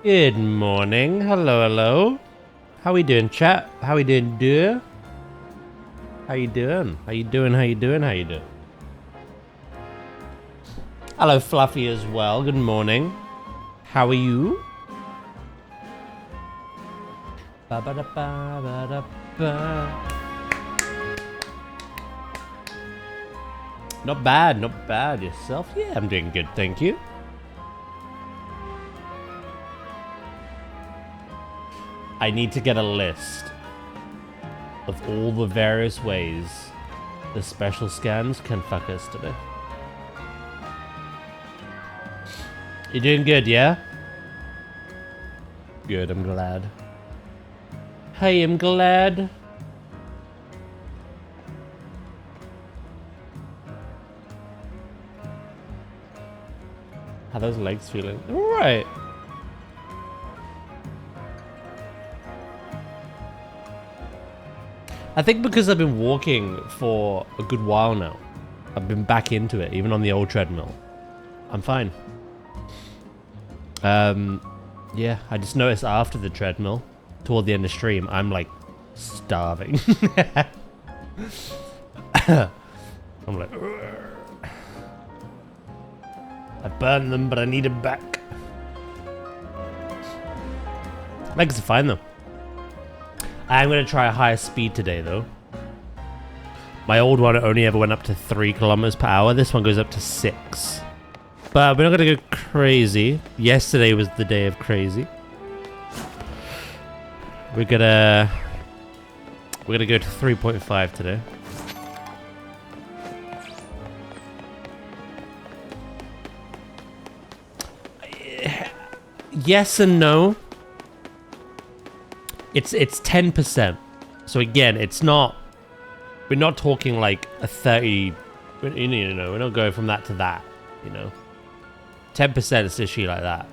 Good morning. Hello, hello. How we doing, chat? How we doing, dude? How you doing? How you doing? How you doing? How you doing? Hello, Fluffy as well. Good morning. How are you? Ba ba da ba ba da ba. Not bad, not bad. Yourself? Yeah, I'm doing good, thank you. I need to get a list of all the various ways the special scans can fuck us today. You're doing good, yeah? Good, I'm glad. Hey, I'm glad. How those legs feeling? Alright. I think because I've been walking for a good while now. I've been back into it, even on the old treadmill. I'm fine. Yeah, I just noticed after the treadmill, toward the end of stream, I'm like starving. I'm like, I burned them, but I need them back. Legs are fine though. I'm gonna try a higher speed today though. My old one only ever went up to 3 kilometers per hour. This one goes up to 6. But we're not gonna go crazy. Yesterday was the day of crazy. We're gonna go to 3.5 today. Yes and no. It's 10%. So again, it's not. We're not talking like a 30. You know, we're not going from that to that. You know, 10% is literally like that.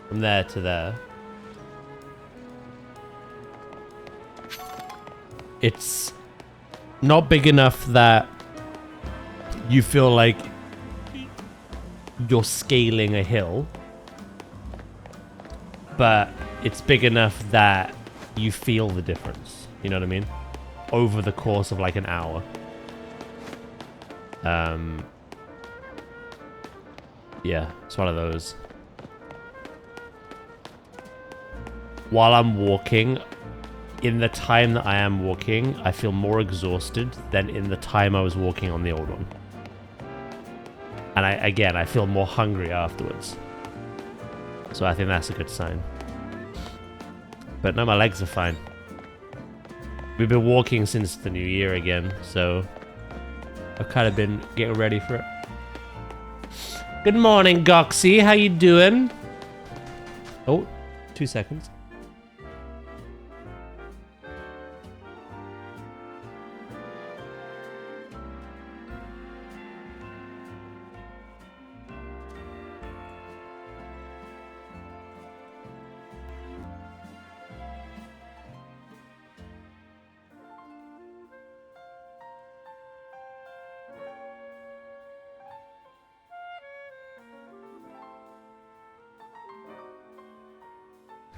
From there to there. It's not big enough that you feel like you're scaling a hill, but it's big enough that you feel the difference. You know what I mean? Over the course of like an hour. Yeah, it's one of those. While I'm walking, in the time that I am walking, I feel more exhausted than in the time I was walking on the old one. And I feel more hungry afterwards. So I think that's a good sign. But no, my legs are fine. We've been walking since the new year again, so I've kind of been getting ready for it. Good morning, Goxie. How you doing? Oh, 2 seconds.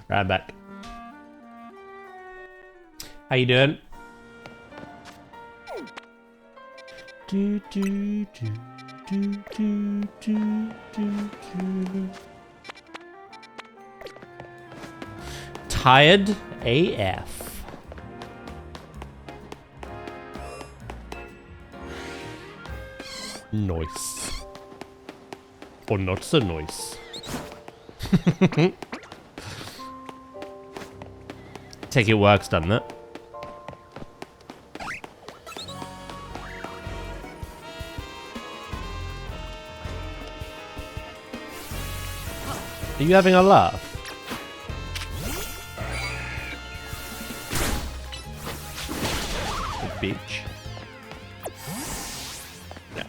Right, I'm back. How you doing? Do, do, do, do, do, do, do, do. Tired AF. Nice. Or not so nice. Take it works, doesn't it? Are you having a laugh? The beach. Yeah.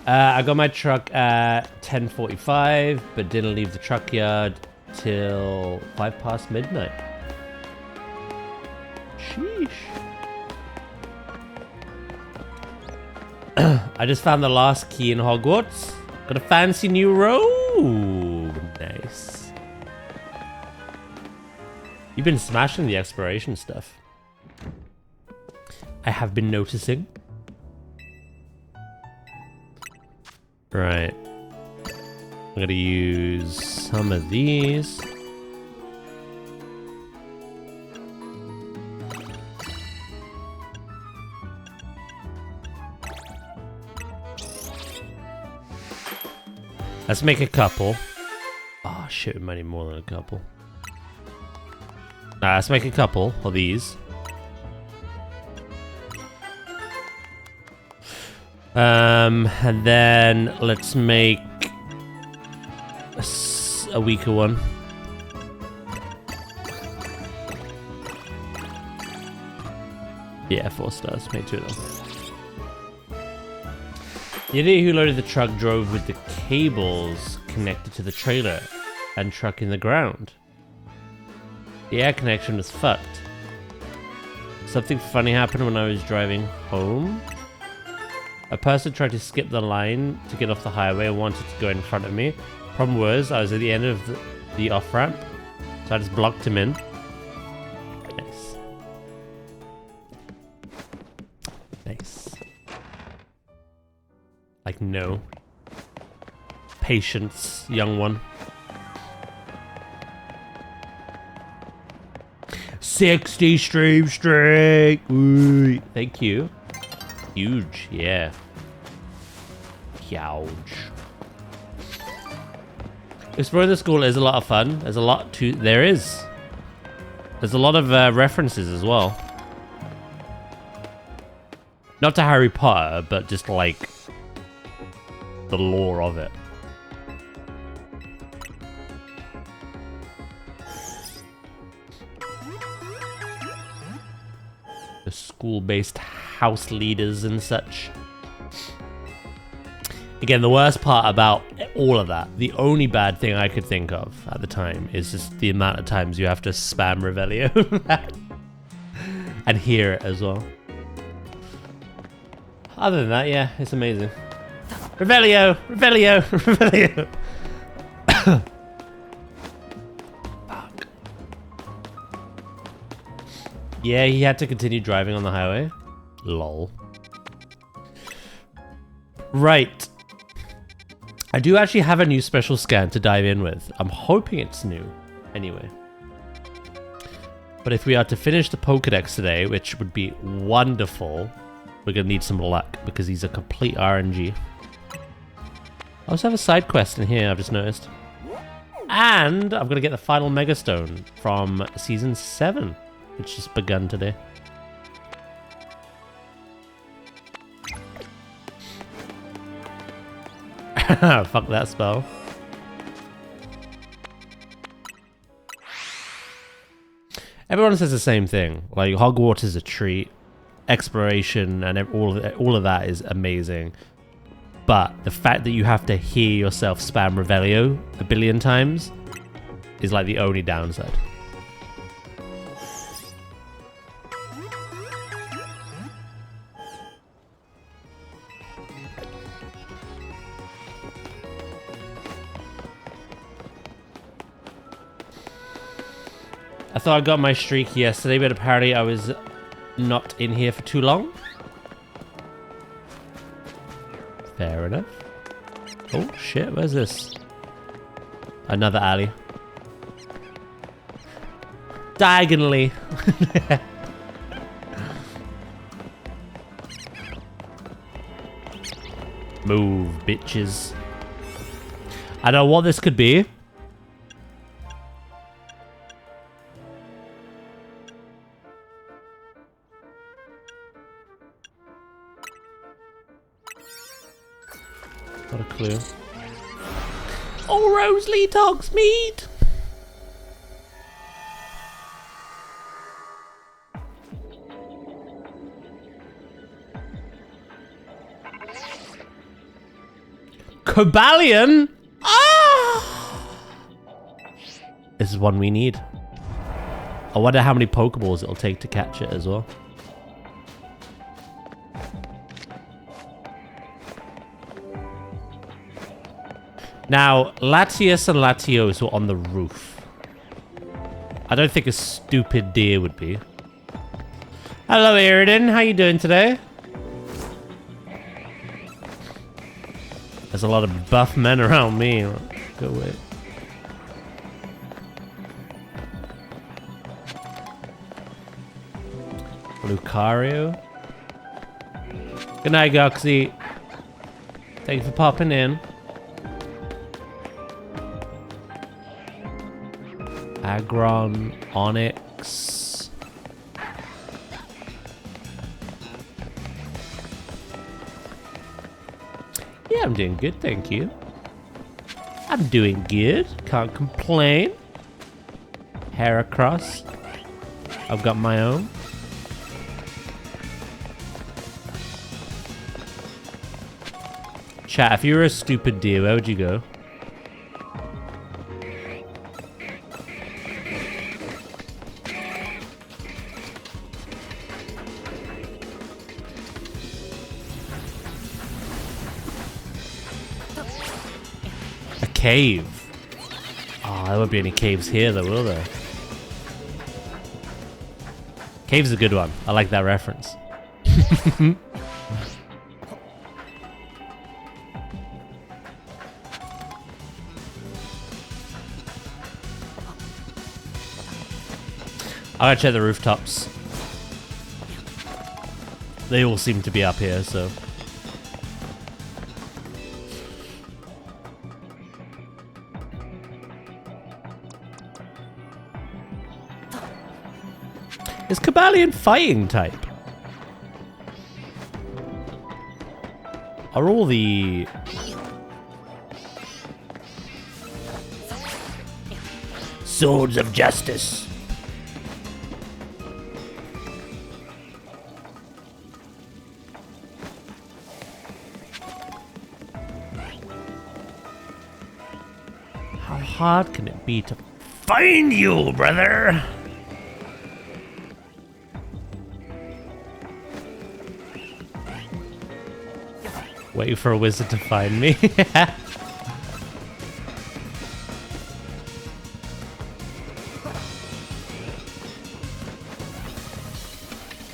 I got my truck at 10:45, but didn't leave the truck yard till 5 past midnight. Sheesh. I just found the last key in Hogwarts. Got a fancy new robe. Nice. You've been smashing the exploration stuff. I have been noticing. Right. I'm gonna use some of these. Let's make a couple. Oh shit, we might need more than a couple. Nah, let's make a couple of these. And then let's make a weaker one. Yeah, 4 stars. Make 2 of them. The idiot who loaded the truck drove with the cables connected to the trailer and truck in the ground. The air connection was fucked. Something funny happened when I was driving home. A person tried to skip the line to get off the highway and wanted to go in front of me. Problem was, I was at the end of the off-ramp, so I just blocked him in. Nice. Nice. Like, no. Patience, young one. 60 stream streak! Ooh, thank you. Huge, yeah. Huge. Exploring the school is a lot of fun. There's a lot to... There's a lot of references as well. Not to Harry Potter, but just like... the lore of it. The school-based house leaders and such. Again, the worst part about all of that, the only bad thing I could think of at the time is just the amount of times you have to spam Revelio. And hear it as well. Other than that, yeah, it's amazing. Revelio! Revelio! Revelio! Fuck. Yeah, he had to continue driving on the highway. Lol. Right. I do actually have a new special scan to dive in with. I'm hoping it's new. Anyway. But if we are to finish the Pokedex today, which would be wonderful, we're going to need some luck because these are complete RNG. I also have a side quest in here, I've just noticed. And I'm going to get the final Megastone from Season 7, which just begun today. Fuck that spell. Everyone says the same thing. Like, Hogwarts is a treat. Exploration and all of that is amazing. But the fact that you have to hear yourself spam Revelio a billion times is like the only downside. I thought I got my streak yesterday, but apparently I was not in here for too long. Fair enough. Oh shit, where's this? Another alley. Diagonally. Move, bitches. I don't know what this could be. Not a clue. Oh, Rosalie Togsmead! Cobalion? Ah! This is one we need. I wonder how many Pokeballs it'll take to catch it as well. Now, Latios and Latios were on the roof. I don't think a stupid deer would be. Hello, Eridan. How you doing today? There's a lot of buff men around me. Go away. Lucario. Good night, Goxie. Thank you for popping in. Aggron, Onyx. Yeah, I'm doing good, thank you. I'm doing good, can't complain. Heracross. I've got my own. Chat, if you were a stupid deer, where would you go? A cave. Oh, there won't be any caves here though, will there? Cave's a good one. I like that reference. I gotta check the rooftops. They all seem to be up here, so. Is Cobalion fighting type? Are all the... Swords of Justice. How hard can it be to find you, brother? Wait for a wizard to find me.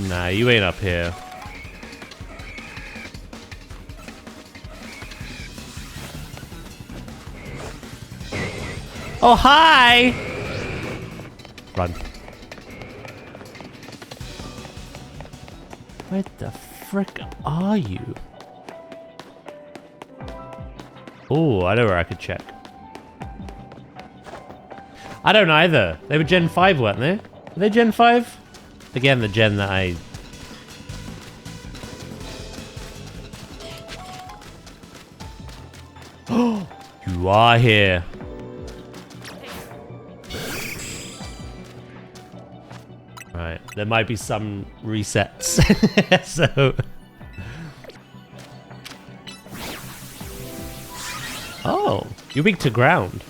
Nah, you ain't up here. Oh, hi! Run. Where the frick are you? Oh, I know where I could check. I don't either. They were Gen 5, weren't they? Were they Gen 5? Again, the gen that I... Oh, you are here. Right, there might be some resets. So... Oh, you're weak to ground.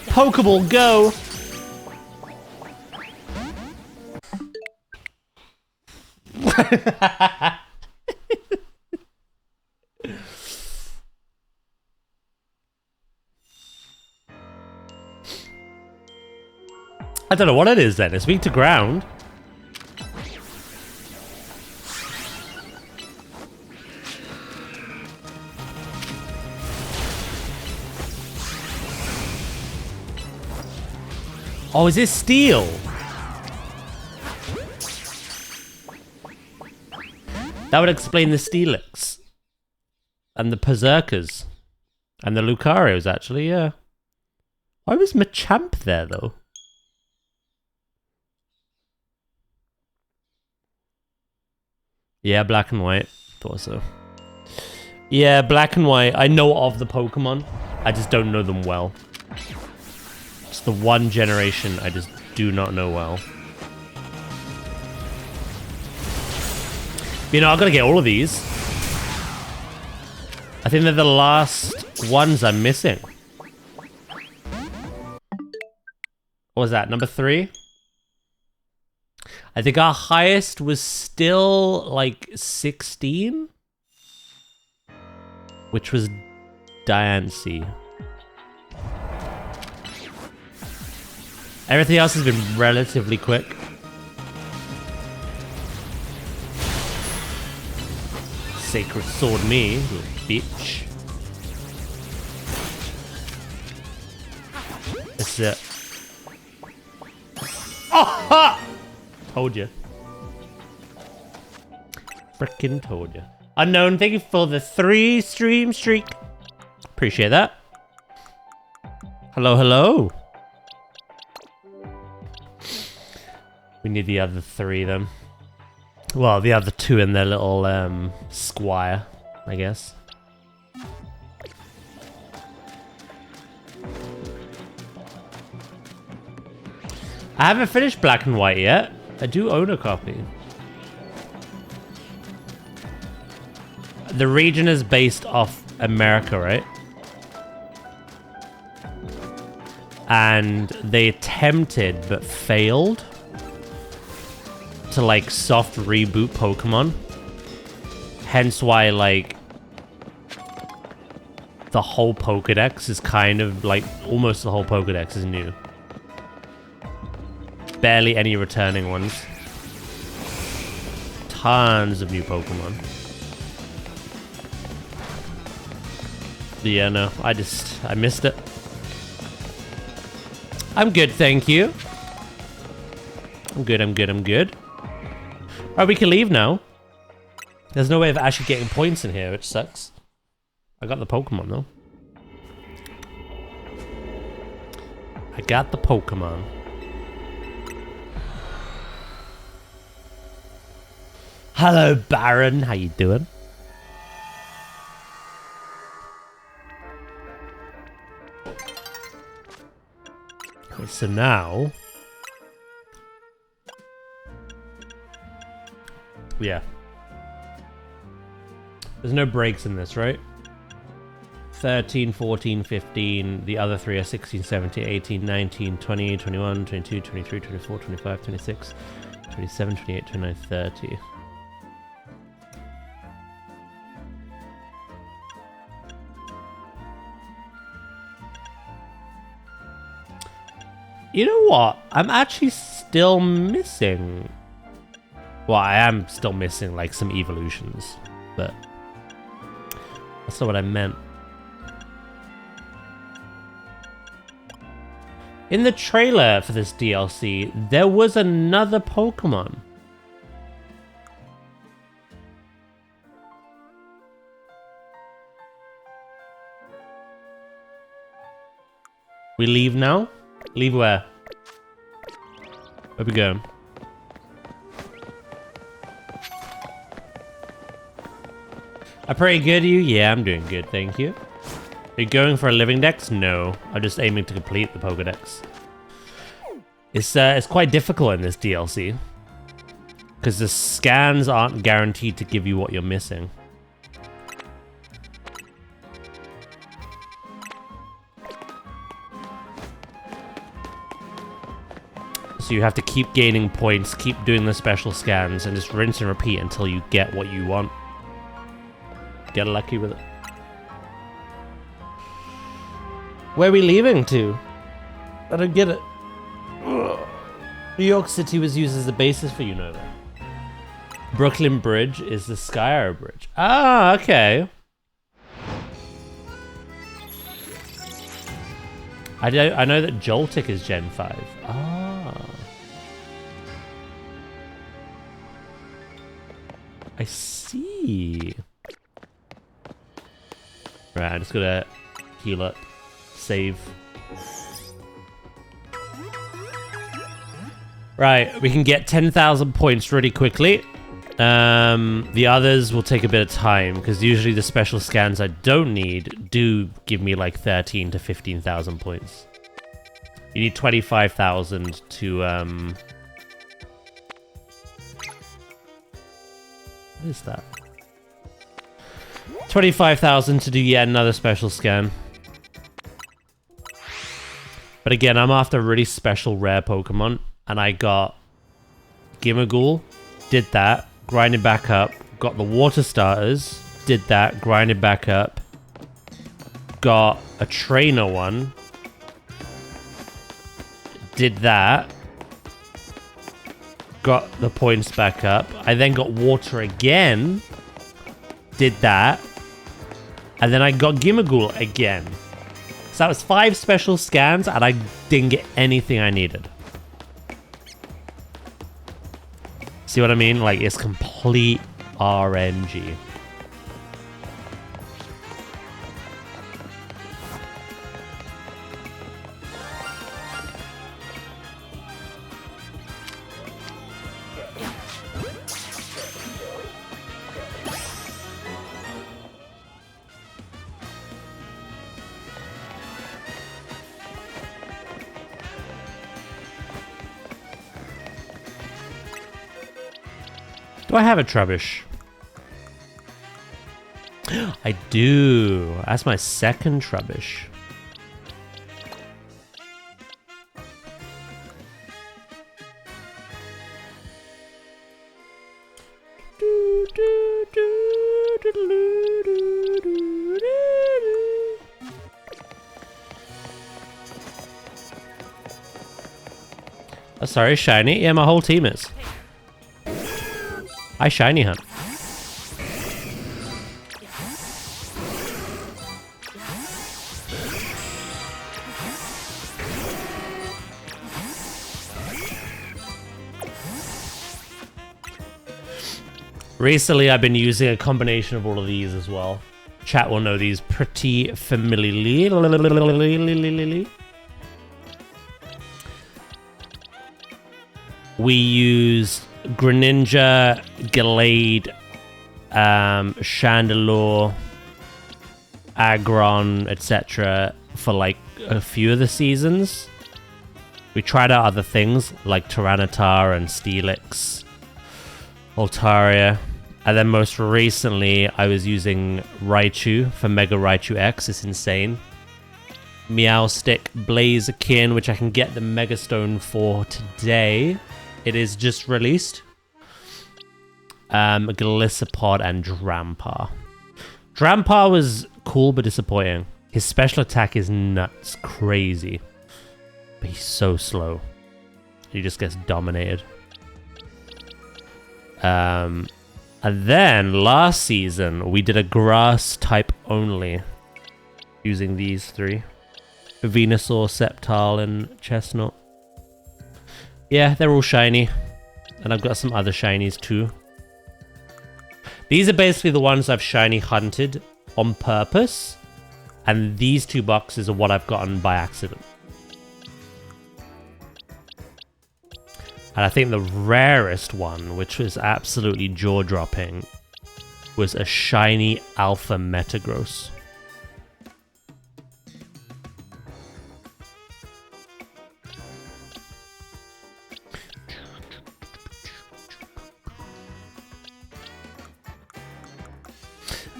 Pokeball, go! I don't know what it is then. It's weak to ground. Oh, is this steel? That would explain the Steelix. And the Berserkers. And the Lucarios, actually, yeah. Why was Machamp there, though? Yeah, black and white. Thought so. Yeah, black and white. I know of the Pokemon. I just don't know them well. It's the one generation I just do not know well. You know, I've got to get all of these. I think they're the last ones I'm missing. What was that, number 3? I think our highest was still like 16, which was Diancie. Everything else has been relatively quick. Sacred sword me, little bitch. That's it. Oh, ha! Told you. Frickin' told you. Unknown, thank you for the 3 stream streak. Appreciate that. Hello, hello. We need the other 3 then. Well, the other 2 in their little squire, I guess. I haven't finished Black and White yet. I do own a copy. The region is based off America, right? And they attempted but failed to like soft reboot Pokemon. Hence why like the whole Pokedex is kind of like almost the whole Pokedex is new. Barely any returning ones. Tons of new Pokemon. Yeah, no, I missed it. I'm good, thank you. I'm good. Alright, we can leave now. There's no way of actually getting points in here, which sucks. I got the Pokemon, though. I got the Pokemon. Hello, Baron. How you doing? Okay, so now... Yeah. There's no breaks in this, right? 13, 14, 15. The other 3 are 16, 17, 18, 19, 20, 21, 22, 23, 24, 25, 26, 27, 28, 29, 30. You know what? I'm actually still missing... Well, I am still missing, like, some evolutions. But... that's not what I meant. In the trailer for this DLC, there was another Pokemon. We leave now? Leave where? Where we going? I'm pretty good, you? Yeah, I'm doing good, thank you. Are you going for a living dex? No, I'm just aiming to complete the Pokedex. It's quite difficult in this DLC. Because the scans aren't guaranteed to give you what you're missing. So you have to keep gaining points, keep doing the special scans, and just rinse and repeat until you get what you want. Get lucky with it. Where are we leaving to? I don't get it. Ugh. New York City was used as the basis for Unova. Brooklyn Bridge is the Sky Arrow Bridge. Ah, okay. I know that Joltik is Gen 5. Ah. I see. Right, I'm just gonna heal up. Save. Right, we can get 10,000 points really quickly. The others will take a bit of time, because usually the special scans I don't need do give me like 13 to 15,000 points. You need 25,000 to, what is that? 25,000 to do yet another special scan. But again, I'm after really special rare Pokemon, and I got Gimmighoul, did that, grinded back up, got the water starters, did that, grinded back up, got a trainer one, did that, got the points back up. I then got water again, did that, and then I got Gimmighoul again. So that was 5 special scans, and I didn't get anything I needed. See what I mean? Like, it's complete RNG. Do I have a Trubbish? I do. That's my second Trubbish. Oh, sorry, shiny. Yeah, my whole team is. I shiny hunt. Recently, I've been using a combination of all of these as well. Chat will know these pretty familiarly. We used Greninja, Gallade, Chandelure, Aggron, etc. for like a few of the seasons. We tried out other things like Tyranitar and Steelix, Altaria, and then most recently I was using Raichu for Mega Raichu X. It's insane. Meowstic, Blaziken, which I can get the Mega Stone for today. It is just released. Gliscopod and Drampar. Drampar was cool but disappointing. His special attack is nuts, crazy. But he's so slow. He just gets dominated. And then last season we did a grass type only. Using these 3. Venusaur, Sceptile, and Chestnut. Yeah, they're all shiny. And I've got some other shinies too. These are basically the ones I've shiny hunted on purpose. And these 2 boxes are what I've gotten by accident. And I think the rarest one, which was absolutely jaw-dropping, was a shiny Alpha Metagross.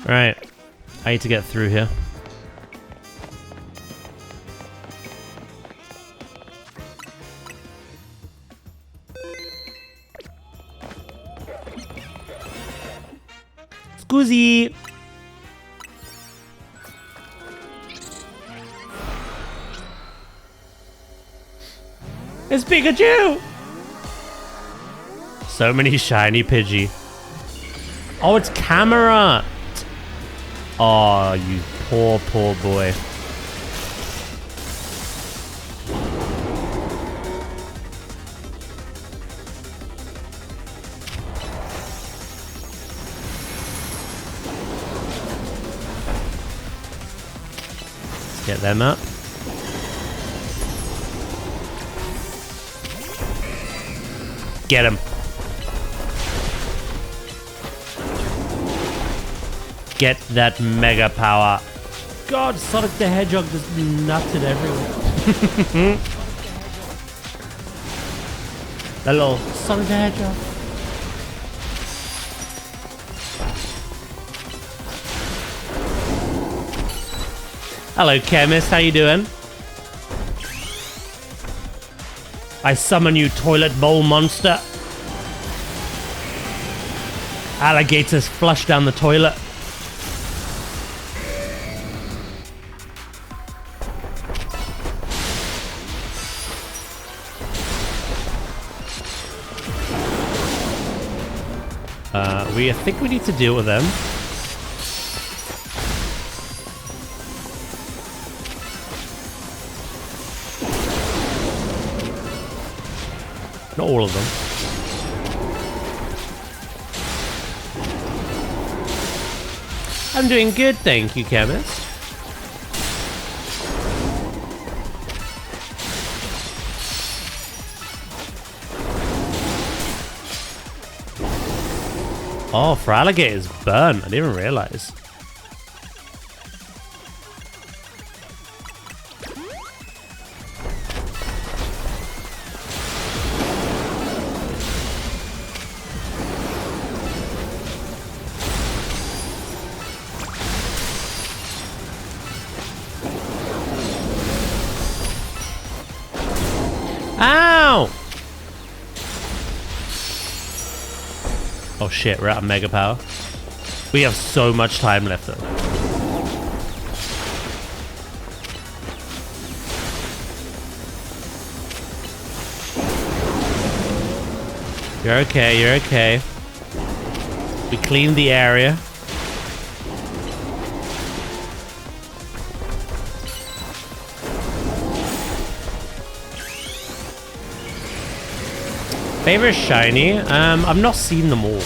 Alright, I need to get through here. Scoozy! It's Pikachu! So many shiny Pidgey. Oh, it's Cameron! Oh, you poor, poor boy. Let's get them up. Get him. Get that mega power. God, Sonic the Hedgehog just nutted everywhere. Hello, Sonic the Hedgehog. Hello, Chemist. How you doing? I summon you, toilet bowl monster. Alligators flush down the toilet. I think we need to deal with them. Not all of them. I'm doing good, thank you, chemist. Oh, for alligators burn. I didn't even realize. Ow! Oh shit, we're out of mega power. We have so much time left though. You're okay, you're okay. We cleaned the area. Favorite shiny? I've not seen them all.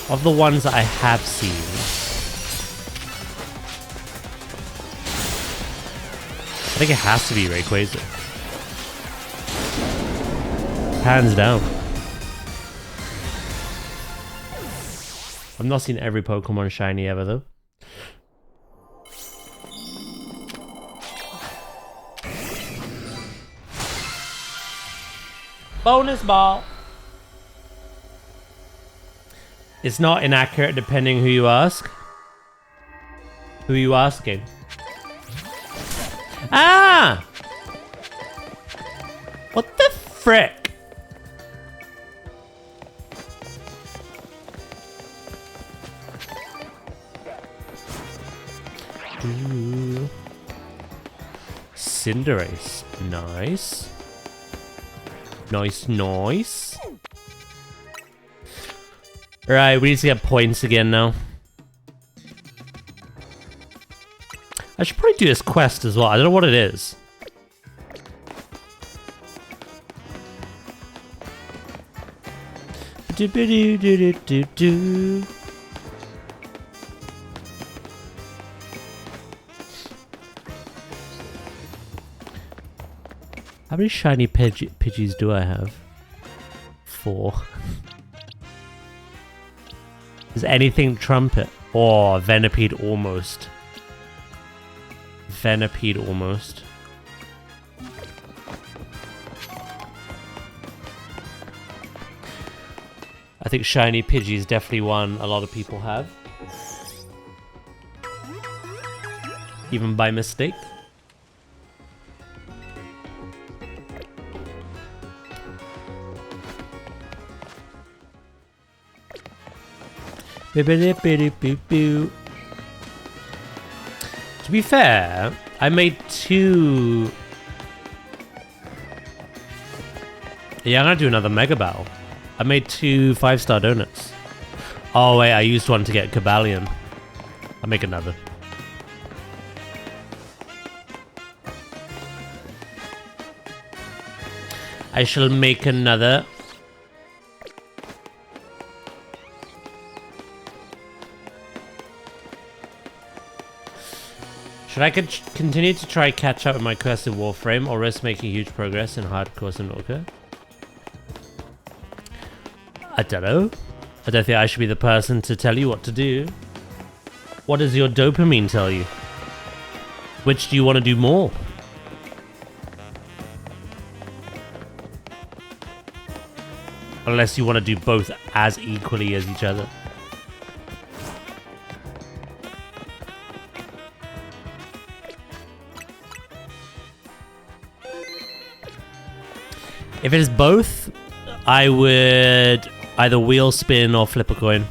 Of the ones that I have seen. I think it has to be Rayquaza. Hands down. I've not seen every Pokemon shiny ever though. Bonus ball. It's not inaccurate depending who you ask. Who are you asking? Ah! What the frick? Ooh. Cinderace. Nice. Nice, nice. Right, we need to get points again now. I should probably do this quest as well. I don't know what it is. How many shiny Pidgeys do I have? 4. Is anything trumpet? Oh, Venipede almost. Venipede almost. I think shiny Pidgey is definitely one a lot of people have. Even by mistake. To be fair, I made 2... Yeah, I'm gonna do another Mega Battle. I made 2 5-star donuts. Oh wait, I used one to get Cobalion. I'll make another. I shall make another. Should I continue to try catch up with my quest in Warframe or risk making huge progress in Hardcore Sunoka? I don't know. I don't think I should be the person to tell you what to do. What does your dopamine tell you? Which do you want to do more? Unless you want to do both as equally as each other. If it is both, I would Either wheel spin or flip a coin.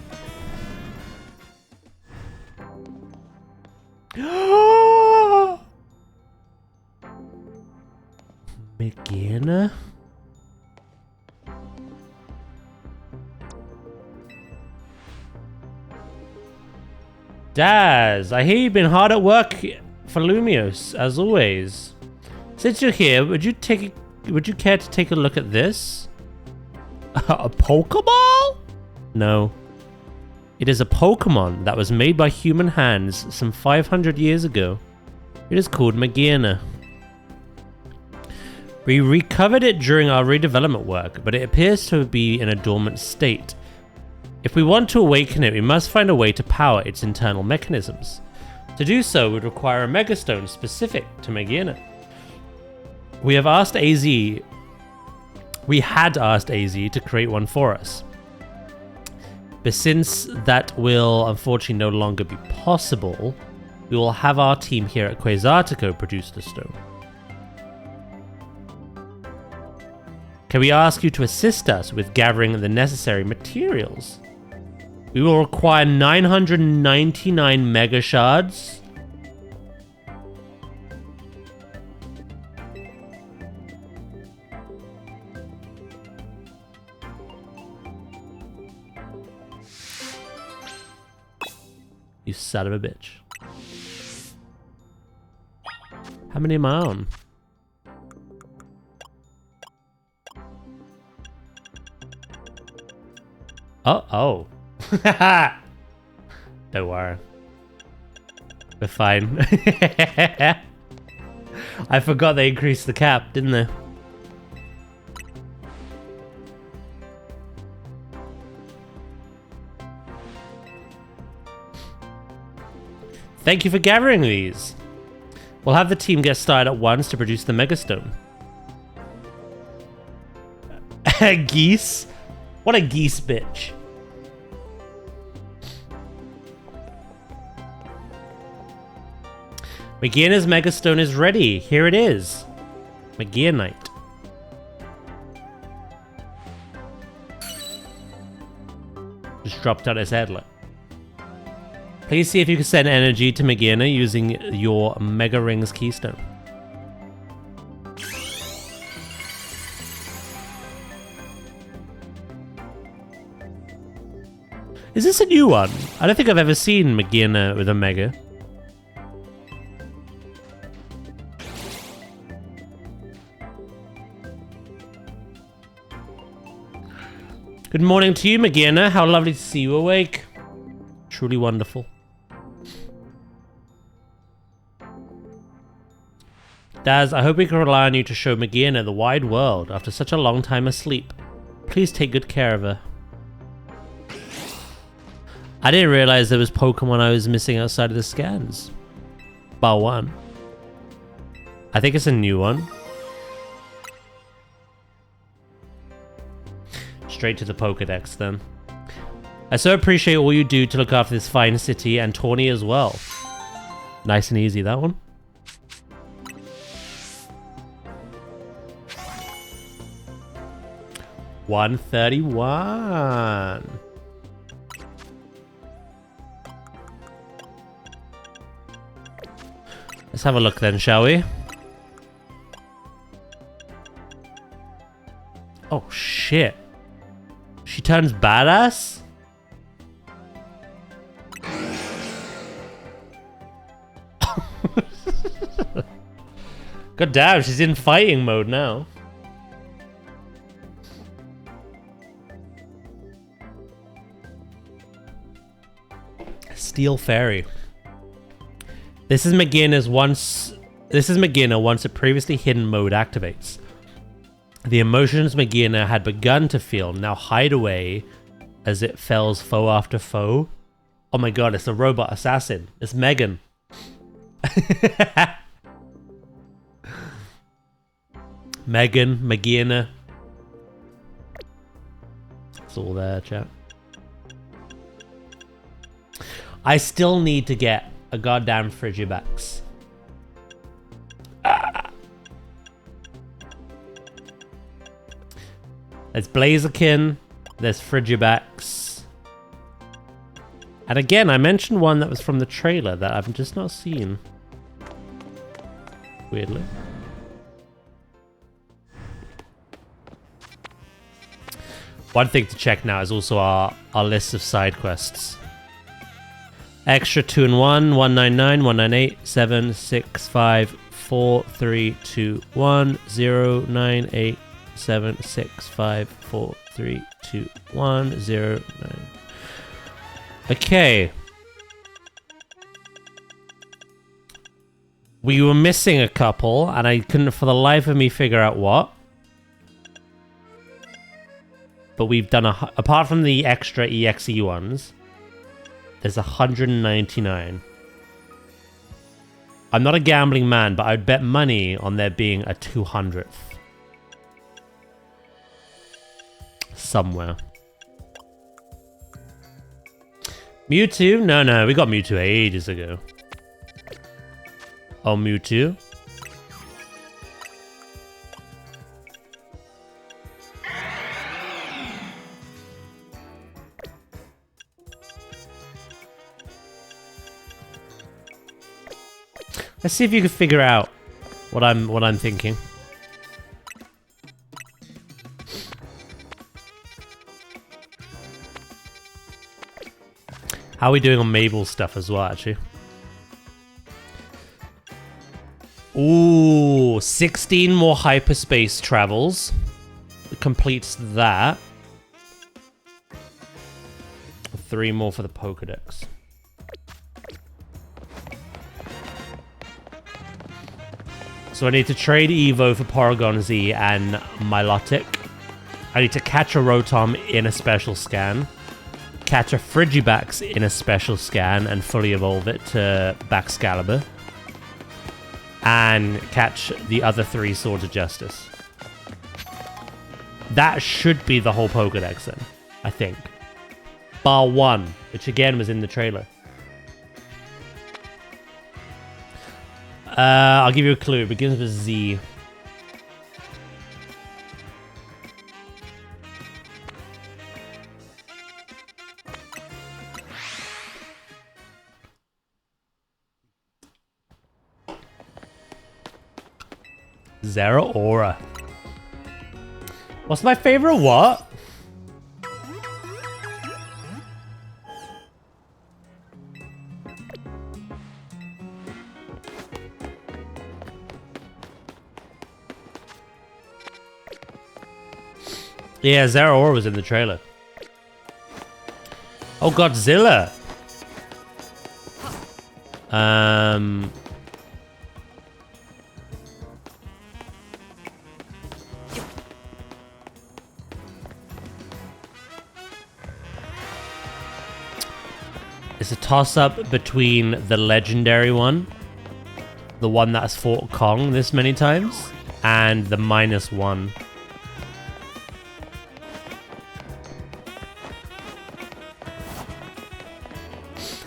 Megiena? Daz, I hear you've been hard at work for Lumios, as always. Since you're here, would you care to take a look at this? A Pokeball? No. It is a Pokemon that was made by human hands some 500 years ago. It is called Megiena. We recovered it during our redevelopment work, but it appears to be in a dormant state. If we want to awaken it, we must find a way to power its internal mechanisms. To do so would require a Megastone specific to Megiena. We had asked AZ to create one for us. But since that will unfortunately no longer be possible, we will have our team here at Quasartico produce the stone. Can we ask you to assist us with gathering the necessary materials? We will require 999 Mega Shards. You son of a bitch. How many am I on? Oh. Don't worry. We're fine. I forgot they increased the cap, didn't they? Thank you for gathering these. We'll have the team get started at once to produce the Megastone. Geese? What a geese bitch. Megiena's Megastone is ready. Here it is. Megienite. Just dropped out his head, look. Please see if you can send energy to Megiena using your Mega Rings keystone. Is this a new one? I don't think I've ever seen Megiena with a Mega. Good morning to you, Megiena. How lovely to see you awake. Truly wonderful. Daz, I hope we can rely on you to show Megiena the wide world after such a long time asleep. Please take good care of her. I didn't realize there was Pokemon I was missing outside of the scans. Bar one. I think it's a new one. Straight to the Pokedex then. I so appreciate all you do to look after this fine city and Tawny as well. Nice and easy, that one. $131. Let's have a look then, shall we? Oh shit. She turns badass? God damn, she's in fighting mode now. Steel Fairy. This is Megiena once a previously hidden mode activates. The emotions Megiena had begun to feel now hide away as it fells foe after foe. Oh my god, it's a robot assassin. It's Megan. Megan, Megiena. It's all there, chat. I still need to get a goddamn Frigibax. It's Blaziken. There's Frigibax. And again, I mentioned one that was from the trailer that I've just not seen. Weirdly. One thing to check now is also our list of side quests. Extra 2 and 1, 199, 198, 7, 6, 5, 4, 3, 2, 1, 0, 9, 8, 7, 6, 5, 4, 3, 2, 1, 0, 9. Okay. We were missing a couple, and I couldn't for the life of me figure out what. But we've done apart from the extra EXE ones, there's 199. I'm not a gambling man, but I'd bet money on there being a 200th. Somewhere. Mewtwo? No, we got Mewtwo ages ago. Oh, Mewtwo. Let's see if you can figure out what I'm thinking. How are we doing on Mabel's stuff as well, actually? Ooh, 16 more hyperspace travels. It completes that. 3 more for the Pokedex. So I need to trade Evo for Porygon Z and Milotic. I need to catch a Rotom in a special scan. Catch a Frigibax in a special scan and fully evolve it to Baxcalibur. And catch the other 3 Swords of Justice. That should be the whole Pokedex then, I think. Bar 1, which again was in the trailer. I'll give you a clue. It begins with Z. Zeraora. What's my favorite what? Yeah, Zeraora was in the trailer. Oh, Godzilla. It's a toss-up between the legendary one, the one that's fought Kong this many times, and the -1.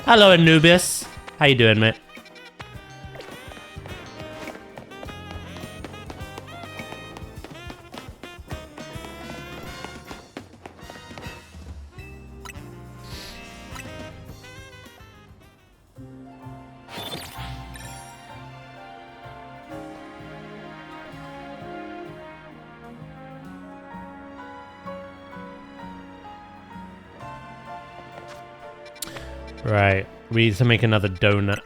Hello, Anubis. How you doing, mate? Right, we need to make another donut.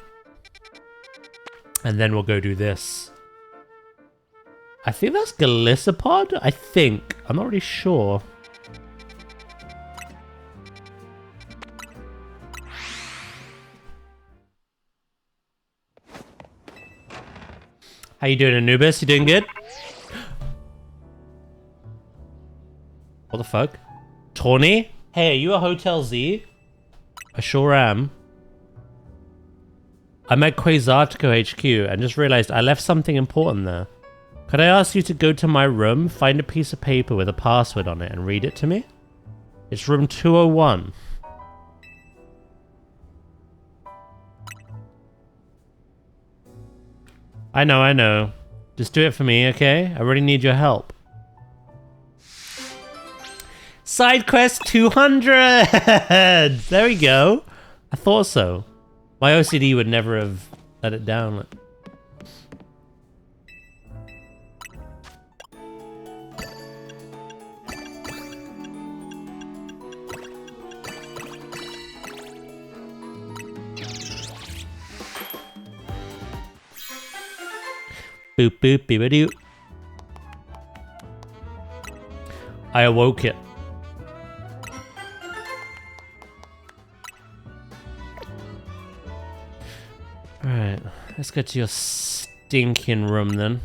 And then we'll go do this. I think that's Galissapod? I think. I'm not really sure. How you doing, Anubis? You doing good? What the fuck? Tawny? Hey, are you a Hotel Z? I sure am. I'm at Quasartico HQ and just realized I left something important there. Could I ask you to go to my room, find a piece of paper with a password on it and read it to me? It's room 201. I know. Just do it for me, okay? I really need your help. Side quest 200! There we go. I thought so. My OCD would never have let it down. Like. Boop boop beep doo. I awoke it. Alright, let's get to your stinking room then.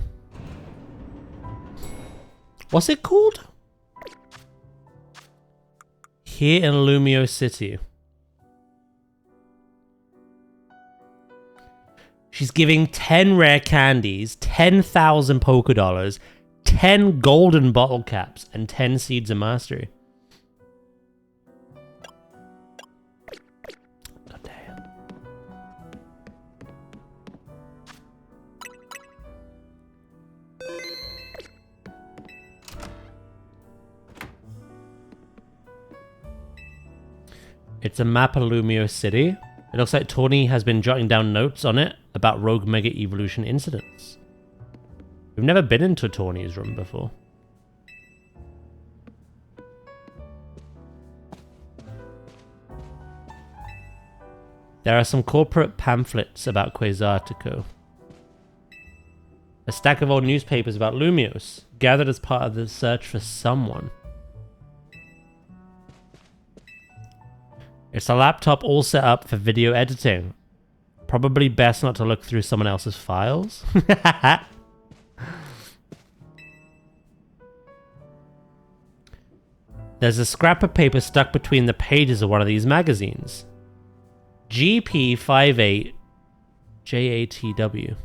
What's it called? Here in Lumio City. She's giving 10 rare candies, 10,000 Poké Dollars, 10 golden bottle caps, and 10 seeds of mastery. God damn. It's a map of Lumio City. It looks like Tawny has been jotting down notes on it about rogue mega evolution incidents. We've never been into Tawny's room before. There are some corporate pamphlets about Quasartico. A stack of old newspapers about Lumios, gathered as part of the search for someone. It's a laptop all set up for video editing. Probably best not to look through someone else's files. There's a scrap of paper stuck between the pages of one of these magazines. GP58 JATW.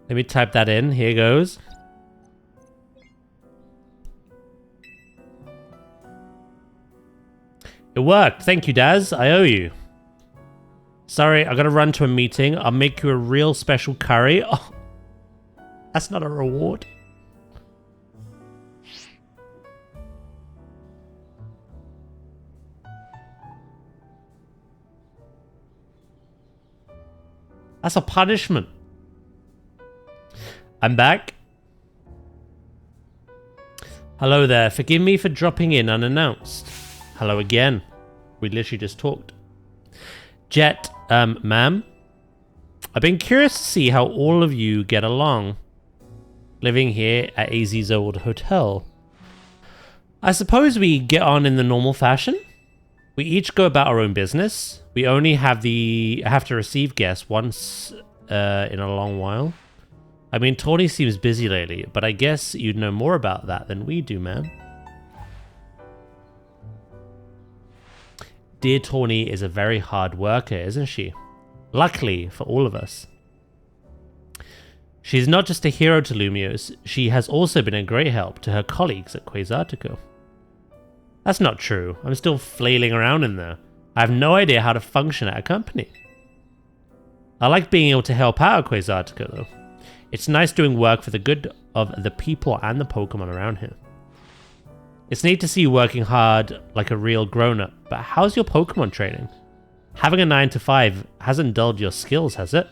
Let me type that in. Here goes. It worked. Thank you, Daz. I owe you. Sorry, I gotta run to a meeting. I'll make you a real special curry. Oh, that's not a reward. That's a punishment. I'm back. Hello there. Forgive me for dropping in unannounced. Hello again. We literally just talked. Jet, ma'am. I've been curious to see how all of you get along living here at AZ's old hotel. I suppose we get on in the normal fashion. We each go about our own business. We only have to receive guests once in a long while. I mean, Tawny seems busy lately, but I guess you'd know more about that than we do, ma'am. Dear Tawny is a very hard worker, isn't she? Luckily for all of us. She's not just a hero to Lumios, she has also been a great help to her colleagues at Quasartico. That's not true. I'm still flailing around in there. I have no idea how to function at a company. I like being able to help out at Quasartico, though. It's nice doing work for the good of the people and the Pokemon around here. It's neat to see you working hard like a real grown-up, but how's your Pokemon training? Having a 9 to 5 hasn't dulled your skills, has it?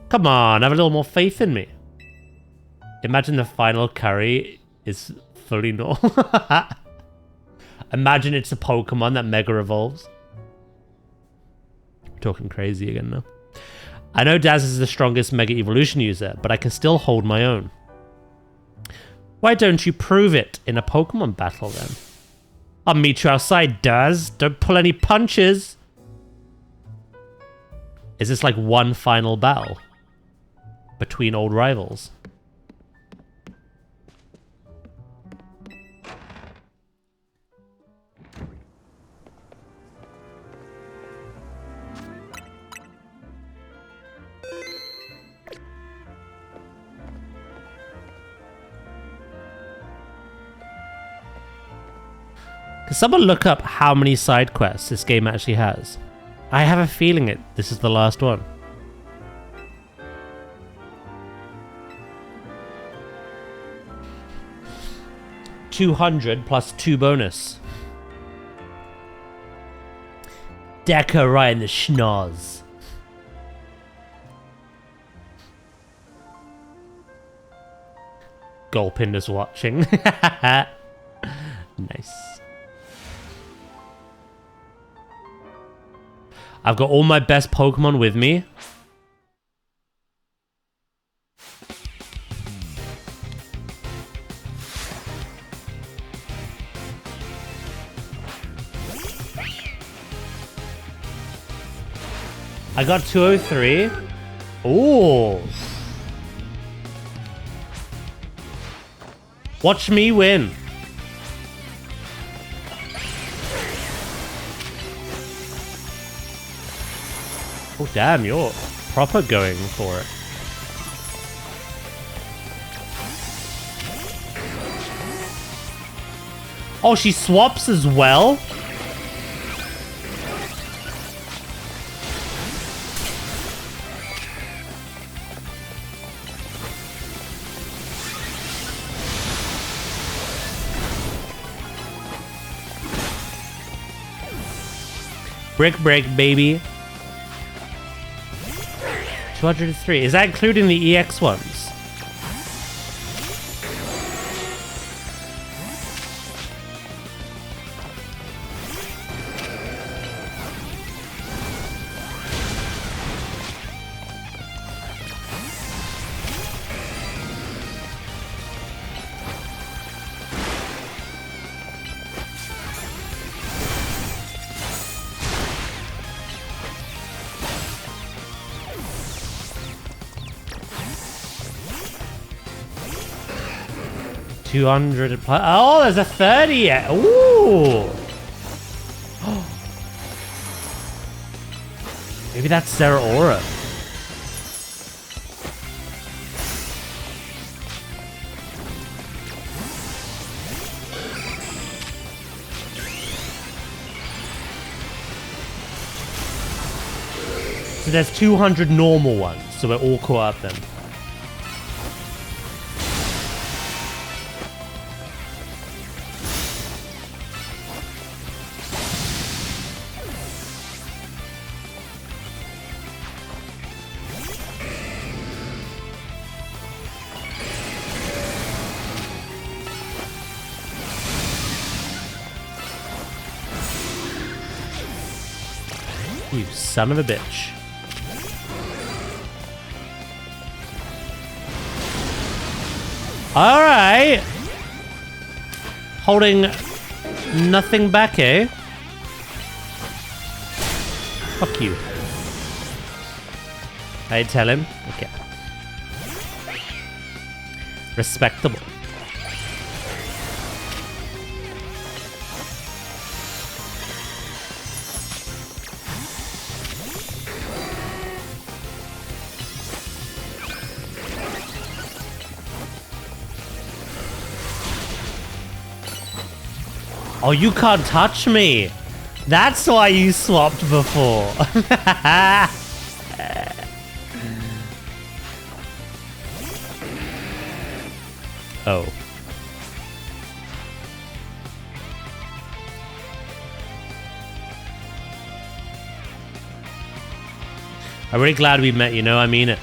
Come on, have a little more faith in me. Imagine the final curry is fully normal. Imagine it's a Pokemon that Mega Evolves. We're talking crazy again now. I know Daz is the strongest Mega Evolution user, but I can still hold my own. Why don't you prove it in a Pokemon battle then? I'll meet you outside, Daz. Don't pull any punches. Is this like one final battle between old rivals? Can someone look up how many side quests this game actually has? I have a feeling this is the last one. $200 plus 2 bonus. Decker right in the schnoz. Gulpinder's watching. Nice. I've got all my best Pokemon with me. I got 203. Ooh. Watch me win. Oh, damn, you're proper going for it. Oh, she swaps as well? Brick break, baby. 203. Is that including the EX ones? $200 plus. Oh, there's a 30. Ooh. Maybe that's Sarah Aura. So there's 200 normal ones, so we're all caught up then. You son of a bitch. Alright. Holding nothing back, eh? Fuck you. I tell him? Okay. Respectable. Oh, you can't touch me. That's why you swapped before. Oh. I'm really glad we met, you know, I mean it.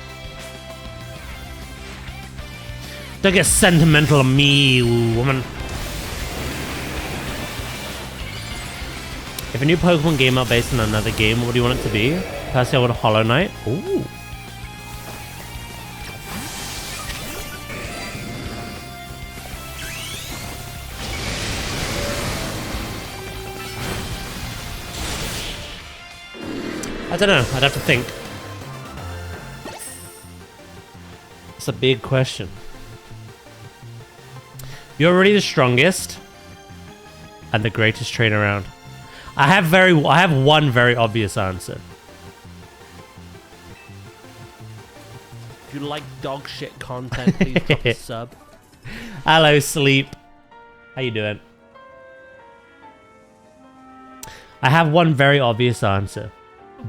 Don't get sentimental on me, woman. If a new Pokemon game out based on another game, what do you want it to be? Personally, I want a Hollow Knight. Ooh. I don't know. I'd have to think. It's a big question. You're already the strongest and the greatest trainer around. I have one very obvious answer. If you like dog shit content, please drop a sub. Hello, Sleep. How you doing? I have one very obvious answer.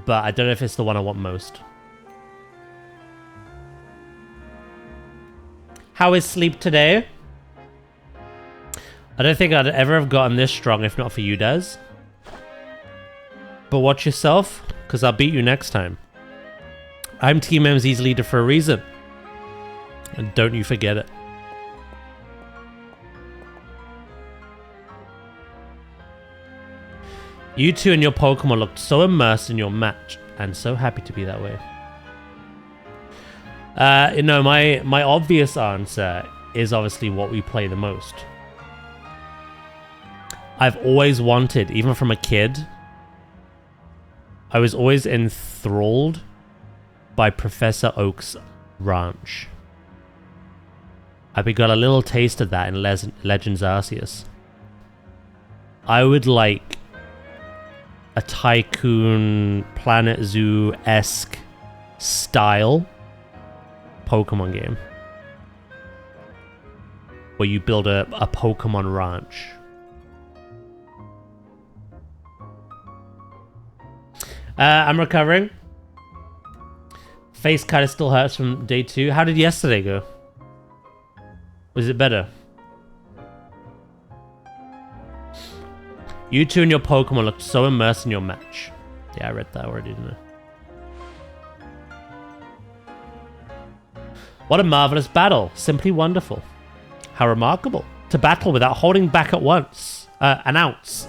but I don't know if it's the one I want most. How is sleep today? I don't think I'd ever have gotten this strong if not for you, Des. But watch yourself, because I'll beat you next time. I'm Team MZ's leader for a reason. And don't you forget it. You two and your Pokemon looked so immersed in your match, and so happy to be that way. You know, my obvious answer is obviously what we play the most. I've always wanted, even from a kid, I was always enthralled by Professor Oak's ranch. I got a little taste of that in Legends Arceus. I would like a Tycoon, Planet Zoo-esque style Pokemon game where you build a Pokemon ranch. I'm recovering. Face kind of still hurts from day 2. How did yesterday go? Was it better? You two and your Pokemon looked so immersed in your match. Yeah, I read that already, didn't I? What a marvelous battle. Simply wonderful. How remarkable. To battle without holding back at once. An ounce.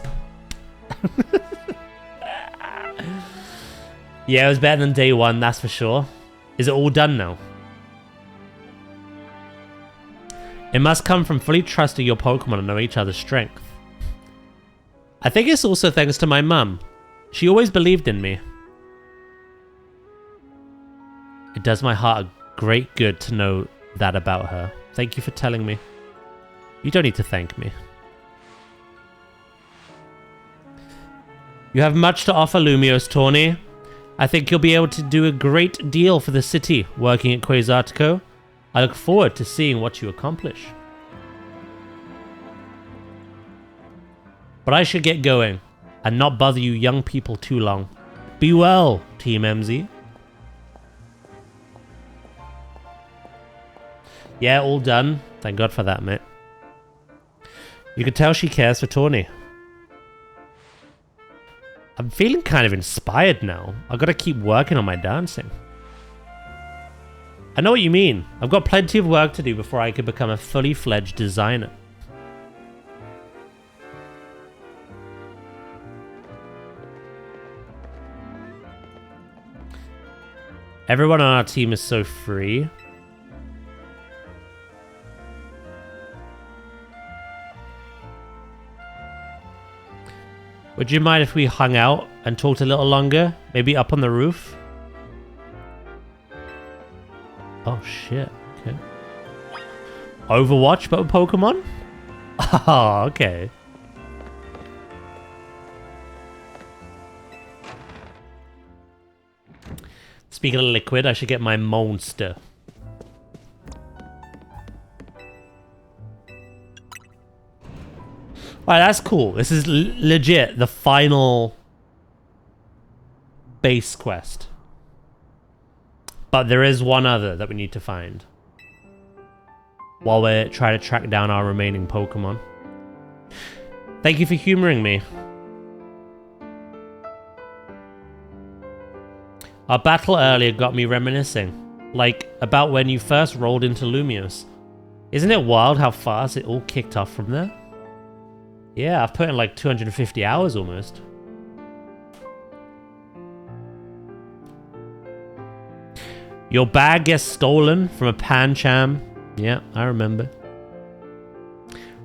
Yeah, it was better than day 1, that's for sure. Is it all done now? It must come from fully trusting your Pokemon and know each other's strength. I think it's also thanks to my mum. She always believed in me. It does my heart a great good to know that about her. Thank you for telling me. You don't need to thank me. You have much to offer, Lumiose Tawny. I think you'll be able to do a great deal for the city working at Quasartico. I look forward to seeing what you accomplish. But I should get going and not bother you young people too long. Be well, Team MZ. Yeah, all done. Thank God for that, mate. You can tell she cares for Tawny. I'm feeling kind of inspired now. I've got to keep working on my dancing. I know what you mean. I've got plenty of work to do before I could become a fully fledged designer. Everyone on our team is so free. Would you mind if we hung out and talked a little longer? Maybe up on the roof? Oh shit, okay. Overwatch but with Pokemon? Oh, okay. Speaking of liquid, I should get my monster. Alright, that's cool. This is legit the final base quest. But there is one other that we need to find while we're trying to track down our remaining Pokemon. Thank you for humoring me. Our battle earlier got me reminiscing, like about when you first rolled into Lumiose. Isn't it wild how fast it all kicked off from there? Yeah, I've put in like 250 hours almost. Your bag gets stolen from a Pancham. Yeah, I remember.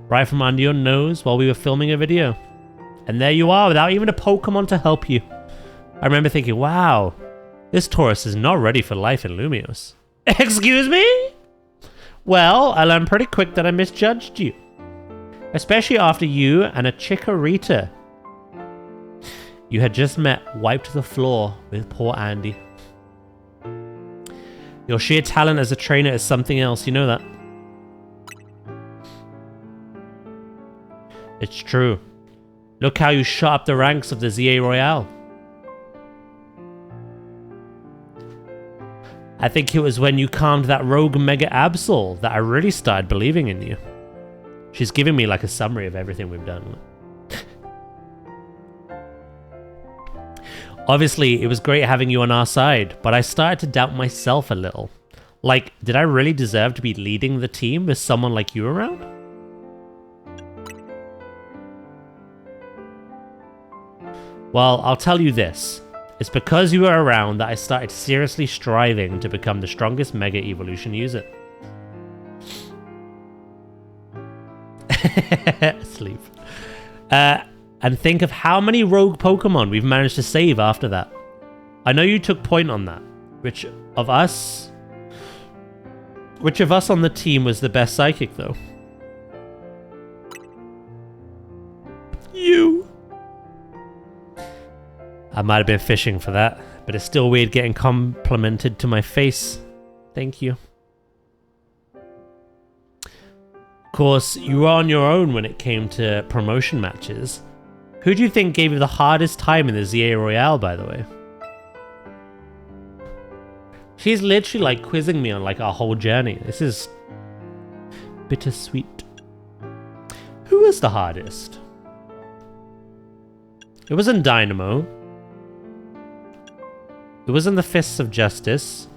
Right from under your nose while we were filming a video. And there you are without even a Pokemon to help you. I remember thinking, wow, this Taurus is not ready for life in Lumiose. Excuse me? Well, I learned pretty quick that I misjudged you. Especially after you and a Chikorita you had just met wiped the floor with poor Andy. Your sheer talent as a trainer is something else, you know that? It's true. Look how you shot up the ranks of the ZA Royale. I think it was when you calmed that rogue Mega Absol that I really started believing in you. She's giving me like a summary of everything we've done. Obviously, it was great having you on our side, but I started to doubt myself a little. Like, did I really deserve to be leading the team with someone like you around? Well, I'll tell you this. It's because you were around that I started seriously striving to become the strongest Mega Evolution user. Sleep. And think of how many rogue Pokemon we've managed to save after that. I know you took point on that. Which of us on the team was the best psychic, though? You. I might have been fishing for that, but it's still weird getting complimented to my face. Thank you. Of course, you were on your own when it came to promotion matches. Who do you think gave you the hardest time in the ZA Royale, by the way? She's literally like quizzing me on like our whole journey. This is bittersweet. Who was the hardest? It wasn't Dynamo. It wasn't the Fists of Justice.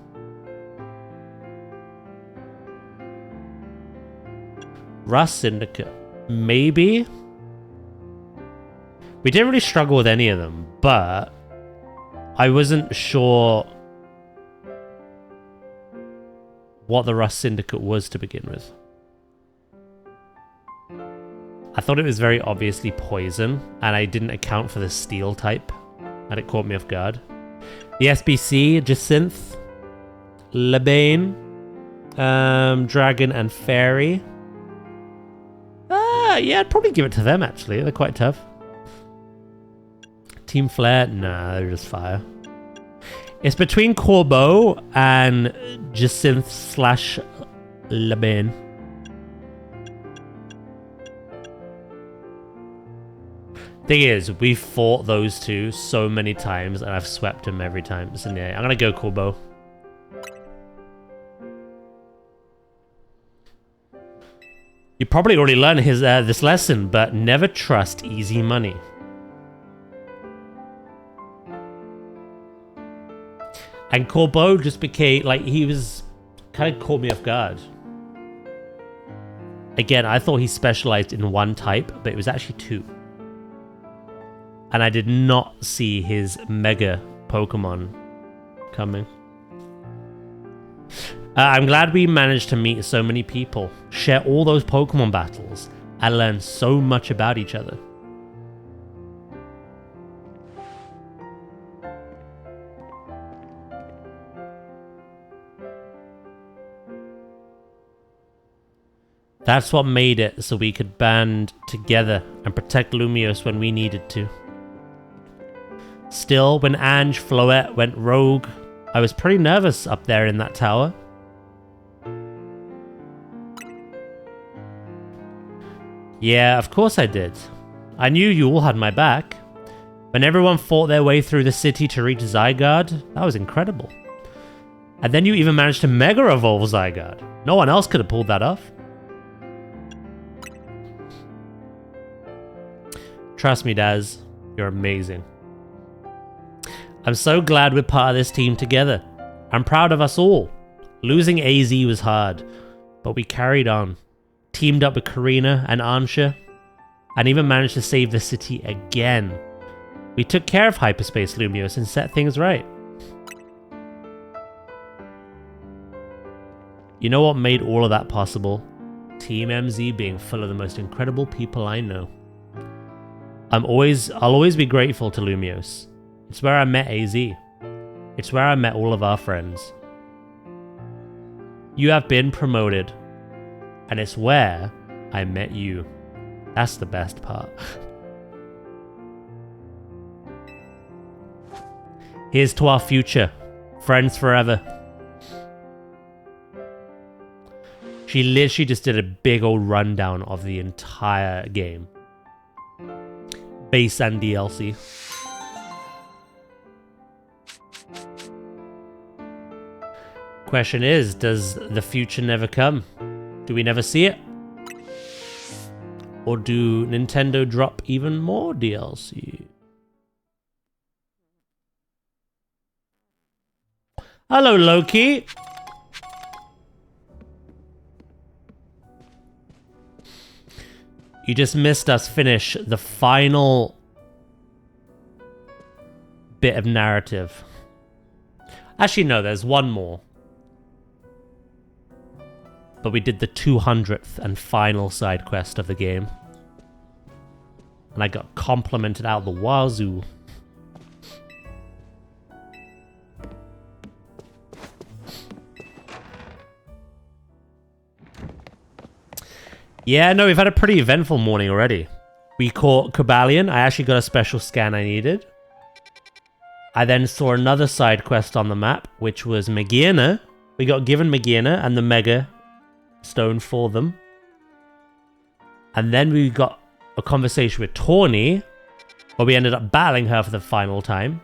Rust Syndicate. Maybe? We didn't really struggle with any of them, but I wasn't sure what the Rust Syndicate was to begin with. I thought it was very obviously poison, and I didn't account for the steel type, and it caught me off guard. The SBC, Jacinth, Lebane, Dragon, and Fairy. Yeah, I'd probably give it to them, actually. They're quite tough. Team Flare? Nah, they're just fire. It's between Corbeau and Jacinth slash Lebane. Thing is, we've fought those two so many times, and I've swept them every time. So yeah, I'm gonna go Corbeau. You probably already learned his this lesson, but never trust easy money. And Corbeau just became, like, he was kind of caught me off guard. Again, I thought he specialized in one type, but it was actually two. And I did not see his Mega Pokemon coming. I'm glad we managed to meet so many people, share all those Pokemon battles, and learn so much about each other. That's what made it so we could band together and protect Lumiose when we needed to. Still, when Ange Floette went rogue, I was pretty nervous up there in that tower. Yeah, of course I did. I knew you all had my back. When everyone fought their way through the city to reach Zygarde, that was incredible. And then you even managed to Mega Evolve Zygarde. No one else could have pulled that off. Trust me, Daz, you're amazing. I'm so glad we're part of this team together. I'm proud of us all. Losing AZ was hard, but we carried on. Teamed up with Karina and Ansha, and even managed to save the city again. We took care of Hyperspace Lumiose and set things right. You know what made all of that possible? Team MZ being full of the most incredible people I know. I'll always be grateful to Lumiose. It's where I met AZ. It's where I met all of our friends. You have been promoted, and it's where I met you. That's the best part. Here's to our future. Friends forever. She literally just did a big old rundown of the entire game. Base and DLC. Question is, does the future never come? Do we never see it? Or do Nintendo drop even more DLC? Hello, Loki. You just missed us finish the final bit of narrative. Actually, no, there's one more. But we did the 200th and final side quest of the game. And I got complimented out the wazoo. Yeah, no, we've had a pretty eventful morning already. We caught Cobalion. I actually got a special scan I needed. I then saw another side quest on the map, which was Magearna. We got given Magearna and the Mega Stone for them. And then we got a conversation with Tawny, where we ended up battling her for the final time.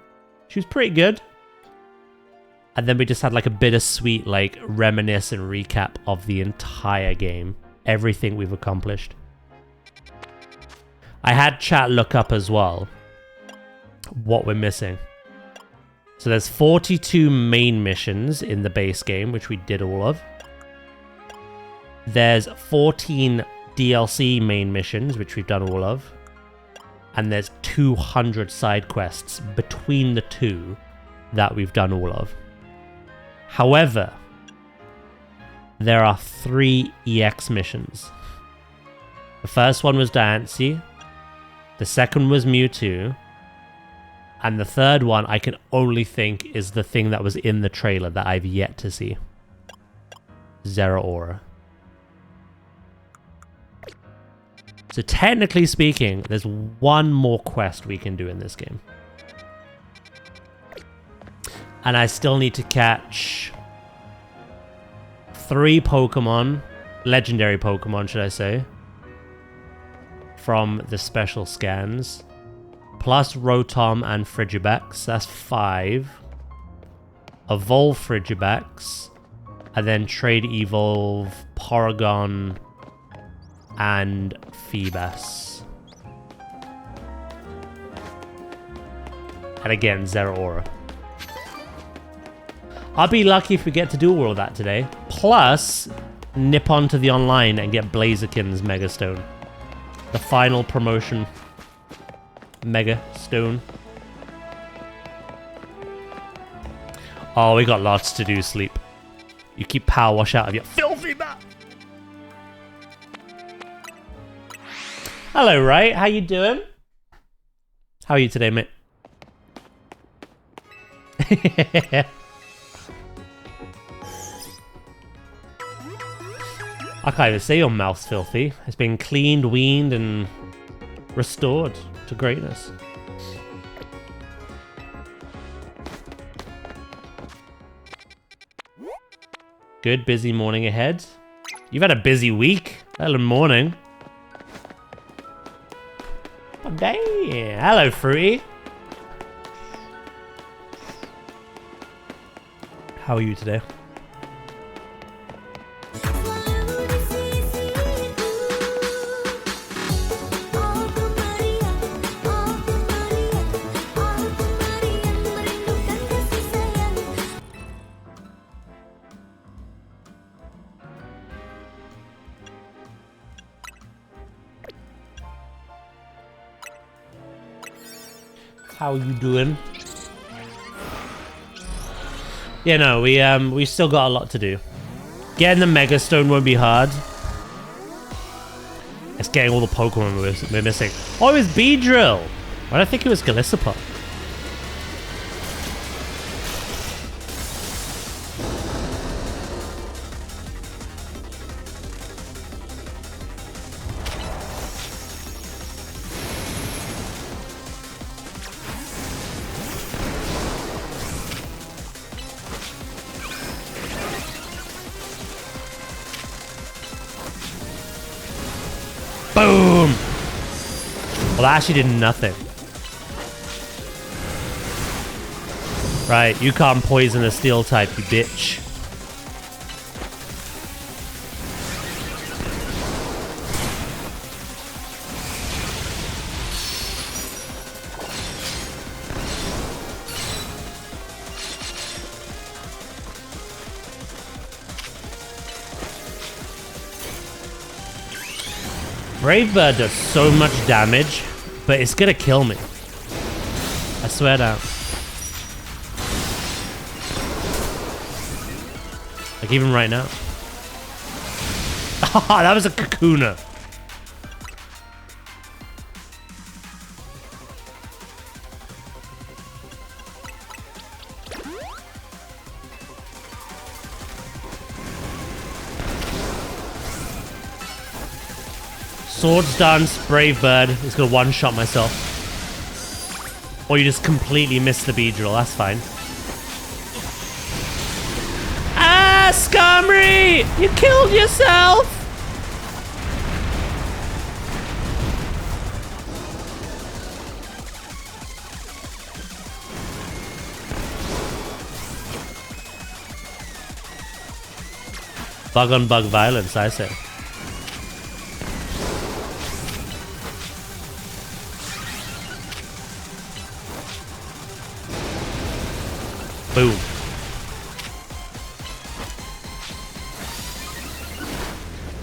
She was pretty good. And then we just had like a bittersweet, like, reminisce and recap of the entire game. Everything we've accomplished. I had chat look up as well what we're missing. So there's 42 main missions in the base game, which we did all of. There's 14 DLC main missions, which we've done all of. And there's 200 side quests between the two that we've done all of. However, there are 3 EX missions. The first one was Diancie. The second was Mewtwo. And the third one, I can only think, is the thing that was in the trailer that I've yet to see. Zeraora. So technically speaking, there's one more quest we can do in this game. And I still need to catch 3 Pokemon, legendary Pokemon, should I say, from the special scans, plus Rotom and Frigibax. That's 5. Evolve Frigibax, and then trade evolve Porygon and Feebas. And again, Zeraora. I'll be lucky if we get to do all of that today. Plus, nip onto the online and get Blaziken's Mega Stone. The final promotion Mega Stone. Oh, we got lots to do, Sleep. You keep power wash out of your filthy mouth. Hello, Ray. How you doing? How are you today, mate? I can't even say your mouth's filthy. It's been cleaned, weaned, and restored to greatness. Good, busy morning ahead. You've had a busy week. Hello, morning. Oh, damn. Hello, Fruity. How are you today? How you doing? Yeah, no, we still got a lot to do. Getting the Mega Stone won't be hard. It's getting all the Pokemon we're missing. Oh, it was Beedrill! Why did I think it was Golisopod? Boom! Well, that actually did nothing. Right, you can't poison a steel type, you bitch. Brave Bird does so much damage, but it's gonna kill me. I swear down. Like even right now. Ah, that was a Kakuna. Swords Dance, Brave Bird is gonna one-shot myself. Or you just completely miss the Beedrill, that's fine. Ah, Skarmory! You killed yourself! Bug on bug violence, I say. Boom.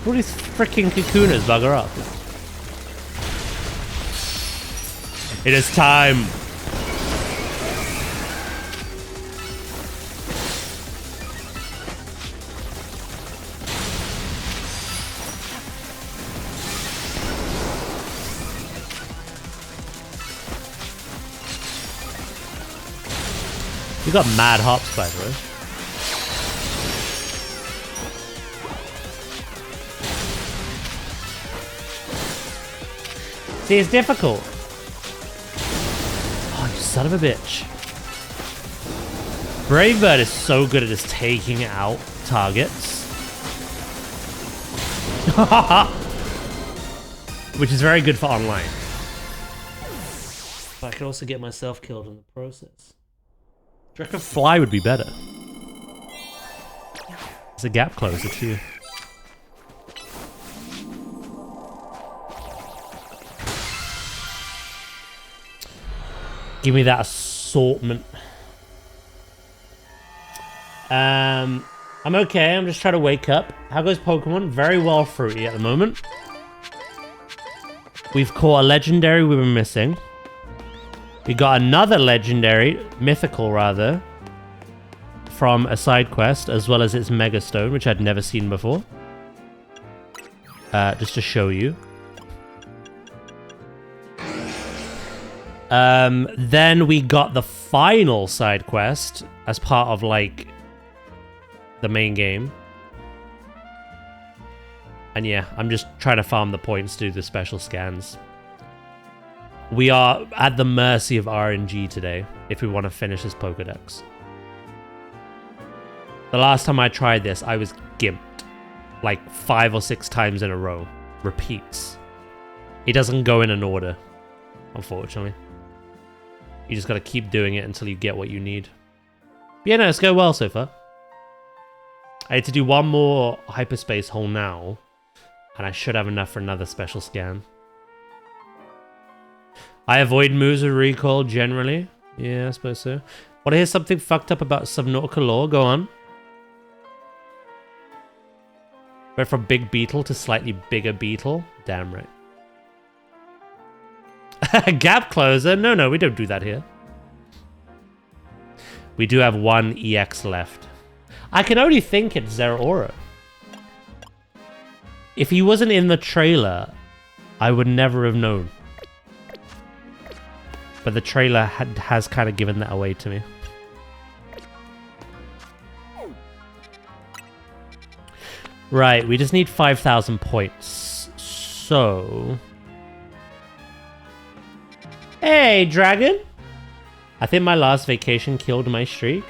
All these freaking Kakunas bugger up. It is time. You got mad hops, by the way. See, it's difficult. Oh, you son of a bitch. Brave Bird is so good at just taking out targets. Which is very good for online. But I could also get myself killed in the process. Do you reckon Fly would be better? There's a gap closer too. Give me that assortment. I'm okay. I'm just trying to wake up. How goes Pokemon? Very well fruity at the moment. We've caught a legendary we were missing. We got another legendary, mythical rather, from a side quest, as well as its Mega Stone, which I'd never seen before. Just to show you. Then we got the final side quest as part of like the main game. And yeah, I'm just trying to farm the points to do the special scans. We are at the mercy of RNG today if we want to finish this Pokedex. The last time I tried this, I was gimped like 5 or 6 times in a row. Repeats. It doesn't go in an order, unfortunately. You just gotta keep doing it until you get what you need. But yeah, no, it's going well so far. I need to do one more hyperspace hole now, and I should have enough for another special scan. I avoid moves with recoil generally. Yeah, I suppose so. Want to hear something fucked up about Subnautica lore? Go on. Went from big beetle to slightly bigger beetle? Damn right. Gap closer? No, we don't do that here. We do have one EX left. I can only think it's Zeraora. If he wasn't in the trailer, I would never have known. But the trailer has kind of given that away to me. Right, we just need 5,000 points. So... Hey, Dragon! I think my last vacation killed my streak.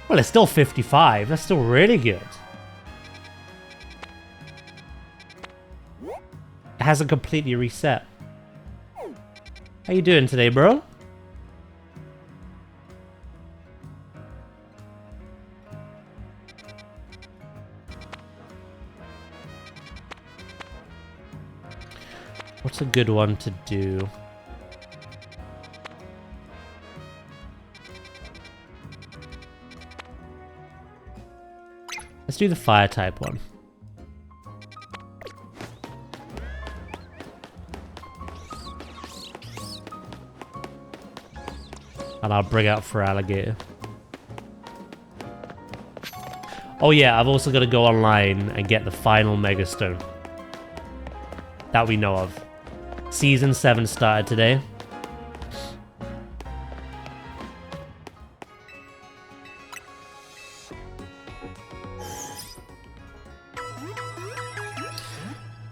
Well, it's still 55. That's still really good. It hasn't completely reset. How you doing today, bro? What's a good one to do? Let's do the fire type one. And I'll bring out for alligator. Oh yeah, I've also got to go online and get the final Megastone. That we know of. Season 7 started today.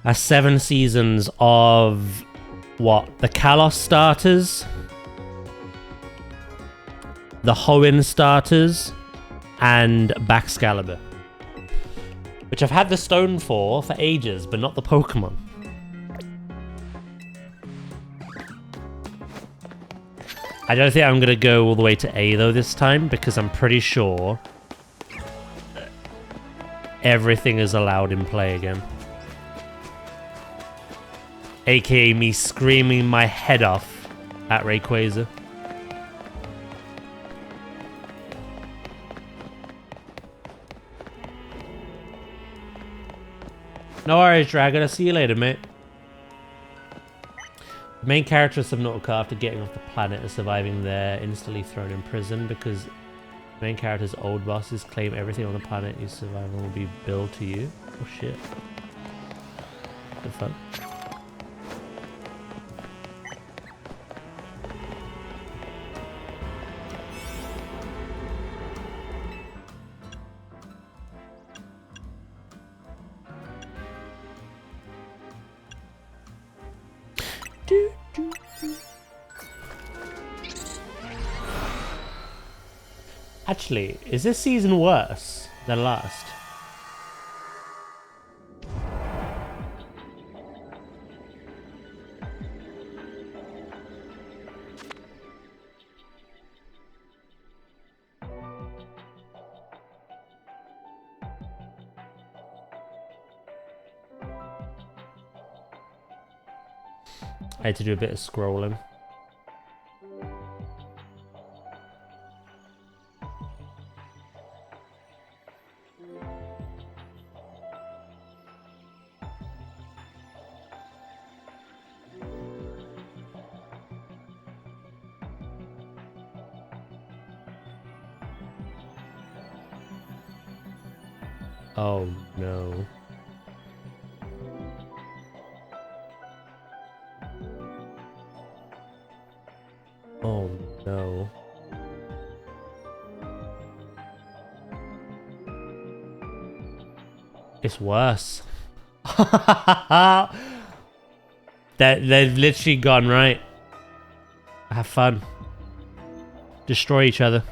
That's 7 seasons of what? The Kalos starters, the Hoenn starters, and Baxcalibur. Which I've had the stone for ages, but not the Pokemon. I don't think I'm going to go all the way to A though this time, because I'm pretty sure everything is allowed in play again. AKA me screaming my head off at Rayquaza. No worries, Dragon. I'll see you later, mate. The main character of Subnautica, after getting off the planet and surviving there, instantly thrown in prison because the main character's old bosses claim everything on the planet you survive will be billed to you. Oh shit. Good fun. Actually, is this season worse than last? I had to do a bit of scrolling. Oh no. Oh no. It's worse. They've literally gone right. Have fun. Destroy each other.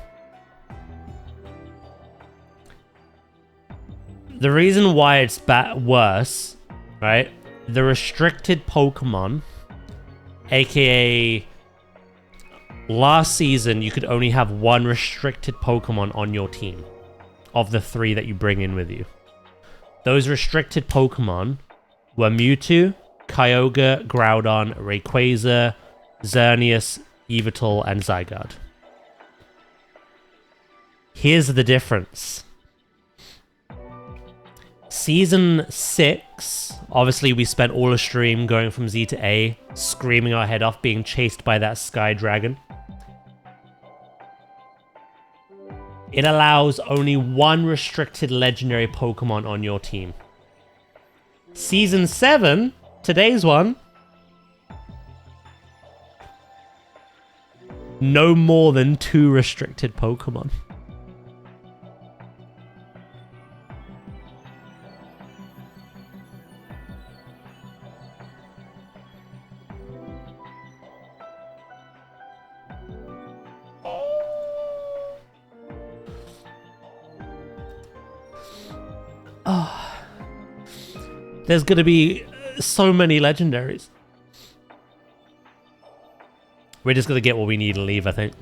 The reason why it's worse, right? The restricted Pokemon, aka last season you could only have one restricted Pokemon on your team of the 3 that you bring in with you. Those restricted Pokemon were Mewtwo, Kyogre, Groudon, Rayquaza, Xerneas, Yveltal, and Zygarde. Here's the difference. Season 6, obviously we spent all a stream going from Z to A, screaming our head off, being chased by that Sky Dragon. It allows only one restricted legendary Pokemon on your team. Season 7, today's one, no more than 2 restricted Pokemon. Oh, there's gonna be so many legendaries. We're just gonna get what we need and leave, I think.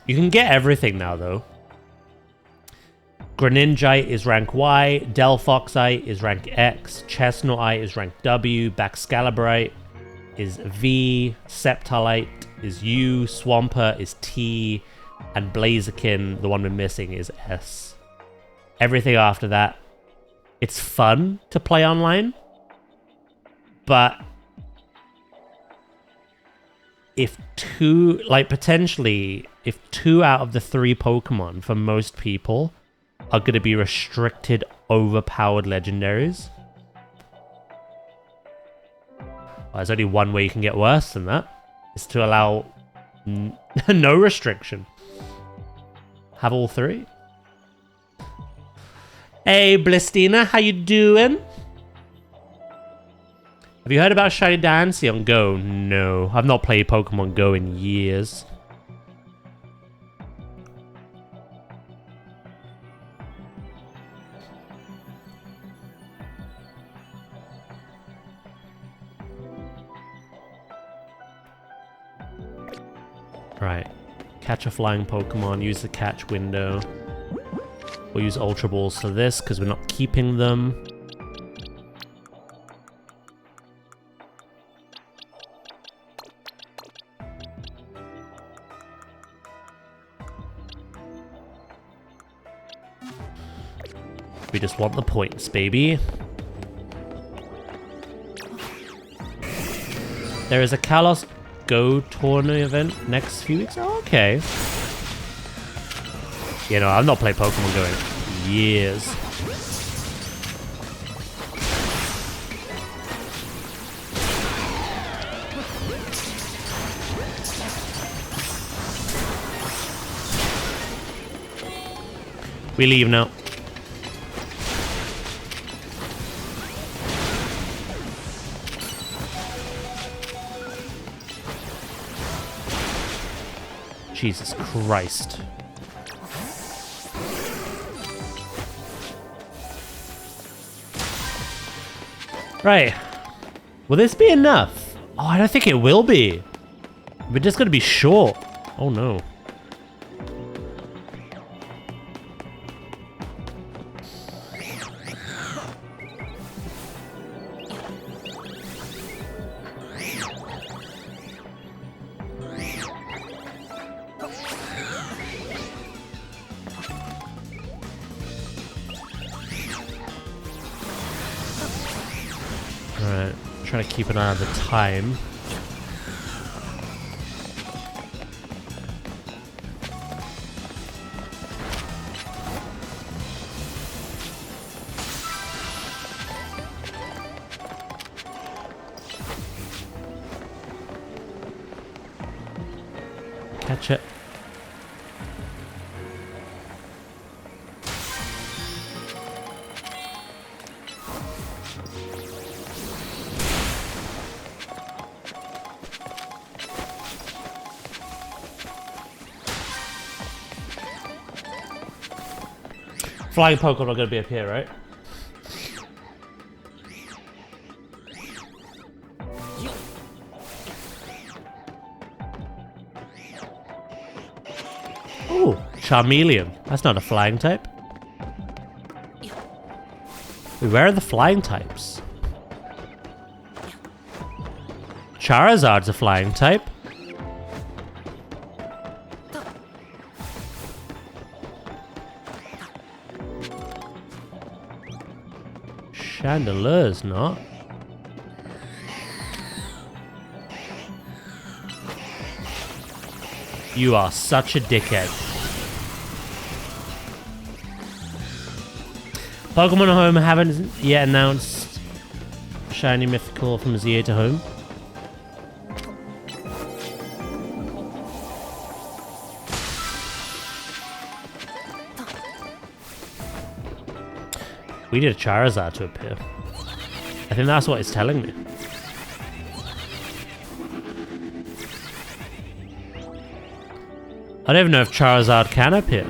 You can get everything now, though. Greninjite is rank Y, Delphoxite is rank X, Chestnutite is rank W, Baxcaliburite is V, Sceptolite is U, Swampert is T, and Blaziken, the one we're missing, is S. Everything after that, it's fun to play online, but if two, like potentially, if 2 out of the 3 Pokemon for most people are going to be restricted, overpowered legendaries. Well, there's only one way you can get worse than that. Is to allow no restriction. Have all 3. Hey, Blistina, how you doing? Have you heard about Shiny Dancy on Go? No, I've not played Pokemon Go in years. Right, catch a flying Pokemon, use the catch window. We'll use Ultra Balls for this because we're not keeping them. We just want the points, baby. There is a Kalos Go tournament event next few weeks. Oh, okay. You know, I've not played Pokemon Go in years. We leave now. Jesus Christ. Right. Will this be enough? Oh, I don't think it will be. We're just gonna be short. Oh no. Alright, trying to keep an eye on the time. Catch it. Flying Pokemon are going to be up here, right? Oh, Charmeleon. That's not a flying type. Wait, where are the flying types? Charizard's a flying type. Chandeler's not. You are such a dickhead. Pokemon Home haven't yet announced Shiny Mythical from ZA to Home. We need a Charizard to appear. I think that's what it's telling me. I don't even know if Charizard can appear.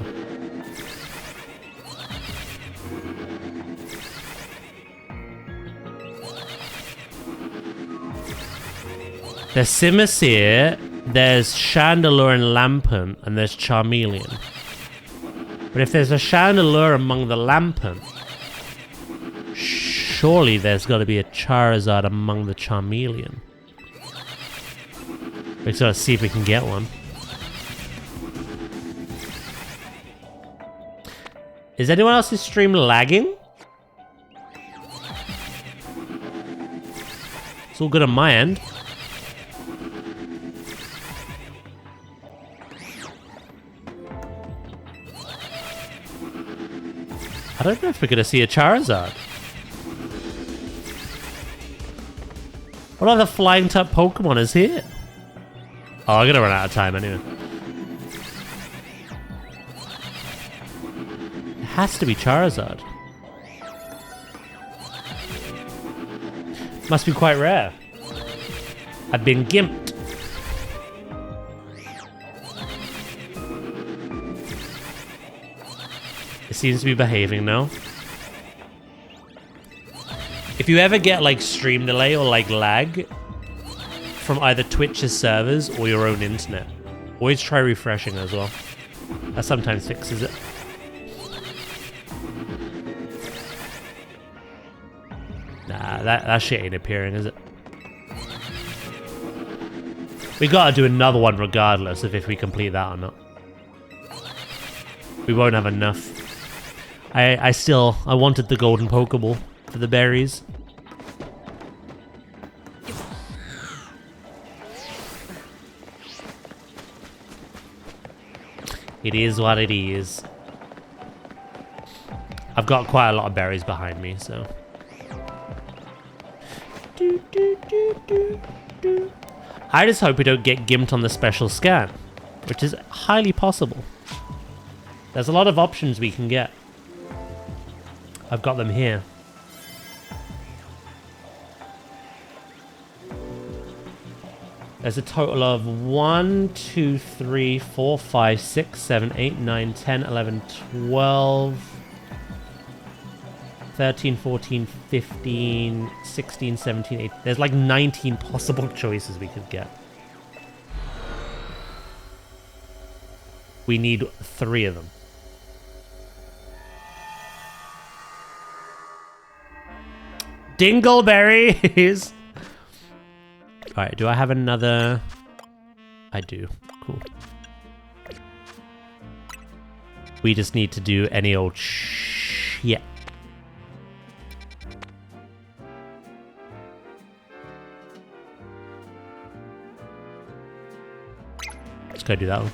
There's Simisear, there's Chandelure and Lampent, and there's Charmeleon. But if there's a Chandelure among the Lampent, surely there's got to be a Charizard among the Charmeleon. We just gotta see if we can get one. Is anyone else's stream lagging? It's all good on my end. I don't know if we're going to see a Charizard. What other flying type Pokemon is here? Oh, I'm going to run out of time anyway. It has to be Charizard. Must be quite rare. I've been gimped. It seems to be behaving now. If you ever get like stream delay or like lag from either Twitch's servers or your own internet, always try refreshing as well. That sometimes fixes it. Nah, that shit ain't appearing, is it? We gotta do another one regardless of if we complete that or not. We won't have enough. I wanted the golden Pokeball for the berries. It is what it is. I've got quite a lot of berries behind me, so. I just hope we don't get gimped on the special scan, which is highly possible. There's a lot of options we can get. I've got them here. There's a total of 1, 2, 3, 4, 5, 6, 7, 8, 9, 10, 11, 12, 13, 14, 15, 16, 17, 18. There's like 19 possible choices we could get. We need 3 of them. Dingleberries! Alright, do I have another? I do. Cool. We just need to do any old shit. Let's go do that one.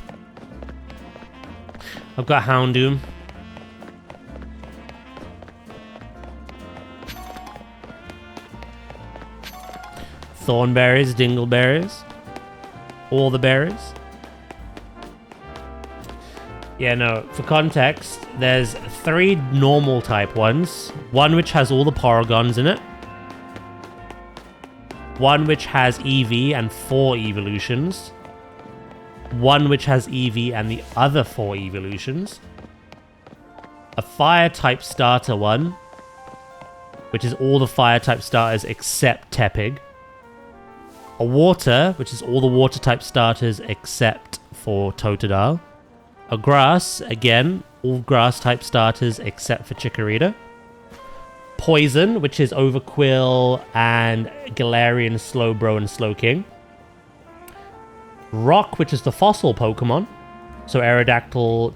I've got Houndoom. Thornberries, Dingleberries. All the berries. Yeah, no, for context, there's 3 normal type ones. One which has all the Paragons in it. One which has EV and 4 evolutions. One which has EV and the other 4 evolutions. A fire type starter one, which is all the fire type starters except Tepig. A water, which is all the water type starters except for Totodile. A grass, again, all grass type starters except for Chikorita. Poison, which is Overquill and Galarian, Slowbro, and Slowking. Rock, which is the fossil Pokemon. So Aerodactyl,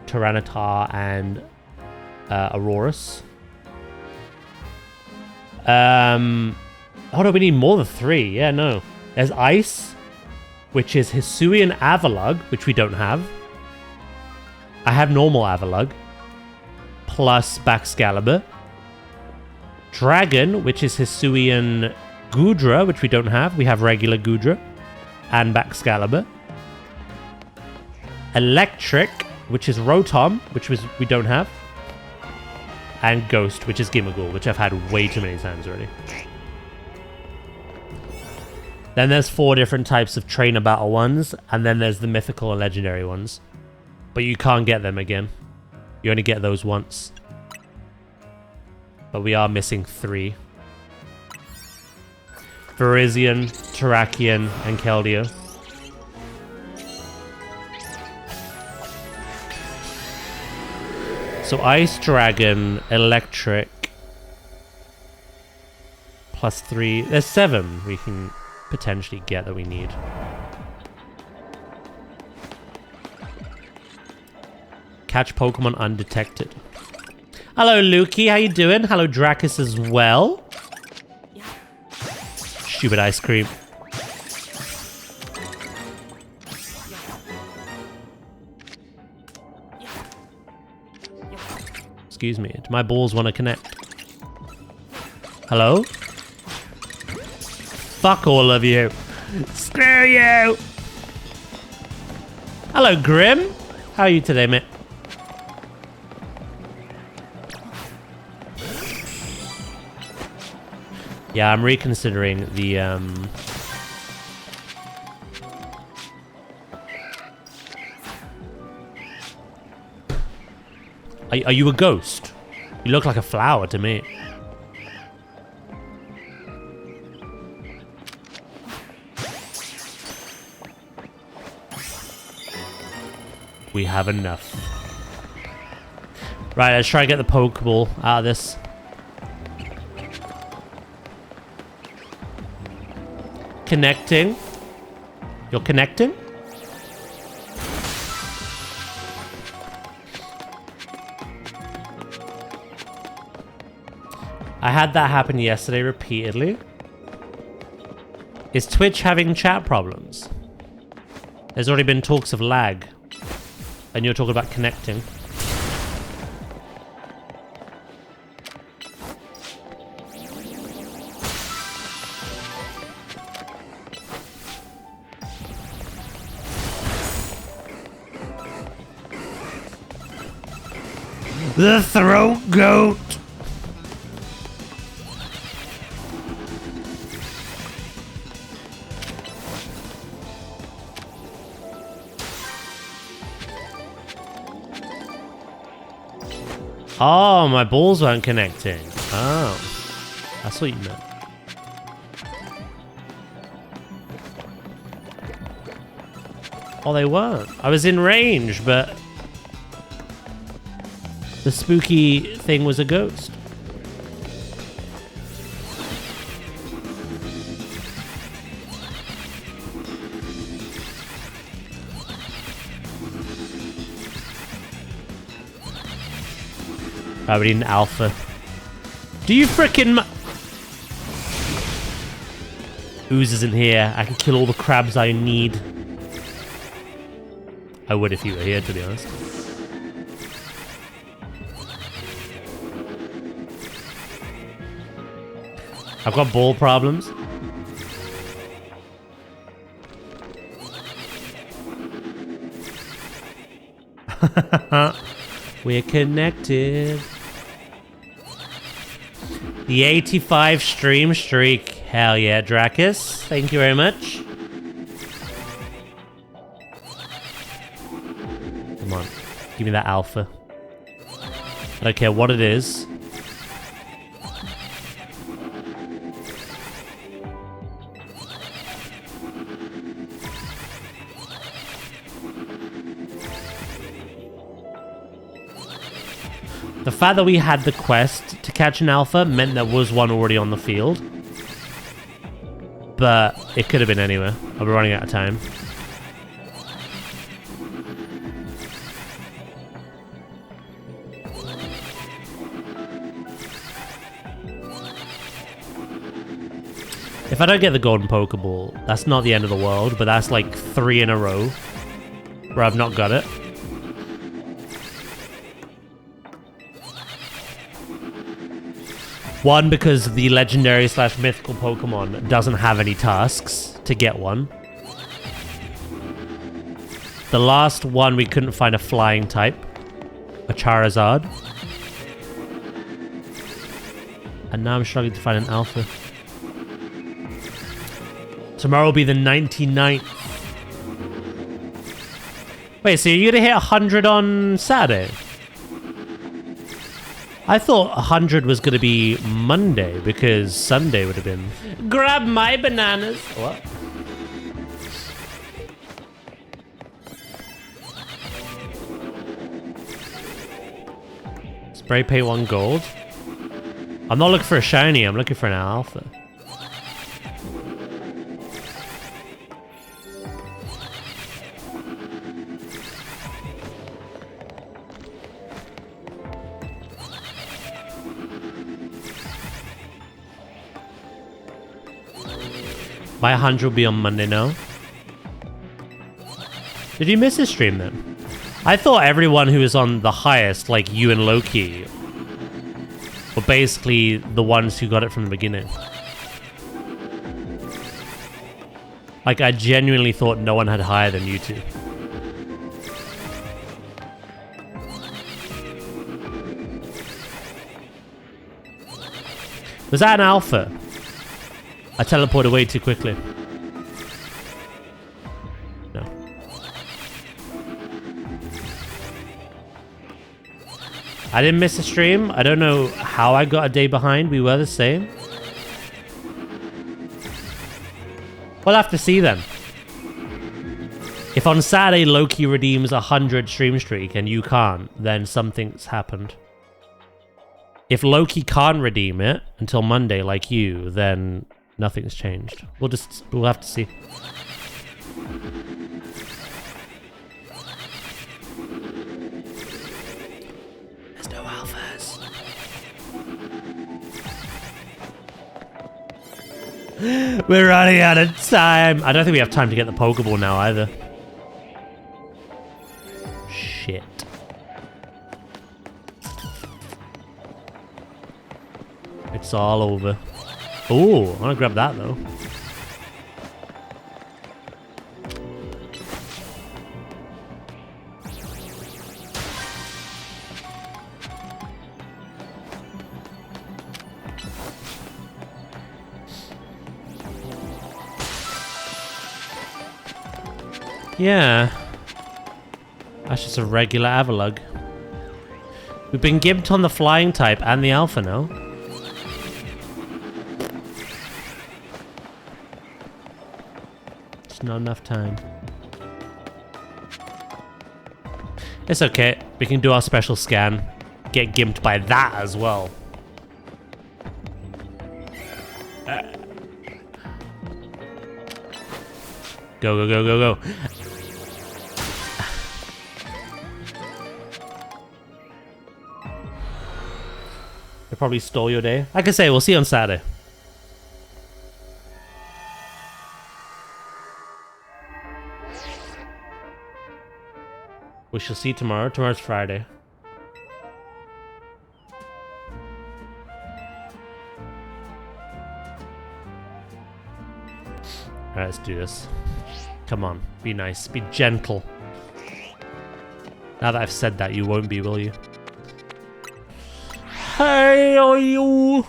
Tyranitar, and Aurorus. Oh no, we need more than 3. Yeah, no. There's Ice, which is Hisuian Avalugg, which we don't have. I have normal Avalugg. Plus Baxcalibur. Dragon, which is Hisuian Goodra, which we don't have. We have regular Goodra. And Baxcalibur. Electric, which is Rotom, which we don't have. And Ghost, which is Gimmighoul, which I've had way too many times already. Then there's 4 different types of trainer battle ones, and then there's the mythical and legendary ones. But you can't get them again. You only get those once. But we are missing 3. Virizion, Terrakion, and Keldeo. So Ice, Dragon, Electric, plus 3. There's 7 we can potentially get that we need. Catch Pokemon undetected. Hello, Lukey. How you doing? Hello, Dracus as well. Stupid ice cream. Let's Excuse me. Do my balls want to connect? Hello? Fuck all of you. Screw you! Hello, Grim. How are you today, mate? Yeah, I'm reconsidering the, Are you a ghost? You look like a flower to me. We have enough. Right, let's try to get the Pokeball out of this. Connecting. You're connecting? I had that happen yesterday repeatedly. Is Twitch having chat problems? There's already been talks of lag. And you're talking about connecting. The throat goat. Oh, my balls weren't connecting. Oh, that's what you meant. Oh, they weren't. I was in range, but the spooky thing was a ghost. We need an alpha. Do you frickin' Ooze isn't here. I can kill all the crabs I need. I would if you were here, to be honest. I've got ball problems. We're connected. The 85 stream streak. Hell yeah, Dracus. Thank you very much. Come on. Give me that alpha. I don't care what it is. The fact that we had the quest to catch an alpha meant there was one already on the field. But it could have been anywhere. I'll be running out of time. If I don't get the golden Pokeball, that's not the end of the world, but that's like 3 in a row where I've not got it. One, because the legendary / mythical Pokemon doesn't have any tasks to get one. The last one, we couldn't find a flying type. A Charizard. And now I'm struggling to find an alpha. Tomorrow will be the 99th. Wait, so you're gonna hit 100 on Saturday? I thought 100 was going to be Monday, because Sunday would have been... Grab my bananas! What? Spray paint 1 gold? I'm not looking for a shiny, I'm looking for an alpha. My 100 will be on Monday now. Did you miss his stream then? I thought everyone who was on the highest, like you and Loki, basically the ones who got it from the beginning. Like, I genuinely thought no one had higher than you two. Was that an alpha? I teleported way too quickly. No. I didn't miss a stream. I don't know how I got a day behind. We were the same. We'll have to see then. If on Saturday Loki redeems 100 stream streak and you can't, then something's happened. If Loki can't redeem it until Monday like you, then nothing's changed. We'll have to see. There's no alphas. We're running out of time. I don't think we have time to get the Pokeball now either. Shit. It's all over. Oh, I want to grab that though. Yeah. That's just a regular Avalugg. We've been gimped on the flying type and the alpha now. Not enough time. It's okay. We can do our special scan. Get gimped by that as well. Go, go, go, go, go. They probably stole your day. Like I say, we'll see you on Saturday. We shall see tomorrow. Tomorrow's Friday. Alright, let's do this. Come on. Be nice. Be gentle. Now that I've said that, you won't be, will you? Hey, are you?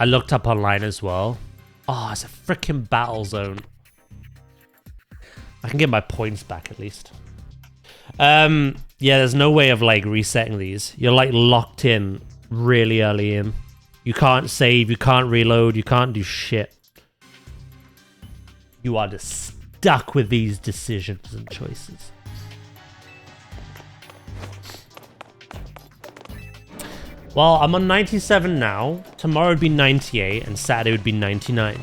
I looked up online as well. Oh, it's a freaking battle zone. I can get my points back at least. Yeah, there's no way of like resetting these. You're like locked in really early in. You can't save, you can't reload, you can't do shit. You are just stuck with these decisions and choices. Well, I'm on 97 now. Tomorrow would be 98 and Saturday would be 99.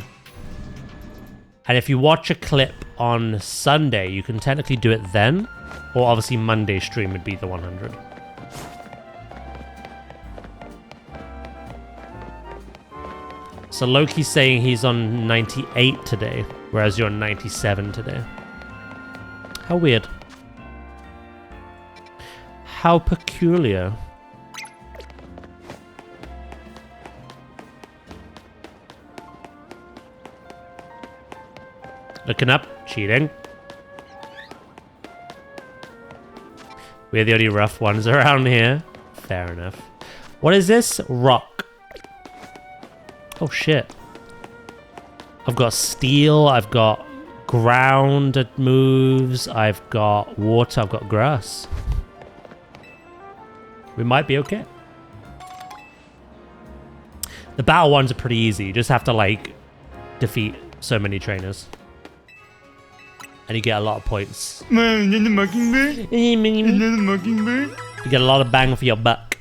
And if you watch a clip on Sunday, you can technically do it then. Or obviously Monday stream would be the 100. So Loki's saying he's on 98 today, whereas you're on 97 today. How weird. How peculiar. Looking up, cheating. We're the only rough ones around here. Fair enough. What is this? Rock. Oh shit. I've got steel, I've got ground that moves, I've got water, I've got grass. We might be okay. The battle ones are pretty easy. You just have to like defeat so many trainers. And you get a lot of points. You get a lot of bang for your buck.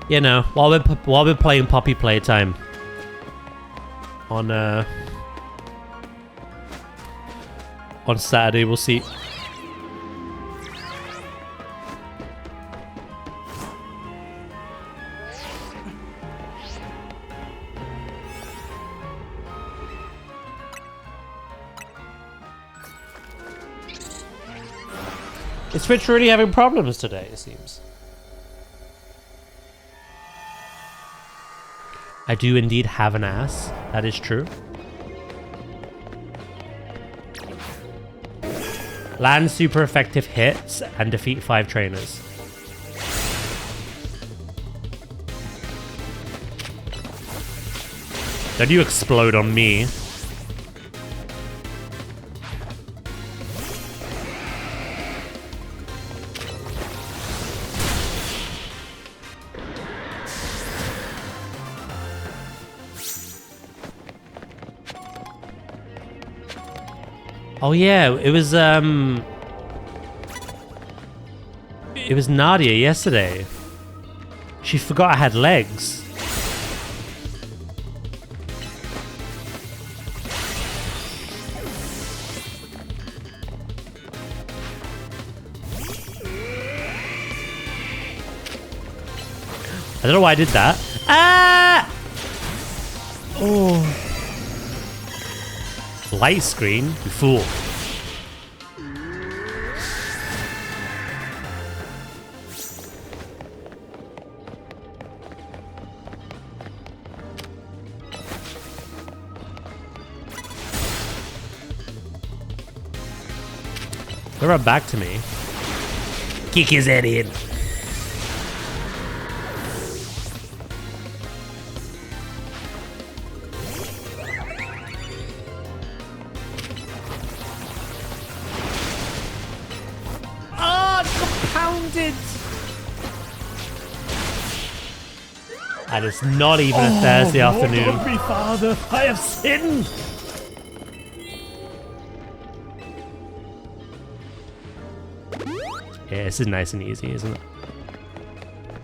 You know, while we're playing Poppy Playtime on Saturday, we'll see. Is Twitch really having problems today, it seems? I do indeed have an ass. That is true. Land super effective hits and defeat 5 trainers. Don't you explode on me. Oh yeah, it was Nadia yesterday. She forgot I had legs. I don't know why I did that. Ah! Oh. Light screen, you fool. They're right back to me. Kick his head in. And it's not even a Thursday afternoon. Lord of me, Father, I have sinned. Yeah, this is nice and easy, isn't it?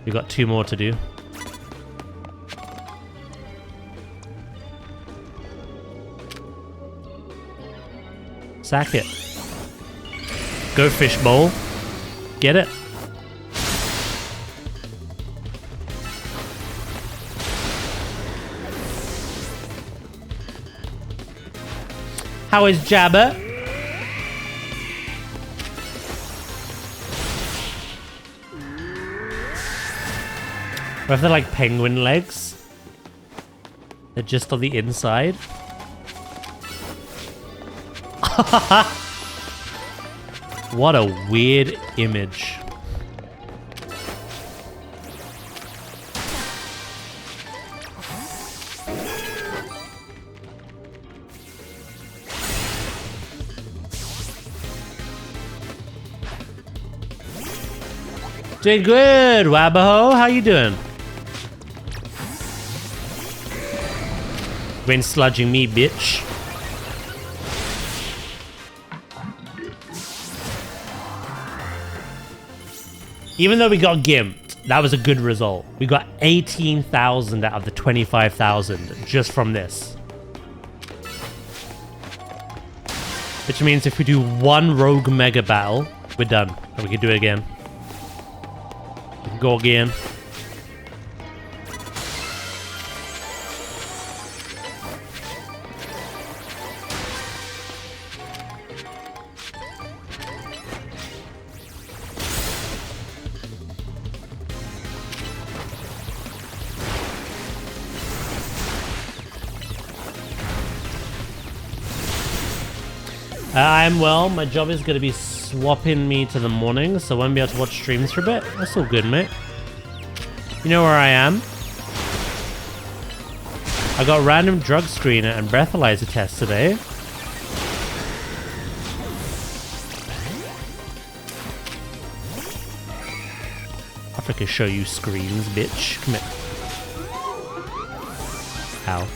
We've got 2 more to do. Sack it. Go fishbowl. Get it. How is Jabba? Or if they're like penguin legs. They're just on the inside. What a weird image. Doing good, Wabaho. How you doing? Been sludging me, bitch. Even though we got gimped, that was a good result. We got 18,000 out of the 25,000 just from this. Which means if we do 1 rogue mega battle, we're done. And we can do it again. We can go again. I'm well. My job is going to be swapping me to the morning, so I won't be able to watch streams for a bit. That's all good, mate. You know where I am. I got random drug screener and breathalyzer tests today. I freaking show you screens, bitch. Come here. Ow.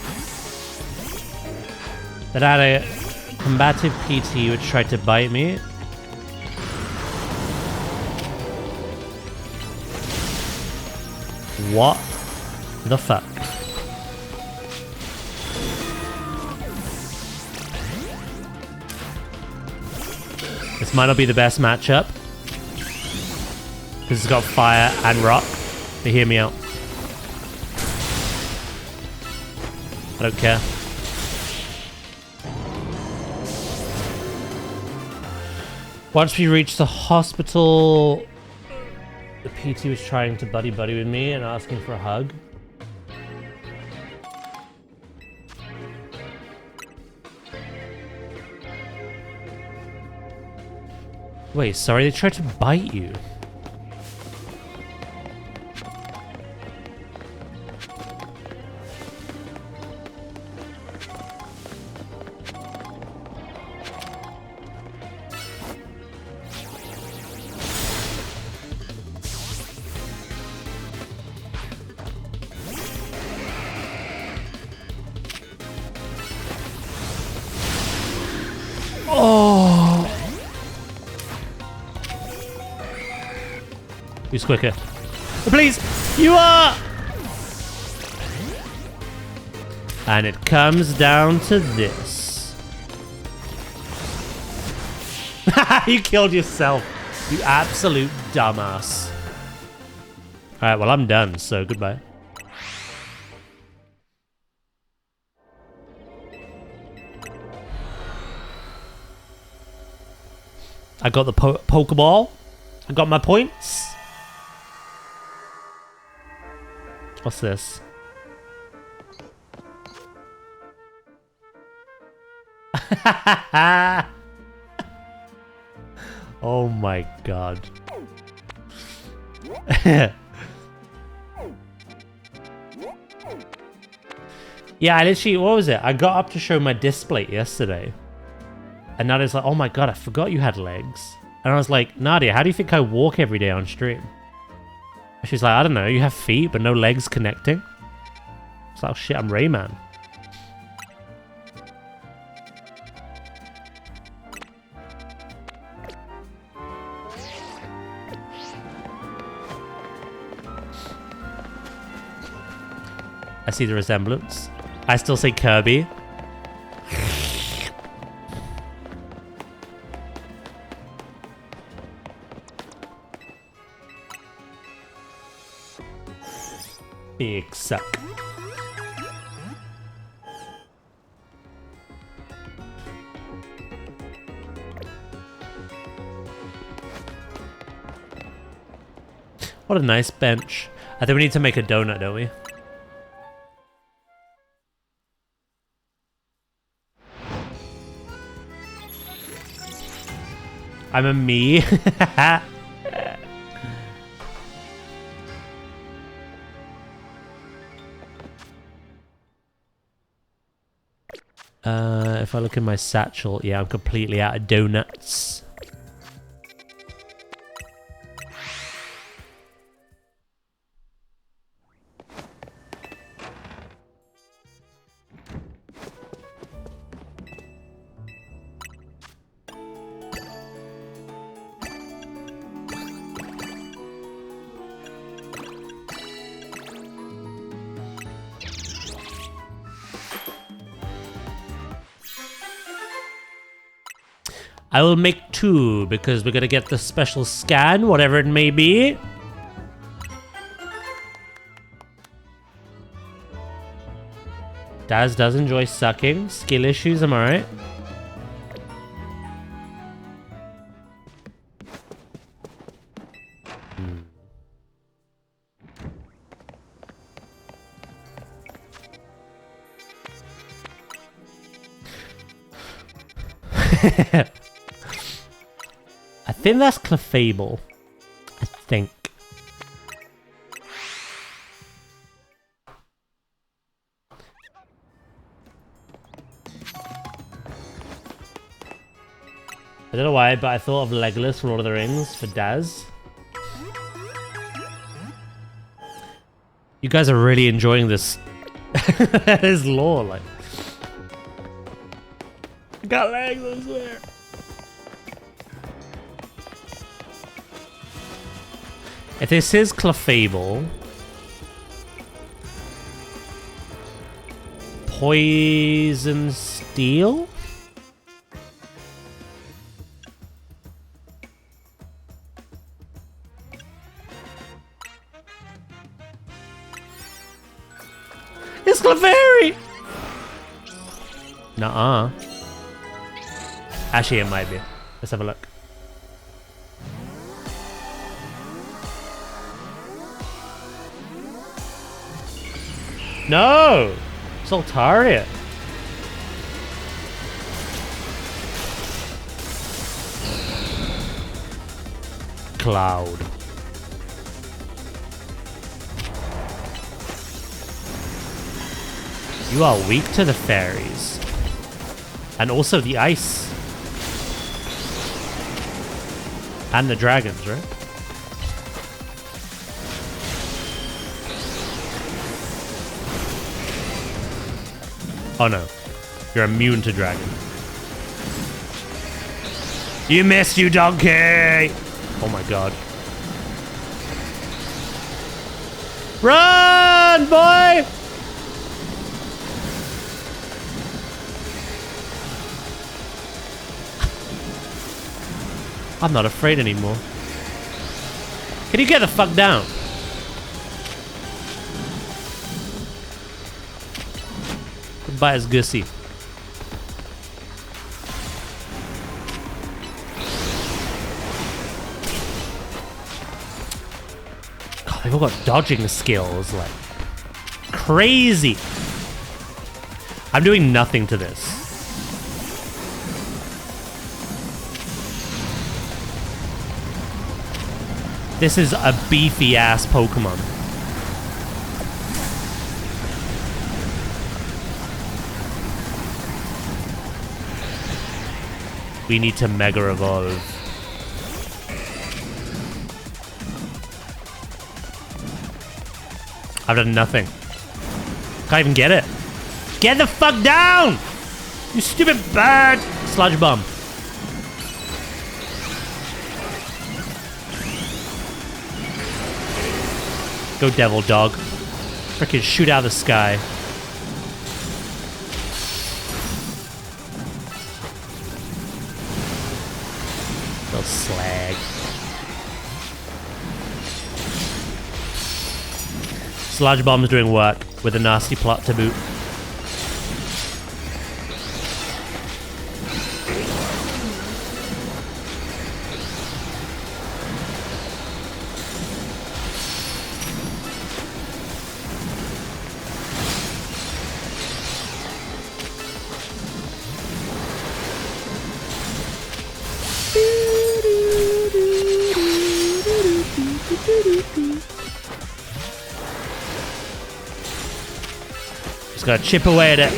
Then I had a combative PT which tried to bite me. What the fuck? This might not be the best matchup. Because it's got fire and rock. But hear me out. I don't care. Once we reached the hospital, the PT was trying to buddy-buddy with me and asking for a hug. Wait, sorry, they tried to bite you. Who's quicker? Oh, please! You are! And it comes down to this. You killed yourself. You absolute dumbass. Alright, well I'm done, so goodbye. I got the Pokeball. I got my points. What's this? Oh my god. Yeah, I literally, what was it? I got up to show my display yesterday. And Nadia's like, oh my god, I forgot you had legs. And I was like, Nadia, how do you think I walk every day on stream? She's like, I don't know, you have feet but no legs connecting. It's like, oh shit, I'm Rayman. I see the resemblance. I still say Kirby. Big suck. What a nice bench. I think we need to make a donut, don't we? I'm a me. If I look in my satchel, yeah, I'm completely out of donuts. I will make 2 because we're gonna get the special scan, whatever it may be. Daz does enjoy sucking. Skill issues, am I right? I think that's Clefable. I think. I don't know why, but I thought of Legolas from Lord of the Rings for Daz. You guys are really enjoying this. His lore, like. I got legs, I swear. If this is Clefable, poison steel? It's Clefairy! Nuh-uh. Actually, it might be. Let's have a look. No! It's Altaria. Cloud. You are weak to the fairies. And also the ice. And the dragons, right? Oh no. You're immune to dragon. You missed, you donkey! Oh my god. Run, boy! I'm not afraid anymore. Can you get the fuck down? Goodbye, as Gussie. God, they've all got dodging skills, like crazy. I'm doing nothing to this. This is a beefy ass Pokemon. We need to Mega Evolve. I've done nothing. Can't even get it. Get the fuck down! You stupid bird! Sludge Bomb. Go Devil Dog. Frickin' shoot out of the sky. Little slag. Sludge Bomb's doing work with a nasty plot to boot. Just gotta chip away at it.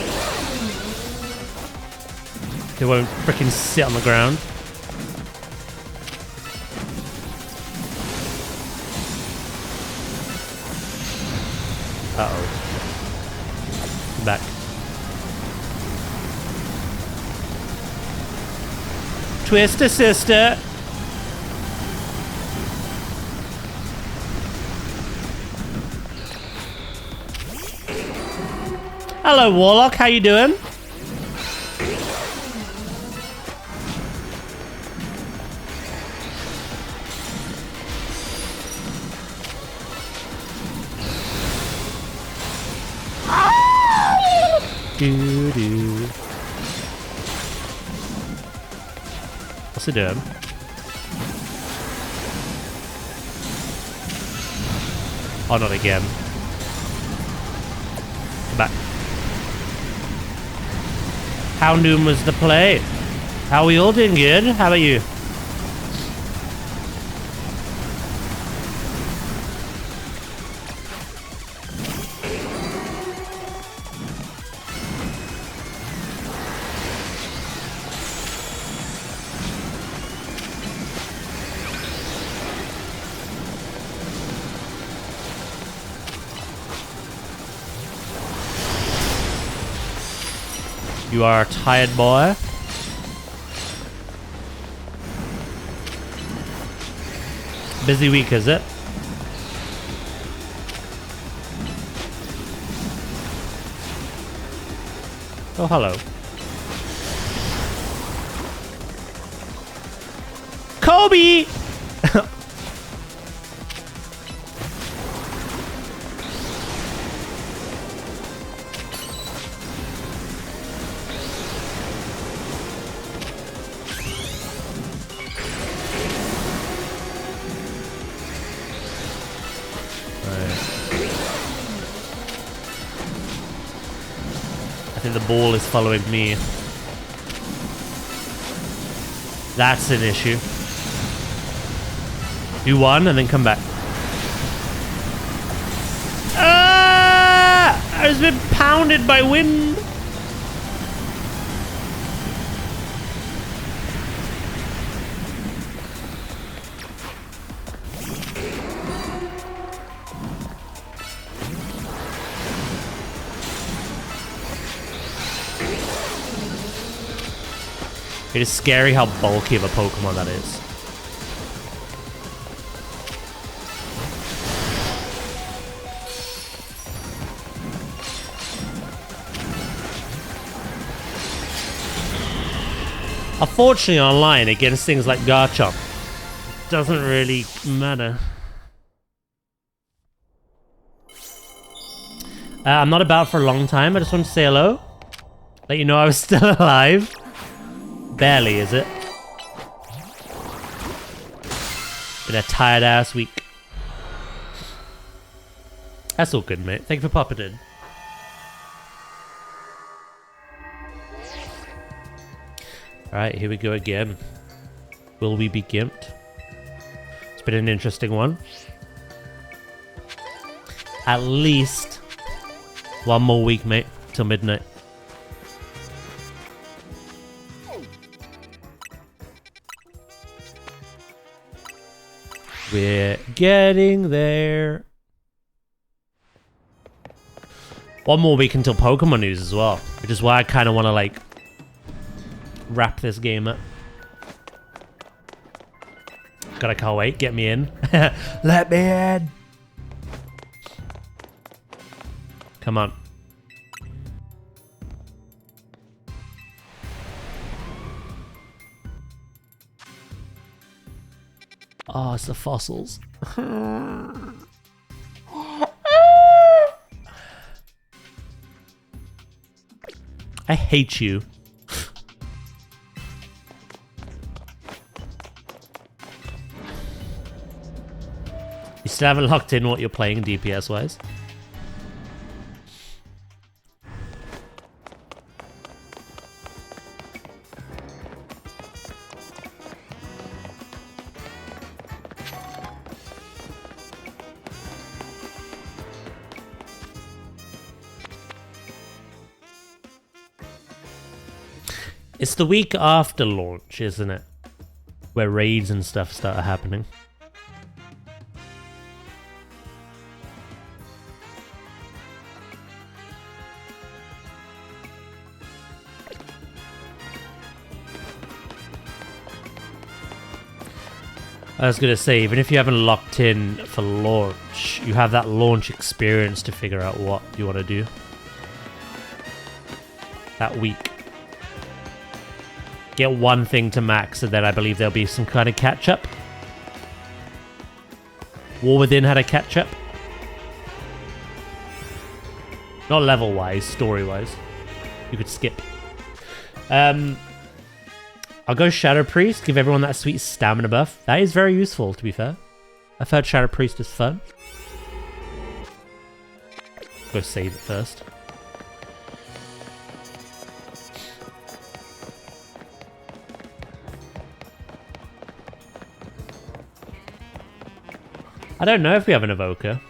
They won't frickin' sit on the ground. Uh-oh. Back. Twister sister. Hello, Warlock. How you doing? Doo-doo. What's it doing? Oh, not again. Come back. How noon was the play? How are we all doing? Good? How about you? You are a tired boy. Busy week, is it? Oh, hello. Kobe! I think the ball is following me. That's an issue. Do one and then come back. Ah! I've been pounded by wind. It is scary how bulky of a Pokemon that is. Unfortunately, online against things like Garchomp, doesn't really matter. I'm not about for a long time. I just want to say hello. Let you know I was still alive. Barely, is it? Been a tired ass week. That's all good, mate. Thank you for popping in. Alright, here we go again. Will we be gimped? It's been an interesting one. At least one more week, mate, till midnight. We're getting there. One more week until Pokemon news as well, which is why I kind of want to like wrap this game up. God, I can't wait. Get me in. Let me in. Come on. Oh, it's the fossils. I hate you. You still haven't locked in what you're playing DPS-wise? It's the week after launch, isn't it? Where raids and stuff start happening. I was gonna say, even if you haven't locked in for launch, you have that launch experience to figure out what you want to do. That week. Get one thing to max, and then I believe there'll be some kind of catch-up. War Within had a catch-up. Not level-wise, story-wise. You could skip. I'll go Shadow Priest, give everyone that sweet stamina buff. That is very useful, to be fair. I've heard Shadow Priest is fun. Go save it first. I don't know if we have an evoker.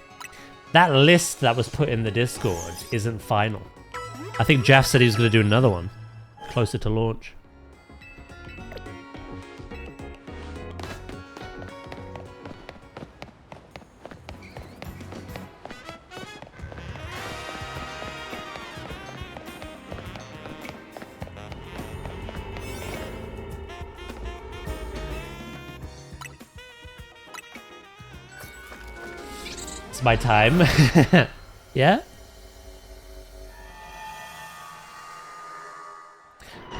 That list that was put in the Discord isn't final. I think Jeff said he was going to do another one closer to launch. My time. Yeah?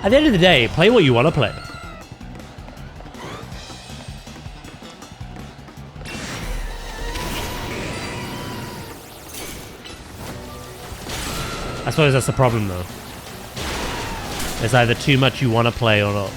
At the end of the day, play what you want to play. I suppose that's the problem, though. It's either too much you want to play or not.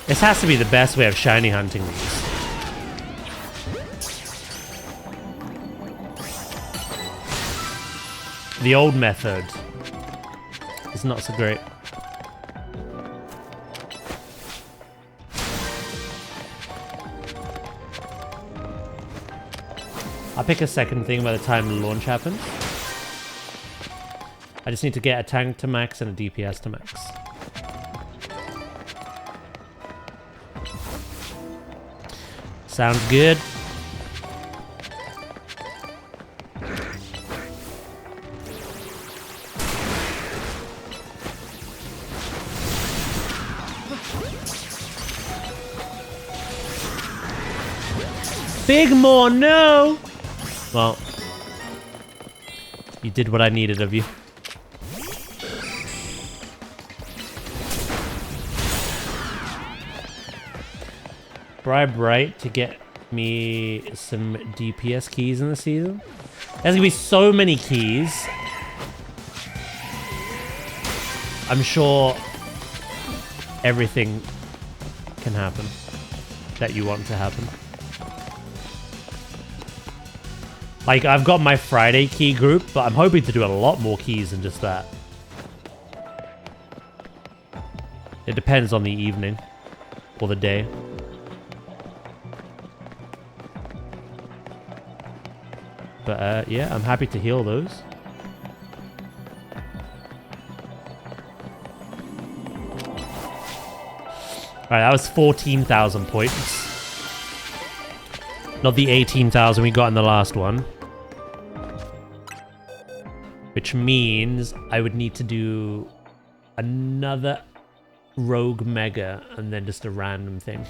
This has to be the best way of shiny hunting these. The old method is not so great. I'll pick a second thing by the time the launch happens. I just need to get a tank to max and a DPS to max. Sounds good. Big more, no! Well, you did what I needed of you. Bribe right to get me some DPS keys in the season. There's gonna be so many keys. I'm sure everything can happen that you want to happen. Like, I've got my Friday key group, but I'm hoping to do a lot more keys than just that. It depends on the evening or the day. But, yeah, I'm happy to heal those. Alright, that was 14,000 points. Not the 18,000 we got in the last one. Which means I would need to do another rogue mega and then just a random thing.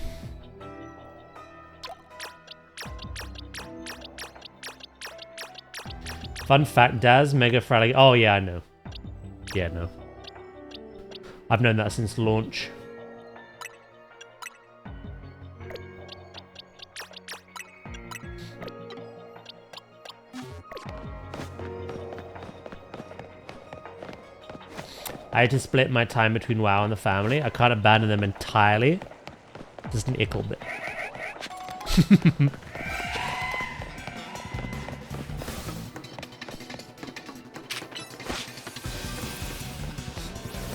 Fun fact, Daz, Mega Friday. Oh, yeah, I know. Yeah, no. I've known that since launch. I had to split my time between WoW and the family. I can't abandon them entirely. Just an ickle bit.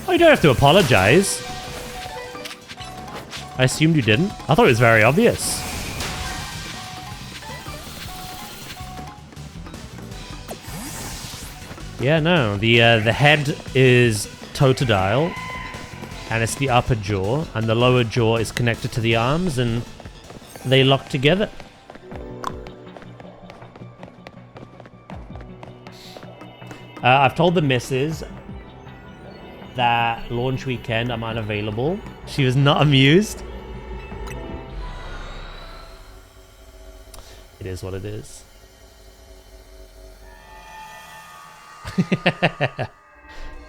Oh, you don't have to apologize. I assumed you didn't. I thought it was very obvious. Yeah, no. The head is Totodile, and it's the upper jaw, and the lower jaw is connected to the arms, and they lock together. I've told the missus that launch weekend I'm unavailable. She was not amused. It is what it is.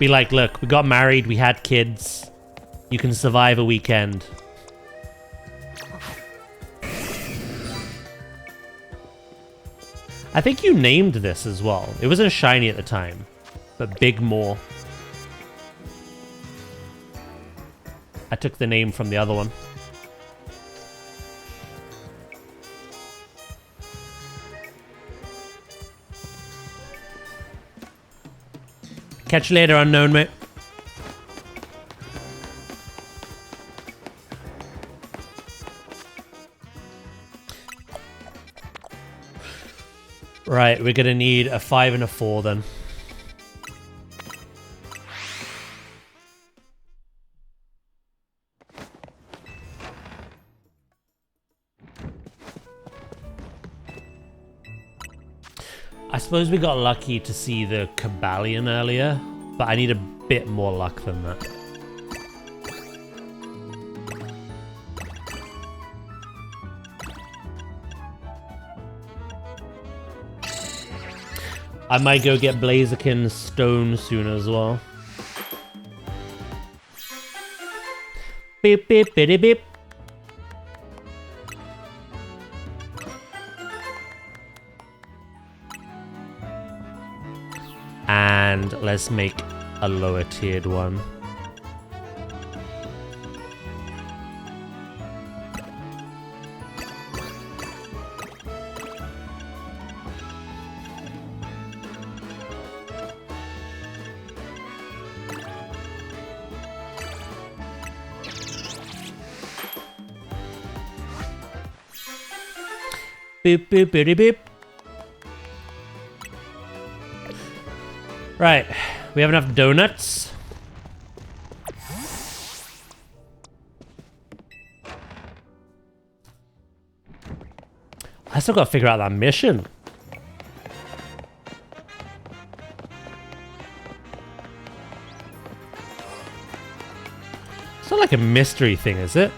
Be like, look, we got married, we had kids. You can survive a weekend. I think you named this as well. It wasn't shiny at the time, but Big More. I took the name from the other one. Catch you later, unknown mate. Right, we're gonna need a 5 and a 4 then. I suppose we got lucky to see the Cabalion earlier, but I need a bit more luck than that. I might go get Blaziken's stone soon as well. Beep beep bitty beep. And let's make a lower tiered one. Beep beep bitty beep. Right, we have enough donuts. I still gotta figure out that mission. It's not like a mystery thing, is it?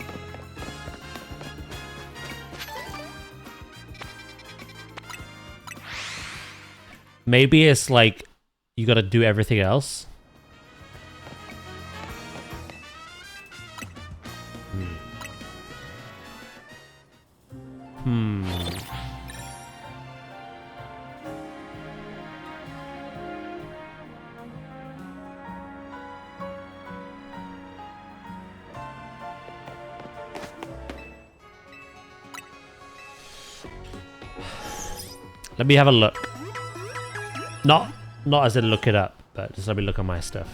Maybe it's like you gotta do everything else. Let me have a look. Not as in look it up, but just let me look at my stuff.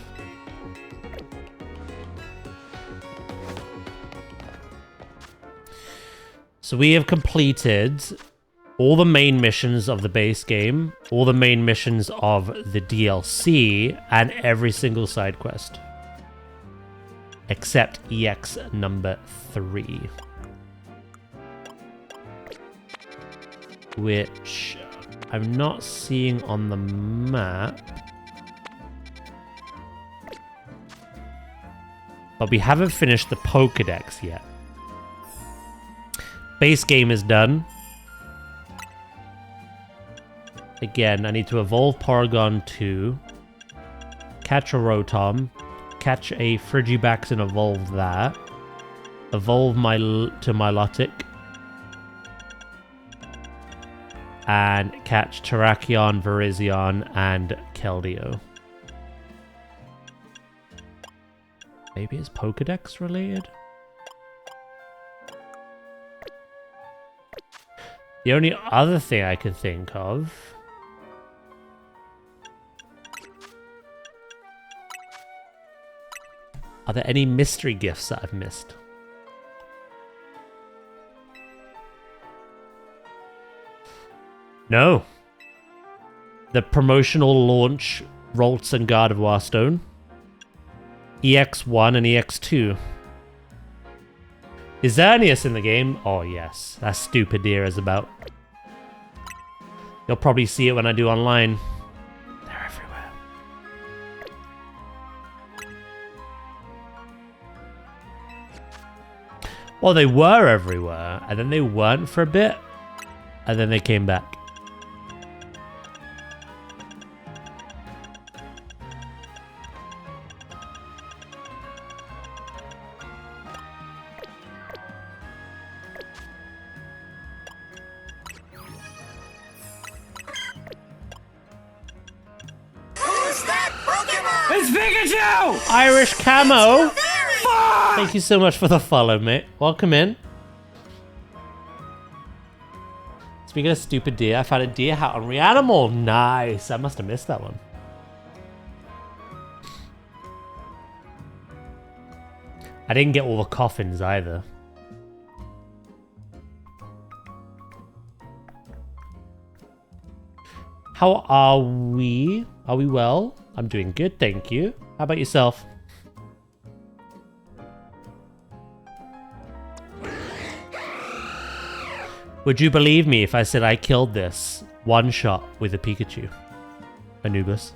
So we have completed all the main missions of the base game, all the main missions of the DLC, and every single side quest. Except EX number 3. Which I'm not seeing on the map. But we haven't finished the Pokedex yet. Base game is done. Again, I need to evolve Porygon 2. Catch a Rotom. Catch a Frigibax and evolve that. Evolve to Milotic. And catch Terrakion, Virizion, and Keldeo. Maybe it's Pokedex related? The only other thing I can think of... Are there any mystery gifts that I've missed? No. The promotional launch Ralts and Gardevoir Stone. EX1 and EX2. Is Xerneas in the game? Oh yes, that stupid deer is about. You'll probably see it when I do online. They're everywhere. Well, they were everywhere, and then they weren't for a bit, and then they came back. It's Pikachu! Irish Camo! Thank you so much for the follow, mate. Welcome in. Speaking of stupid deer, I found a deer hat on Reanimal. Nice. I must have missed that one. I didn't get all the coffins either. How are we? Are we well? I'm doing good, thank you. How about yourself? Would you believe me if I said I killed this one shot with a Pikachu. Anubis.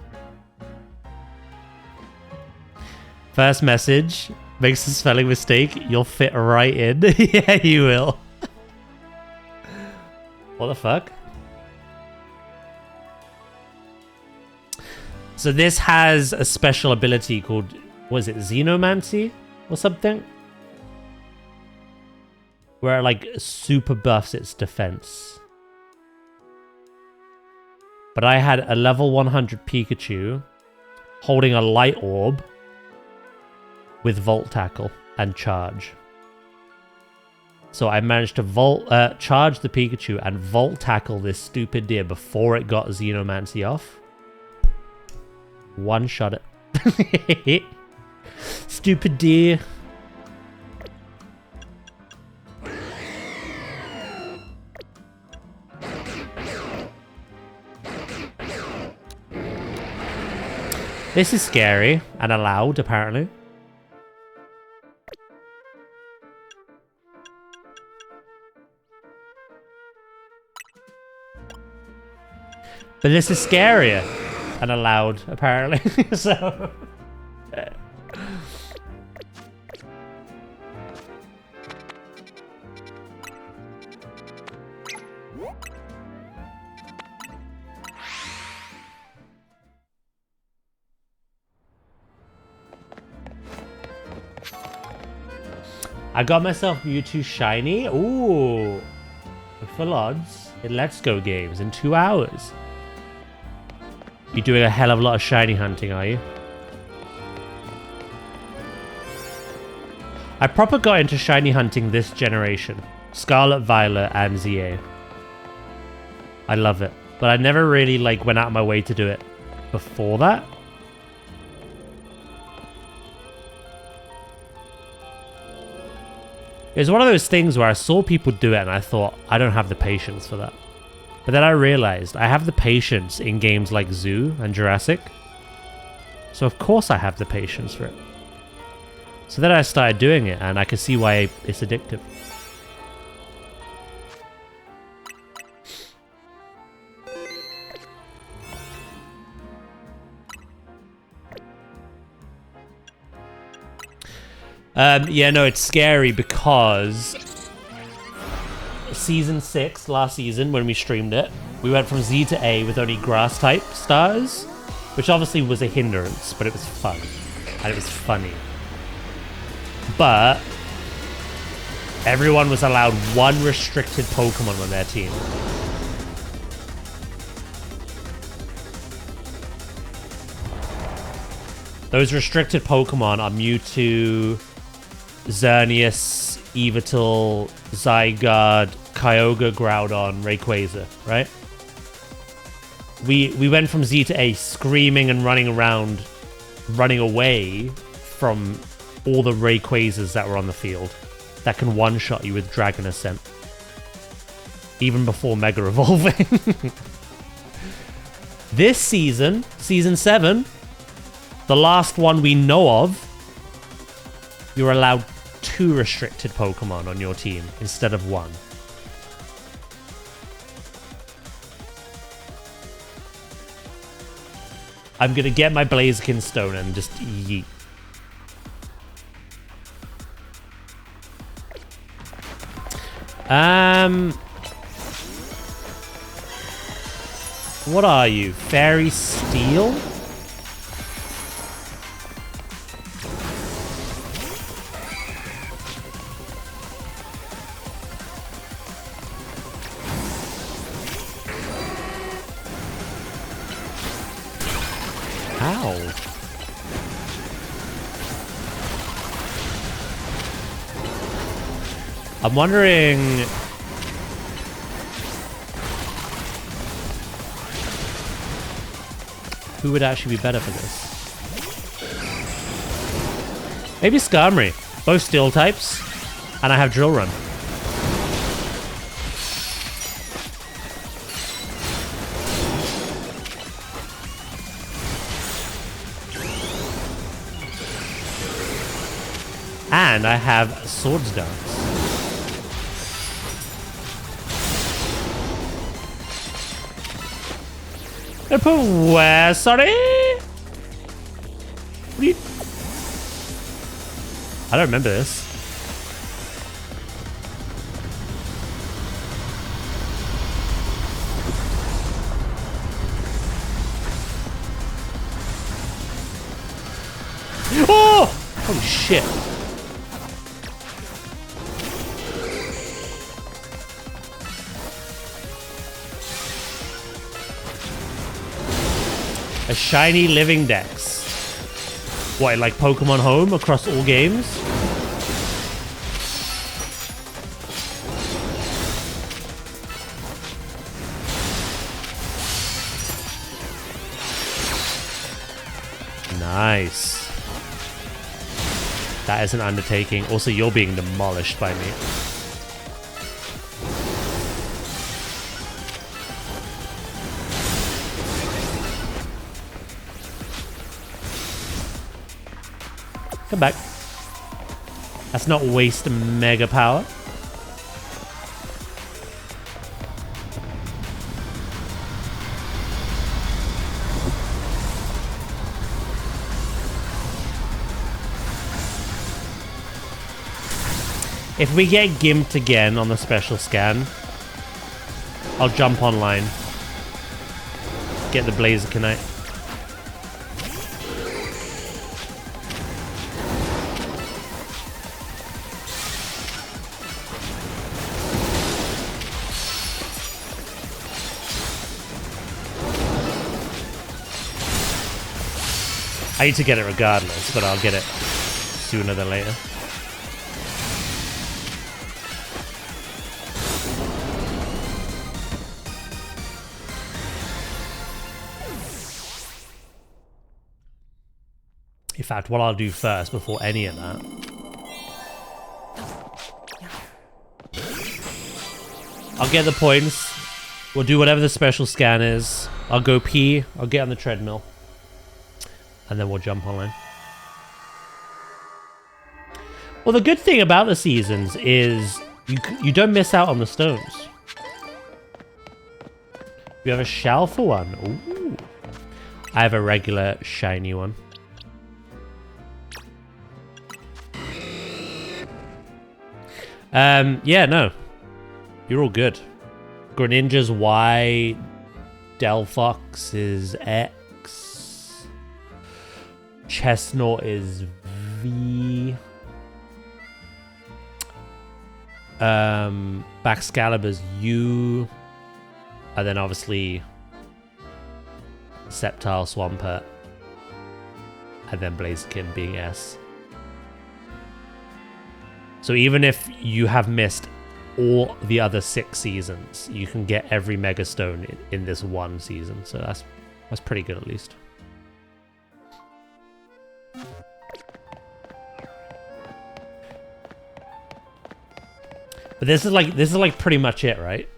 First message. Makes a spelling mistake. You'll fit right in. Yeah, you will. What the fuck? So this has a special ability called, was it Xenomancy or something? Where it like super buffs its defense. But I had a level 100 Pikachu holding a light orb with Volt Tackle and Charge. So I managed to charge the Pikachu and Volt Tackle this stupid deer before it got Xenomancy off. One shot it. Stupid deer. This is scary and allowed, apparently. But this is scarier and allowed, apparently. So... I got myself Mewtwo Shiny. Ooh. Full odds in Let's Go games in 2 hours. You're doing a hell of a lot of shiny hunting, are you? I proper got into shiny hunting this generation. Scarlet, Violet, and ZA. I love it. But I never really like went out of my way to do it before that. It was one of those things where I saw people do it and I thought, I don't have the patience for that. But then I realized I have the patience in games like Zoo and Jurassic. So of course I have the patience for it. So then I started doing it and I could see why it's addictive. Yeah, no, it's scary because Season 6, last season, when we streamed it, we went from Z to A with only grass-type stars, which obviously was a hindrance, but it was fun. And it was funny. But everyone was allowed one restricted Pokemon on their team. Those restricted Pokemon are Mewtwo, Xerneas, Yveltal, Zygarde, Kyogre, Groudon, Rayquaza, right? We went from Z to A screaming and running around, running away from all the Rayquazas that were on the field that can one-shot you with Dragon Ascent. Even before Mega Evolving. This season, Season 7, the last one we know of, you're allowed 2 restricted Pokemon on your team instead of 1. I'm gonna get my Blaziken Stone and just yeet. What are you? Fairy Steel? Ow. I'm wondering... who would actually be better for this? Maybe Skarmory. Both steel types. And I have Drill Run. And I have Swords Dance. And put where? Sorry? What are you... I don't remember this. Oh! Holy shit. A shiny living dex. What, like Pokemon Home across all games? Nice. That is an undertaking. Also, you're being demolished by me. Come back. That's not waste mega power. If we get gimped again on the special scan, I'll jump online. Get the Blazikenite. I need to get it regardless, but I'll get it sooner than later. In fact, what I'll do first before any of that. I'll get the points. We'll do whatever the special scan is. I'll go pee. I'll get on the treadmill. And then we'll jump online. Well, the good thing about the seasons is you don't miss out on the stones. You have a shell for one. Ooh. I have a regular shiny one. Yeah, no. You're all good. Greninja's Y. Delphox is X. Chestnut is V. Baxcalibur's U. And then obviously Sceptile, Swampert. And then Blaziken being S. So even if you have missed all the other 6 seasons, you can get every Mega Stone in this one season. So that's pretty good at least. But this is like pretty much it, right?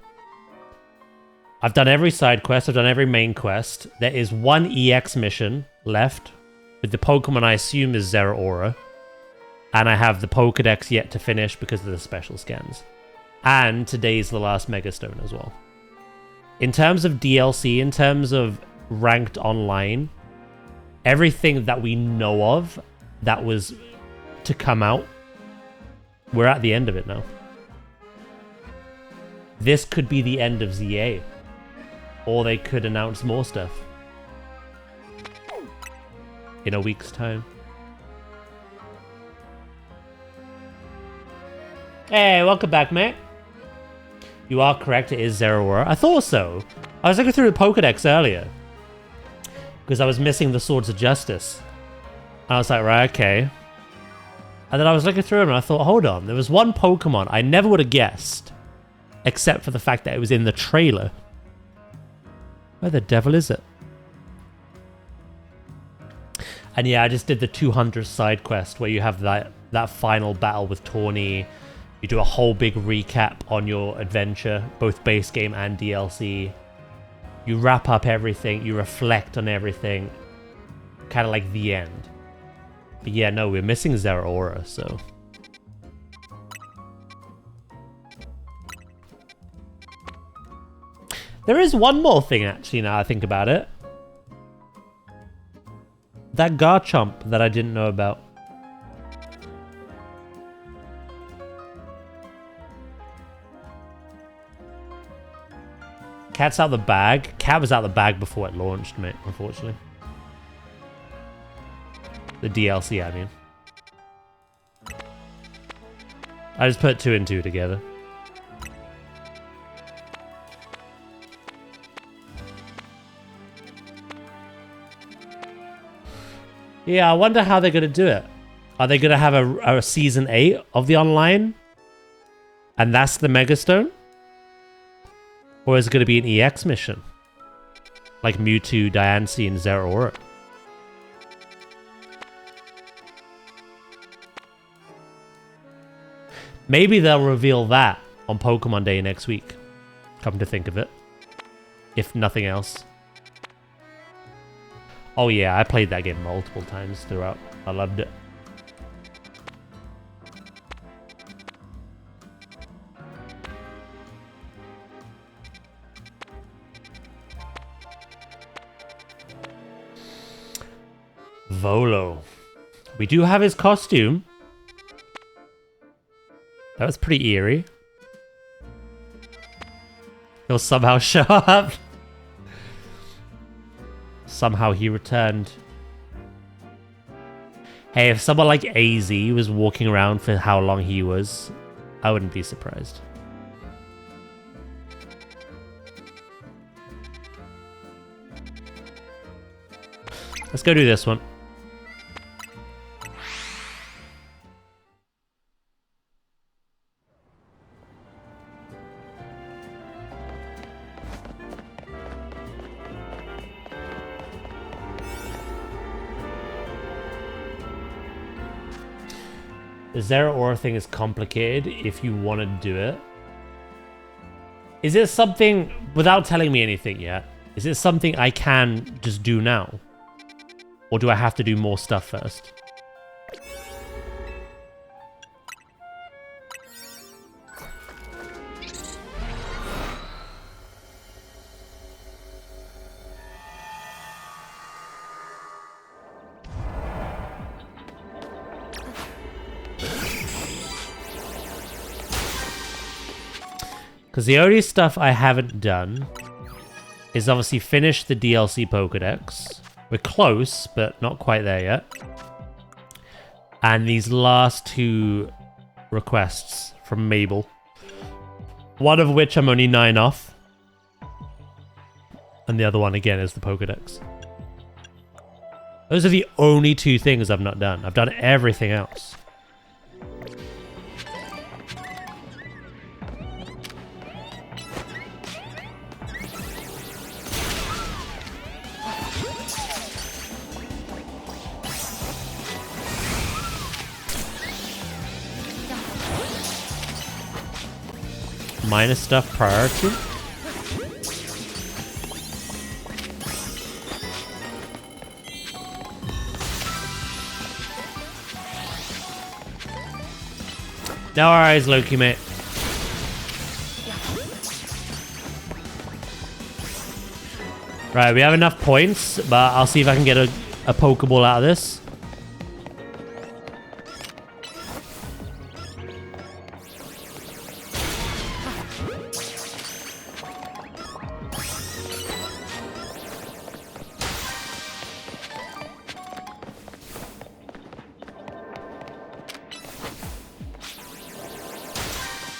I've done every side quest, I've done every main quest. There is one EX mission left with the Pokemon I assume is Zeraora. And I have the Pokedex yet to finish because of the special scans. And today's the last Mega Stone as well. In terms of DLC, in terms of ranked online, everything that we know of that was to come out, we're at the end of it now. This could be the end of ZA. Or they could announce more stuff. In a week's time. Hey, welcome back, mate. You are correct, it is Zeraora. I thought so. I was looking through the Pokedex earlier. Because I was missing the Swords of Justice. And I was like, right, okay. And then I was looking through them and I thought, hold on. There was one Pokemon I never would have guessed. Except for the fact that it was in the trailer. Where the devil is it? And yeah, I just did the 200 side quest where you have that final battle with Tawny. You do a whole big recap on your adventure, both base game and DLC. You wrap up everything, you reflect on everything. Kind of like the end. But yeah, no, we're missing Zeraora, so... There is one more thing, actually, now I think about it. That Garchomp that I didn't know about. Cat's out the bag. Cat was out the bag before it launched, mate, unfortunately. The DLC, I mean. I just put 2 and 2 together. Yeah, I wonder how they're going to do it. Are they going to have a Season 8 of the online? And that's the Megastone? Or is it going to be an EX mission? Like Mewtwo, Diancie, and Zeraora? Maybe they'll reveal that on Pokemon Day next week. Come to think of it. If nothing else. Oh yeah, I played that game multiple times throughout. I loved it. Volo. We do have his costume. That was pretty eerie. He'll somehow show up. Somehow he returned. Hey, if someone like AZ was walking around for how long he was, I wouldn't be surprised. Let's go do this one. The Zeraora thing is complicated if you want to do it. Is it something, without telling me anything yet, is it something I can just do now? Or do I have to do more stuff first? Because the only stuff I haven't done is obviously finish the DLC Pokedex. We're close, but not quite there yet. And these last 2 requests from Mabel. One of which I'm only 9 off. And the other one, again, is the Pokedex. Those are the only 2 things I've not done. I've done everything else. Minus stuff priority. No worries, Loki, mate. Right, we have enough points, but I'll see if I can get a Pokeball out of this.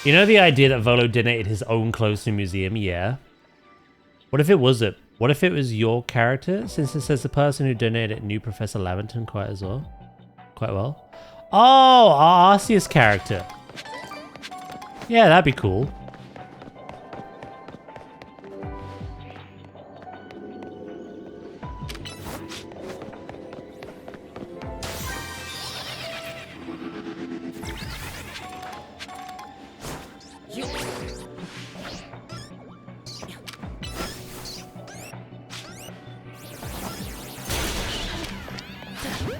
You know the idea that Volo donated his own clothes to a museum? Yeah. What if it was it? What if it was your character? Since it says the person who donated knew Professor Laventon quite well. Oh, Arceus character. Yeah, that'd be cool.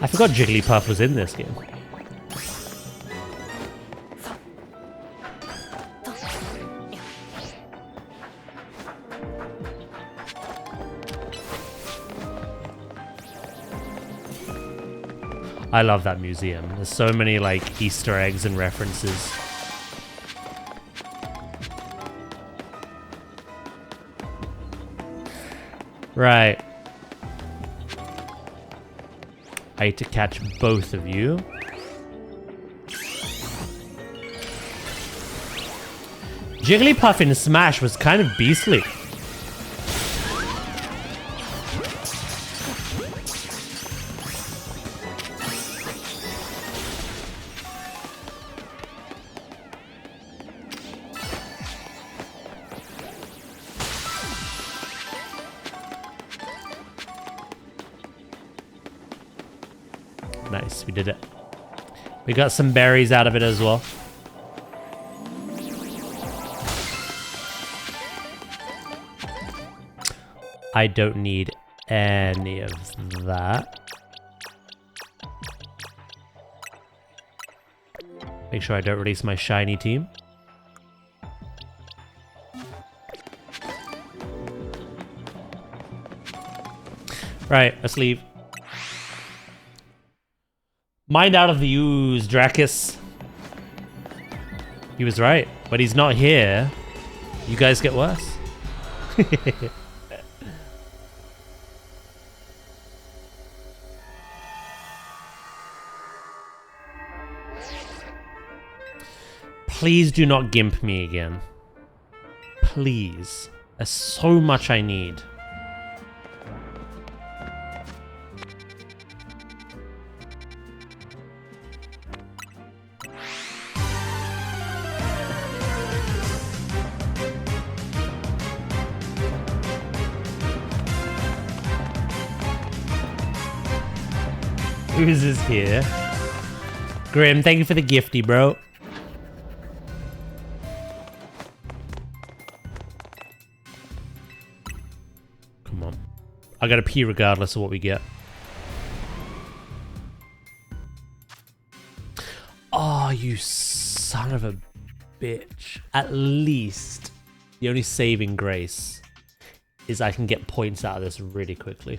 I forgot Jigglypuff was in this game. I love that museum. There's so many like Easter eggs and references. Right. I need to catch both of you. Jigglypuff in Smash was kind of beastly. Nice, we did it. We got some berries out of it as well. I don't need any of that. Make sure I don't release my shiny team. Right, let's leave. Mind out of the ooze, Dracus. He was right. But he's not here. You guys get worse. Please do not gimp me again. Please. There's so much I need. Who's is here? Grim, thank you for the gifty, bro. Come on. I gotta pee regardless of what we get. Oh, you son of a bitch. At least the only saving grace is I can get points out of this really quickly.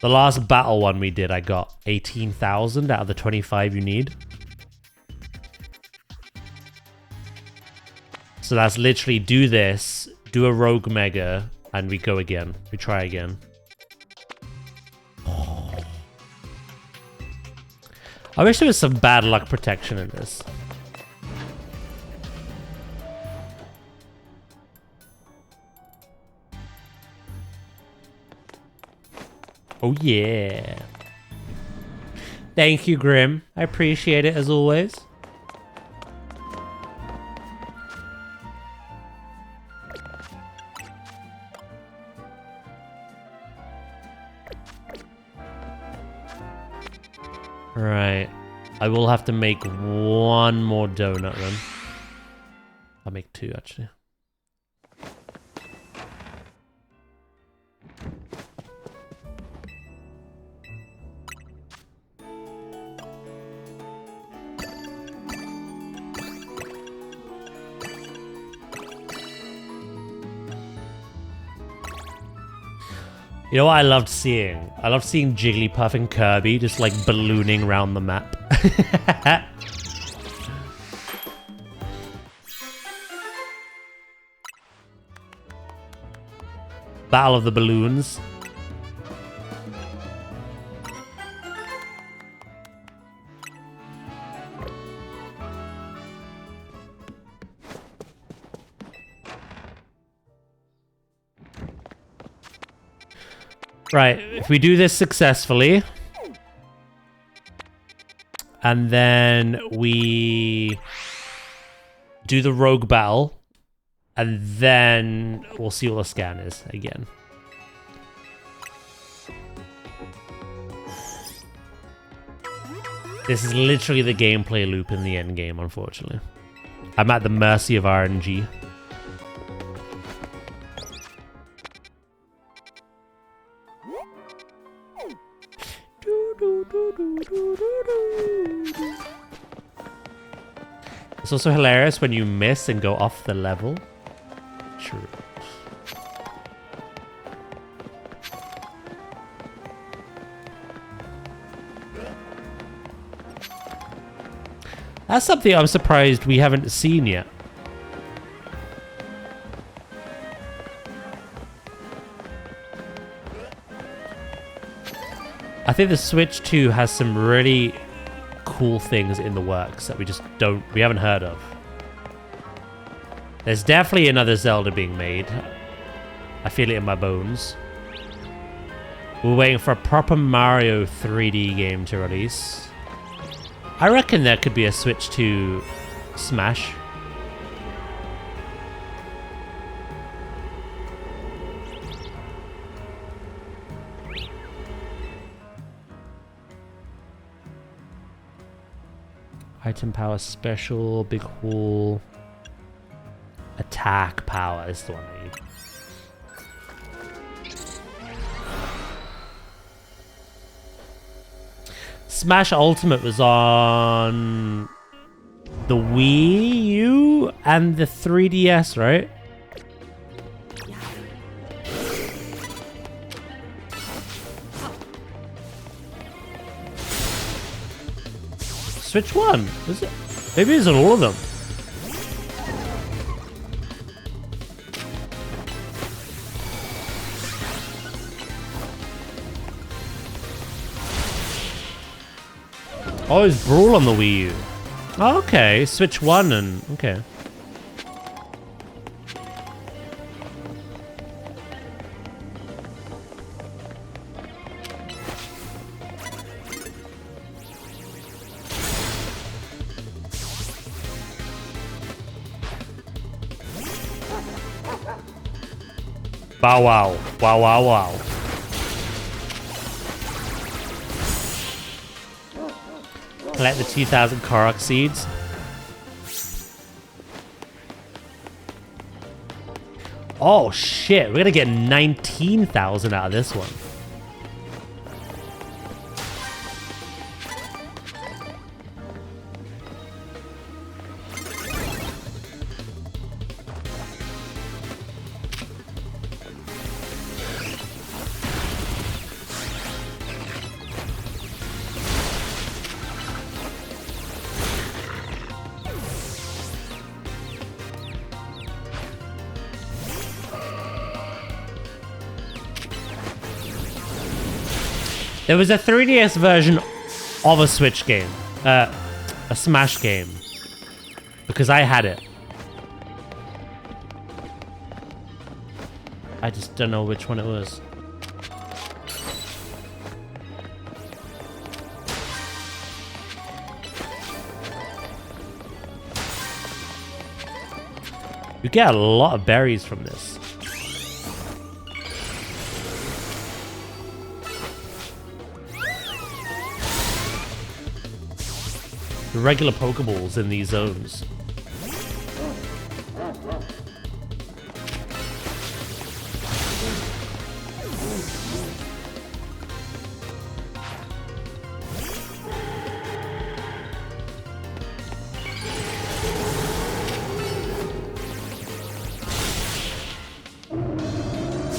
The last battle one we did, I got 18,000 out of the 25 you need. So that's literally do this, do a rogue mega, and we go again. We try again. Oh. I wish there was some bad luck protection in this. Oh yeah. Thank you, Grim. I appreciate it as always. Right. I will have to make one more donut then. I'll make two actually. You know what I loved seeing? I loved seeing Jigglypuff and Kirby just like ballooning around the map. Battle of the Balloons. Right, if we do this successfully, and then we do the rogue battle, and then we'll see what the scan is again. This is literally the gameplay loop in the end game, unfortunately. I'm at the mercy of RNG. It's also hilarious when you miss and go off the level. True. That's something I'm surprised we haven't seen yet. I think the Switch 2 has some really cool things in the works that we haven't heard of. There's definitely another Zelda being made. I feel it in my bones. We're waiting for a proper Mario 3D game to release. I reckon there could be a Switch 2 Smash. Item power special, big haul. Attack power is the one I need. Smash Ultimate was on the Wii U and the 3DS, right? Switch 1, is it? Maybe it's on all of them. Oh, it's Brawl on the Wii U. Oh, okay, Switch 1 and... okay. Bow wow. Wow wow wow. Collect the 2,000 Korok seeds. Oh shit, we're gonna get 19,000 out of this one. There was a 3DS version of a Switch game. A Smash game. Because I had it. I just don't know which one it was. You get a lot of berries from this. Regular Pokeballs in these zones.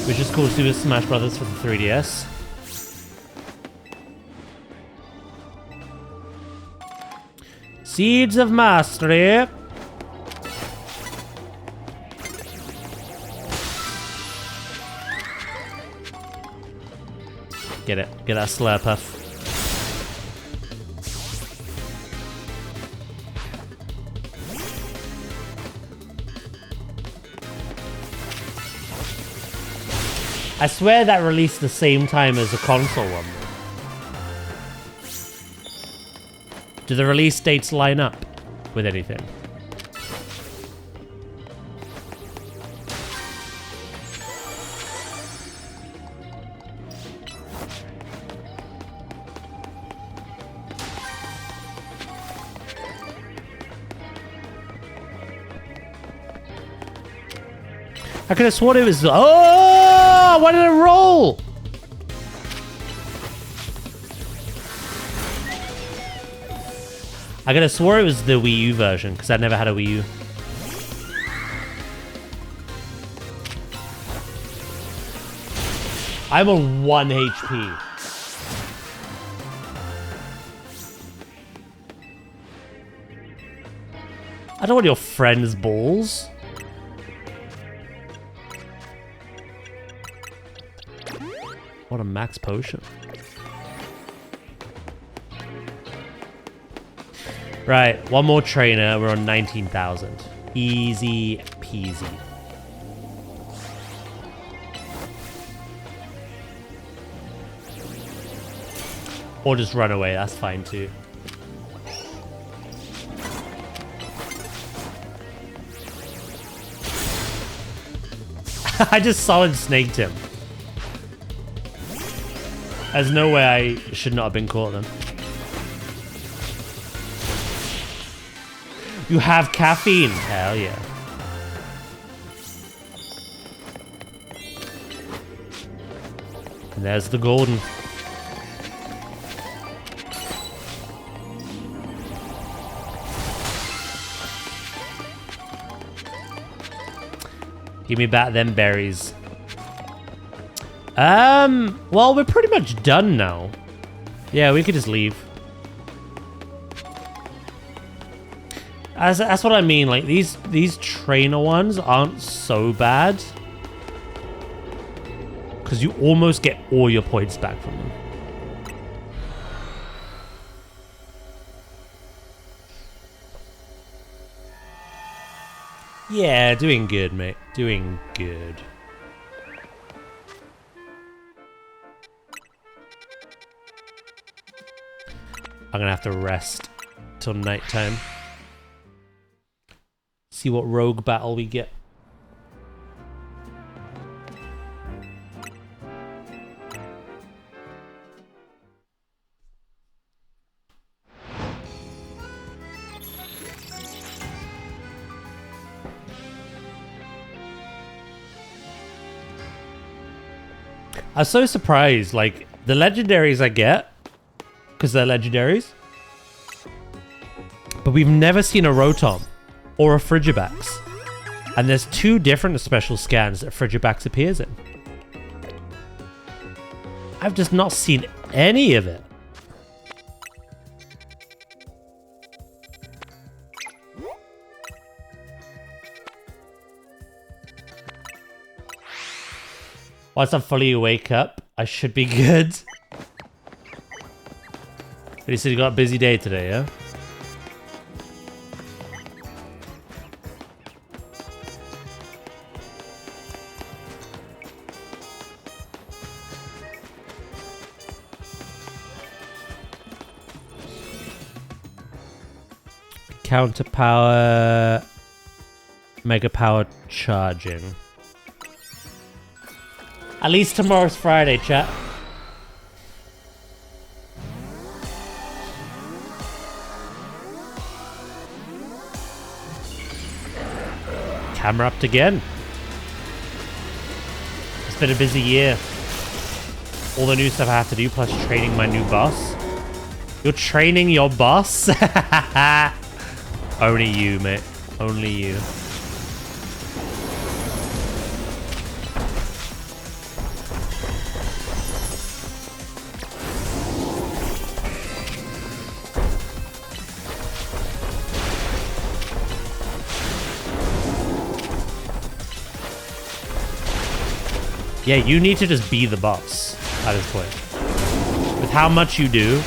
Which is cool to do with Smash Brothers for the 3DS. Seeds of Mastery. Get it. Get that Slurpuff. I swear that released the same time as the console one. Do the release dates line up with anything? I could have sworn it was... oh! Why did it roll? I could have swore it was the Wii U version, because I never had a Wii U. I'm on 1 HP. I don't want your friend's balls. What a max potion. Right, one more trainer. We're on 19,000. Easy peasy. Or just run away, that's fine too. I just solid snaked him. There's no way I should not have been caught then. You have caffeine. Hell yeah. And there's the golden. Give me back them berries. Well, we're pretty much done now. Yeah, we could just leave. That's what I mean. Like these trainer ones aren't so bad because you almost get all your points back from them. Yeah, doing good, mate. Doing good. I'm gonna have to rest till nighttime. See what rogue battle we get. I'm so surprised, like, the legendaries I get, because they're legendaries, but we've never seen a Rotom or a Frigibax. And there's two different special scans that Frigibax appears in. I've just not seen any of it. Once I'm fully awake up, I should be good. But he said you got a busy day today, yeah? Counter power, mega power charging. At least tomorrow's Friday, chat. Camera upped again. It's been a busy year. All the new stuff I have to do, plus training my new boss. You're training your boss? Only you, mate. Only you. Yeah, you need to just be the boss at this point. With how much you do.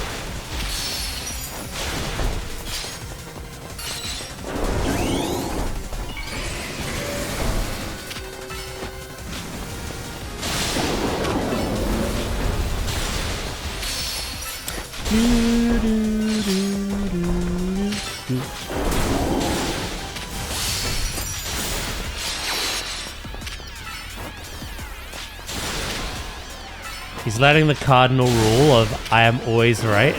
He's letting the cardinal rule of I am always right.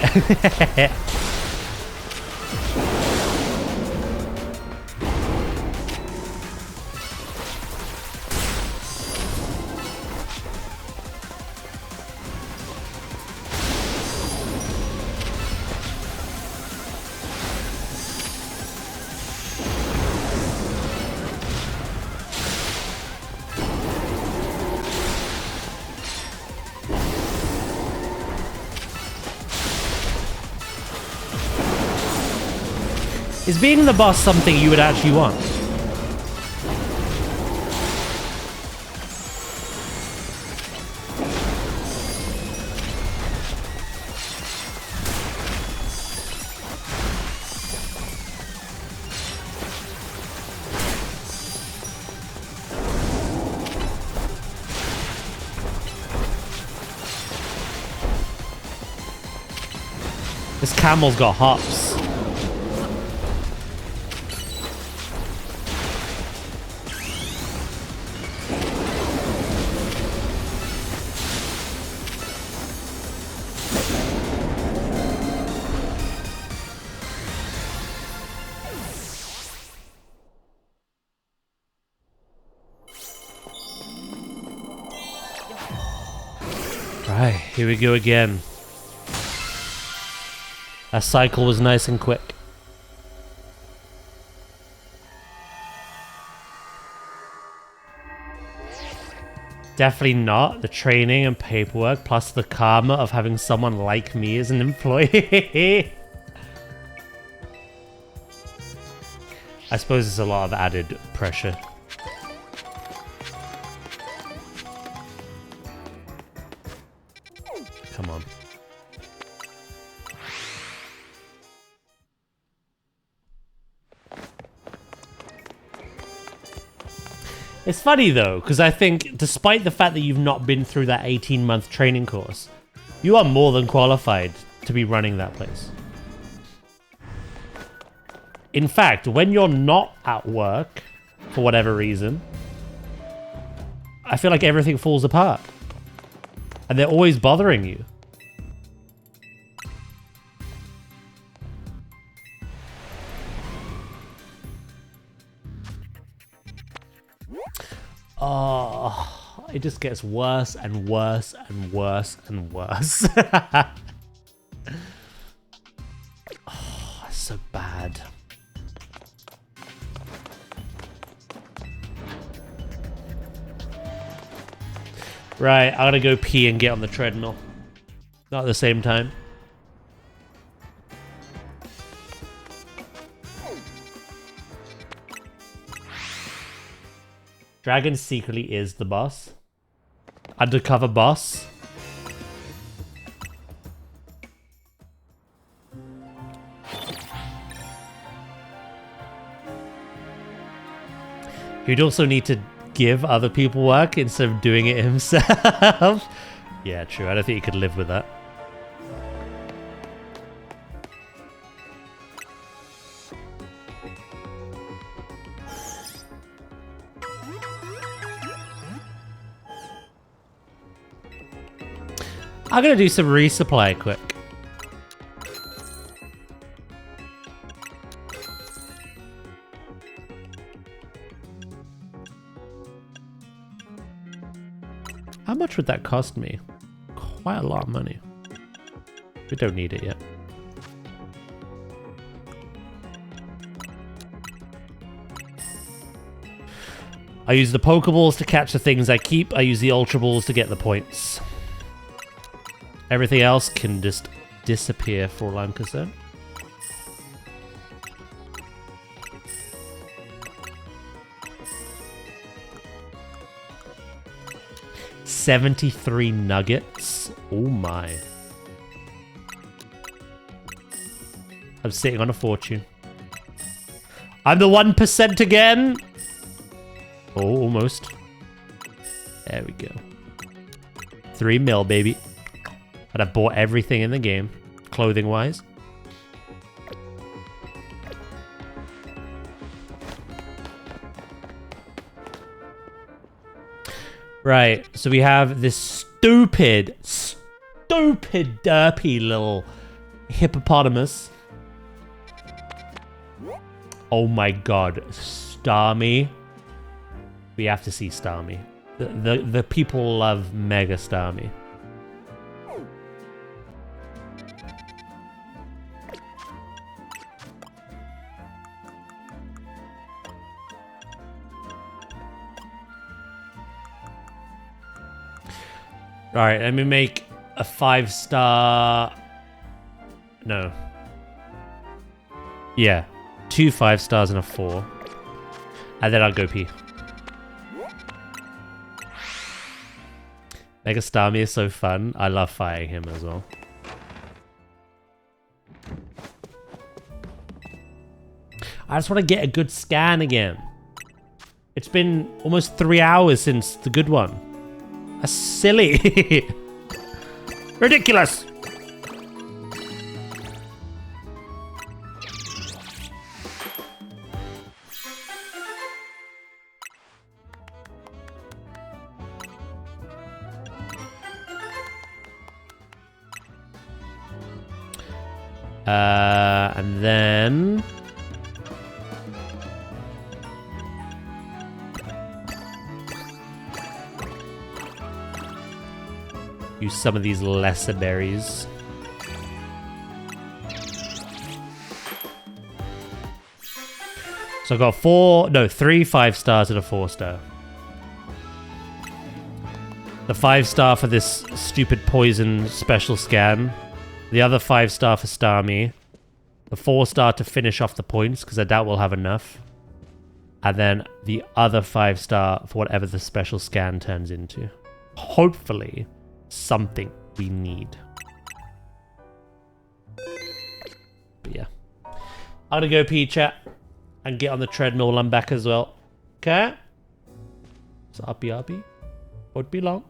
Is being the boss something you would actually want? This camel's got hops. Right, here we go again. That cycle was nice and quick. Definitely not the training and paperwork plus the karma of having someone like me as an employee. I suppose it's a lot of added pressure. Come on. It's funny though, because I think despite the fact that you've not been through that 18-month training course, you are more than qualified to be running that place. In fact, when you're not at work, for whatever reason, I feel like everything falls apart. And they're always bothering you. Oh, it just gets worse and worse and worse and worse. Oh, it's so bad. Right, I gotta go pee and get on the treadmill. Not at the same time. Dragon secretly is the boss. Undercover boss. He'd also need to give other people work instead of doing it himself. Yeah, true. I don't think he could live with that. I'm gonna do some resupply quick. How much would that cost me? Quite a lot of money. We don't need it yet. I use the Pokeballs to catch the things I keep. I use the Ultra Balls to get the points. Everything else can just disappear for all I'm concerned. $73 nuggets. Oh my. I'm sitting on a fortune. I'm the 1% again. Oh, almost. There we go. 3 mil, baby. And I've bought everything in the game, clothing-wise. Right, so we have this stupid derpy little hippopotamus. Oh my god, Starmie. We have to see Starmie. The people love Mega Starmie. Alright, let me make a 5-star... No. Yeah. 2 5-stars and a 4. And then I'll go pee. Mega Starmie is so fun. I love fighting him as well. I just want to get a good scan again. It's been almost 3 hours since the good one. That's silly. Ridiculous. And then use some of these lesser berries. So I got 3 5-stars and a 4-star. The 5-star for this stupid poison special scan. The other 5-star for Starmie. The 4-star to finish off the points, because I doubt we'll have enough. And then the other 5-star for whatever the special scan turns into. Hopefully, something we need. But yeah. I'm gonna go pee, chat. And get on the treadmill while I'm back as well. Okay? So uppy. Won't be long.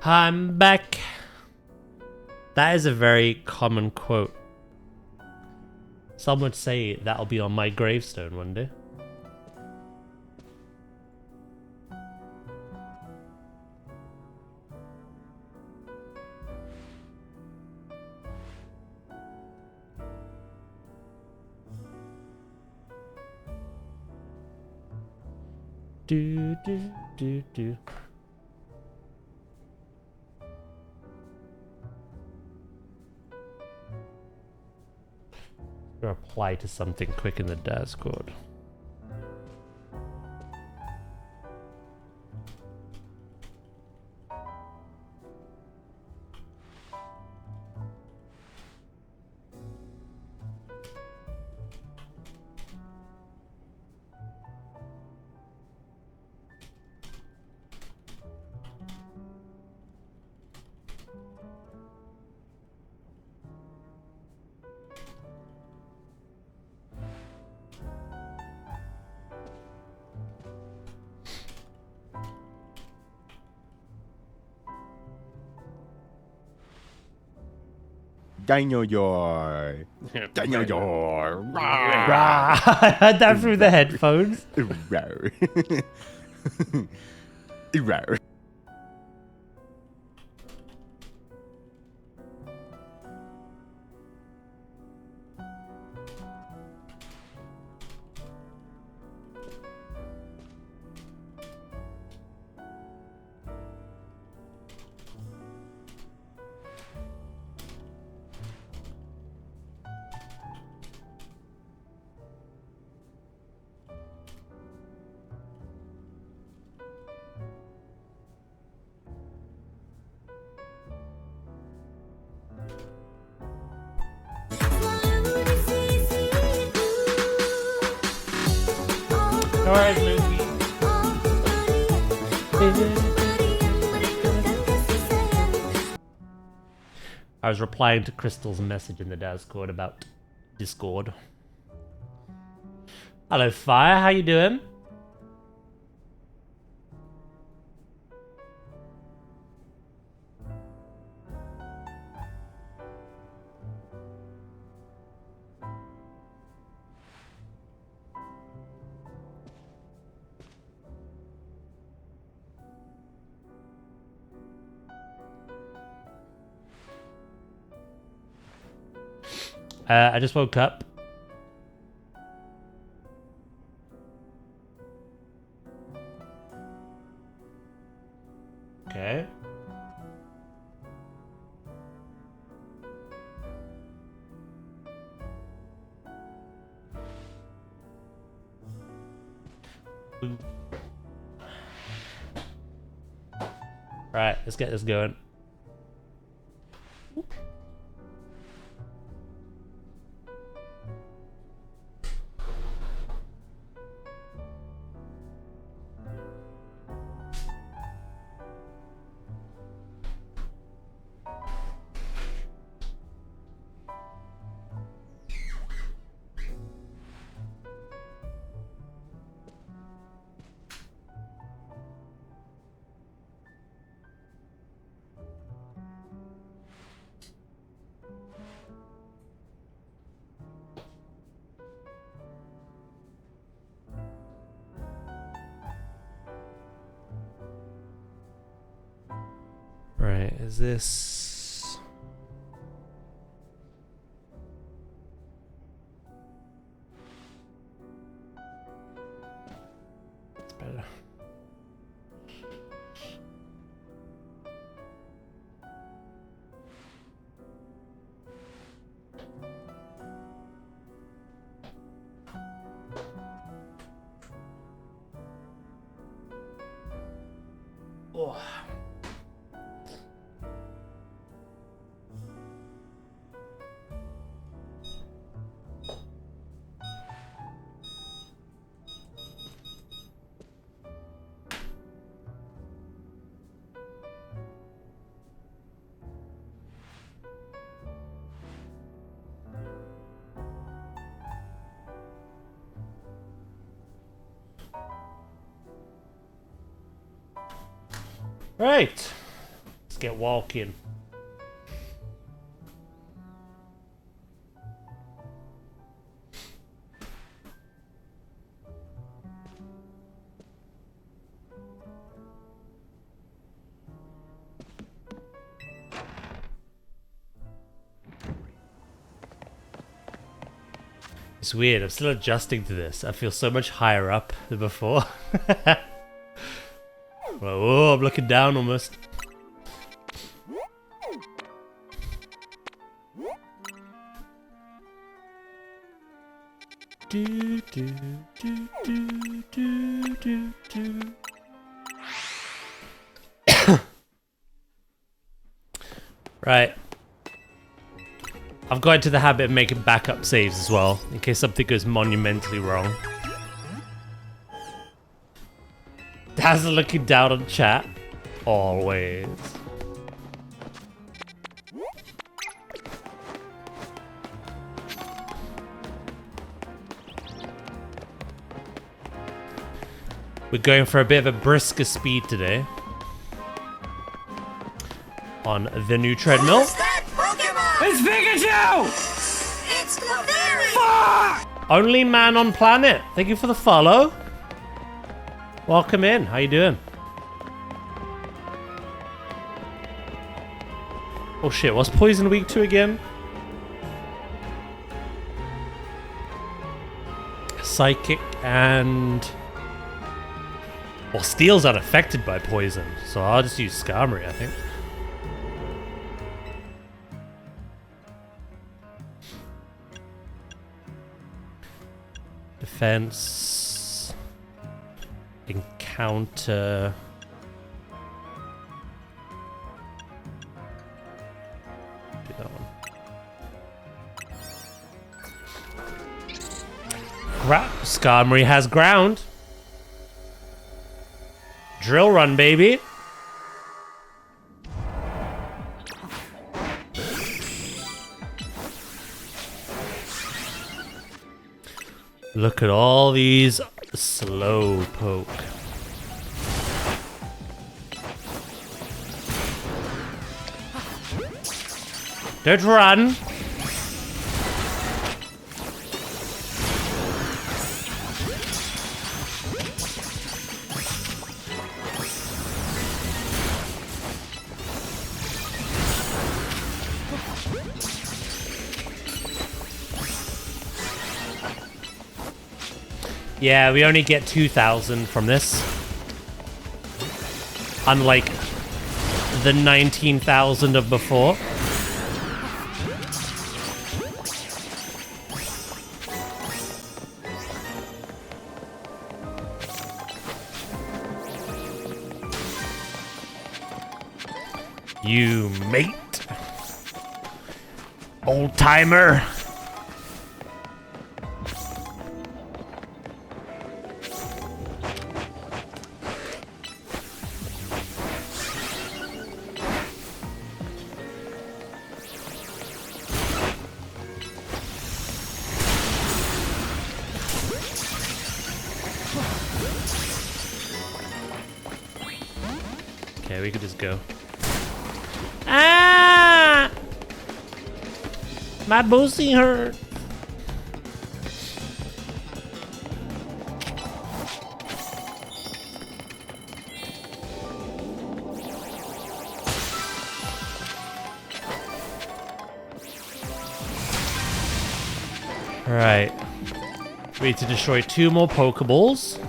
I'm back. That is a very common quote Some would say that'll be on my gravestone one day. Do do do do. Reply to something quick in the Discord. Dinosaur. Dinosaur. I heard that through the headphones. Alright, movie. I was replying to Crystal's message in the Discord about Discord. Hello, Fire. How you doing? I just woke up. Okay. Right, let's get this going. Right, is this... It's better. Oh. Right, let's get walking. It's weird, I'm still adjusting to this. I feel so much higher up than before. Oh, I'm looking down almost. Do, do, do, do, do, do, do. Right. I've got into the habit of making backup saves as well, in case something goes monumentally wrong. Dazzle looking down on chat. Always. We're going for a bit of a brisker speed today. On the new treadmill. Who's that Pokemon? It's Pikachu! It's Clefairy! Only man on planet. Thank you for the follow. Welcome in. How you doing? Oh shit, what's Poison Week 2 again? Psychic and... Well, Steel's unaffected by poison, so I'll just use Skarmory, I think. Defense... Encounter... Do that one. Skarmory has ground. Drill run, baby. Look at all these slow poke. Don't run. Yeah, we only get 2,000 from this. Unlike the 19,000 of before. You mate. Old timer. Okay, we could just go. Ah! My boosie hurt. Alright. We need to destroy 2 more Pokeballs.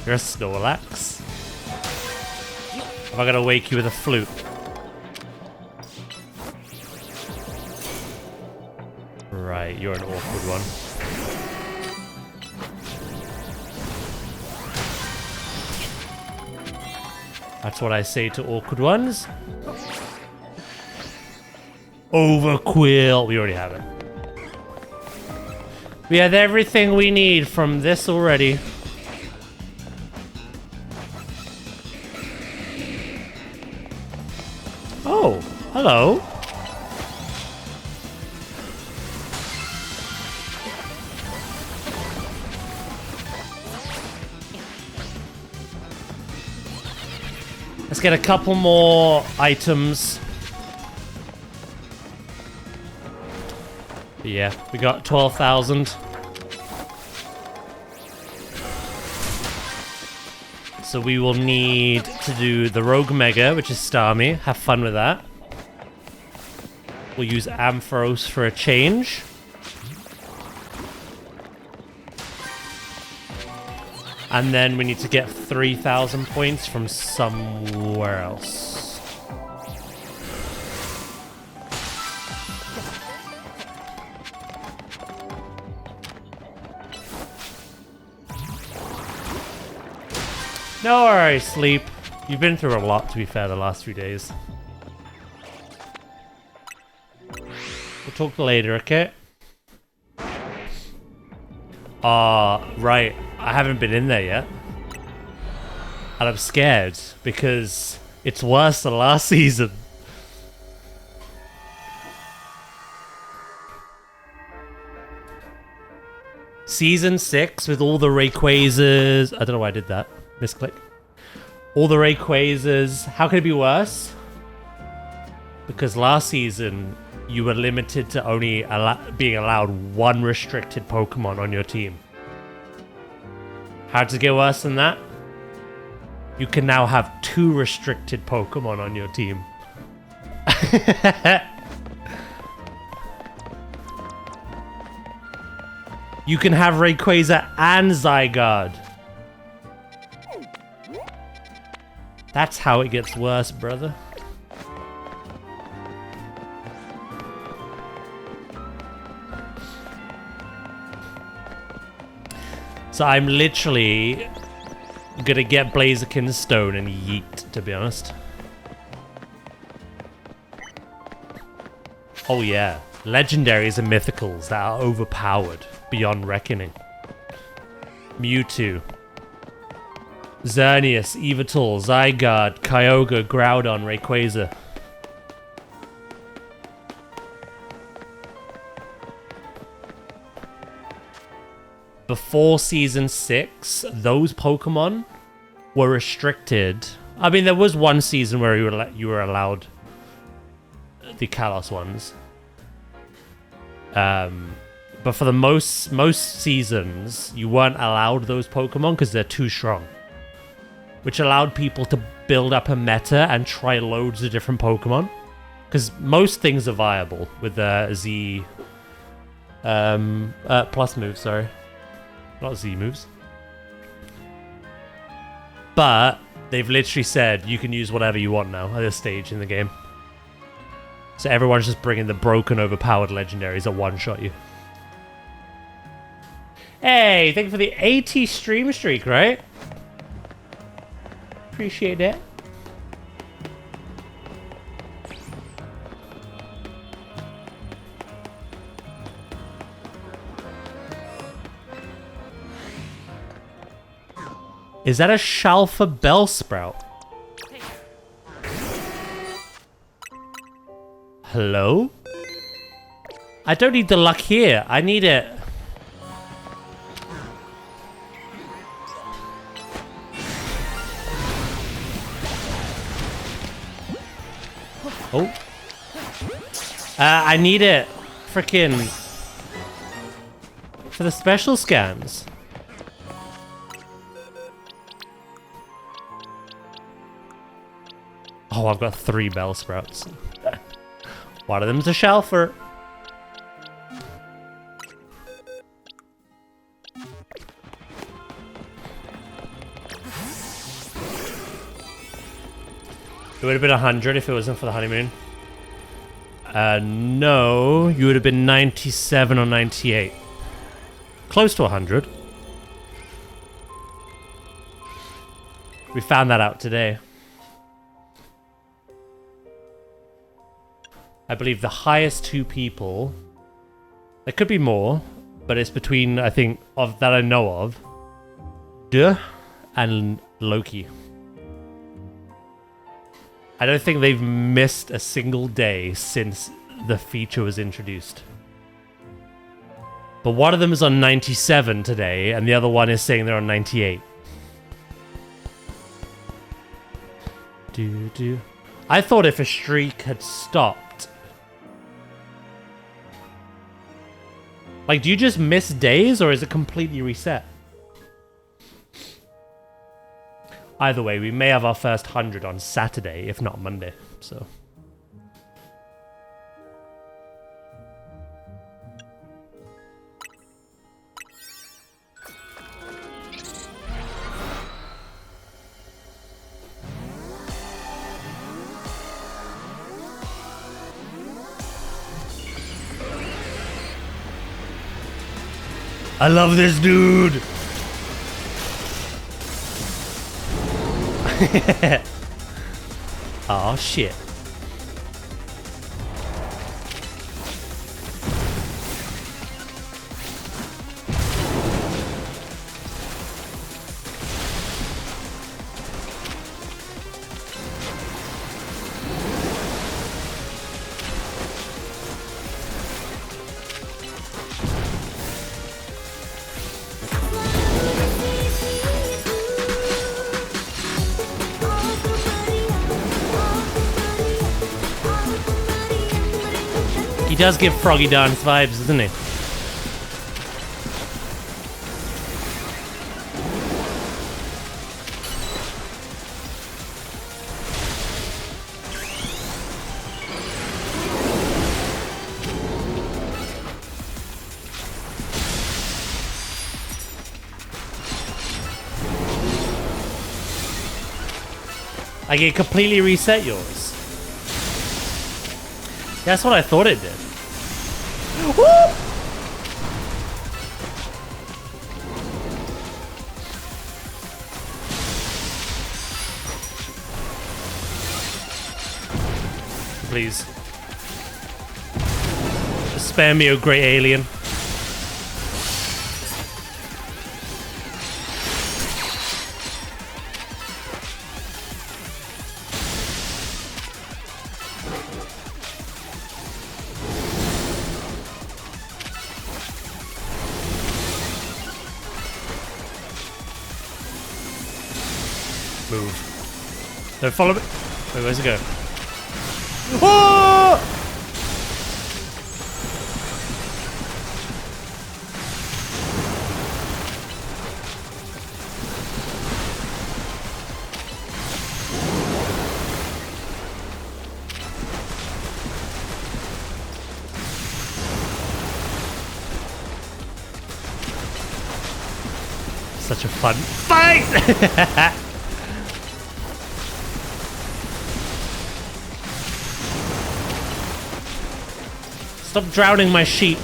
You're a Snorlax. I'm gonna wake you with a flute. Right, you're an awkward one. That's what I say to awkward ones. Overquill. We already have it. We have everything we need from this already. Oh, hello. Let's get a couple more items. But yeah, we got 12,000. So we will need to do the Rogue Mega, which is Starmie. Have fun with that. We'll use Ampharos for a change. And then we need to get 3,000 points from somewhere else. No worries, Sleep. You've been through a lot, to be fair, the last few days. We'll talk later, okay? Right. I haven't been in there yet. And I'm scared because it's worse than last season. Season 6 with all the Rayquazas. I don't know why I did that. Misclick. All the Rayquazas. How could it be worse? Because last season you were limited to only being allowed one restricted Pokemon on your team. How does it get worse than that? You can now have 2 restricted Pokemon on your team. You can have Rayquaza and Zygarde. That's how it gets worse, brother. So I'm literally gonna get Blaziken Stone and yeet, to be honest. Oh yeah, legendaries and mythicals that are overpowered beyond reckoning. Mewtwo, Xerneas, Yveltal, Zygarde, Kyogre, Groudon, Rayquaza. Before Season 6, those Pokemon were restricted. I mean, there was one season where you were allowed the Kalos ones. But for the most seasons, you weren't allowed those Pokemon because they're too strong. Which allowed people to build up a meta and try loads of different Pokemon. Because most things are viable with the Z... plus moves, sorry. Not Z moves. But they've literally said you can use whatever you want now at this stage in the game. So everyone's just bringing the broken, overpowered legendaries that one-shot you. Hey, thank you for the 80 stream streak, right? Appreciate it. Is that a Shalfa Bellsprout? Hello? I don't need the luck here. I need it. Oh. I need it. Frickin' for the special scans. Oh, I've got 3 Bellsprouts. One of them's a Shelfer. It would have been 100 if it wasn't for the honeymoon. No, you would have been 97 or 98. Close to 100. We found that out today. I believe the highest 2 people... There could be more, but it's between, I think, of that I know of, Duh and Loki. I don't think they've missed a single day since the feature was introduced. But one of them is on 97 today, and the other one is saying they're on 98. I thought if a streak had stopped... Like, do you just miss days, or is it completely reset? Either way, we may have our first 100 on Saturday, if not Monday. So. I love this dude. Oh shit. He does give Froggy Dance vibes, doesn't he? Like it completely reset yours. That's what I thought it did. Woo! Please. Spare me, a great alien. Move. Don't follow me. Wait, where's it go? Whoa! Such a fun fight! Stop drowning my sheep.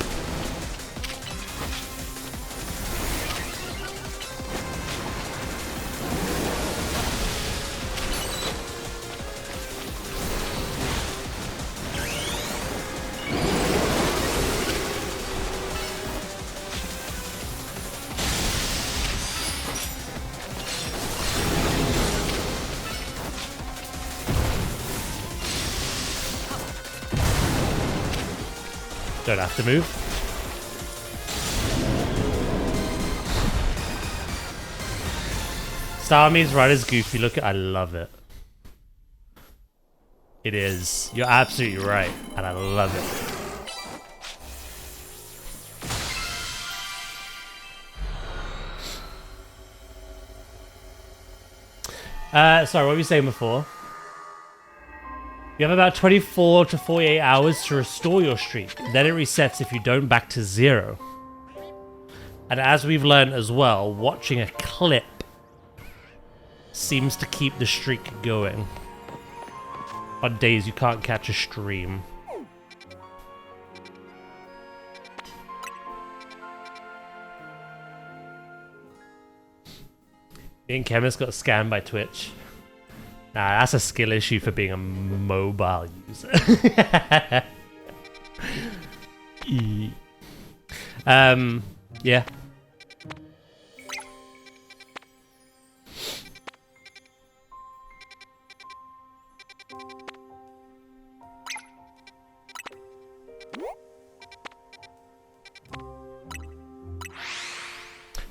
Don't have to move. Star means right as Goofy. Look at, I love it. It is. You're absolutely right, and I love it. Sorry, what were you saying before? You have about 24 to 48 hours to restore your streak. Then it resets if you don't back to 0. And as we've learned as well, watching a clip seems to keep the streak going on days you can't catch a stream. Me and Chemist got scammed by Twitch. Nah, that's a skill issue for being a mobile user. Yeah.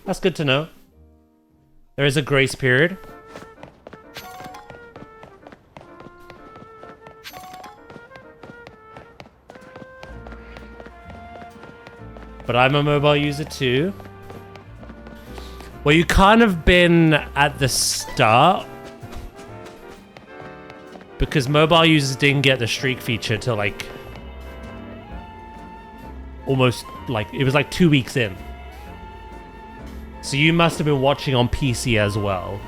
That's good to know. There is a grace period. But I'm a mobile user too. Well, you can't have been at the start Because mobile users didn't get the streak feature till like almost like it was like 2 weeks in. So you must have been watching on PC as well.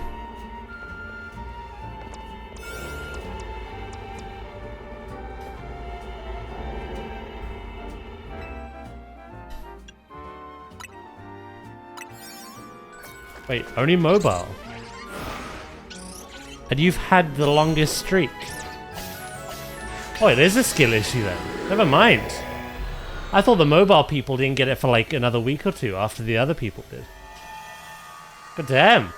Wait, only mobile? And you've had the longest streak. Oh, it is a skill issue then. Never mind. I thought the mobile people didn't get it for like another week or two after the other people did. God damn.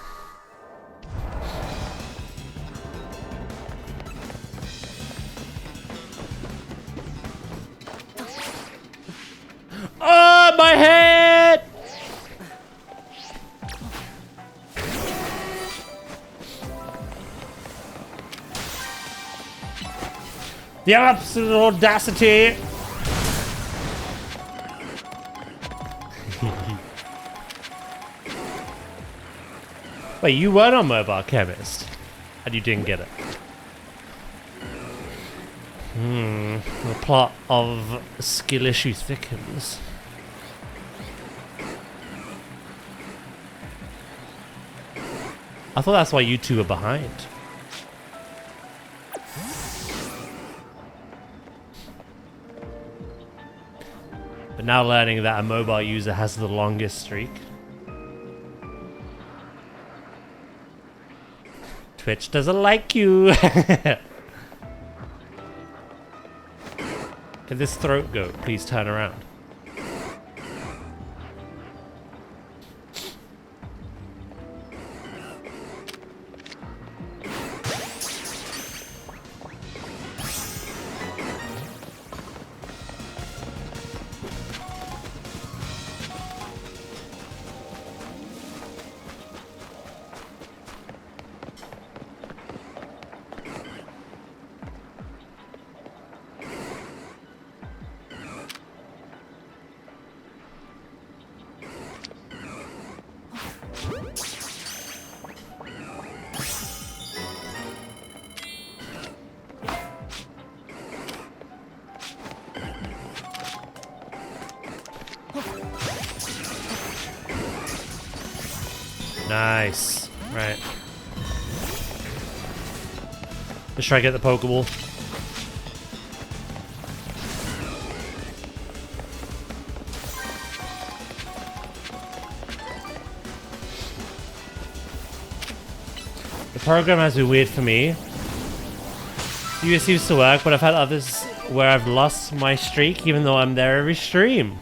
Oh, my head! The absolute audacity! Wait, you weren't on Mobile Chemist, and you didn't get it. The plot of skill issue thickens. I thought that's why you two were behind. But now learning that a mobile user has the longest streak. Twitch doesn't like you. Can this throat goat please turn around? Nice. Right. Let's try to get the Pokeball. The program has been weird for me. It seems to work, but I've had others where I've lost my streak even though I'm there every stream.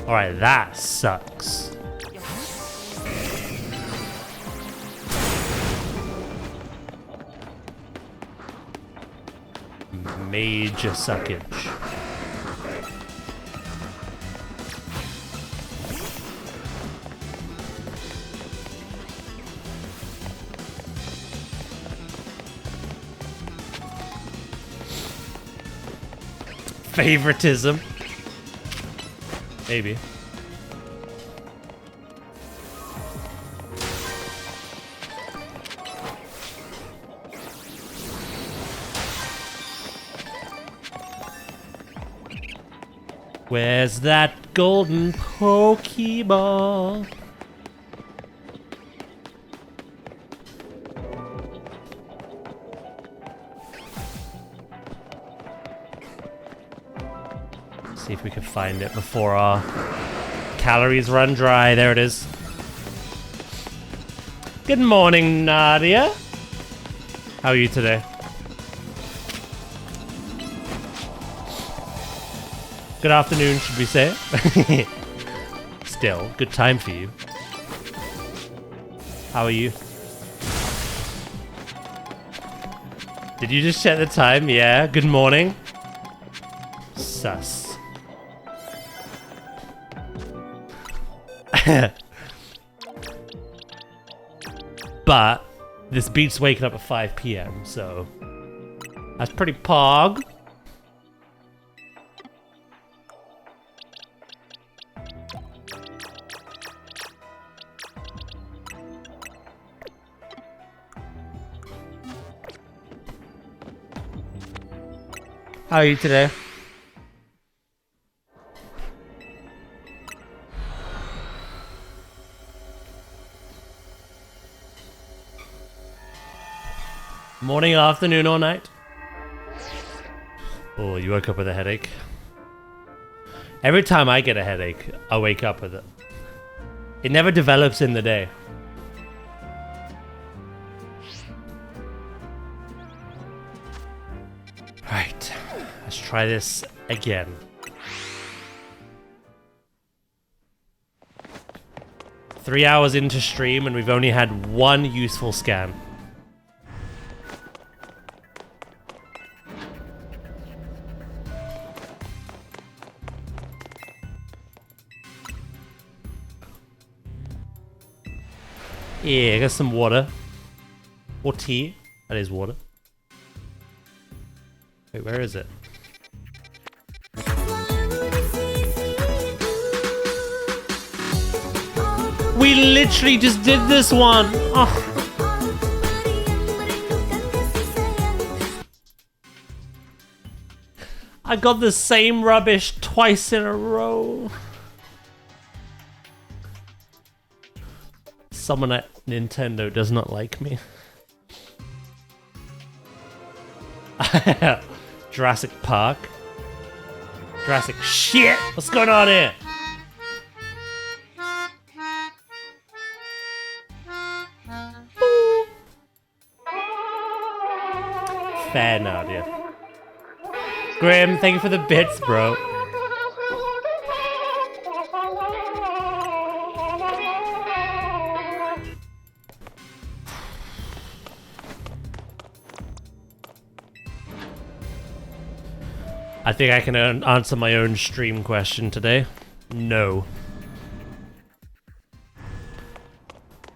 Alright, that sucks. Major suckage. Favoritism. Maybe. Where's that golden Pokeball? See if we can find it before our calories run dry. There it is. Good morning, Nadia. How are you today? Good afternoon, should we say? Still, good time for you. How are you? Did you just check the time? Yeah, good morning. Sus. But this beats waking up at 5 PM, so that's pretty pog. How are you today? Morning, afternoon, or night? Oh, you woke up with a headache. Every time I get a headache, I wake up with it. It never develops in the day. Right, let's try this again. Three hours into stream and we've only had one useful scan. Yeah, I got some water. Or tea. That is water. Wait, where is it? We literally just did this one! Oh. I got the same rubbish twice in a row. Someone at Nintendo does not like me. Jurassic Park. Jurassic shit! What's going on here? Fair now, dear. Grim, thank you for the bits, bro. I think I can answer my own stream question today. No.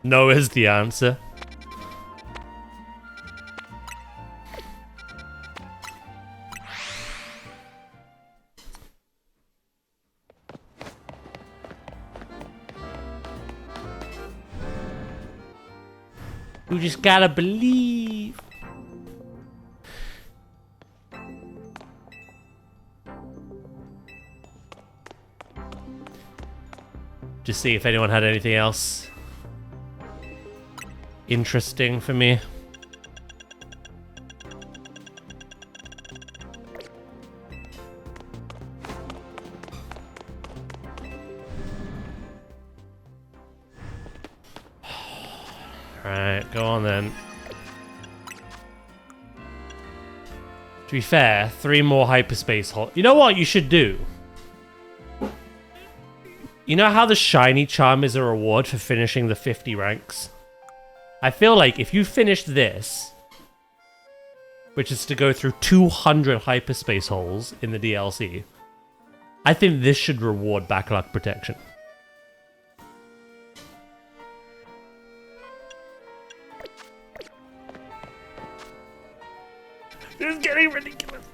No is the answer. You just gotta believe. Just see if anyone had anything else interesting for me. Alright, go on then. To be fair, 3 more hyperspace holes. You know what you should do? You know how the shiny charm is a reward for finishing the 50 ranks? I feel like if you finish this, which is to go through 200 hyperspace holes in the DLC, I think this should reward backlog protection. This is getting ridiculous.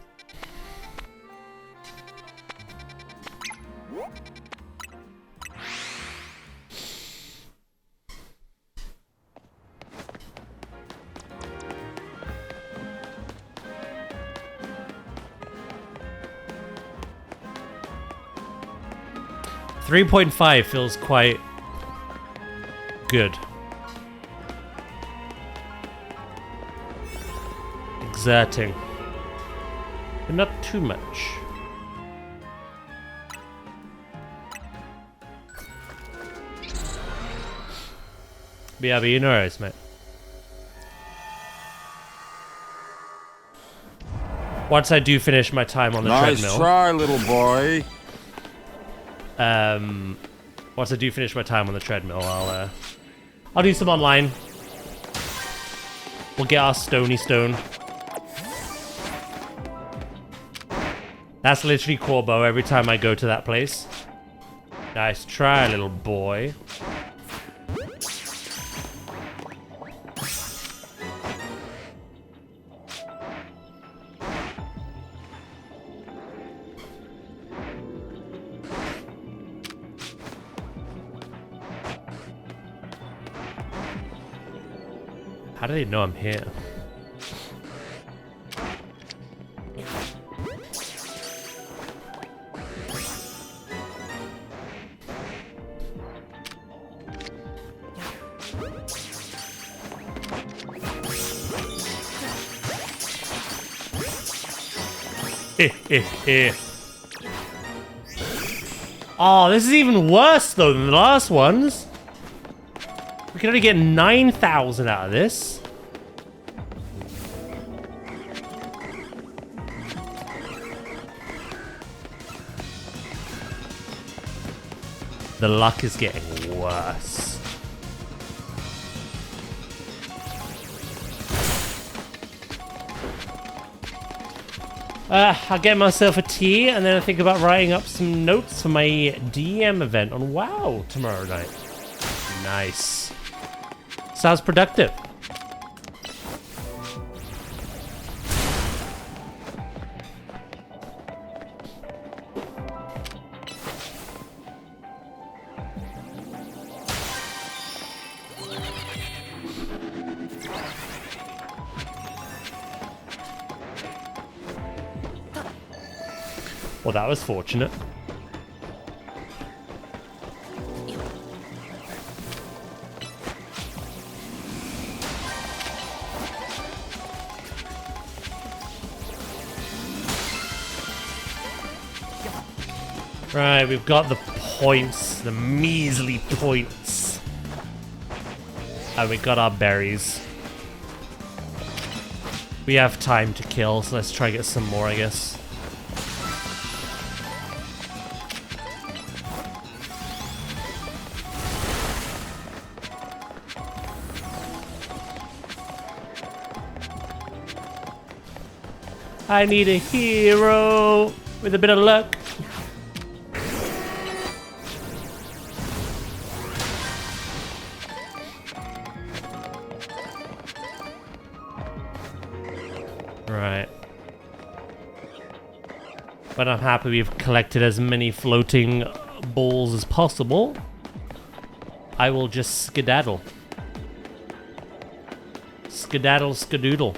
$3.5 feels quite good. Exerting. But not too much. But yeah, but you know where it is, mate. Once I do finish my time on the treadmill. Nice try, little boy. Once I do finish my time on the treadmill, I'll do some online. We'll get our Stony Stone. That's literally Corbo every time I go to that place. Nice try, little boy. How do they know I'm here? Oh, this is even worse though than the last ones. We can only get 9,000 out of this. The luck is getting worse. I'll get myself a tea and then I think about writing up some notes for my DM event on WoW tomorrow night. Nice. Sounds productive. Well, that was fortunate. Right, we've got the points, the measly points. And we got our berries. We have time to kill, so let's try and get some more, I guess. I need a hero with a bit of luck. Right. But I'm happy we've collected as many floating balls as possible. I will just skedaddle. Skedaddle, skadoodle.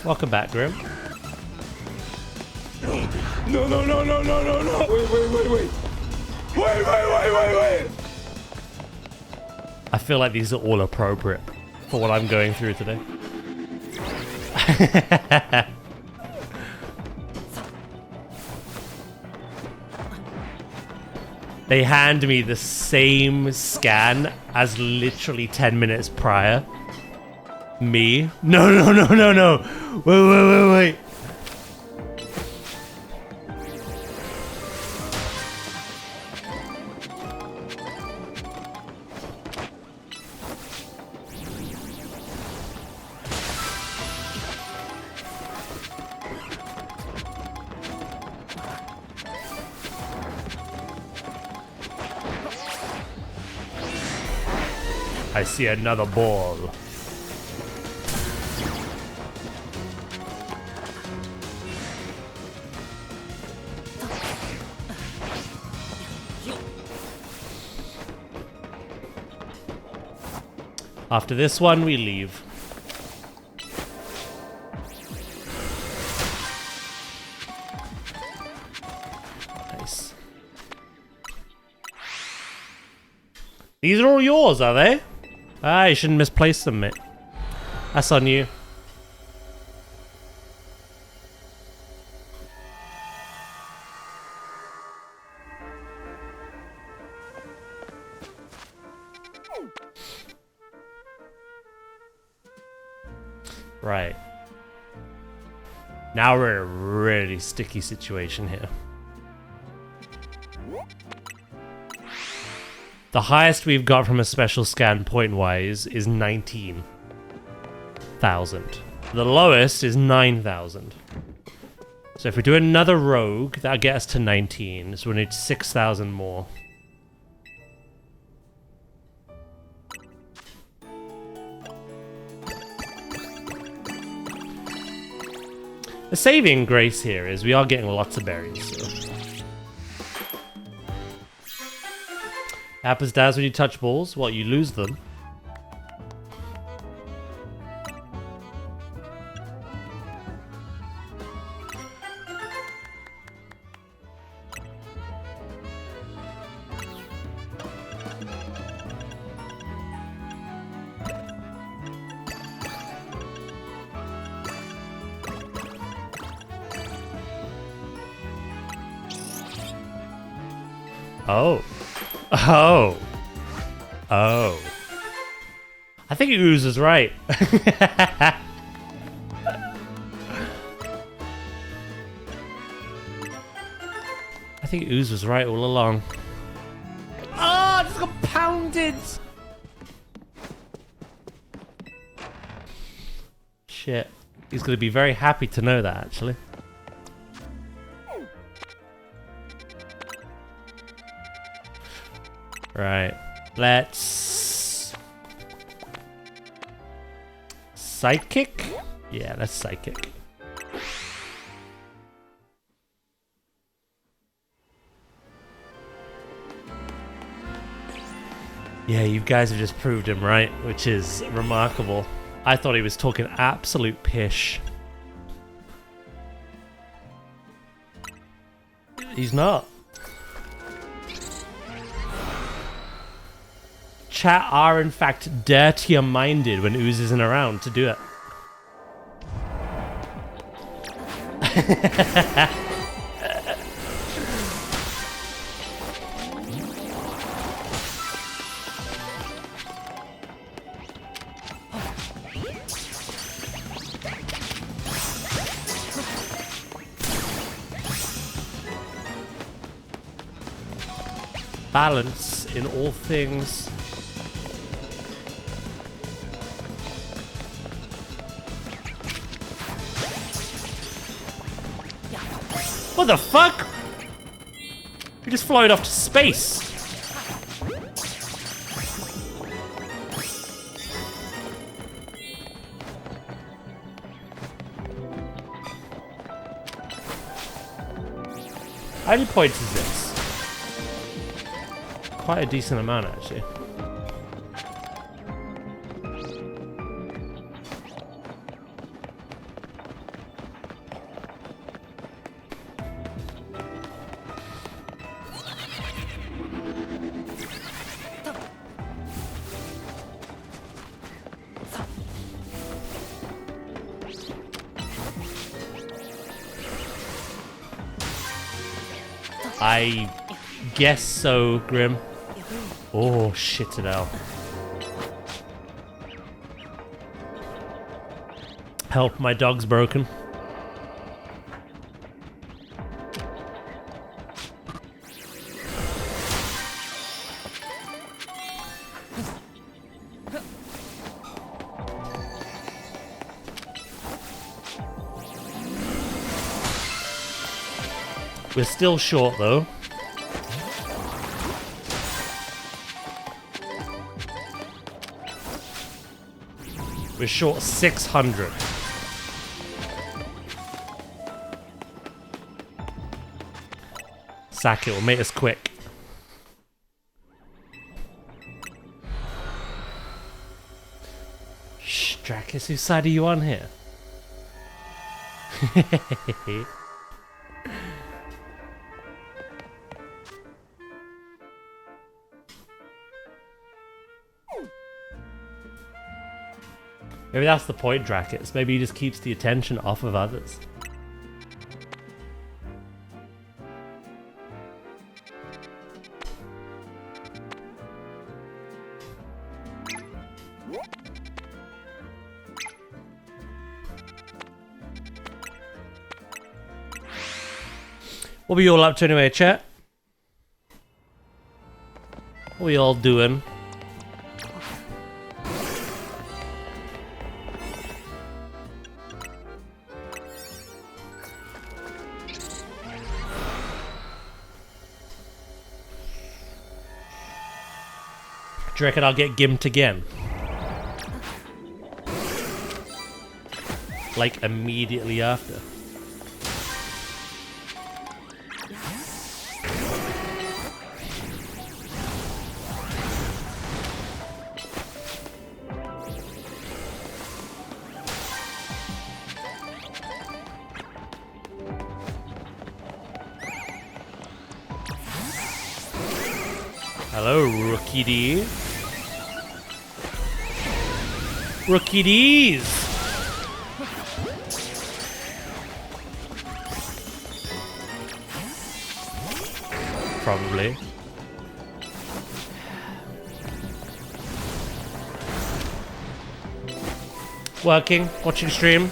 Welcome back, Grim. No, no, no, no, no, no, no. Wait. Wait. I feel like these are all appropriate for what I'm going through today. They hand me the same scan as literally 10 minutes prior. Me? No. Wait. I see another ball. After this one, we leave. Nice. These are all yours, are they? Ah, you shouldn't misplace them, mate. That's on you. Right. Now we're in a really sticky situation here. The highest we've got from a special scan point-wise is 19,000. The lowest is 9,000. So if we do another rogue, that'll get us to 19. So we need 6,000 more. The saving grace here is we are getting lots of berries. So. Happens, Daz, when you touch balls? What, you lose them? Oh. Oh. Oh. I think Ooze is right. I think Ooze was right all along. Oh, I just got pounded! Shit. He's gonna be very happy to know that, actually. Right. Let's... Psychic? Yeah, let's psychic. Yeah, you guys have just proved him right, which is remarkable. I thought he was talking absolute pish. He's not. Chat are in fact dirtier minded when Ooze isn't around to do it. Balance in all things. What the fuck? We just floated off to space. How many points is this? Quite a decent amount, actually. I guess so, Grim. Oh, shit it out. Help, my dog's broken. We're still short, though. We're short 600. Sack it, will make us quick. Shh, Dracus, whose side are you on here? Maybe that's the point, Dracus. Maybe he just keeps the attention off of others. What are we all up to anyway, chat? What are we all doing? Do you reckon I'll get gimped again? Like immediately after. Hello, Rookie D. Rookie D's! Probably. Working, watching stream.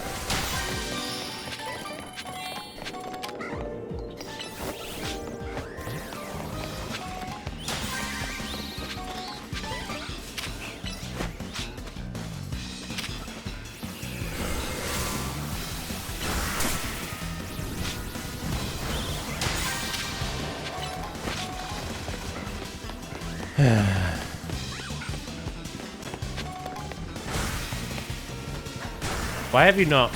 Why have you not?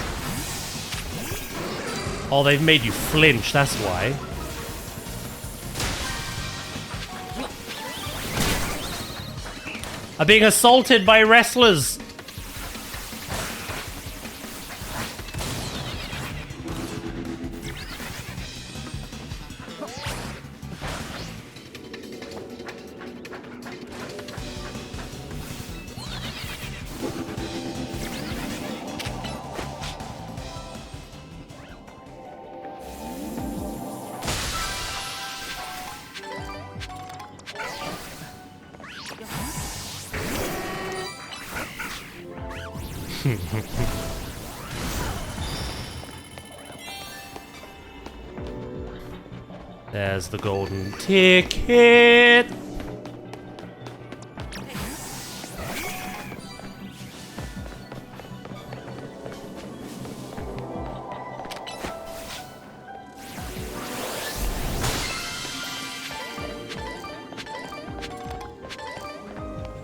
Oh, they've made you flinch, that's why. I'm being assaulted by wrestlers. There's the golden ticket.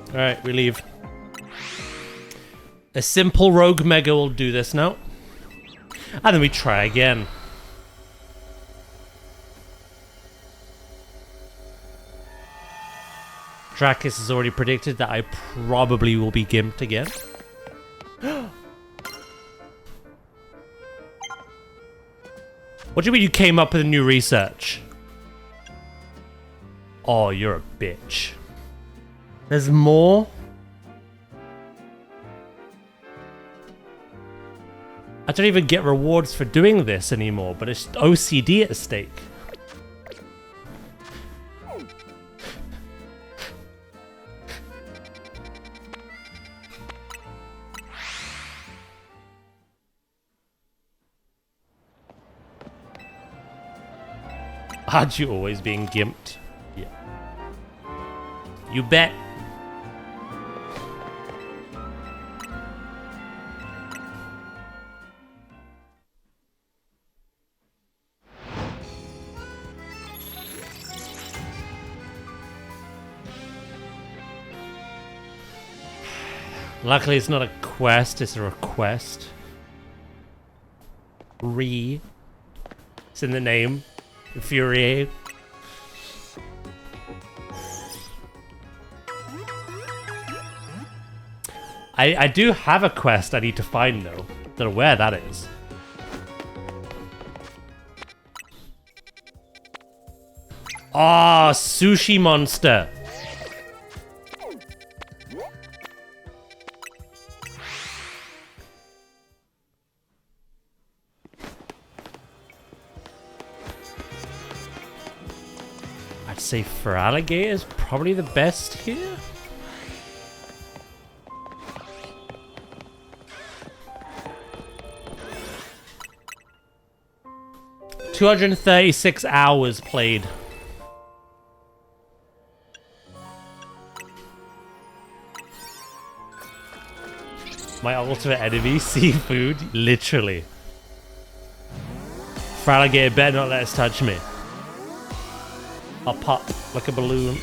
All right, we leave. A simple rogue mega will do this now. And then we try again. Drakis has already predicted that I probably will be gimped again. What do you mean you came up with a new research? Oh, you're a bitch. There's more? I don't even get rewards for doing this anymore, but it's OCD at stake. Aren't you always being gimped? Yeah. You bet. Luckily, it's not a quest, it's a request. It's in the name. Infuriate. I do have a quest I need to find, though. Don't know where that is. Ah, sushi monster. I'd say for alligators, probably the best here. $236 hours played. My ultimate enemy, seafood, literally. For alligator, better not let us touch me. I'll pop like a balloon.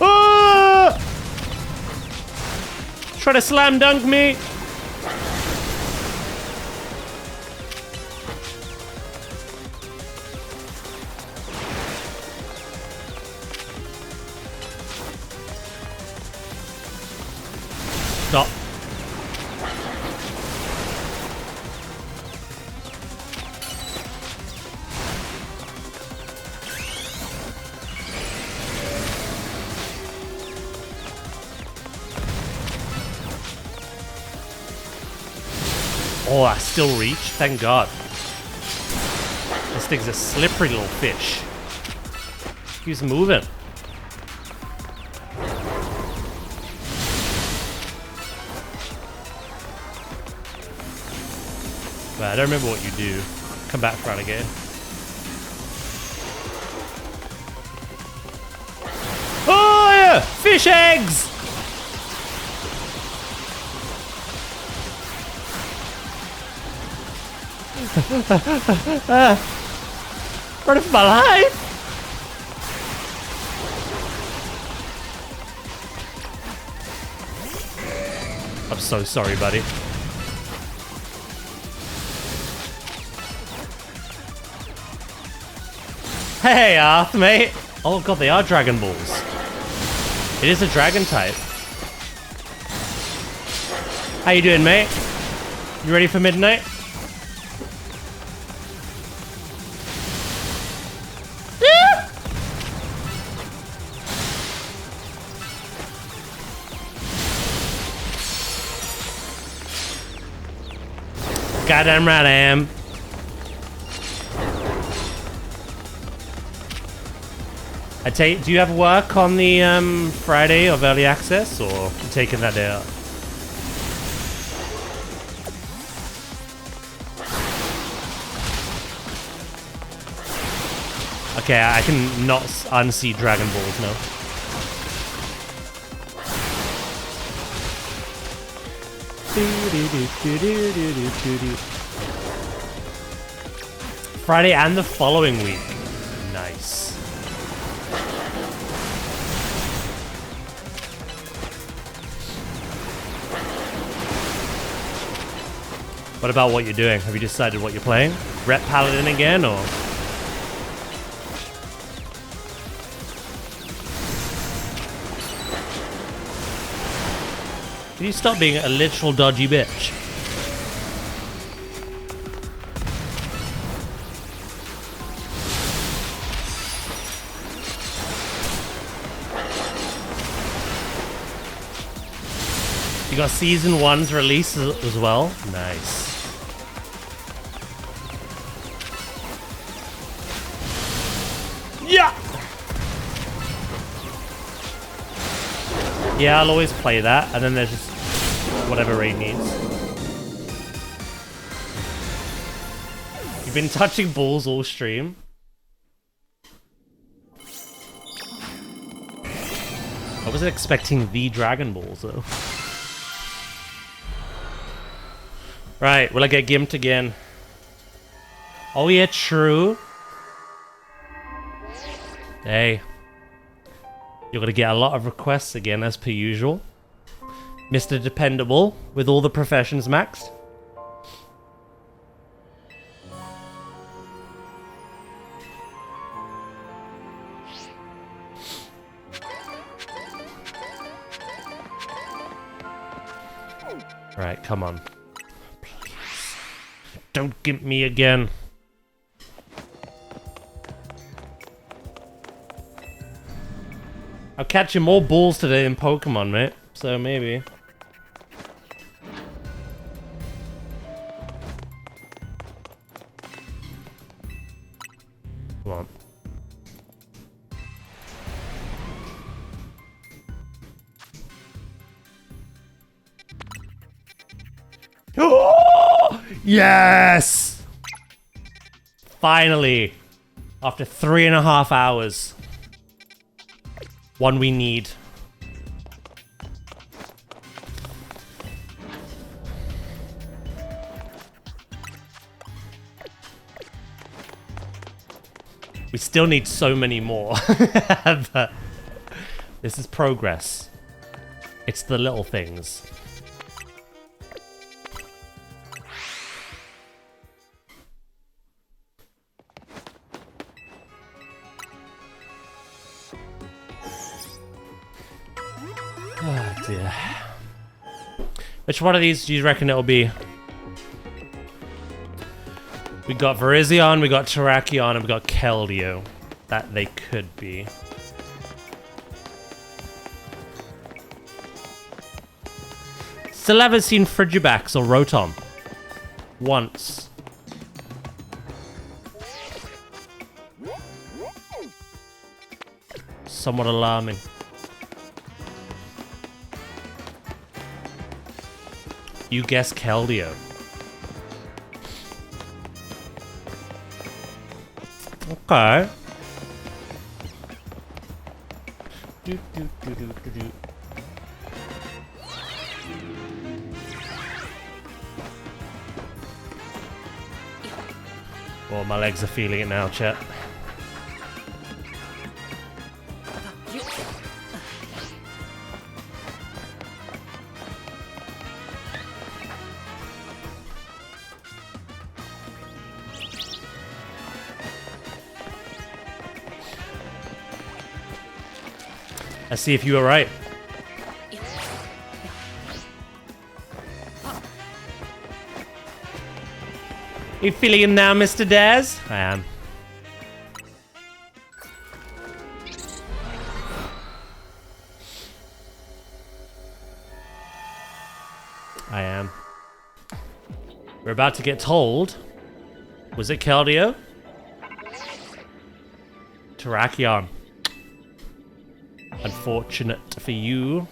Ah! Try to slam dunk me. Stop. Oh, I still reach. Thank God. This thing's a slippery little fish. Keeps moving. Well, I don't remember what you do. Come back for again. Oh yeah! Fish eggs! Running for my life! I'm so sorry, buddy. Hey, Arth, mate. Oh god, they are Dragon Balls. It is a dragon type. How you doing, mate? You ready for midnight? Goddamn right I am. I take. Do you have work on the Friday of early access, or you taking that day out? Okay, I can not unsee Dragon Balls now. Friday and the following week. Nice. What about what you're doing? Have you decided what you're playing? Rep Paladin again, or? Can you stop being a literal dodgy bitch? You got season 1's release as well? Nice. Yeah! Yeah, I'll always play that, and then there's just whatever Raid needs. You've been touching balls all stream. I wasn't expecting the Dragon Balls, though. Right, will I get gimped again? Oh yeah, true. Hey. You're gonna get a lot of requests again, as per usual. Mr. Dependable, with all the professions maxed. Right, come on. Please. Don't gimp me again. I'm catching more balls today than Pokemon, mate. So maybe. Come on. Oh! Yes! Finally. After 3.5 hours. One we need. We still need so many more. But this is progress. It's the little things. Oh dear. Which one of these do you reckon it'll be? We got Virizion, we got Terrakion, and we got Keldeo. That they could be. Still haven't seen Frigibax or Rotom. Once. Somewhat alarming. You guess Keldeo. Okay. Well, my legs are feeling it now, chat. Let's see if you were right. You feeling it now, Mr. Daz? I am. I am. We're about to get told. Was it Keldeo? Terrakion. Unfortunate for you.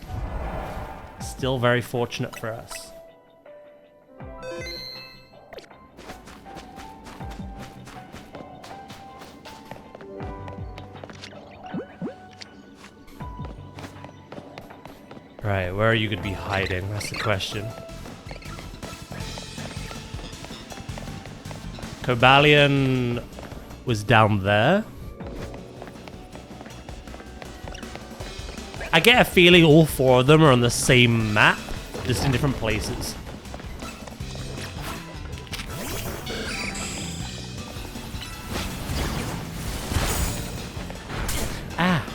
Still very fortunate for us. Right, where are you going to be hiding? That's the question. Cobalion was down there. I get a feeling all four of them are on the same map, just in different places. Ah.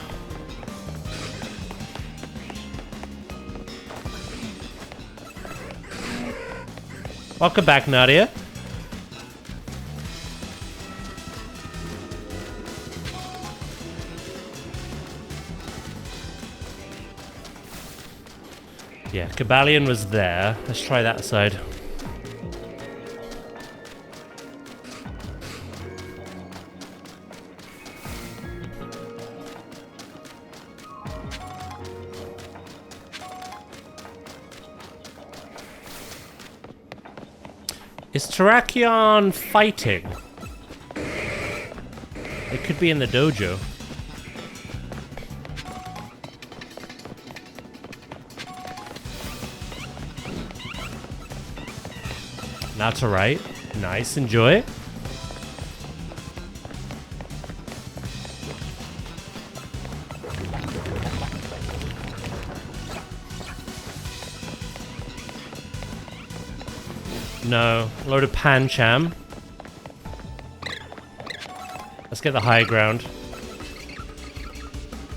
Welcome back, Nadia. Yeah, Cobalion was there. Let's try that side. Is Terrakion fighting? It could be in the dojo. Now to right. Nice, enjoy. No, load of Pancham. Let's get the high ground.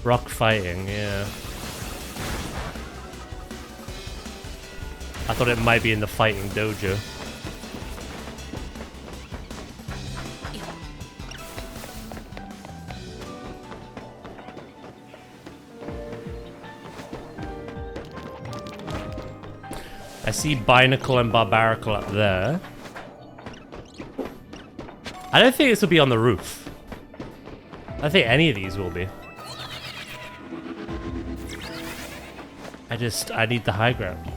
Rock fighting, yeah. I thought it might be in the fighting dojo. I see Binacle and Barbaracle up there. I don't think this will be on the roof. I don't think any of these will be. I need the high ground.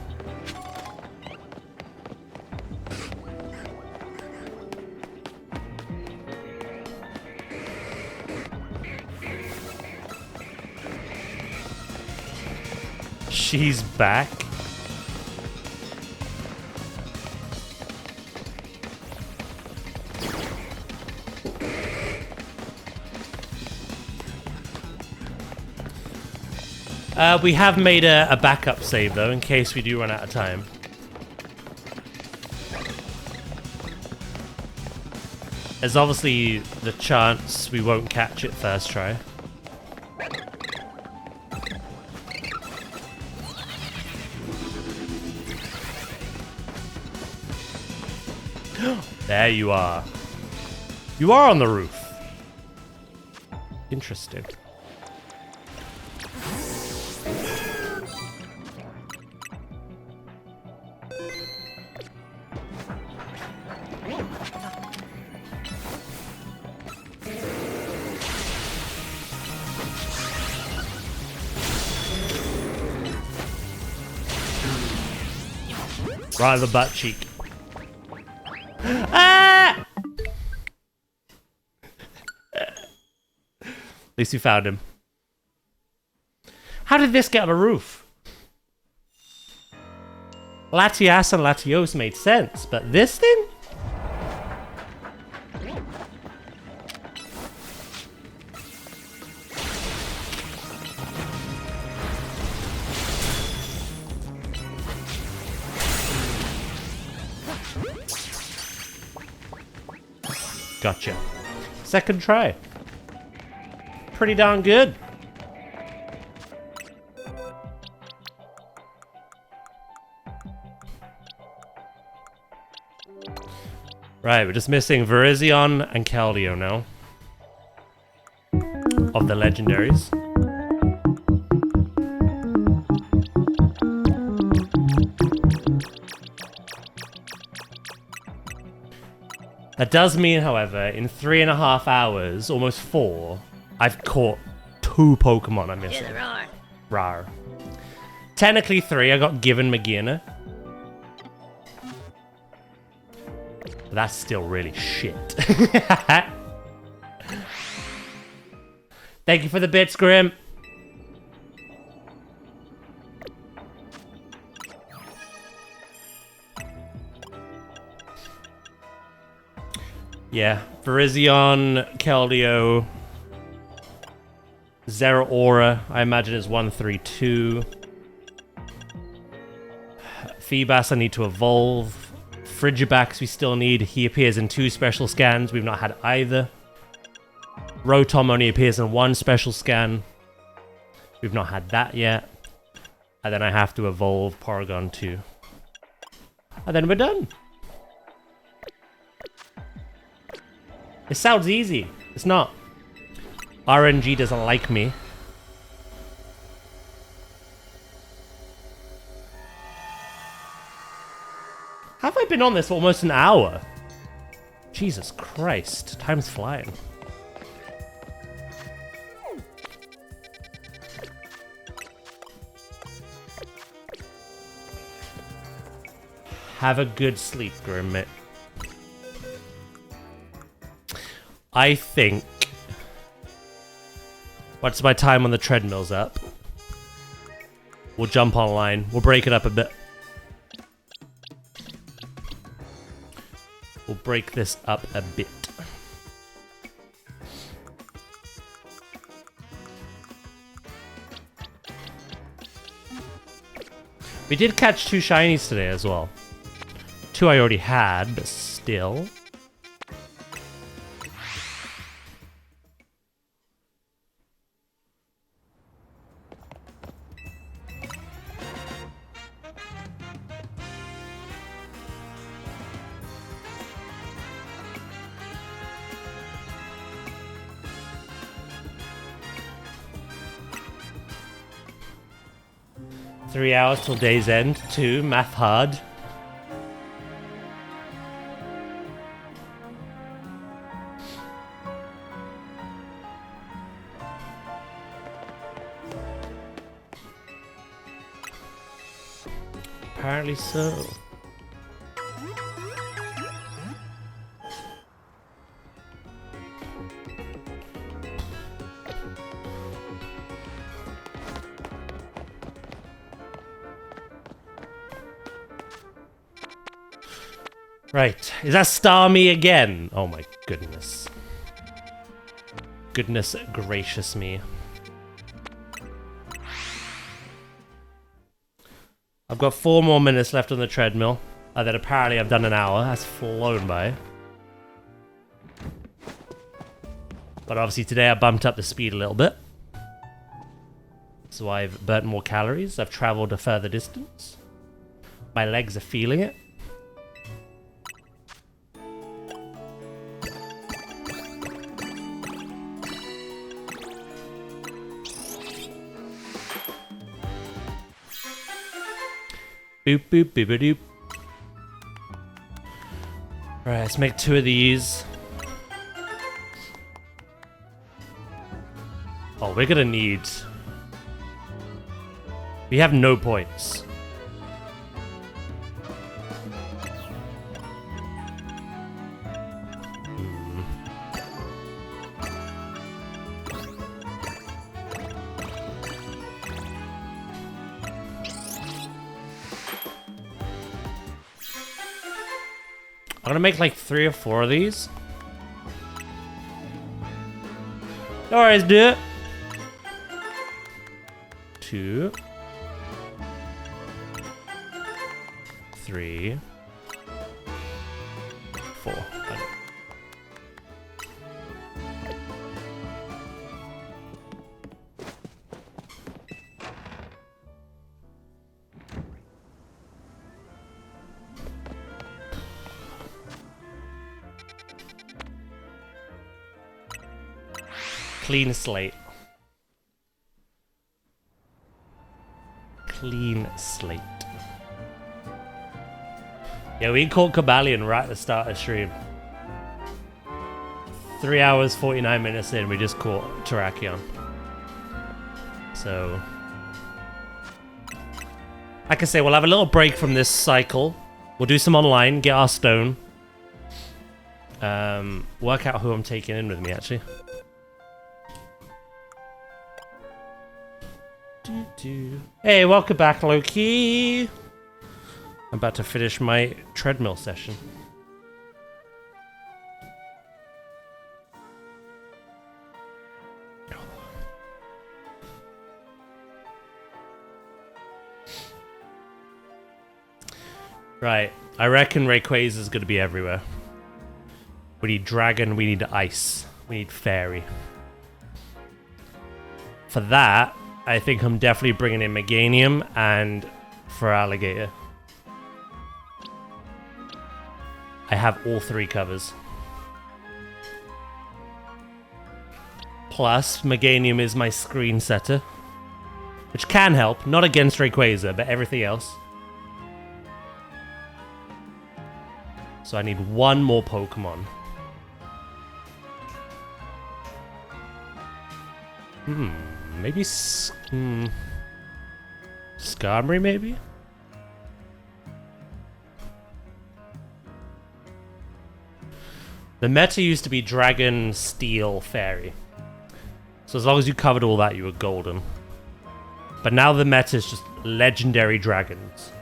She's back. We have made a backup save, though, in case we do run out of time. There's obviously the chance we won't catch it first try. There you are. You are on the roof. Interesting. Right on the butt cheek. Ah! At least we found him. How did this get on a roof? Latias and Latios made sense, but this thing? Gotcha. Second try. Pretty darn good. Right, we're just missing Virizion and Keldeo now. Of the legendaries. That does mean, however, in 3.5 hours, almost 4, I've caught 2 Pokemon I'm missing. Rar. Technically 3, I got given Magina. But that's still really shit. Thank you for the bits, Grim. Yeah, Virizion, Keldeo, Zeraora, I imagine is 132. Feebas I need to evolve. Frigibax we still need. He appears in 2 special scans. We've not had either. Rotom only appears in 1 special scan. We've not had that yet. And then I have to evolve Porygon 2. And then we're done. It sounds easy. It's not. RNG doesn't like me. Have I been on this for almost an hour? Jesus Christ. Time's flying. Have a good sleep, Grimmit. I think... Once my time on the treadmill's up, we'll jump online. We'll break it up a bit. We'll break this up a bit. We did catch 2 shinies today as well. 2 I already had, but still. Three hours till day's end. 2, math hard. Apparently so. Right. Is that Starmie again? Oh my goodness. Goodness gracious me. I've got 4 more minutes left on the treadmill. Then apparently I've done an hour. That's flown by. But obviously today I bumped up the speed a little bit. So I've burnt more calories. I've traveled a further distance. My legs are feeling it. Boop, boop, boop, boop, doop. Right, let's make 2 of these. Oh, we're gonna need... We have no points. I'm gonna make like 3 or 4 of these. No worries, do it. 2, 3, 4. Clean slate. Clean slate. Yeah, we caught Kabalion right at the start of stream. 3 hours, 49 minutes in, we just caught Terrakion. So... like I say, we'll have a little break from this cycle. We'll do some online, get our stone. Work out who I'm taking in with me, actually. Hey, welcome back, Loki. I'm about to finish my treadmill session. Right, I reckon Rayquaza is going to be everywhere. We need dragon, we need ice, we need fairy. For that, I think I'm definitely bringing in Meganium and for Alligator. I have all 3 covers. Plus, Meganium is my screen setter, which can help, not against Rayquaza, but everything else. So I need 1 more Pokemon. Maybe Skarmory, maybe? The meta used to be Dragon, Steel, Fairy. So as long as you covered all that, you were golden. But now the meta is just Legendary Dragons.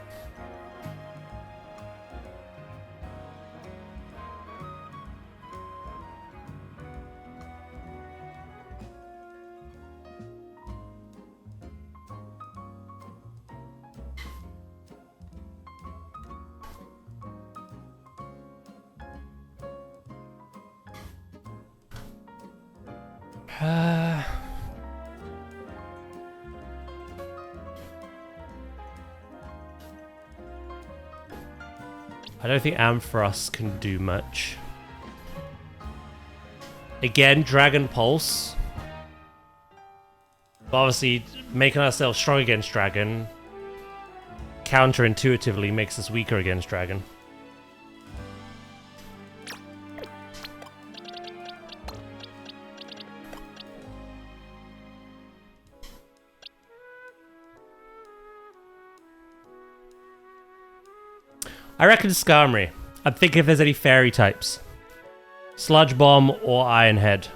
I don't think Ampharos can do much. Again, Dragon Pulse. But obviously, making ourselves strong against Dragon counterintuitively makes us weaker against Dragon. I reckon Skarmory. I'm thinking if there's any fairy types. Sludge Bomb or Iron Head.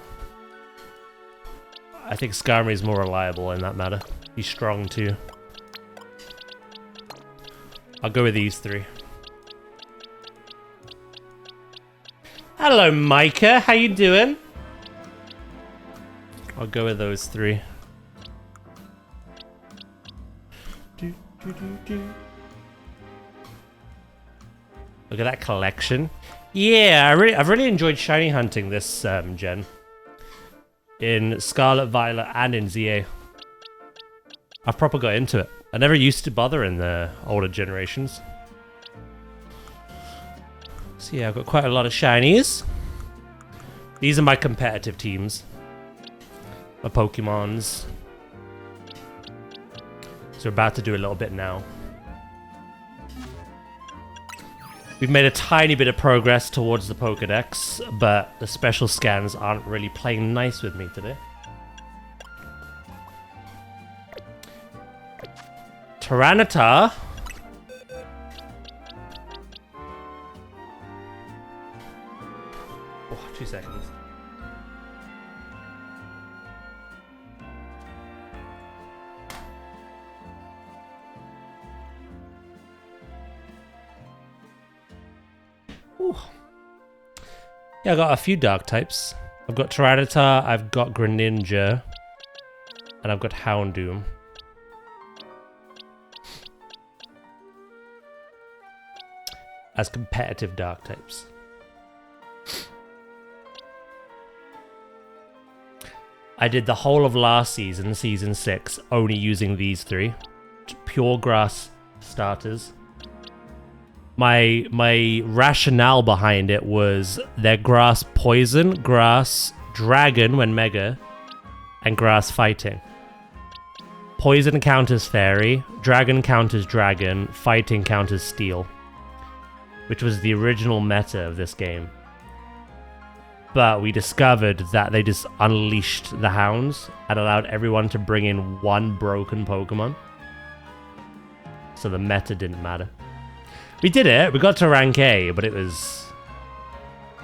I think Skarmory is more reliable in that matter. He's strong too. I'll go with these 3. Hello, Micah. How you doing? I'll go with those 3. Look at that collection. Yeah, I've really enjoyed shiny hunting this gen. In Scarlet, Violet, and in ZA. I've proper got into it. I never used to bother in the older generations. So yeah, I've got quite a lot of shinies. These are my competitive teams. My Pokemons. So we're about to do a little bit now. We've made a tiny bit of progress towards the Pokedex, but the special scans aren't really playing nice with me today. Tyranitar. Oh, 2 seconds. Ooh. Yeah, I got a few dark types. I've got Tyranitar, I've got Greninja, and I've got Houndoom. As competitive dark types. I did the whole of last season, season 6, only using these 3. Pure grass starters. My rationale behind it was their grass poison, grass dragon when mega, and grass fighting. Poison counters fairy, dragon counters dragon, fighting counters steel. Which was the original meta of this game. But we discovered that they just unleashed the hounds and allowed everyone to bring in one broken Pokemon. So the meta didn't matter. We did it, we got to rank A, but it was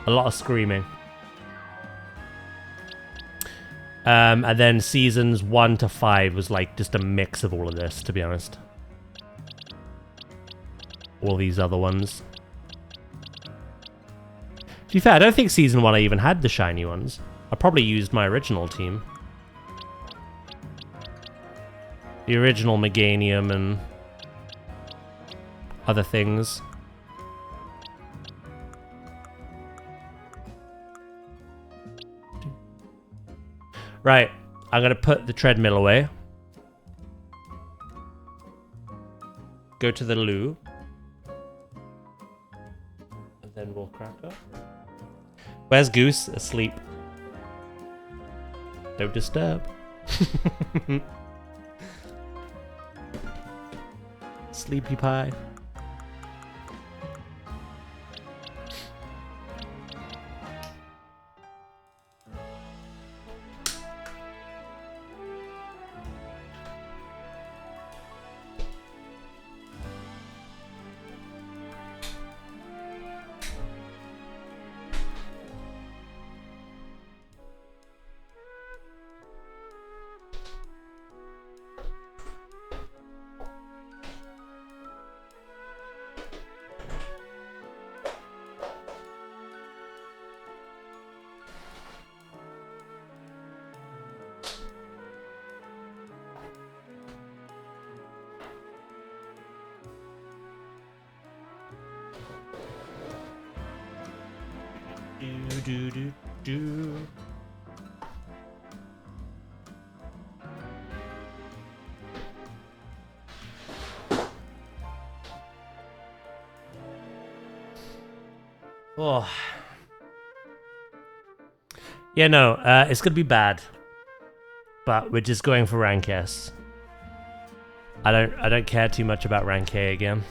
a lot of screaming. And then seasons 1 to 5 was like just a mix of all of this, to be honest. All these other ones. To be fair, I don't think season 1 I even had the shiny ones. I probably used my original team. The original Meganium and other things. Right, I'm gonna put the treadmill away. Go to the loo. And then we'll crack up. Where's Goose? Asleep. Don't disturb. Sleepy pie. Do. Oh. Yeah, no, it's gonna be bad. But we're just going for rank S. I don't care too much about rank A again.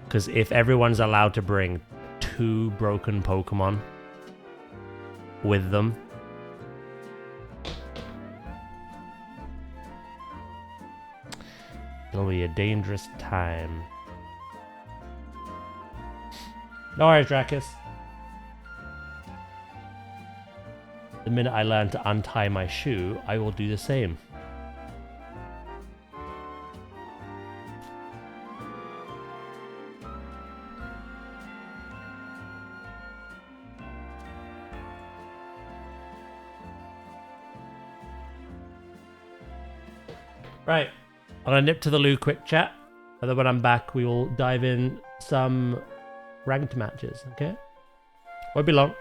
Because if everyone's allowed to bring 2 broken Pokemon with them, it'll be a dangerous time. No worries, Dracus. The minute I learn to untie my shoe, I will do the same. Right, I'm gonna nip to the loo quick chat, and then when I'm back we will dive in some ranked matches, okay? Won't be long.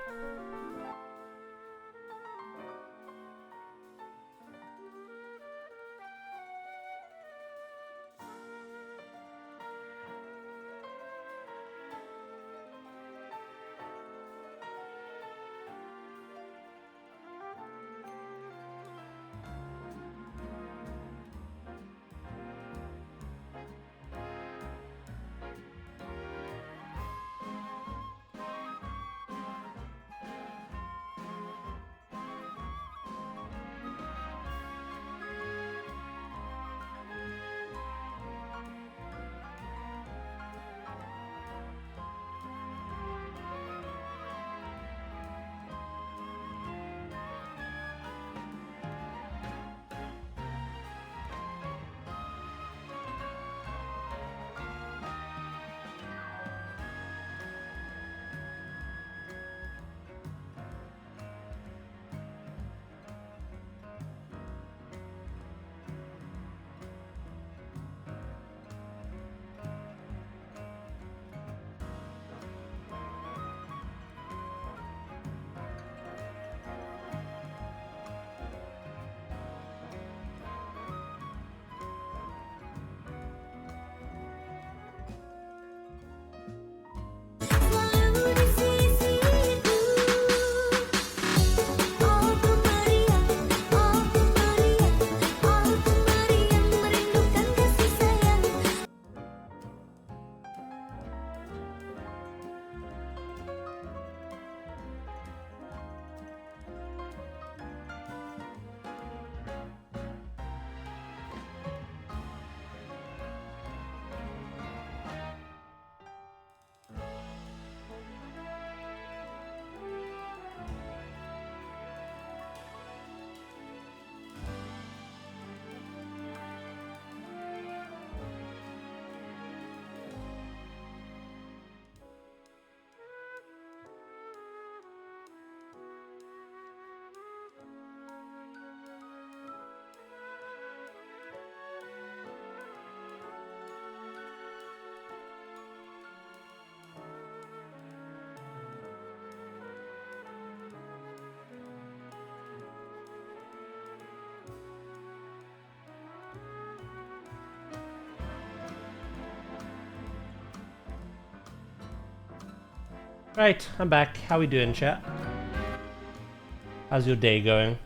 Right, I'm back. How we doing, chat? How's your day going?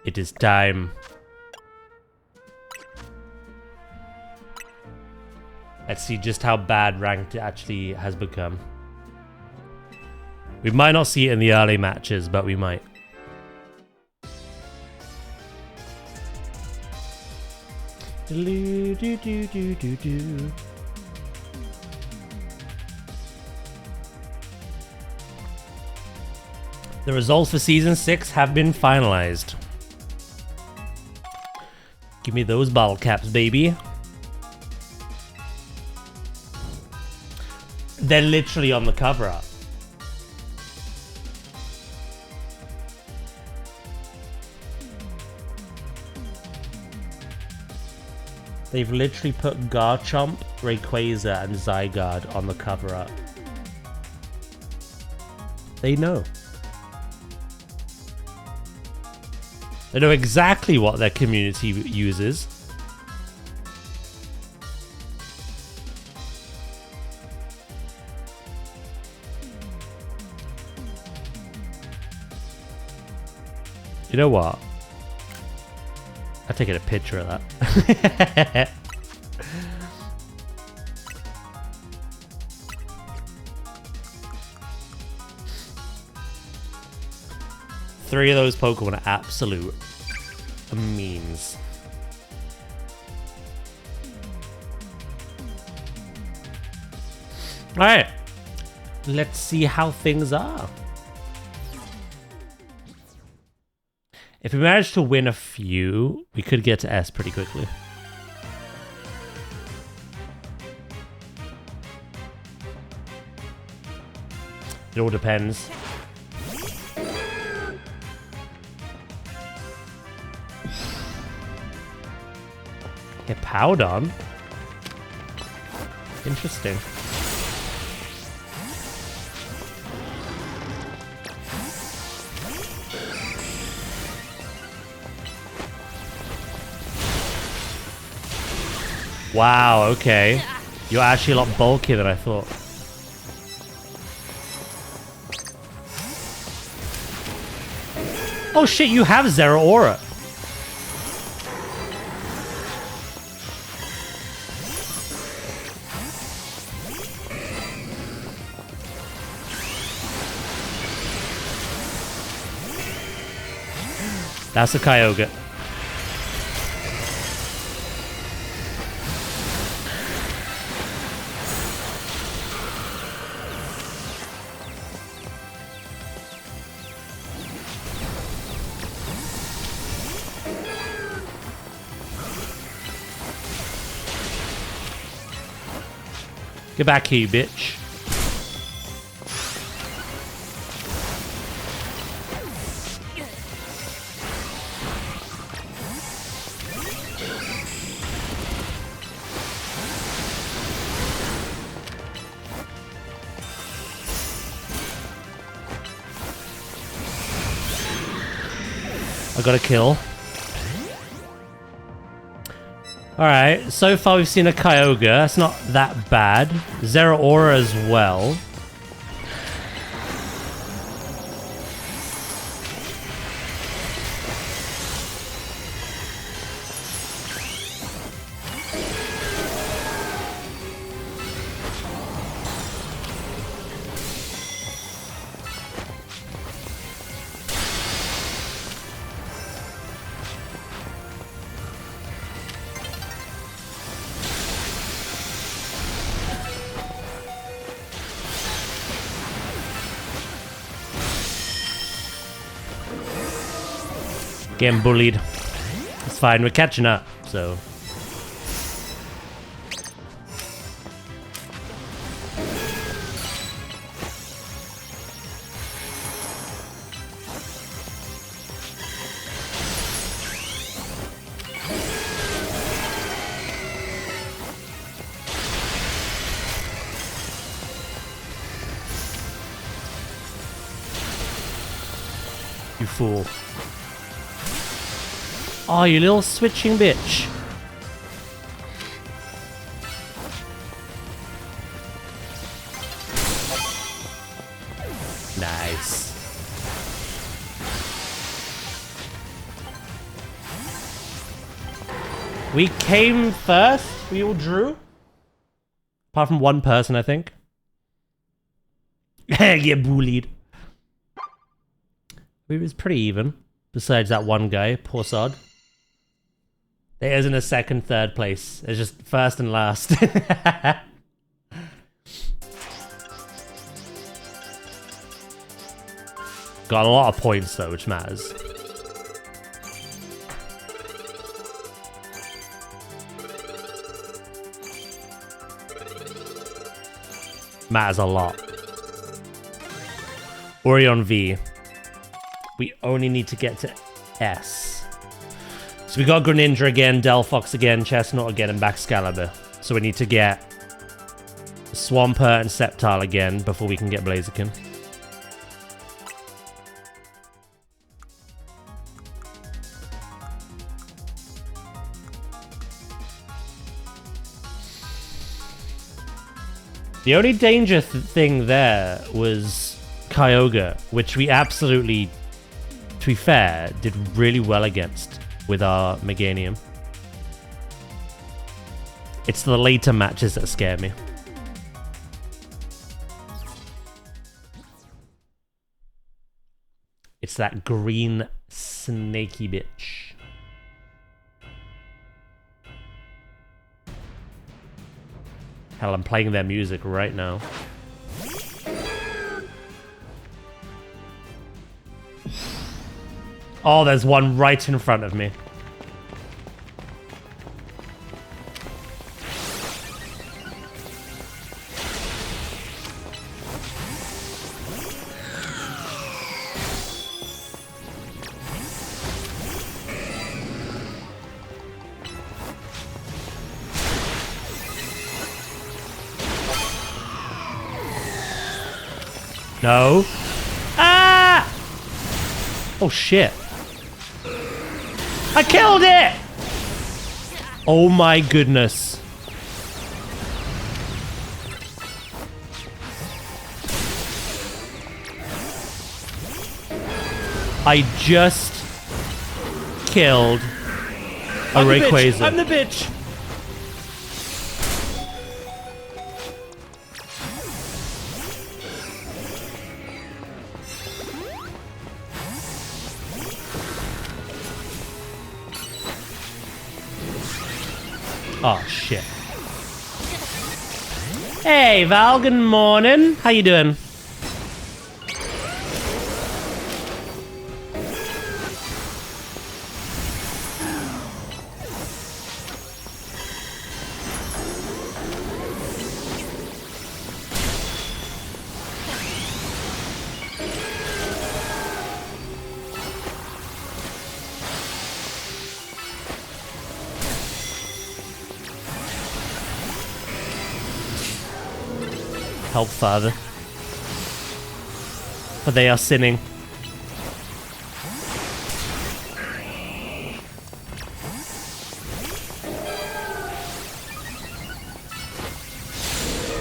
It is time. Let's see just how bad ranked it actually has become. We might not see it in the early matches, but we might. The results for Season 6 have been finalized. Give me those bottle caps, baby. They're literally on the cover art. They've literally put Garchomp, Rayquaza, and Zygarde on the cover art. They know. They know exactly what their community uses. You know what? I'll take a picture of that. Three of those Pokemon are absolute memes. Alright. Let's see how things are. If we manage to win a few, we could get to S pretty quickly. It all depends. Get Powdon? Interesting. Wow, okay. You're actually a lot bulkier than I thought. Oh shit, you have Zero Aura. That's a Kyogre. Get back here, you bitch. I got a kill. Alright, so far we've seen a Kyogre. That's not that bad. Zero Aura as well. Getting bullied. It's fine, we're catching up, so. You fool. Oh, you little switching bitch. Nice. We came first. We all drew. Apart from one person, I think. Get bullied. It was pretty even. Besides that one guy, poor sod. There isn't a second, third place. It's just first and last. Got a lot of points though, which matters. Matters a lot. Orion V. We only need to get to S. So we got Greninja again, Delphox again, Chestnut again, and Baxcalibur. So we need to get Swampert and Sceptile again before we can get Blaziken. The only danger thing there was Kyogre, which we absolutely, to be fair, did really well against with our Meganium. It's the later matches that scare me. It's that green snaky bitch. Hell, I'm playing their music right now. Oh, there's one right in front of me. No. Ah! Oh, shit. I killed it! Oh my goodness. I just killed a Rayquaza. I'm the bitch! Oh, shit. Hey, Val, good morning. How you doing? Help, Father. For they are sinning.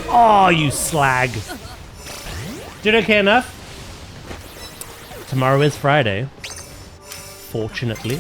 Oh, you slag. Did okay enough? Tomorrow is Friday. Fortunately.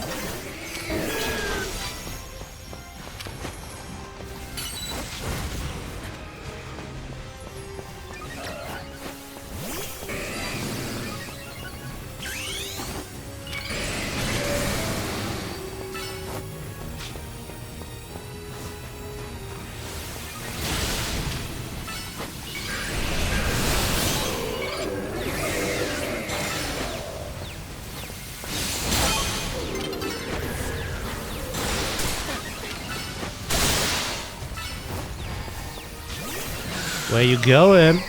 Where you going?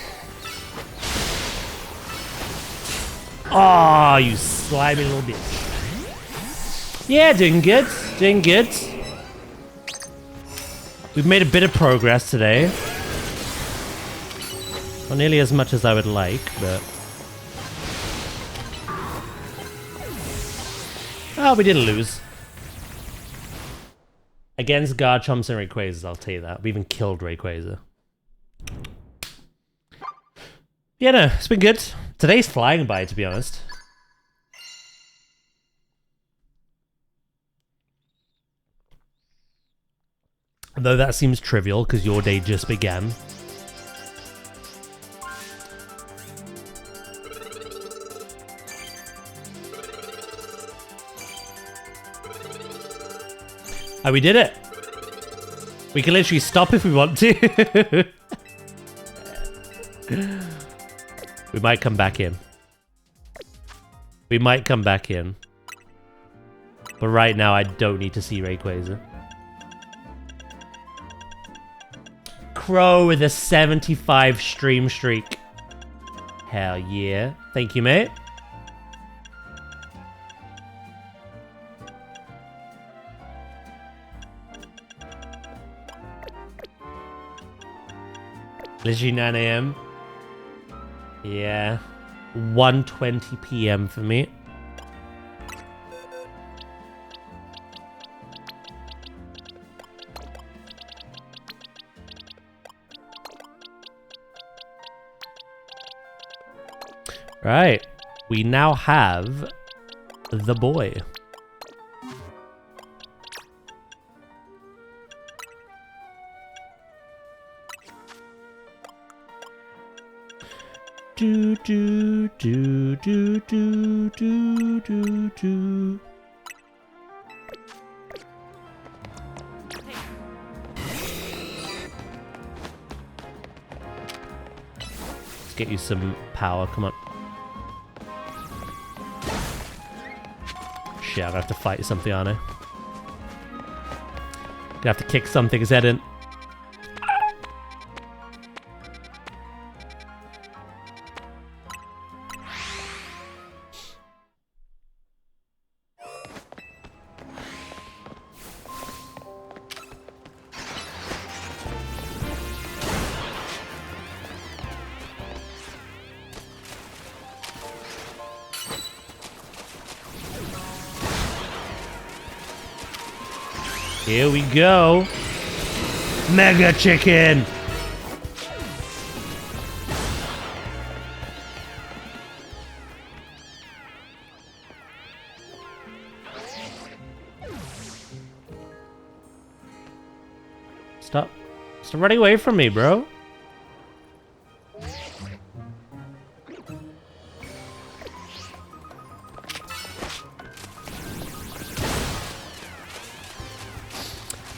Oh, you slimy little bitch. Yeah, doing good. Doing good. We've made a bit of progress today. Not nearly as much as I would like, but... Oh, we didn't lose. Against Garchomps and Rayquazas, I'll tell you that. We even killed Rayquaza. Yeah, no, it's been good. Today's flying by, to be honest. Though that seems trivial, because your day just began. Oh, we did it! We can literally stop if we want to. We might come back in. We might come back in. But right now, I don't need to see Rayquaza. Crow with a 75 stream streak. Hell yeah. Thank you, mate. Literally 9 AM. Yeah. 1:20 PM for me. Right. We now have the boy. Do do do do do do do do. Let's get you some power. Come on. Shit, I'm gonna have to fight something, aren't I? Gonna have to kick something's head in. Here we go. Mega Chicken. Stop running away from me, bro.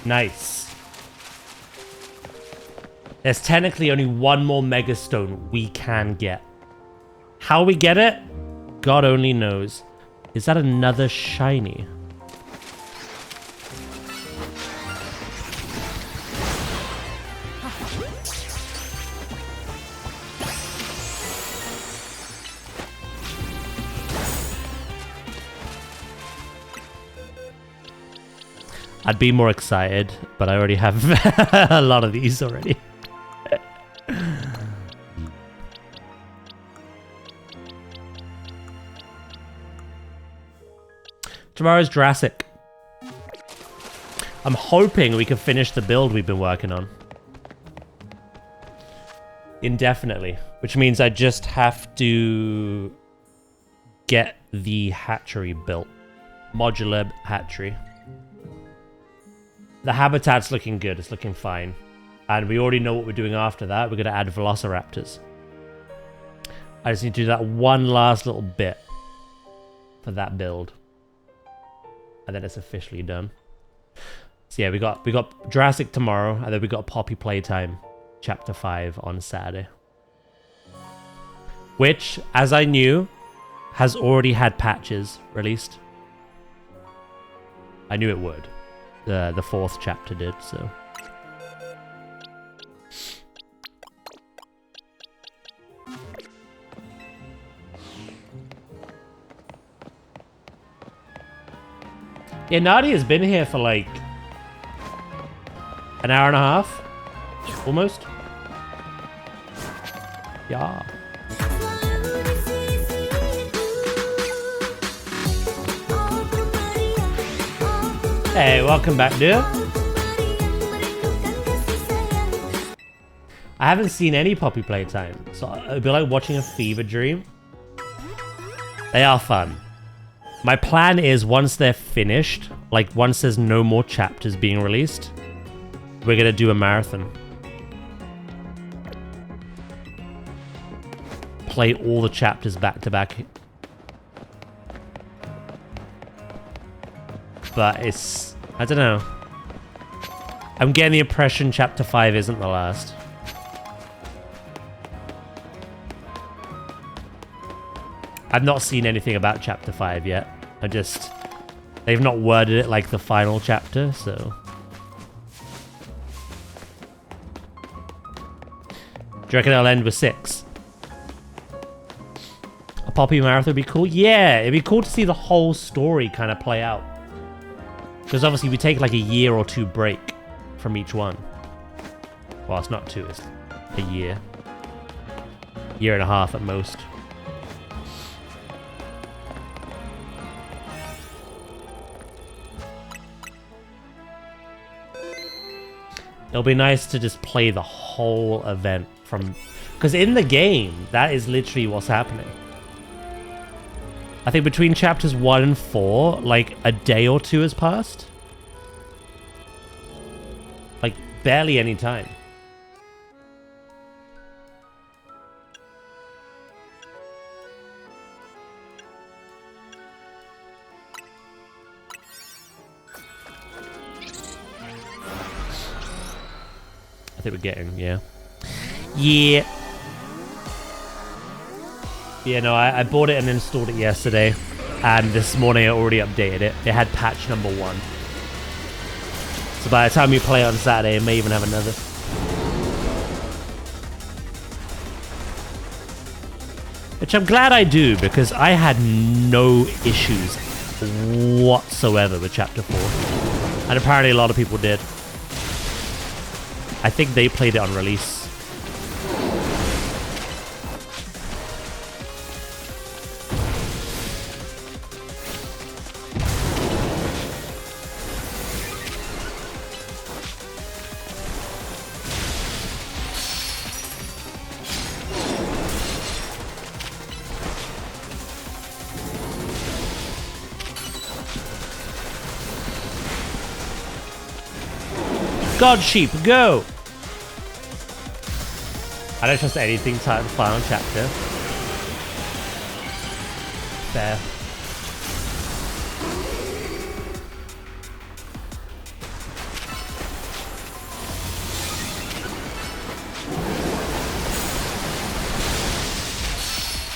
Nice. There's technically only one more Mega Stone we can get. How we get it? God only knows. Is that another shiny? I'd be more excited, but I already have a lot of these already. Tomorrow's Jurassic. I'm hoping we can finish the build we've been working on. Indefinitely. Which means I just have to get the hatchery built. Modular hatchery. The habitat's looking good. It's looking fine. And we already know what we're doing after that. We're going to add velociraptors. I just need to do that one last little bit for that build. And then it's officially done. So yeah, we got Jurassic tomorrow, and then we got Poppy Playtime Chapter 5 on Saturday. Which, as I knew, has already had patches released. I knew it would. The fourth chapter did, so. Yeah, Nadia's been here for like an hour and a half, almost. Yeah. Hey, welcome back, dude. I haven't seen any Poppy playtime, so it'd be like watching a fever dream. They are fun. My plan is once they're finished, like once there's no more chapters being released, we're gonna do a marathon. Play all the chapters back to back. But it's... I don't know. I'm getting the impression chapter 5 isn't the last. I've not seen anything about chapter 5 yet. They've not worded it like the final chapter, so... Do you reckon it'll end with 6? A Poppy marathon would be cool? Yeah, it'd be cool to see the whole story kind of play out. Because obviously we take like a year or 2 break from each one. Well, it's not 2, it's a year. Year and a half at most. It'll be nice to just play the whole event from... Because in the game, that is literally what's happening. I think between chapters 1 and 4, like a day or 2 has passed. Like barely any time. I think we're getting, yeah. Yeah. Yeah, no, I bought it and installed it yesterday. And this morning I already updated it. It had patch number 1. So by the time you play on Saturday, it may even have another. Which I'm glad I do, because I had no issues whatsoever with Chapter 4. And apparently a lot of people did. I think they played it on release. God sheep, go! I don't trust anything tied to the final chapter. Fair.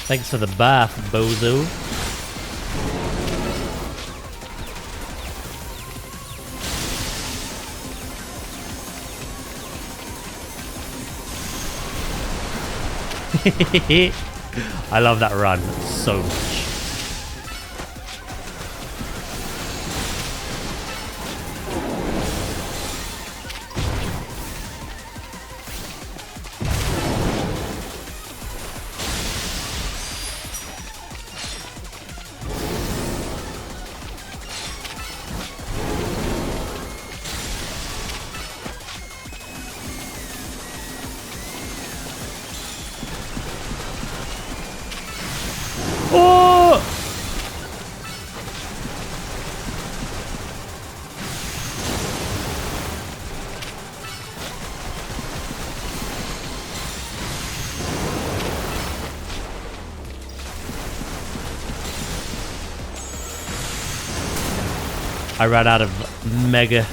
Thanks for the bath, bozo. I love that run so much. I ran out of mega.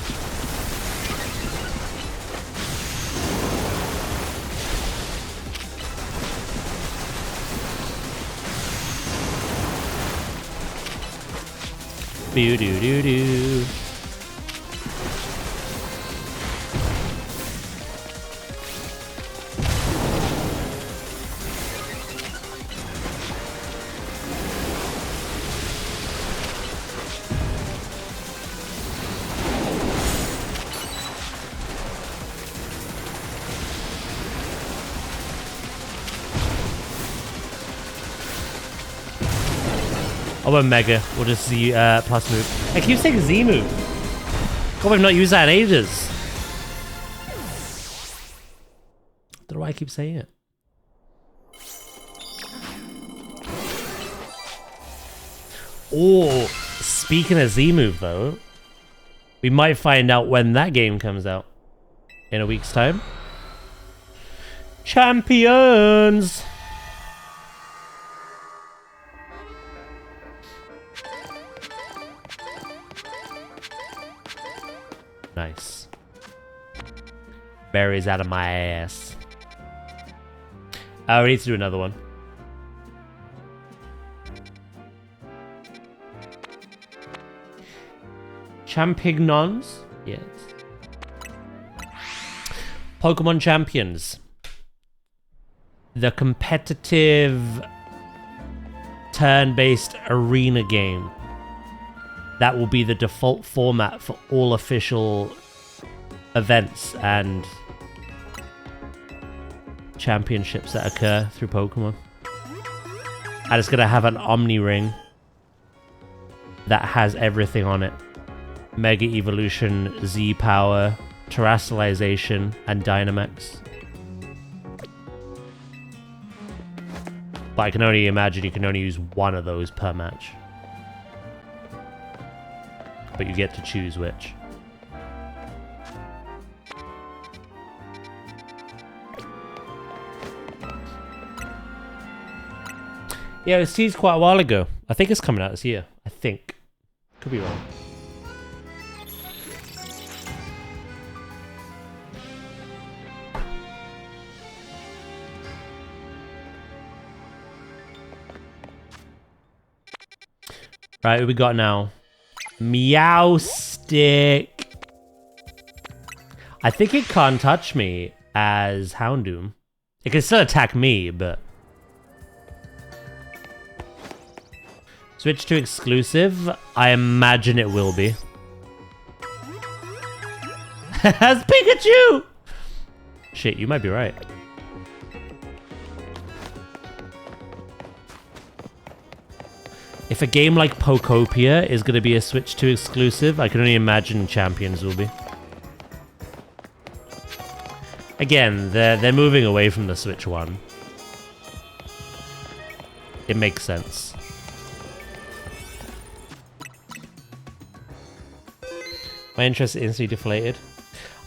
Boo doo doo doo. Oh, a mega. We'll just see plus move. I keep saying Z move. God, we've not used that in ages. Don't know why I keep saying it. Oh, speaking of Z-Move though, we might find out when that game comes out. In a week's time. Champions! Nice. Berries out of my ass. We need to do another one. Champignons? Yes. Pokemon Champions. The competitive turn-based arena game. That will be the default format for all official events and championships that occur through Pokemon. And it's going to have an Omni Ring that has everything on it. Mega Evolution, Z Power, Terrestrialization, and Dynamax. But I can only imagine you can only use one of those per match. But you get to choose which. Yeah, it was teased quite a while ago. I think it's coming out this year. I think. Could be wrong. Right, what we got now? Meowstick. I think it can't touch me as Houndoom. It can still attack me, but... Switch to exclusive? I imagine it will be. As Pikachu! Shit, you might be right. If a game like Pokopia is going to be a Switch 2 exclusive, I can only imagine Champions will be. Again, they're moving away from the Switch 1. It makes sense. My interest is instantly deflated.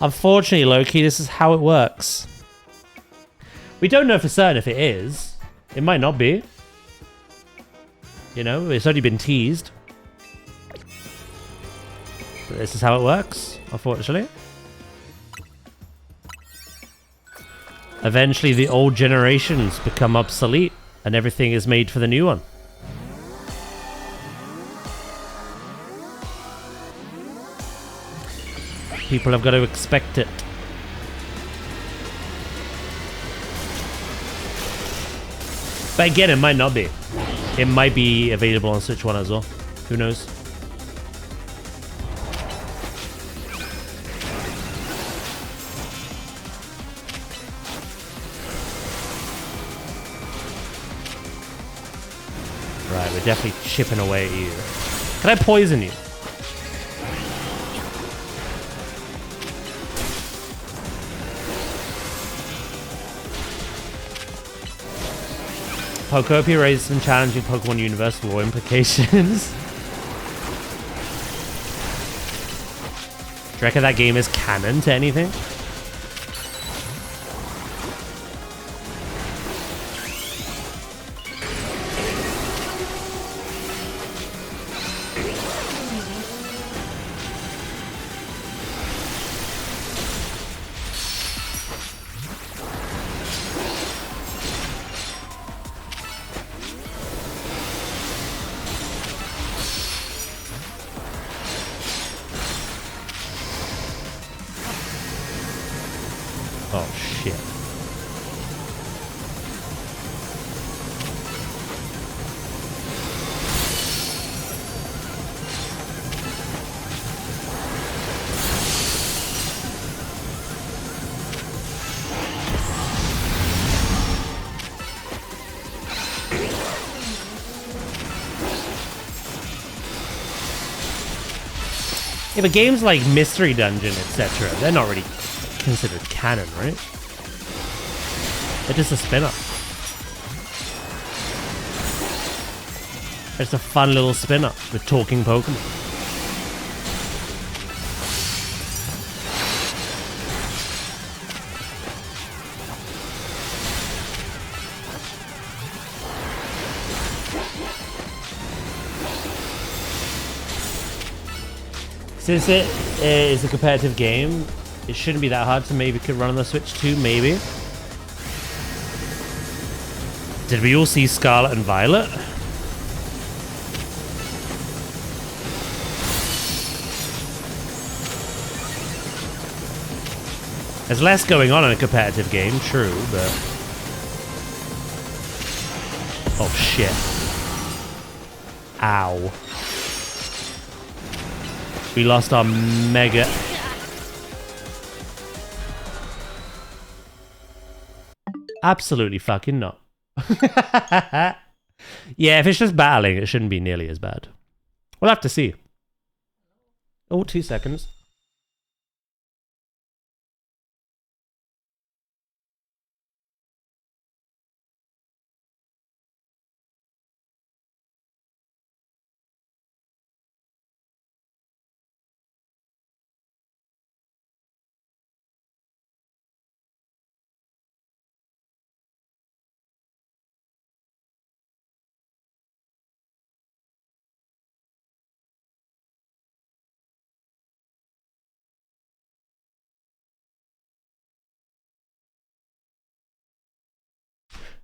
Unfortunately, Loki, this is how it works. We don't know for certain if it is. It might not be. You know, it's only been teased. But this is how it works, unfortunately. Eventually, the old generations become obsolete, and everything is made for the new one. People have got to expect it. But again, it might not be. It might be available on Switch 1 as well. Who knows? Right, we're definitely chipping away at you. Can I poison you? Pokopia raises some challenging Pokemon universe lore implications. Do you reckon that game is canon to anything? Oh, shit. Yeah, but games like Mystery Dungeon, etc., they're not really considered canon, right? It's just a spinner. It's a fun little spinner with talking Pokemon. Since it is a competitive game, it shouldn't be that hard to maybe could run on the Switch too, maybe. Did we all see Scarlet and Violet? There's less going on in a competitive game, true, but... Oh, shit. Ow. We lost our mega... Absolutely fucking not. Yeah, if it's just battling, it shouldn't be nearly as bad. We'll have to see. Oh, 2 seconds.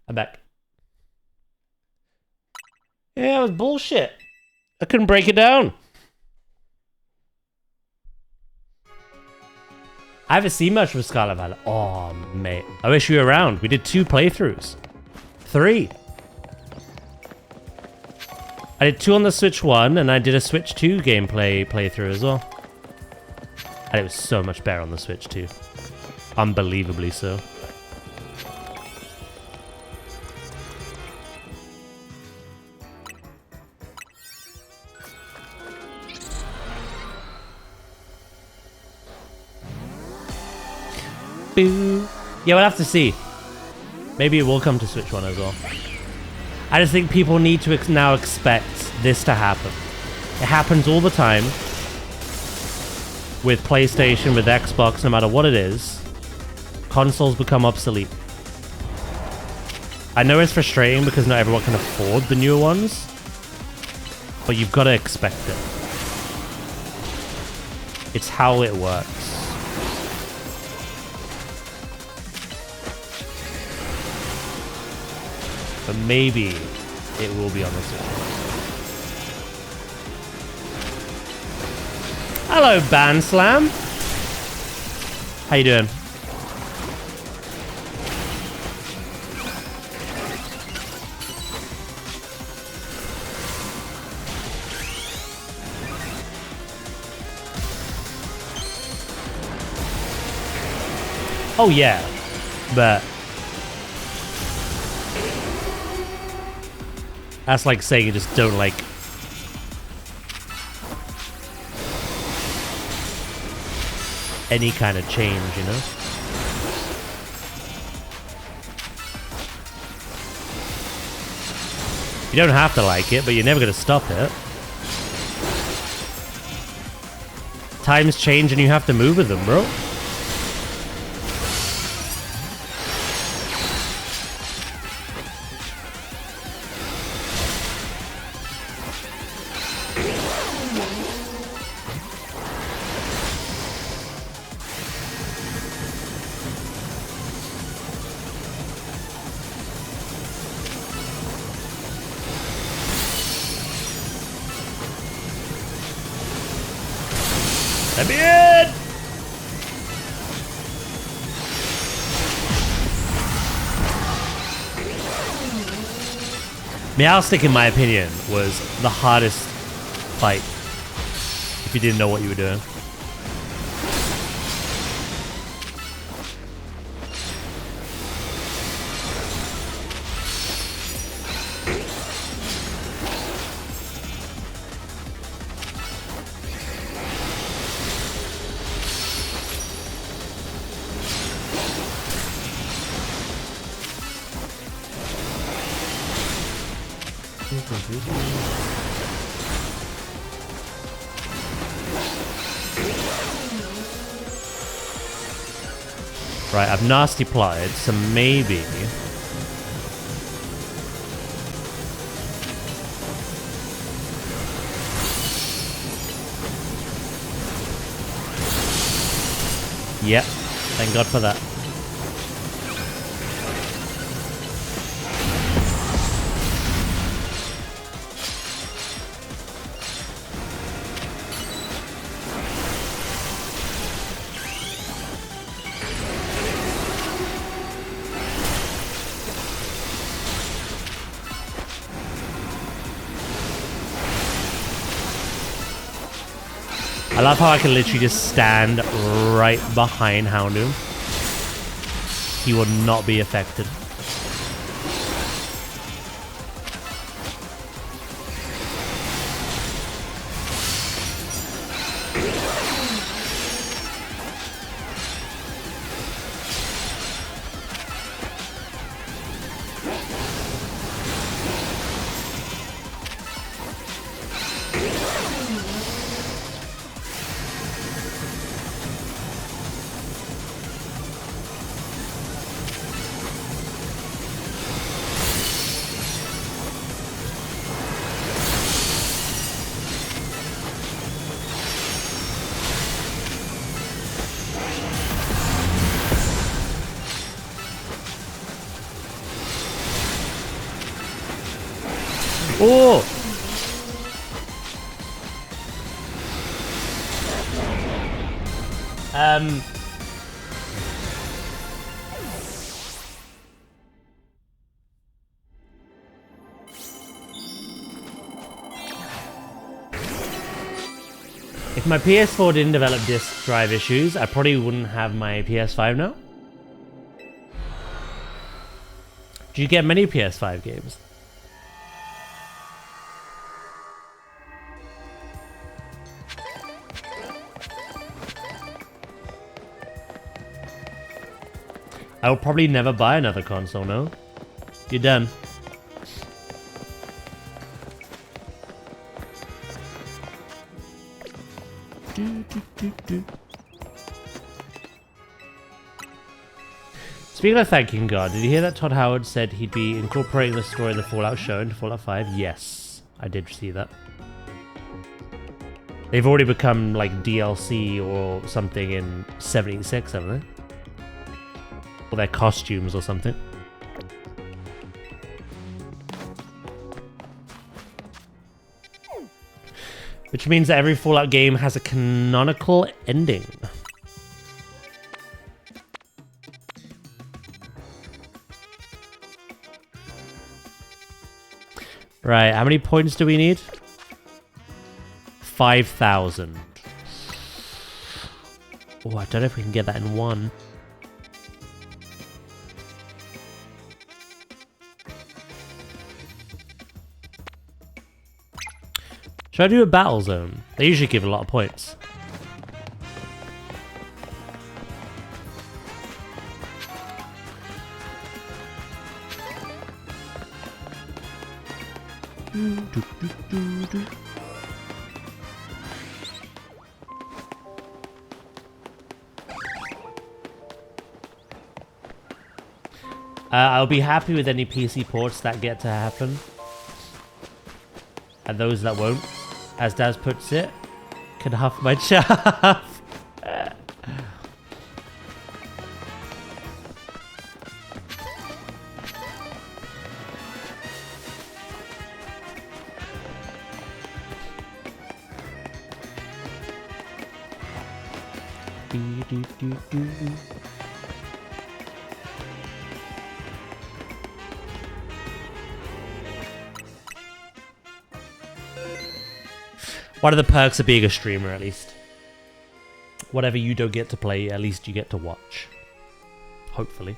I'm back. Yeah, it was bullshit. I couldn't break it down. I haven't seen much with Scarlet Violet. Oh, mate. I wish you were around. We did 2 playthroughs. 3. I did 2 on the Switch 1, and I did a Switch 2 gameplay playthrough as well. And it was so much better on the Switch 2. Unbelievably so. Boo. Yeah, we'll have to see. Maybe it will come to Switch 1 as well. I just think people need to now expect this to happen. It happens all the time. With PlayStation, with Xbox, no matter what it is. Consoles become obsolete. I know it's frustrating because not everyone can afford the newer ones. But you've got to expect it. It's how it works. But maybe it will be on the Switch. Hello, Banslam. How you doing? Oh yeah, but that's like saying you just don't like any kind of change, you know? You don't have to like it, but you're never going to stop it. Times change and you have to move with them, bro. Let me in! Meowstic, in my opinion, was the hardest fight if you didn't know what you were doing. Right, I've nasty plotted, so maybe... Yep, thank God for that. I love how I can literally just stand right behind Houndoom. He will not be affected. Oh! If my PS4 didn't develop disk drive issues, I probably wouldn't have my PS5 now. Do you get many PS5 games? I will probably never buy another console, no? You're done. Speaking of thanking God, did you hear that Todd Howard said he'd be incorporating the story of the Fallout show into Fallout 5? Yes, I did see that. They've already become like DLC or something in 76, haven't they? Or their costumes or something. Which means that every Fallout game has a canonical ending. Right, how many points do we need? 5,000. Oh, I don't know if we can get that in one. Should I do a battle zone? They usually give a lot of points. I'll be happy with any PC ports that get to happen. And those that won't, as Daz puts it, can huff my chaff. One of the perks of being a streamer, at least. Whatever you don't get to play, at least you get to watch. Hopefully.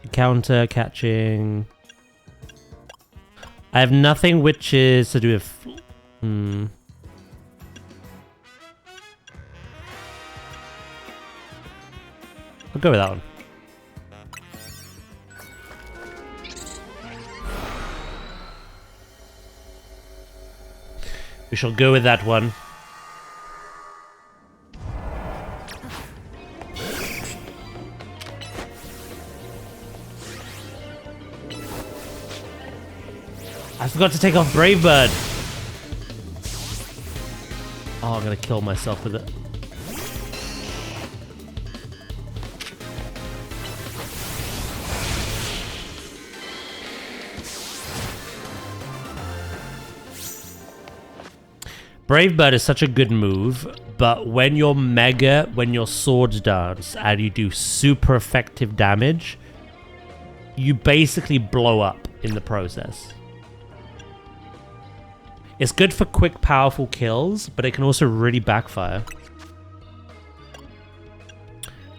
Encounter, catching. I have nothing which is to do with... We'll go with that one. We shall go with that one. I forgot to take off Brave Bird. Oh, I'm gonna kill myself with it. Brave Bird is such a good move, but when you're mega, when your swords dance and you do super effective damage, you basically blow up in the process. It's good for quick, powerful kills, but it can also really backfire.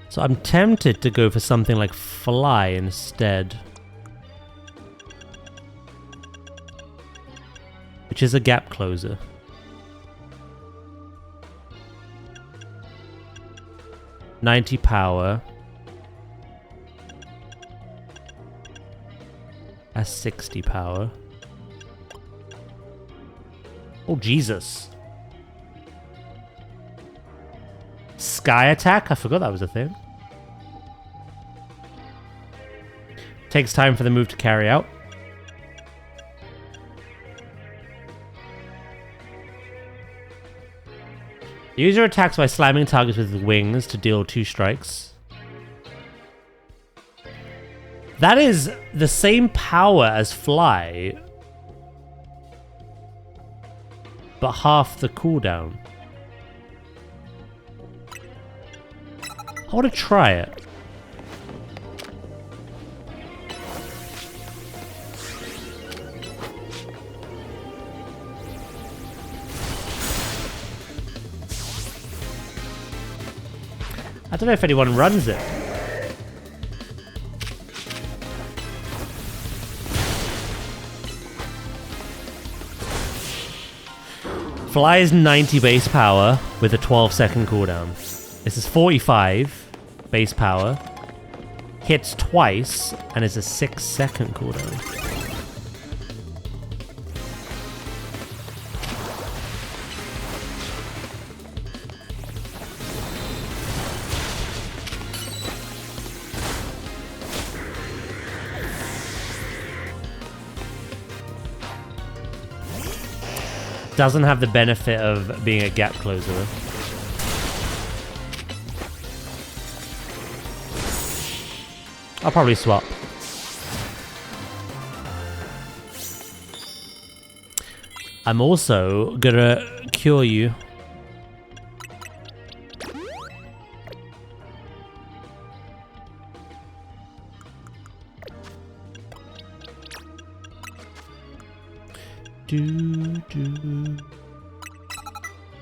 So I'm tempted to go for something like Fly instead. Which is a gap closer. $90 power. That's 60 power. Oh, Jesus. Sky attack? I forgot that was a thing. Takes time for the move to carry out. The user attacks by slamming targets with wings to deal 2 strikes. That is the same power as Fly, but half the cooldown. I want to try it. I don't know if anyone runs it. Fly is 90 base power with a 12-second cooldown. This is 45 base power. Hits twice and is a 6-second cooldown. Doesn't have the benefit of being a gap closer. I'll probably swap. I'm also gonna cure you.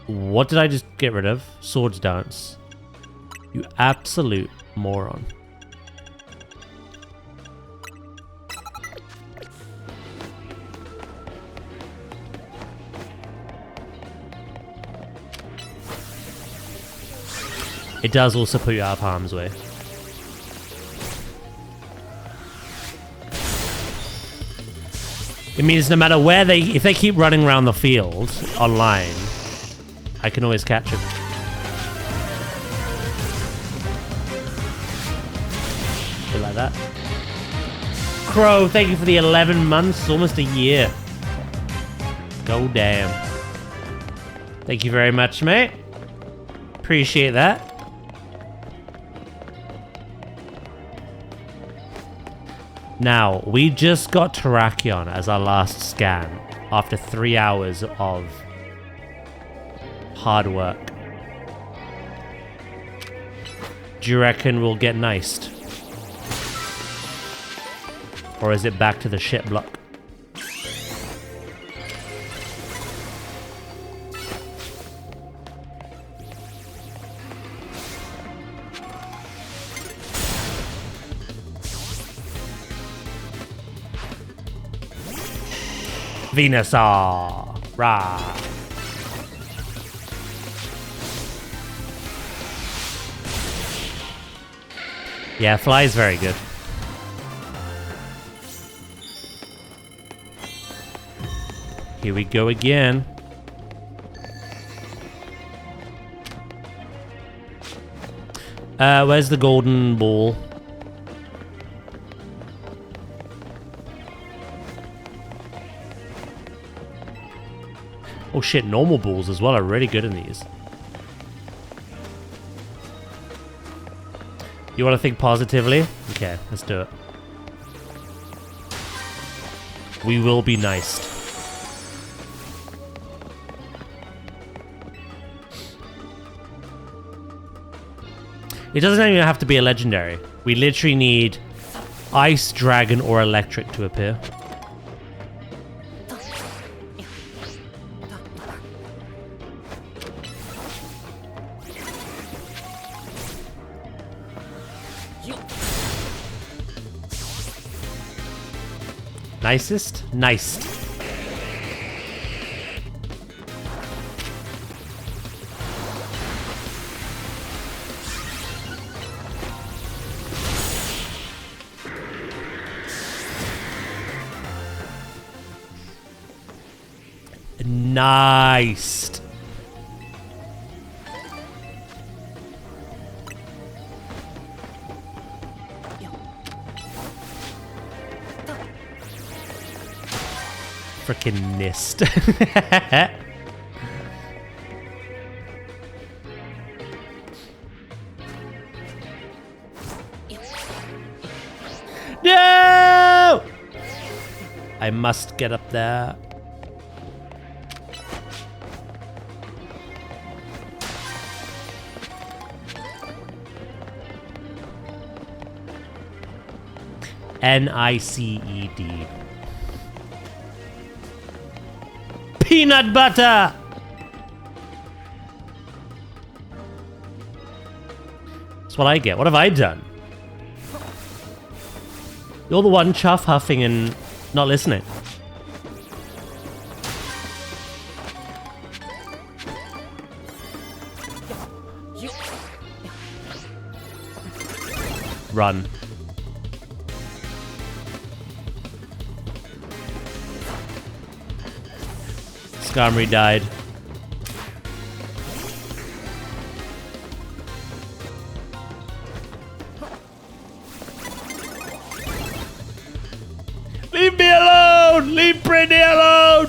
What did I just get rid of? Swords dance. You absolute moron. It does also put you out of harm's way. It means no matter where if they keep running around the field online, I can always catch them. Bit like that. Crow, thank you for the 11 months, almost a year. Go damn. Thank you very much, mate. Appreciate that. Now, we just got Terrakion as our last scan after 3 hours of hard work. Do you reckon we'll get niced? Or is it back to the shit block? Venusaur! Rah! Yeah, fly is very good. Here we go again. Where's the golden ball? Oh shit, normal balls as well are really good in these. You want to think positively? Okay, let's do it. We will be nice. It doesn't even have to be a legendary. We literally need Ice, Dragon, or Electric to appear. Nicest? Niced. Nice. Frickin' missed. No! I must get up there. N-I-C-E-D. Peanut butter! That's what I get. What have I done? You're the one chuff huffing and not listening. Run. Skarmory died. Leave me alone! Leave Brittany alone!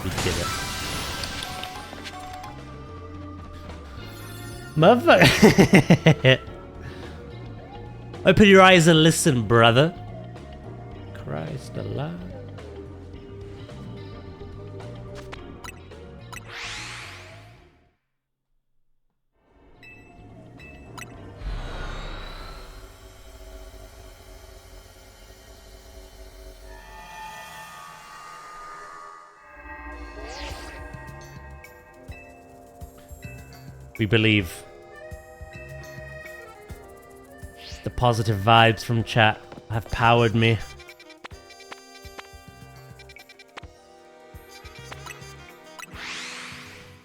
We did it. Motherfucker. Open your eyes and listen, brother. Christ alive. We believe. The positive vibes from chat have powered me.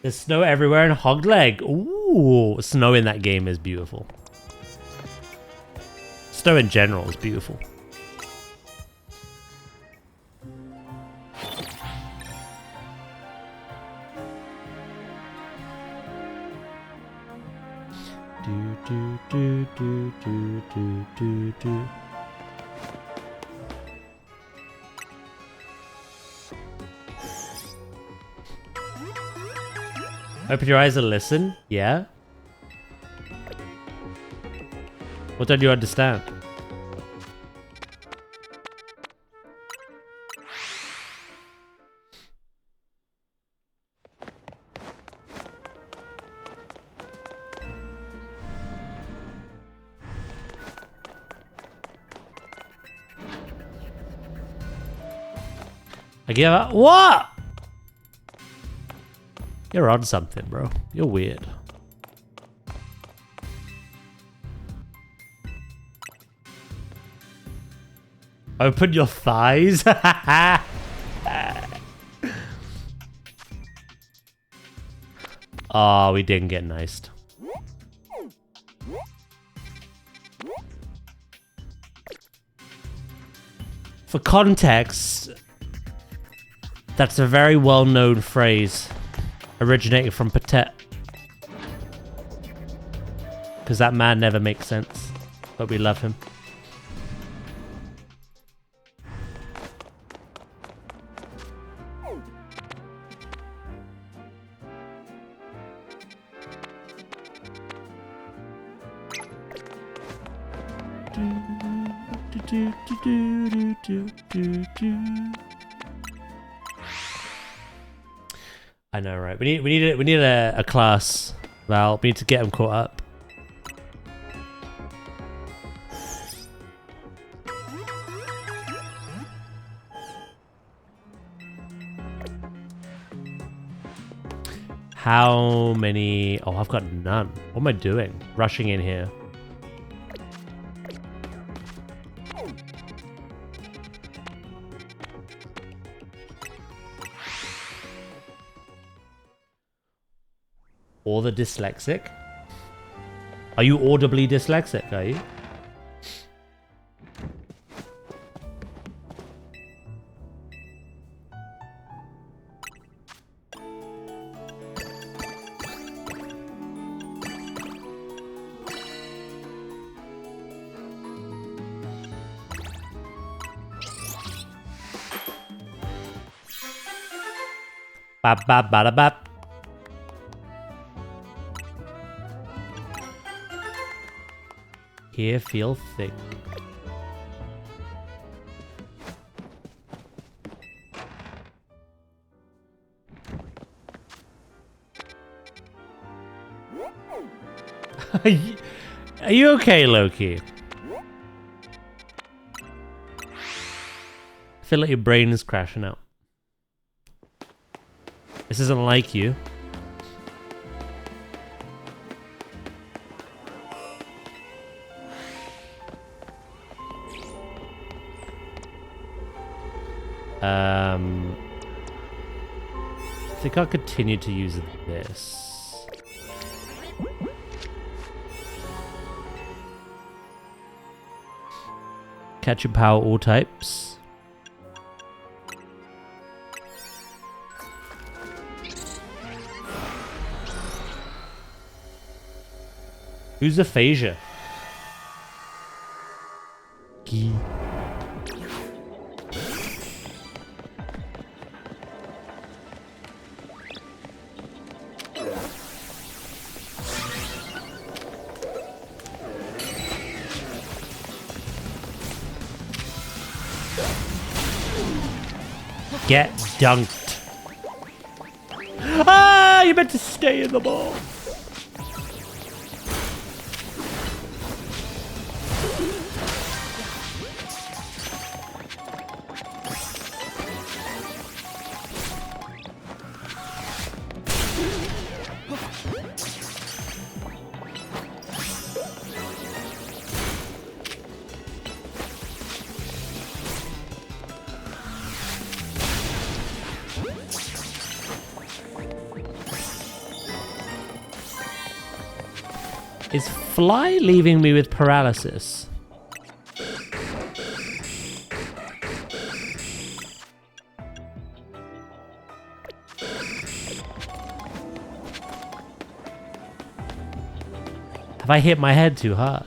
There's snow everywhere in Hogleg. Ooh, snow in that game is beautiful. Snow in general is beautiful. Do. Open your eyes and listen. Yeah? What don't you understand? I give up. What? You're on something, bro. You're weird. Open your thighs. Oh, we didn't get niced. For context, that's a very well-known phrase originating from Patet. Because that man never makes sense, but we love him. I know, right? We need a class. Well, we need to get him caught up. How many? Oh, I've got none. What am I doing? Rushing in here. Or the dyslexic? Are you audibly dyslexic, are you? Bap bap bada bap. Here, feel, think. Are you okay, Loki? I feel like your brain is crashing out. This isn't like you. I think I'll continue to use this. Catch and power all types. Who's aphasia? Gee. Get dunked. Ah, you meant to stay in the ball. Is Fly leaving me with paralysis? Have I hit my head too hard?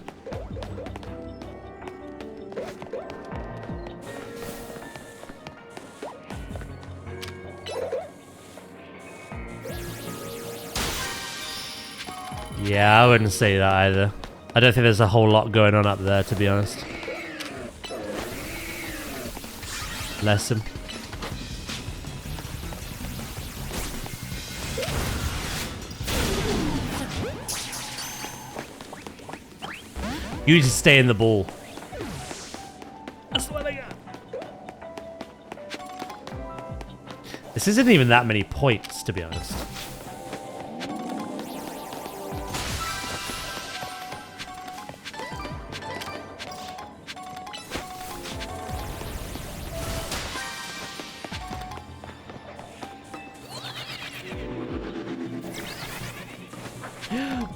Yeah, I wouldn't say that either. I don't think there's a whole lot going on up there, to be honest. Bless him. You just stay in the ball. That's what I got. This isn't even that many points, to be honest.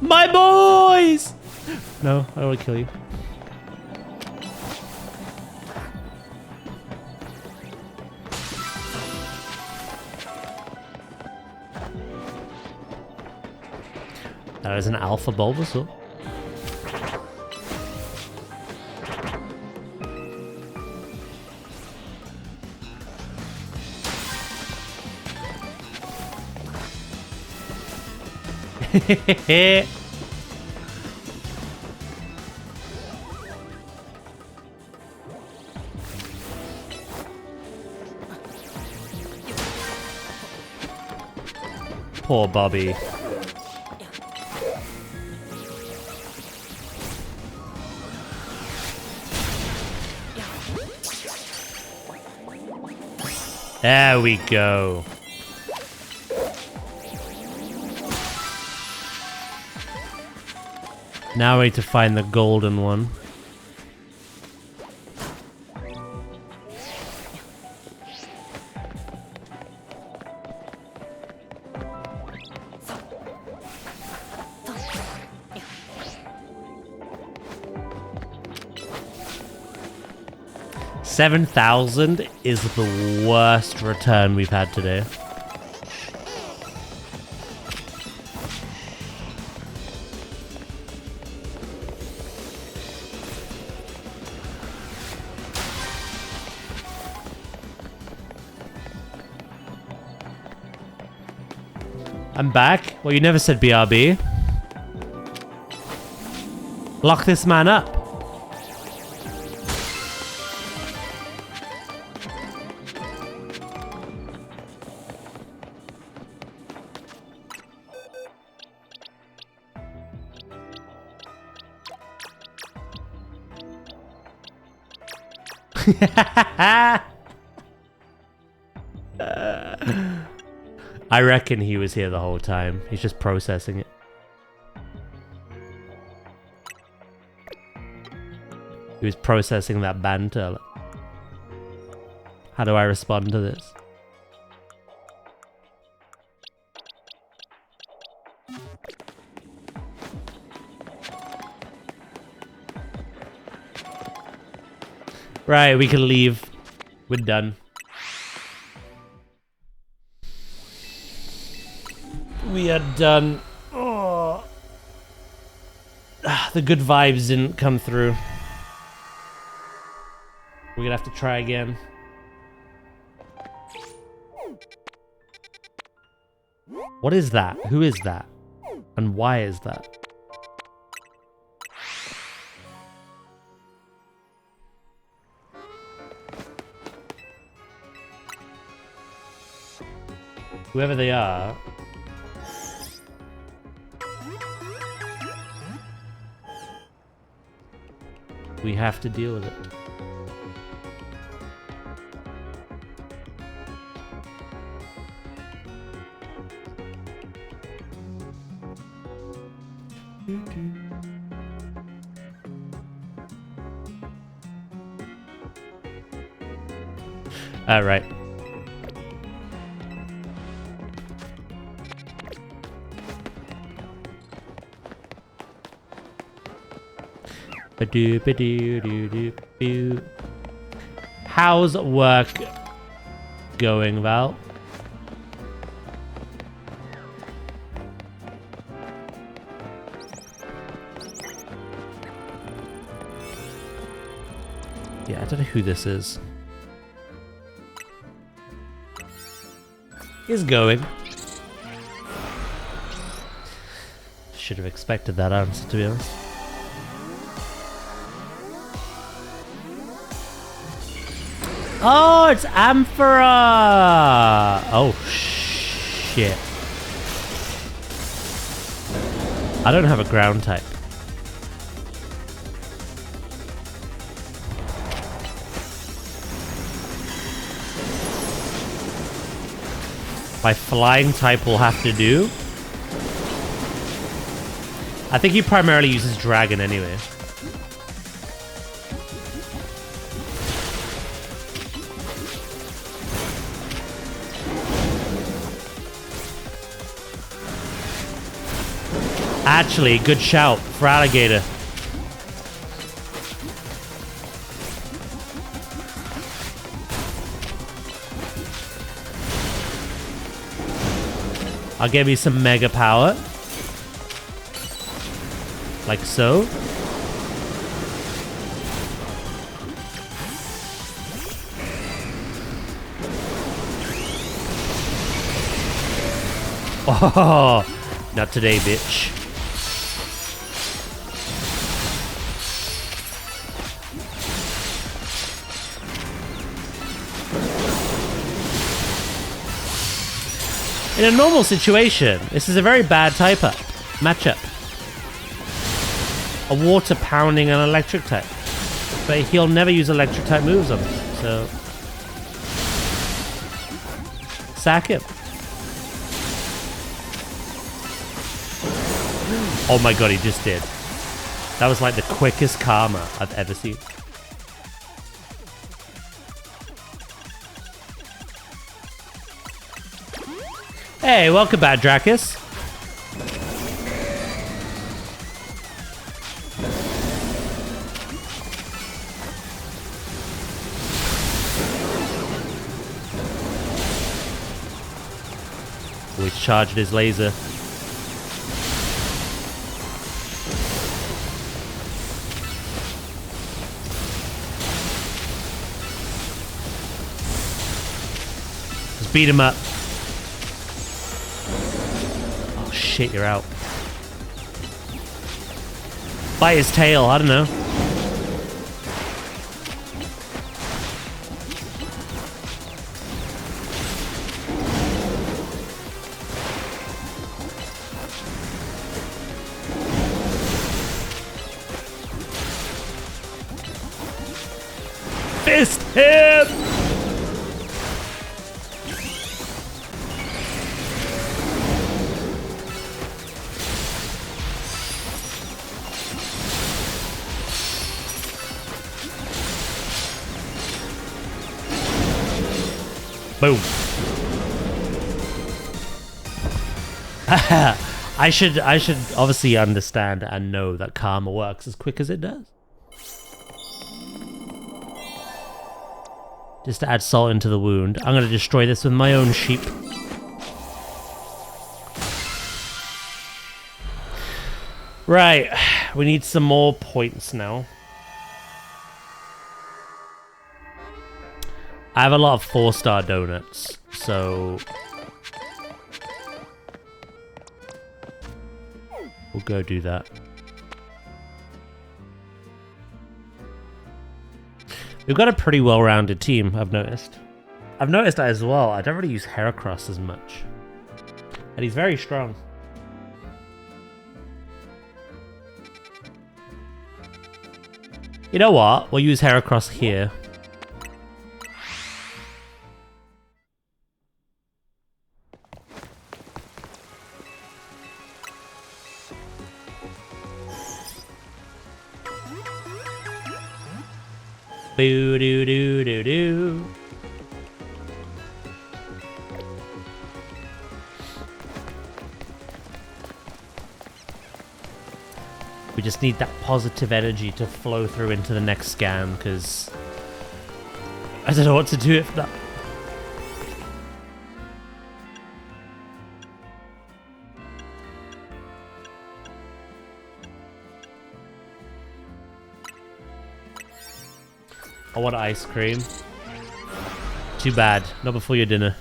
My boys! No, I don't want to kill you. That is an alpha Bulbasaur. Poor Bobby. There we go. Now we need to find the golden one. $7,000 is the worst return we've had today. I'm back. Well, you never said BRB. Lock this man up. I reckon he was here the whole time. He's just processing it. He was processing that banter. How do I respond to this? Right, we can leave. We're done. We are done. Oh. The good vibes didn't come through. We're gonna have to try again. What is that? Who is that? And why is that? Whoever they are. We have to deal with it. All right. How's work going, Val? Yeah, I don't know who this is. He's going. Should have expected that answer, to be honest. Oh, it's Amphora! Oh, shit. I don't have a ground type. My flying type will have to do. I think he primarily uses dragon anyway. Actually, good shout for alligator. I'll give you some mega power. Like so. Oh, not today, bitch. In a normal situation, this is a very bad type-up matchup. A water pounding an electric type. But he'll never use electric type moves on me, so... sack him. Oh my god, he just did. That was like the quickest karma I've ever seen. Hey, welcome back, Dracus. Oh, he's charged his laser. Let's beat him up. Shit, you're out. Bite his tail, I don't know. Fist him! Boom. I should obviously understand and know that karma works as quick as it does. Just to add salt into the wound. I'm gonna destroy this with my own sheep. Right, we need some more points now. I have a lot of 4-star donuts, so we'll go do that. We've got a pretty well-rounded team, I've noticed. I've noticed that as well. I don't really use Heracross as much. And he's very strong. You know what? We'll use Heracross here. Boo doo doo doo doo. We just need that positive energy to flow through into the next scan, because I don't know what to do if not. I want ice cream. Too bad. Not before your dinner.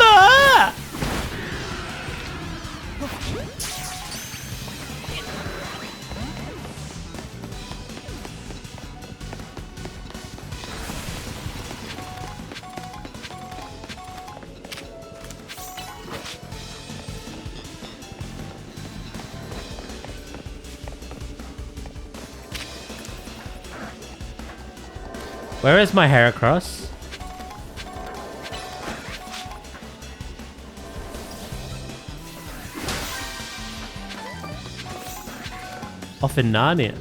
Ah! Where is my Heracross? Off in Narnia.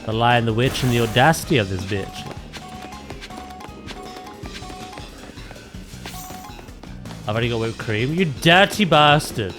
The Lion, the Witch, and the audacity of this bitch. I've already got whipped cream. You dirty bastard.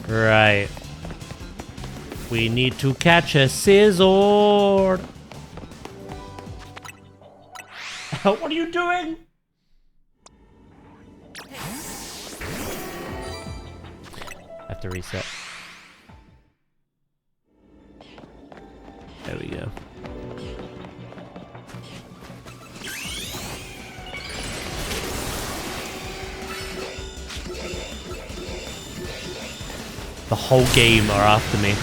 Right. We need to catch a scissor. What are you doing? I have to reset. There we go. The whole game are after me.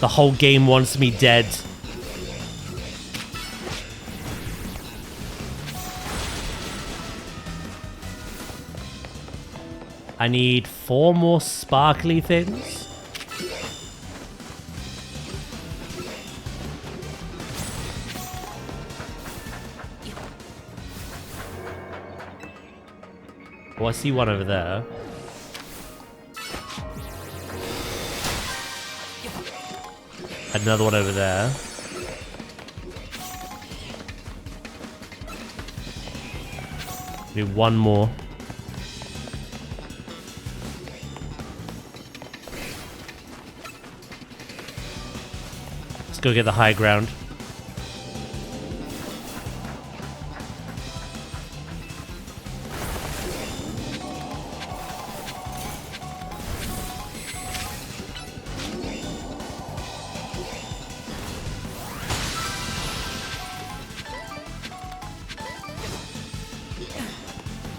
The whole game wants me dead. I need 4 more sparkly things. Oh, I see one over there. Another one over there. Need one more. Let's go get the high ground.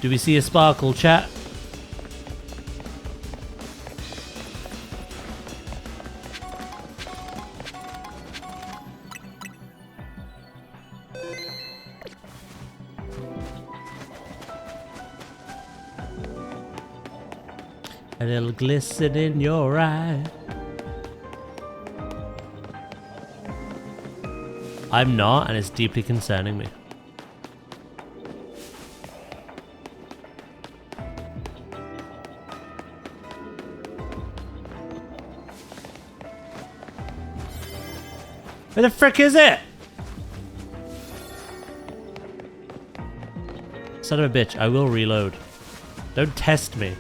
Do we see a sparkle, chat? A little glisten in your eye. I'm not, and it's deeply concerning me. Where the frick is it? Son of a bitch, I will reload. Don't test me.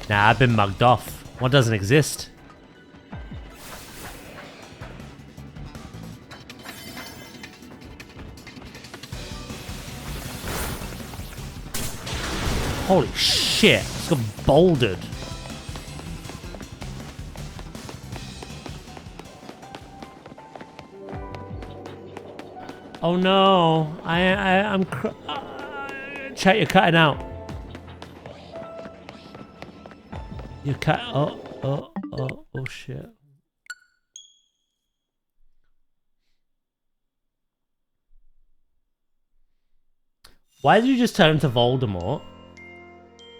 Nah, I've been mugged off. What doesn't exist? Holy shit, it's got bouldered. Oh no, I'm chat, you're cutting out. You cut, oh shit. Why did you just turn into Voldemort?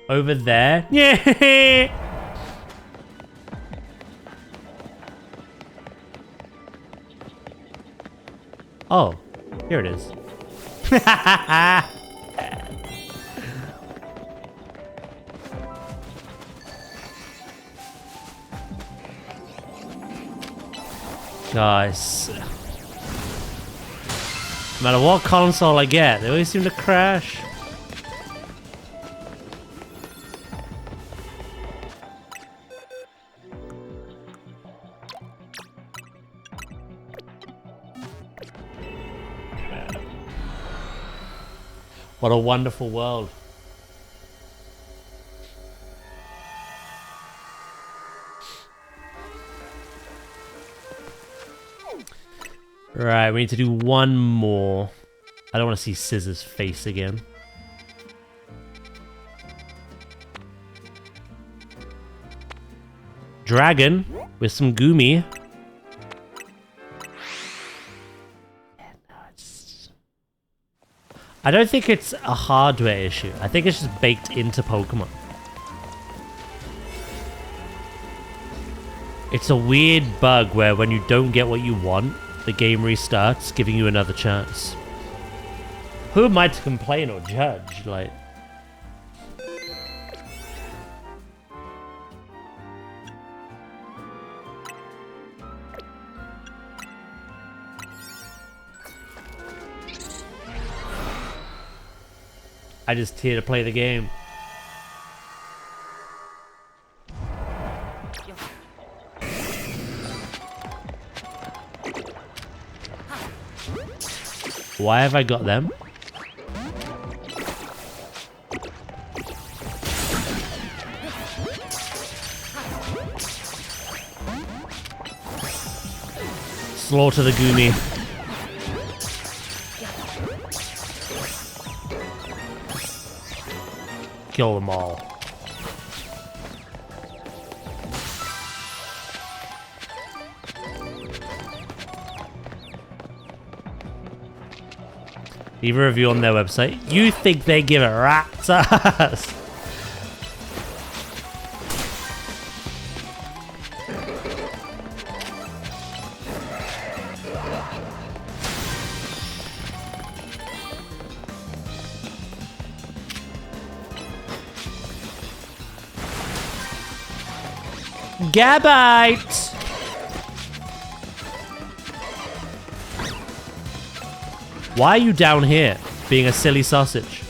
Over there? Yeah. Oh, here it is. Guys. No matter what console I get, they always seem to crash. What a wonderful world. Right, we need to do one more. I don't want to see Scissor's face again. Dragon with some Goomy. I don't think it's a hardware issue. I think it's just baked into Pokemon. It's a weird bug where when you don't get what you want, the game restarts, giving you another chance. Who am I to complain or judge? Like... I just here to play the game. Why have I got them? Slaughter the Goomy. Kill them all. Leave a review on their website. You think they give a rat's ass? Gabite! Why are you down here, being a silly sausage?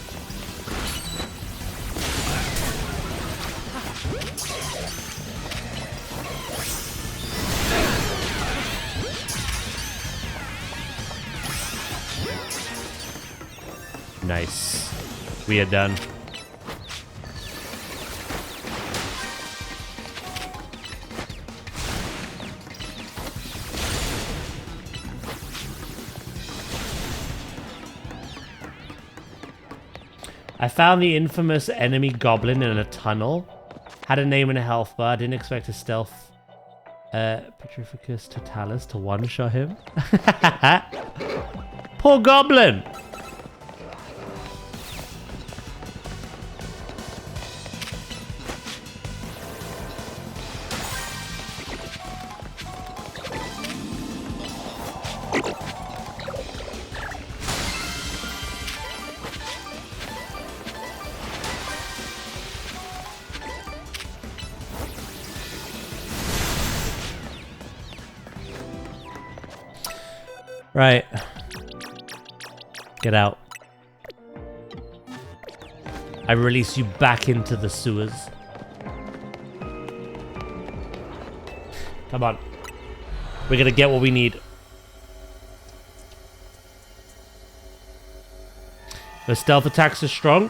Nice. We are done. I found the infamous enemy goblin in a tunnel. Had a name and a health bar. Didn't expect a stealth Petrificus Totalis to one-shot him. Poor goblin! Right. Get out. I release you back into the sewers. Come on. We're gonna get what we need. The stealth attacks are strong.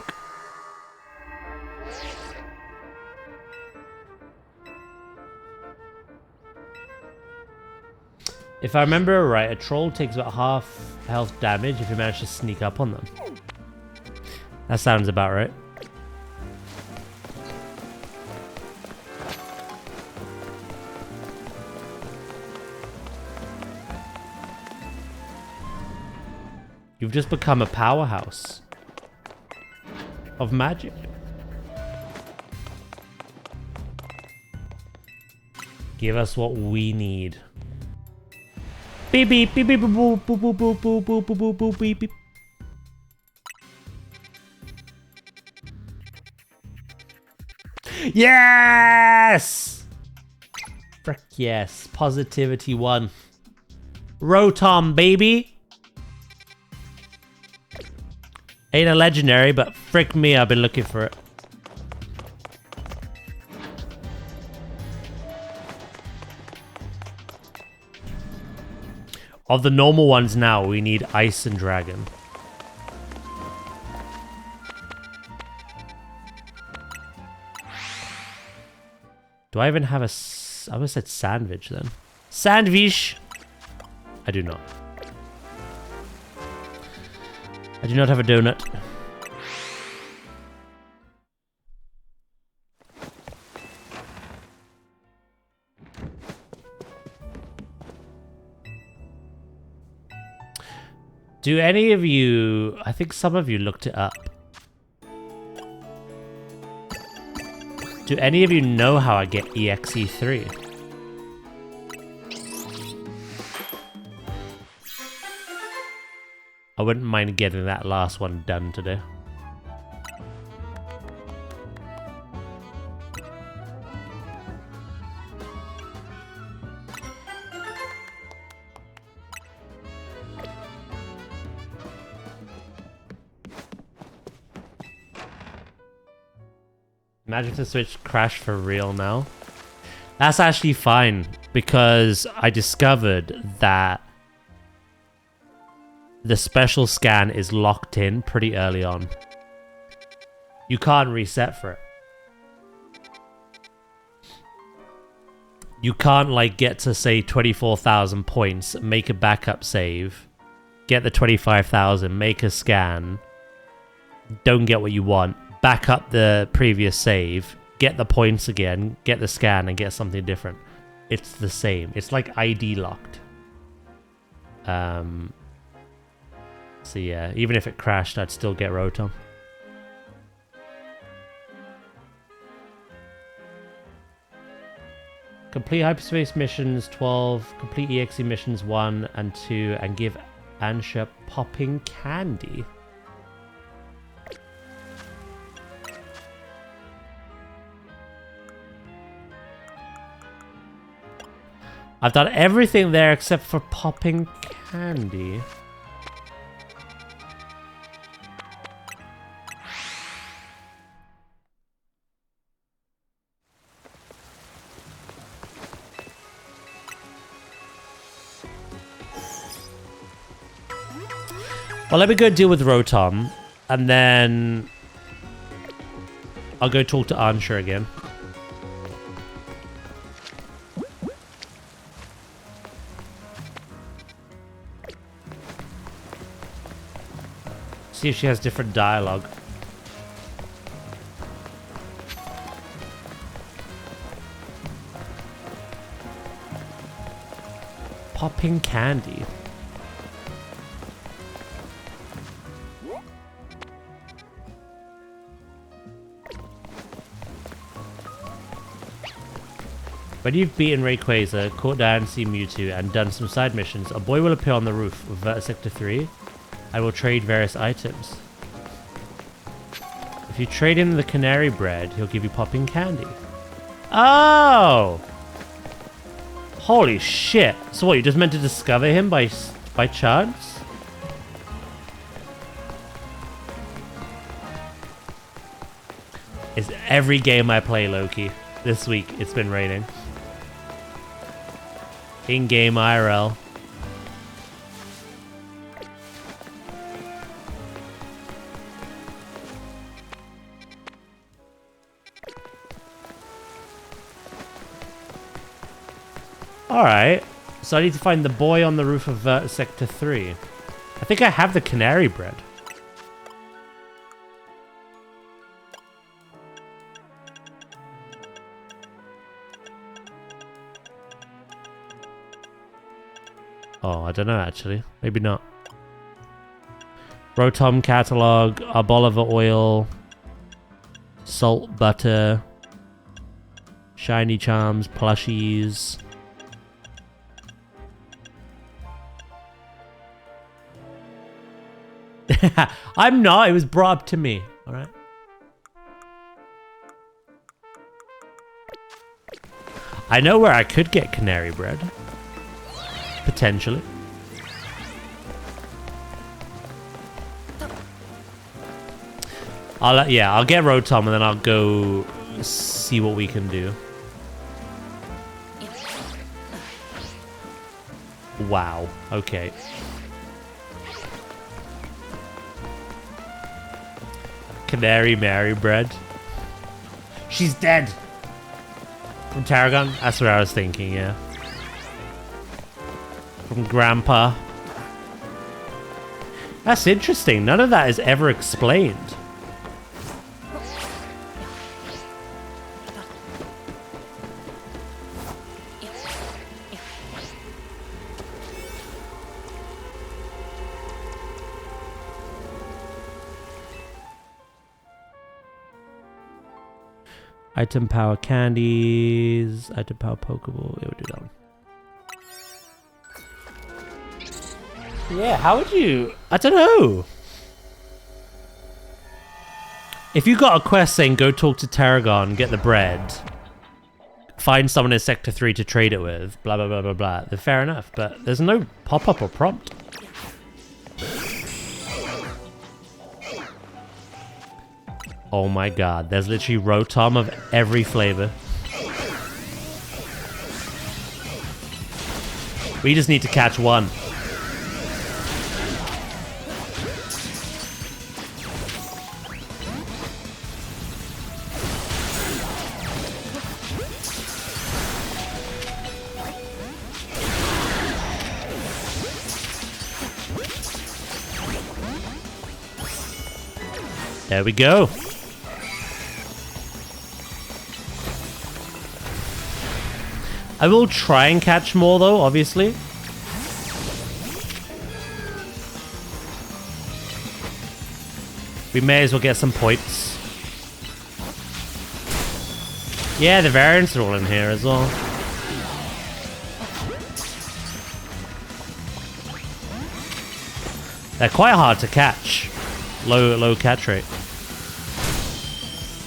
If I remember right, a troll takes about half health damage if you manage to sneak up on them. That sounds about right. You've just become a powerhouse of magic. Give us what we need. Beep beep beep beep boop boop boop boop boop boop boop boop boop beep beep. Yes! Frick yes. Positivity 1. Rotom baby. Ain't a legendary, but frick me, I've been looking for it. Of the normal ones now, we need Ice and Dragon. Do I even have a... I almost said sandwich then. Sandwich! I do not. I do not have a donut. Do any of you... I think some of you looked it up. Do any of you know how I get EXE3? I wouldn't mind getting that last one done today. Imagine if the Switch crashed for real now. That's actually fine, because I discovered that the special scan is locked in pretty early on. You can't reset for it. You can't like get to say 24,000 points, make a backup save, get the 25,000, make a scan, don't get what you want, back up the previous save, get the points again, get the scan, and get something different. It's the same. It's like ID locked. So yeah, even if it crashed, I'd still get Rotom. Complete Hyperspace Missions 12, complete EXE Missions 1 and 2, and give Ansha popping candy. I've done everything there except for popping candy. Well, let me go deal with Rotom, and then I'll go talk to Ansha again. See if she has different dialogue. Popping candy. When you've beaten Rayquaza, caught Diancie, Mewtwo, and done some side missions, a boy will appear on the roof of Vertex Sector 3 and will trade various items. If you trade him the canary bread, he'll give you popping candy. Oh! Holy shit. So what, you just meant to discover him by chance? It's every game I play, Loki. This week, it's been raining. In-game IRL. Alright, so I need to find the boy on the roof of Vertex Sector 3. I think I have the canary bread. Oh, I don't know actually. Maybe not. Rotom catalog, Arboliver oil, salt butter, shiny charms, plushies. I'm not. It was brought up to me. All right. I know where I could get canary bread. Potentially. I'll get Rotom and then I'll go see what we can do. Wow. Okay. Canary Mary bread. She's dead. From Tarragon? That's what I was thinking, yeah. From Grandpa. That's interesting. None of that is ever explained. Item power candies. Item power Pokeball. Yeah, we'll do that one. Yeah, how would you... I don't know. If you got a quest saying go talk to Tarragon, get the bread, find someone in Sector 3 to trade it with, blah, blah, blah, blah, blah, then fair enough. But there's no pop-up or prompt. Oh my god, there's literally Rotom of every flavor. We just need to catch one. There we go. I will try and catch more though, obviously. We may as well get some points. Yeah, the variants are all in here as well. They're quite hard to catch. Low catch rate.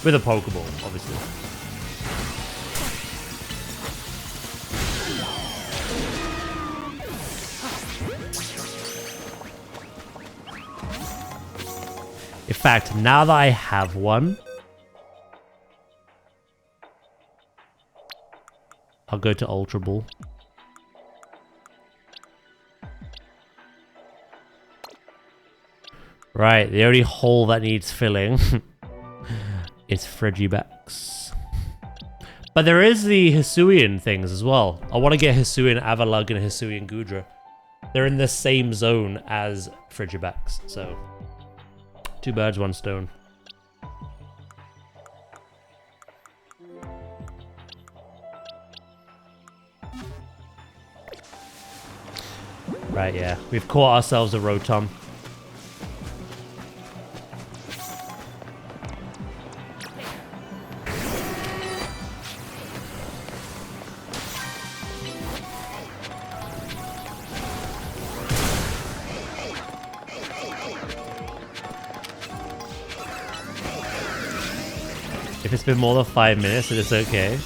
With a Pokeball, obviously. In fact, now that I have one, I'll go to Ultra Ball. Right, the only hole that needs filling is Frigibax. But there is the Hisuian things as well. I want to get Hisuian Avalugg and Hisuian Gudra. They're in the same zone as Frigibax, so... two birds, one stone. Right, yeah. We've caught ourselves a Rotom. If it's been more than 5 minutes, then it's okay.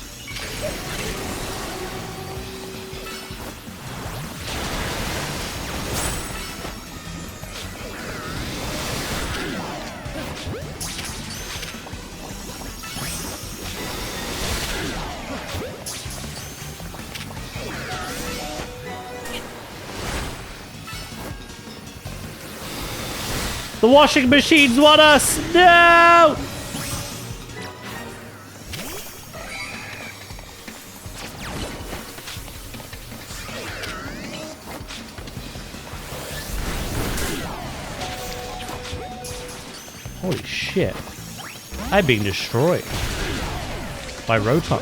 The washing machines want us! No! Holy shit. I'm being destroyed by Rotom.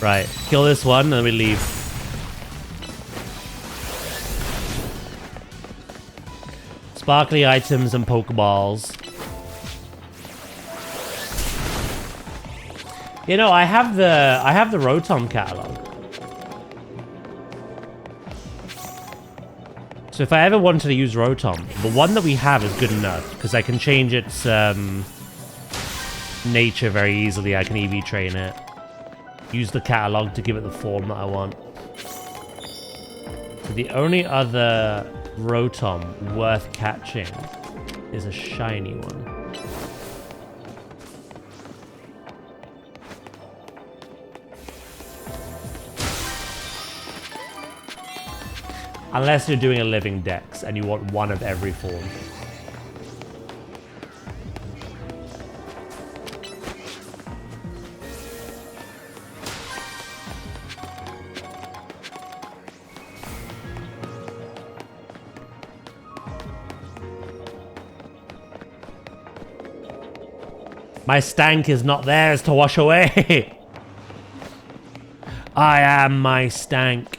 Right, kill this one and then we leave. Sparkly items and Pokeballs. You know, I have the Rotom catalog. So if I ever wanted to use Rotom, the one that we have is good enough because I can change its nature very easily. I can EV train it. Use the catalog to give it the form that I want. So the only other Rotom worth catching is a shiny one. Unless you're doing a living dex and you want one of every form. My stank is not theirs to wash away. I am my stank.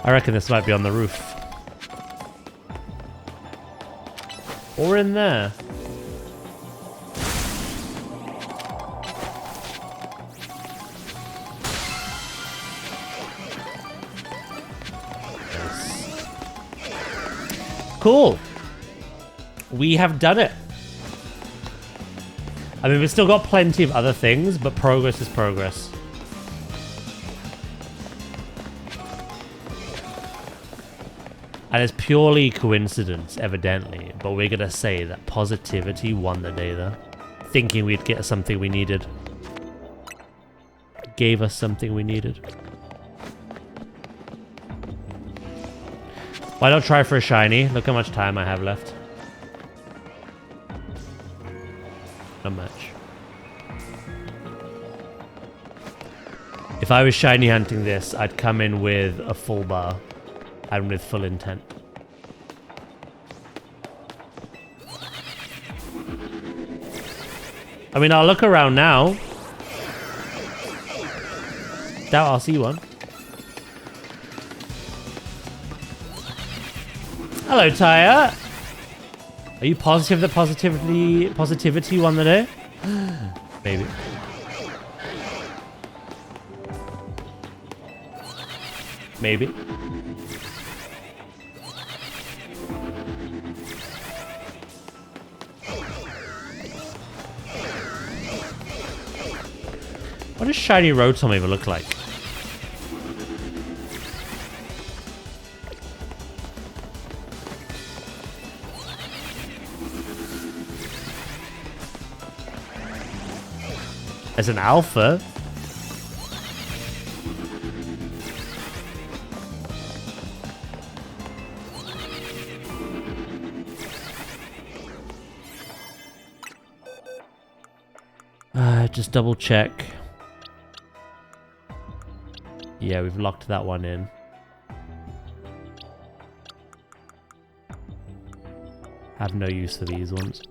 I reckon this might be on the roof. Or in there. Nice. Cool. We have done it. I mean, we've still got plenty of other things, but progress is progress. And it's purely coincidence, evidently, but we're gonna say that positivity won the day there. Thinking we'd get something we needed. Gave us something we needed. Why not try for a shiny? Look how much time I have left. Not much. If I was shiny hunting this, I'd come in with a full bar. And with full intent. I mean, I'll look around now. Doubt I'll see one. Hello, Tyre. Are you positive that positivity won the day? Maybe. Maybe. What does shiny Rotom even look like? As an alpha? Just double check. Yeah, we've locked that one in. Have no use for these ones.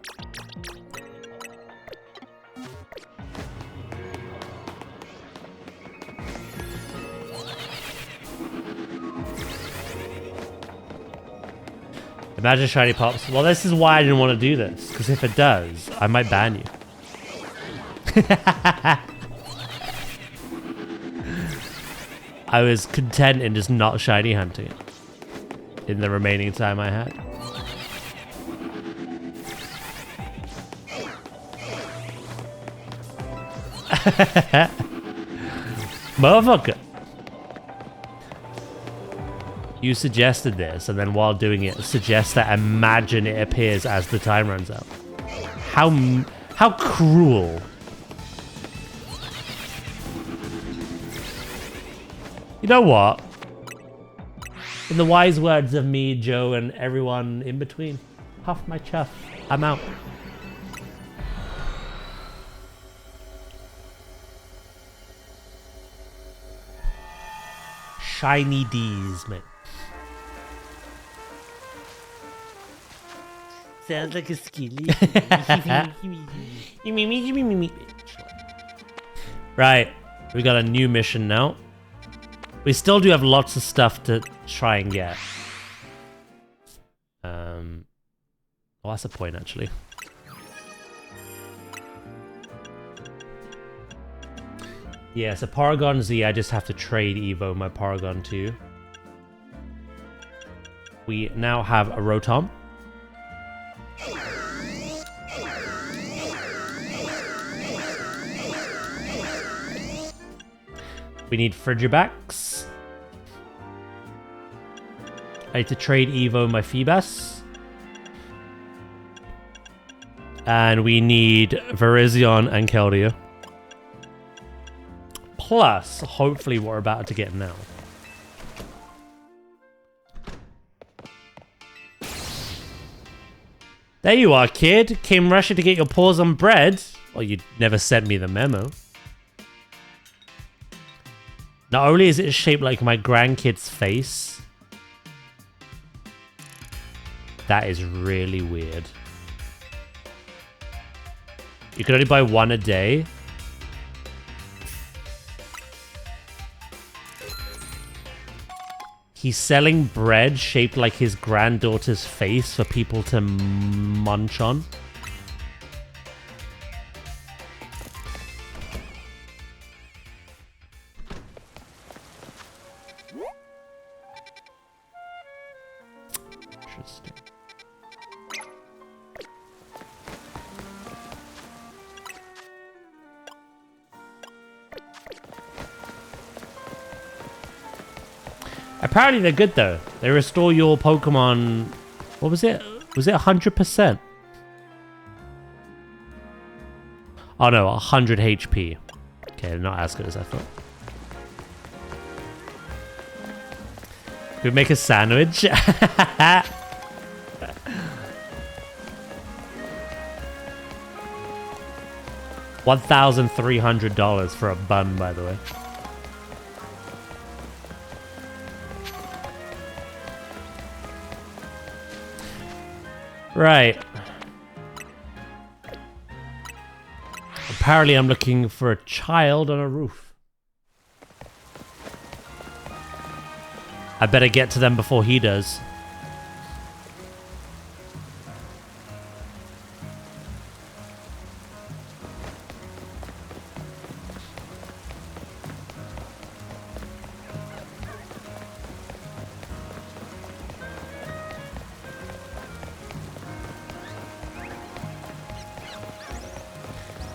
Imagine shiny pops. Well, this is why I didn't want to do this, because if it does, I might ban you. I was content in just not shiny hunting it in the remaining time I had. Motherfucker. You suggested this, and then while doing it, suggest that imagine it appears as the time runs out. How cruel. You know what? In the wise words of me, Joe, and everyone in between, puff my chuff. I'm out. Shiny D's, mate. Sounds like a skilly. Right, we got a new mission now. We still do have lots of stuff to try and get. Well, that's a point, actually. Yeah, so Paragon Z, I just have to trade Evo my Paragon to. We now have a Rotom. We need Frigibax. I need to trade Evo my Feebas. And we need Virizion and Keldeo. Plus, hopefully what we're about to get now. There you are, kid. Came rushing to get your paws on bread. Well, you never sent me the memo. Not only is it shaped like my grandkid's face. That is really weird. You can only buy one a day. He's selling bread shaped like his granddaughter's face for people to munch on. Interesting. Apparently they're good though. They restore your Pokemon... What was it? Was it 100%? Oh no, 100 HP. Okay, not as good as I thought. Could we make a sandwich? $1,300 for a bun, by the way. Right. Apparently I'm looking for a child on a roof. I better get to them before he does.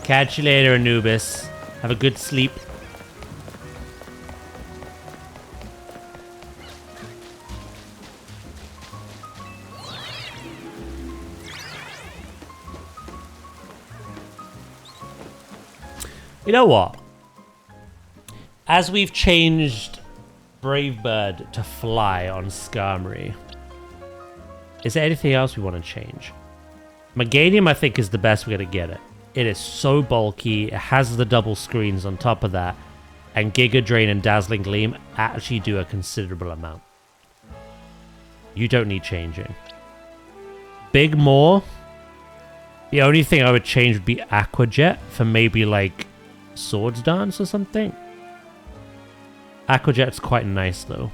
Catch you later, Anubis. Have a good sleep. You know what? As we've changed Brave Bird to fly on Skarmory, is there anything else we want to change? Meganium, I think, is the best way to get it. It is so bulky, it has the double screens on top of that, and Giga Drain and Dazzling Gleam actually do a considerable amount. You don't need changing. Big Maw, the only thing I would change would be Aqua Jet for maybe like Swords Dance or something. Aqua Jet's quite nice though.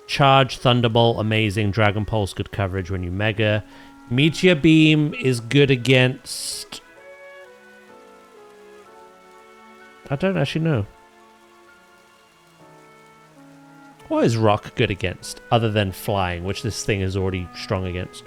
Charge, Thunderbolt, amazing. Dragon Pulse, good coverage when you Mega. Meteor Beam is good against... I don't actually know. What is Rock good against, other than flying, which this thing is already strong against?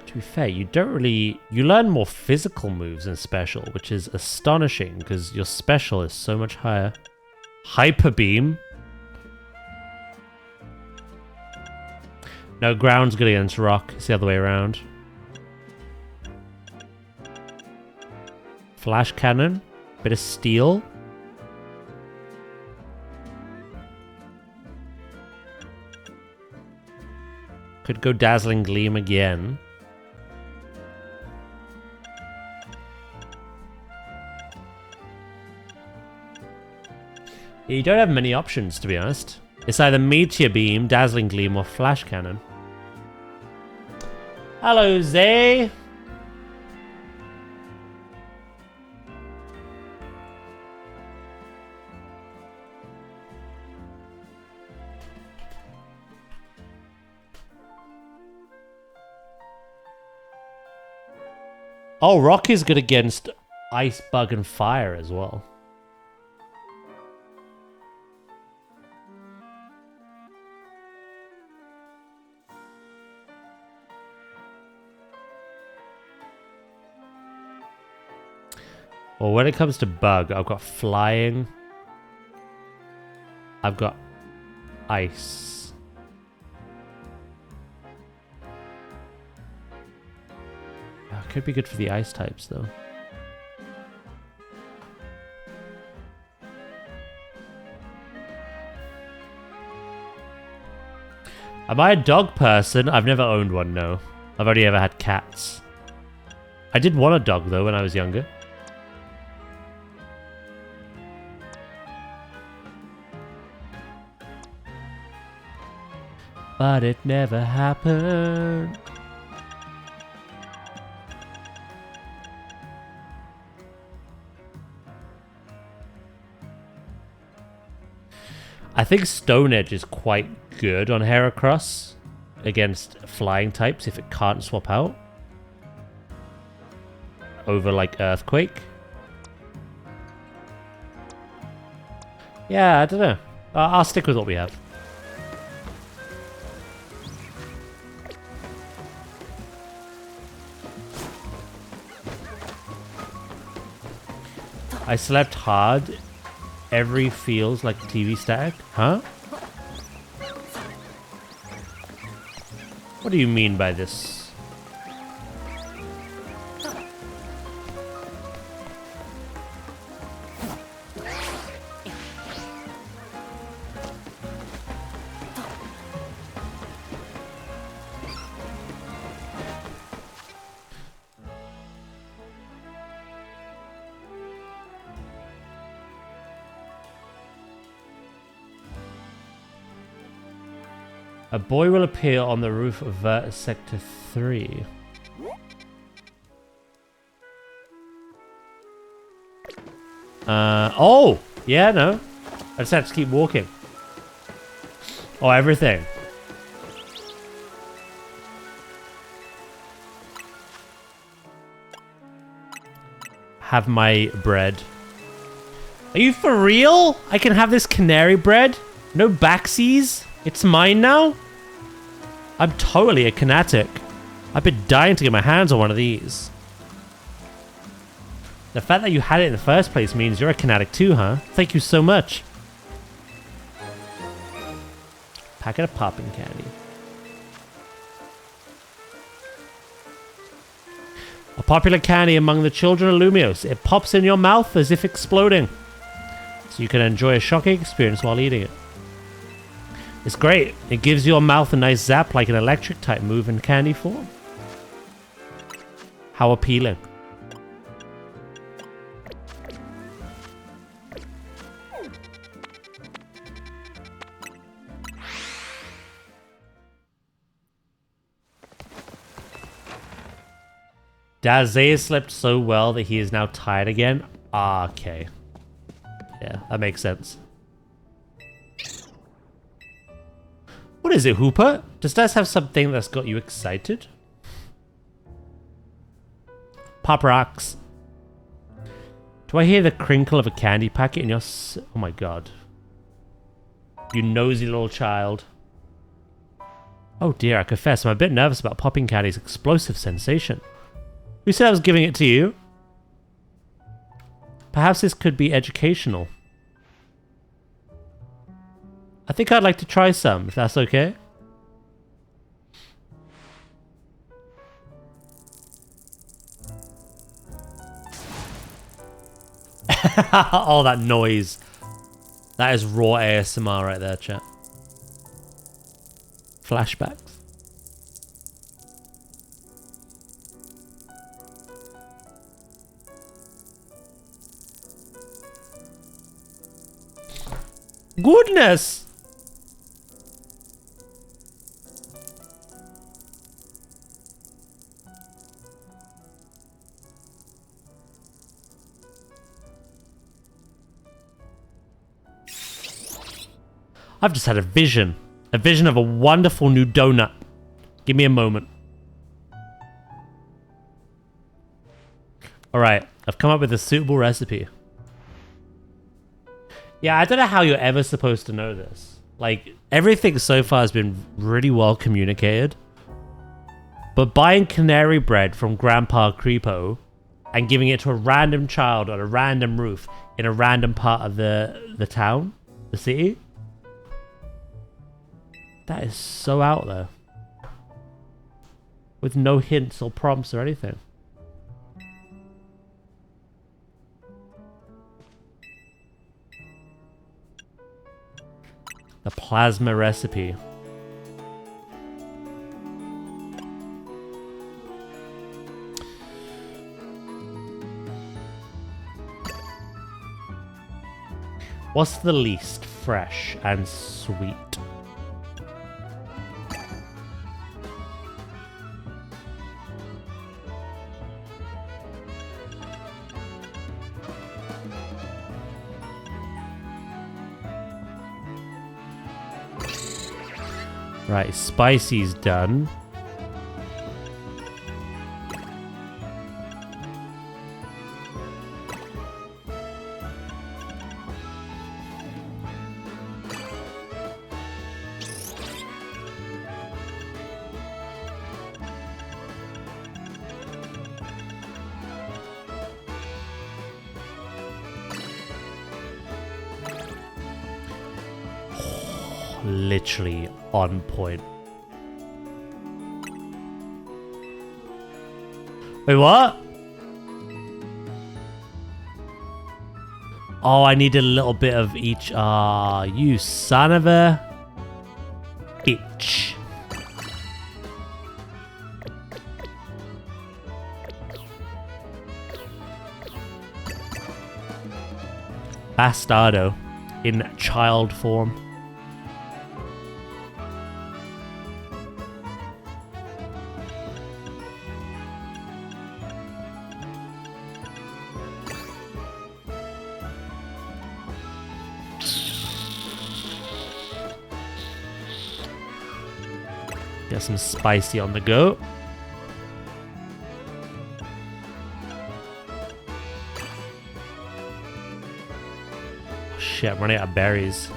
To be fair, you don't really... You learn more physical moves in Special, which is astonishing, because your Special is so much higher. Hyper Beam. No, Ground's good against Rock. It's the other way around. Flash Cannon. Bit of Steel. Could go Dazzling Gleam again. You don't have many options, to be honest. It's either Meteor Beam, Dazzling Gleam, or Flash Cannon. Hello, Zay. Oh, rock is good against ice, bug, and fire as well. Well, when it comes to bug, I've got flying. I've got ice. Could be good for the ice types, though. Am I a dog person? I've never owned one, no. I've only ever had cats. I did want a dog, though, when I was younger. But it never happened. I think Stone Edge is quite good on Heracross against flying types if it can't swap out. Over like Earthquake. Yeah, I don't know. I'll stick with what we have. I slept hard. Every feels like TV static. Huh? What do you mean by this? A boy will appear on the roof of Vertus Sector 3. Oh! Yeah, no. I just have to keep walking. Oh, everything. Have my bread. Are you for real? I can have this canary bread? No backsies? It's mine now? I'm totally a Canatic. I've been dying to get my hands on one of these. The fact that you had it in the first place means you're a Canatic too, huh? Thank you so much. Packet of popping candy. A popular candy among the children of Lumios. It pops in your mouth as if exploding. So you can enjoy a shocking experience while eating it. It's great. It gives your mouth a nice zap like an electric type move in candy form. How appealing. Dazay slept so well that he is now tired again. Ah, okay. Yeah, that makes sense. What is it, Hooper? Does Daz have something that's got you excited? Pop rocks. Do I hear the crinkle of a candy packet in your oh my god. You nosy little child. Oh dear, I confess, I'm a bit nervous about popping candy's explosive sensation. Who said I was giving it to you? Perhaps this could be educational. I think I'd like to try some, if that's okay. Oh, that noise. That is raw ASMR right there, chat. Flashbacks. Goodness! I've just had a vision. A vision of a wonderful new donut. Give me a moment. Alright, I've come up with a suitable recipe. Yeah, I don't know how you're ever supposed to know this. Like, everything so far has been really well communicated. But buying canary bread from Grandpa Creepo and giving it to a random child on a random roof in a random part of the town, the city, that is so out there. With no hints or prompts or anything. The plasma recipe. What's the least fresh and sweet? Right, spicy's done. Literally on point. Wait, what? Oh, I need a little bit of each. Ah, you son of a bitch. Bastardo in child form. Get some spicy on the go. Oh, shit, I'm running out of berries.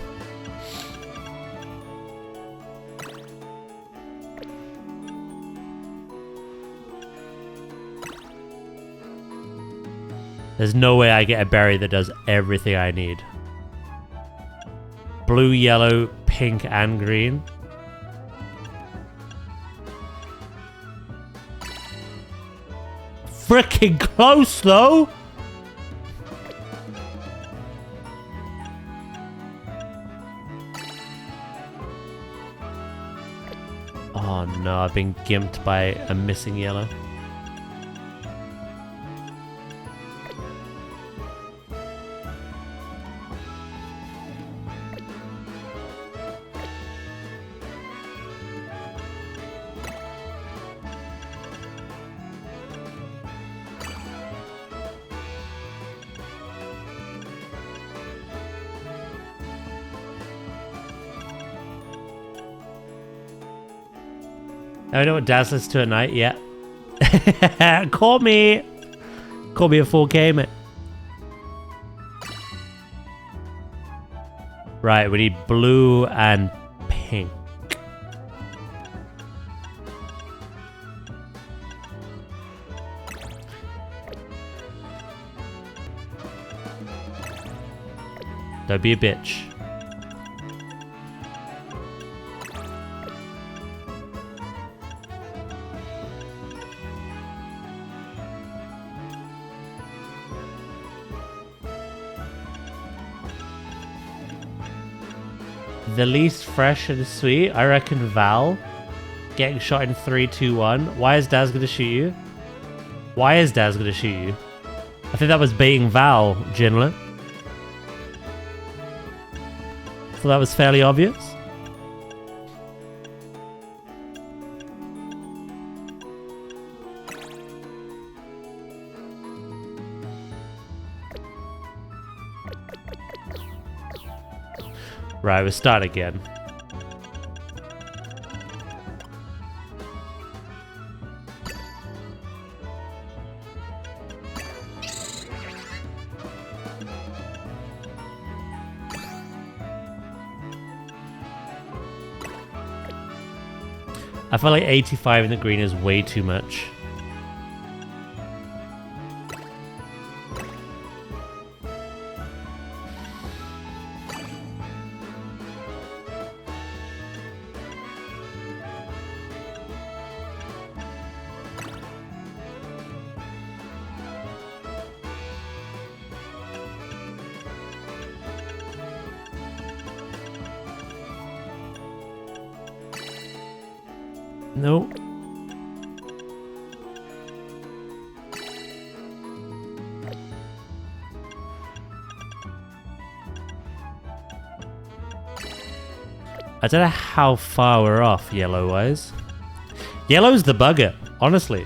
There's no way I get a berry that does everything I need. Blue, yellow, pink, and green. Freaking close, though! Oh no, I've been gimped by a missing yellow. I know what Daz listens to at night, yeah. Call me! Call me a 4K, mate. Right, we need blue and pink. Don't be a bitch. The least fresh and sweet, I reckon Val. Getting shot in 3, 2, 1. Why is Daz gonna shoot you? Why is Daz gonna shoot you? I think that was baiting Val, Jinlet. So that was fairly obvious. Right, we'll start again. I feel like 85 in the green is way too much. Nope. I don't know how far we're off yellow-wise. Yellow's the bugger, honestly.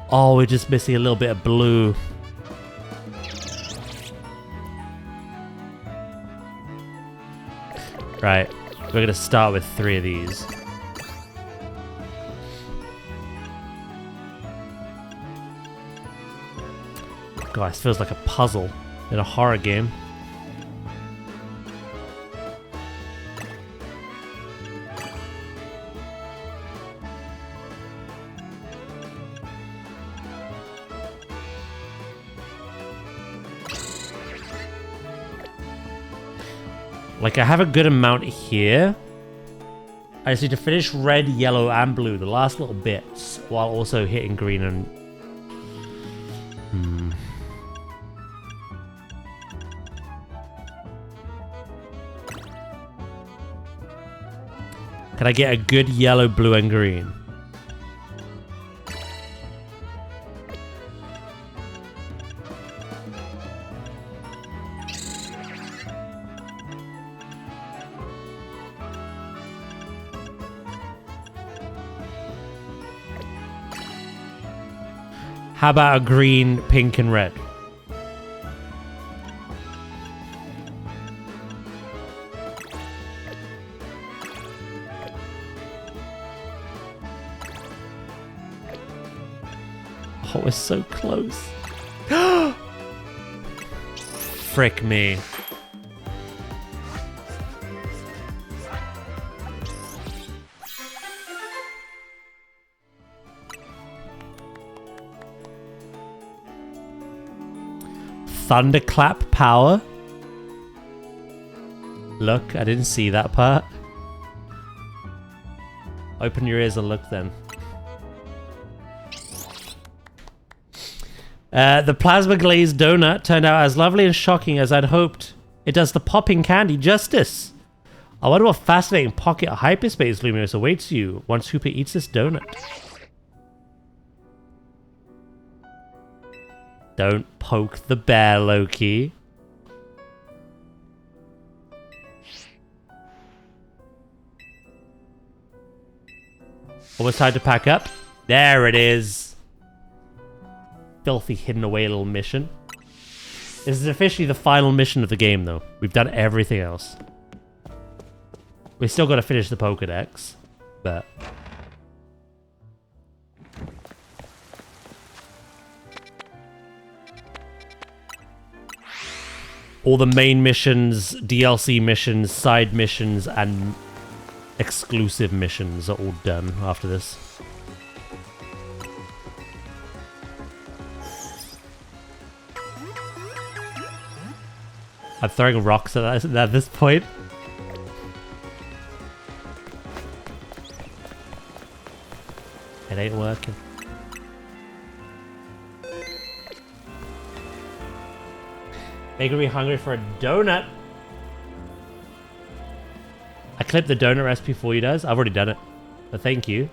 Oh, we're just missing a little bit of blue. Right, we're going to start with 3 of these. God, this feels like a puzzle in a horror game. Like, I have a good amount here. I just need to finish red, yellow, and blue, the last little bits, while also hitting green and... Can I get a good yellow, blue, and green? How about a green, pink, and red? Oh, we're so close. Frick me. Thunderclap power? Look, I didn't see that part. Open your ears and look then. The plasma glazed donut turned out as lovely and shocking as I'd hoped. It does the popping candy justice. I wonder what fascinating pocket of hyperspace Lumios awaits you once Hooper eats this donut. Don't poke the bear, Loki. Almost time to pack up. There it is. Filthy hidden away little mission. This is officially the final mission of the game, though. We've done everything else. We still got to finish the Pokedex, but... all the main missions, DLC missions, side missions, and exclusive missions are all done after this. I'm throwing rocks at this point. It ain't working. Making me hungry for a donut. I clipped the donut recipe for you guys. I've already done it. But thank you.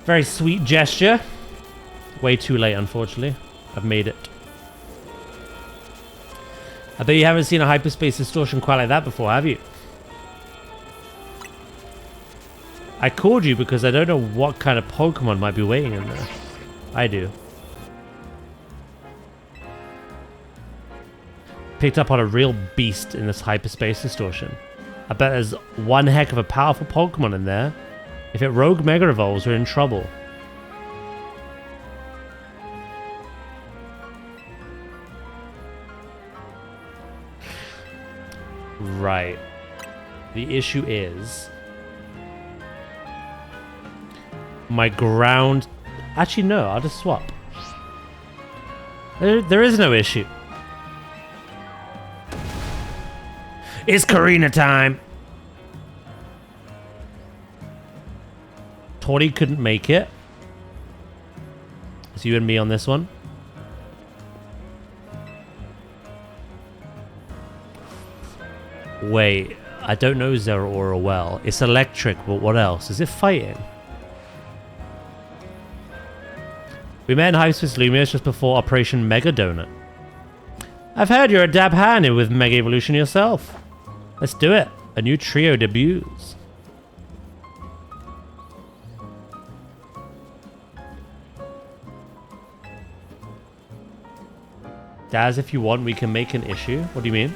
Very sweet gesture. Way too late, unfortunately. I've made it. I bet you haven't seen a hyperspace distortion quite like that before, have you? I called you because I don't know what kind of Pokemon might be waiting in there. I do. Picked up on a real beast in this hyperspace distortion. I bet there's one heck of a powerful Pokemon in there. If it Rogue Mega Evolves, we're in trouble. Right. The issue is... my ground... Actually, no, I'll just swap. There is no issue. It's Karina time! Tori couldn't make it. It's you and me on this one. Wait, I don't know Zeraora well. It's electric, but what else? Is it fighting? We met in Hyperspace Lumios just before Operation Mega Donut. I've heard you're a dab hand with Mega Evolution yourself. Let's do it. A new trio debuts. Daz, if you want, we can make an issue. What do you mean?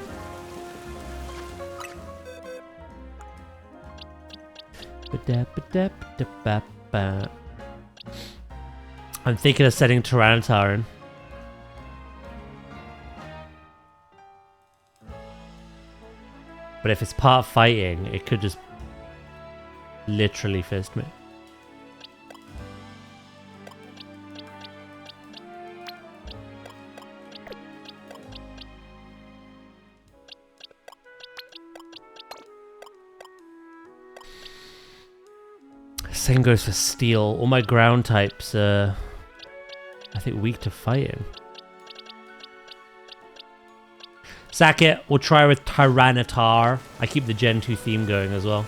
I'm thinking of setting Tyranitar in. But if it's part fighting, it could just literally fist me. Same goes for steel. All my ground types are, I think, weak to fighting. Sack it. We'll try with Tyranitar. I keep the Gen 2 theme going as well.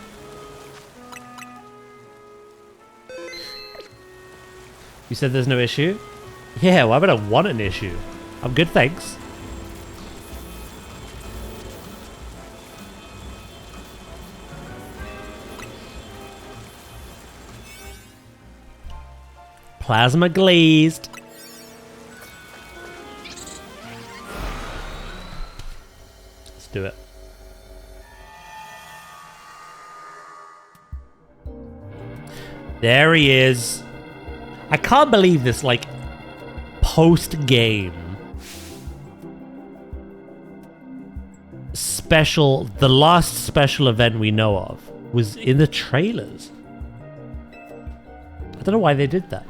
You said there's no issue? Yeah, why would I want an issue? I'm good, thanks. Plasma glazed. Let's do it. There he is. I can't believe this, like, post-game special, the last special event we know of was in the trailers. I don't know why they did that.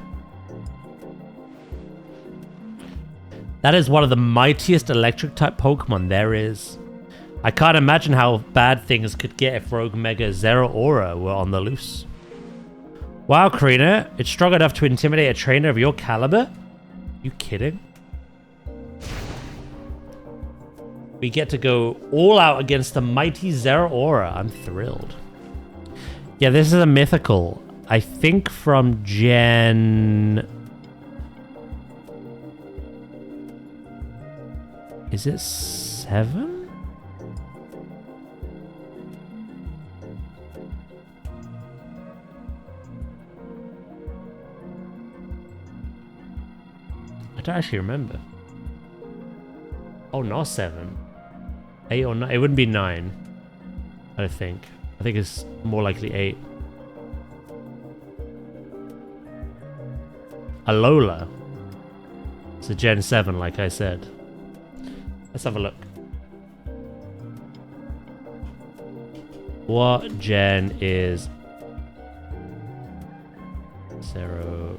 That is one of the mightiest electric type Pokemon there is. I can't imagine how bad things could get if Rogue Mega Zeraora were on the loose. Wow, Karina, it's strong enough to intimidate a trainer of your caliber? You kidding? We get to go all out against the mighty Zeraora. I'm thrilled. Yeah, this is a mythical. I think from Gen... Is it 7? I don't actually remember. Oh, not 7. 8 or 9. It wouldn't be 9. I don't think. I think it's more likely 8. Alola. It's a Gen 7, like I said. Let's have a look. What gen is Zeraora?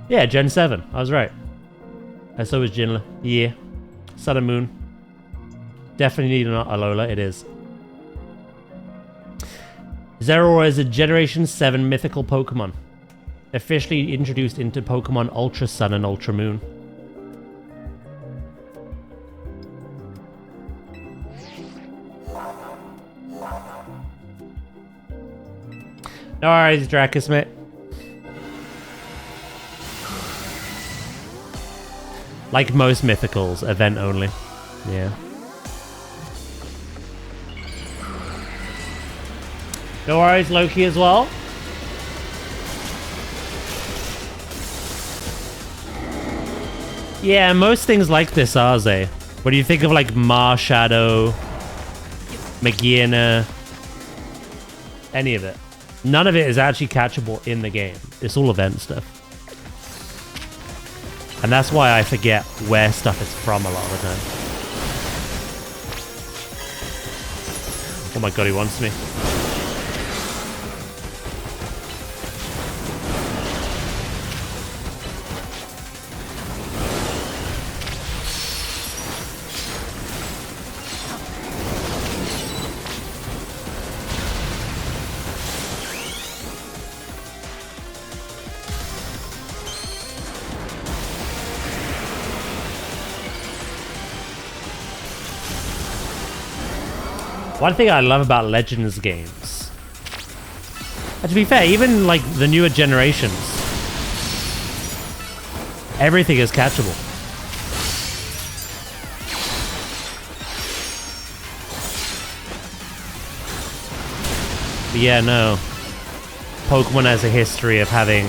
Yeah, Gen 7. I was right. And so was Jinla. Yeah. Sun and Moon. Definitely need an Alola. It is. Zeraora is a Generation 7 mythical Pokemon. Officially introduced into Pokemon Ultra Sun and Ultra Moon. No worries, Dracus, mate. Like most mythicals, event only. Yeah. No worries, Loki as well. Yeah, most things like this are they. When you think of like Marshadow, Magiana, any of it, none of it is actually catchable in the game. It's all event stuff. And that's why I forget where stuff is from a lot of the time. Oh my god, he wants me. One thing I love about Legends games, and to be fair, even like the newer generations, everything is catchable. But yeah, no. Pokemon has a history of having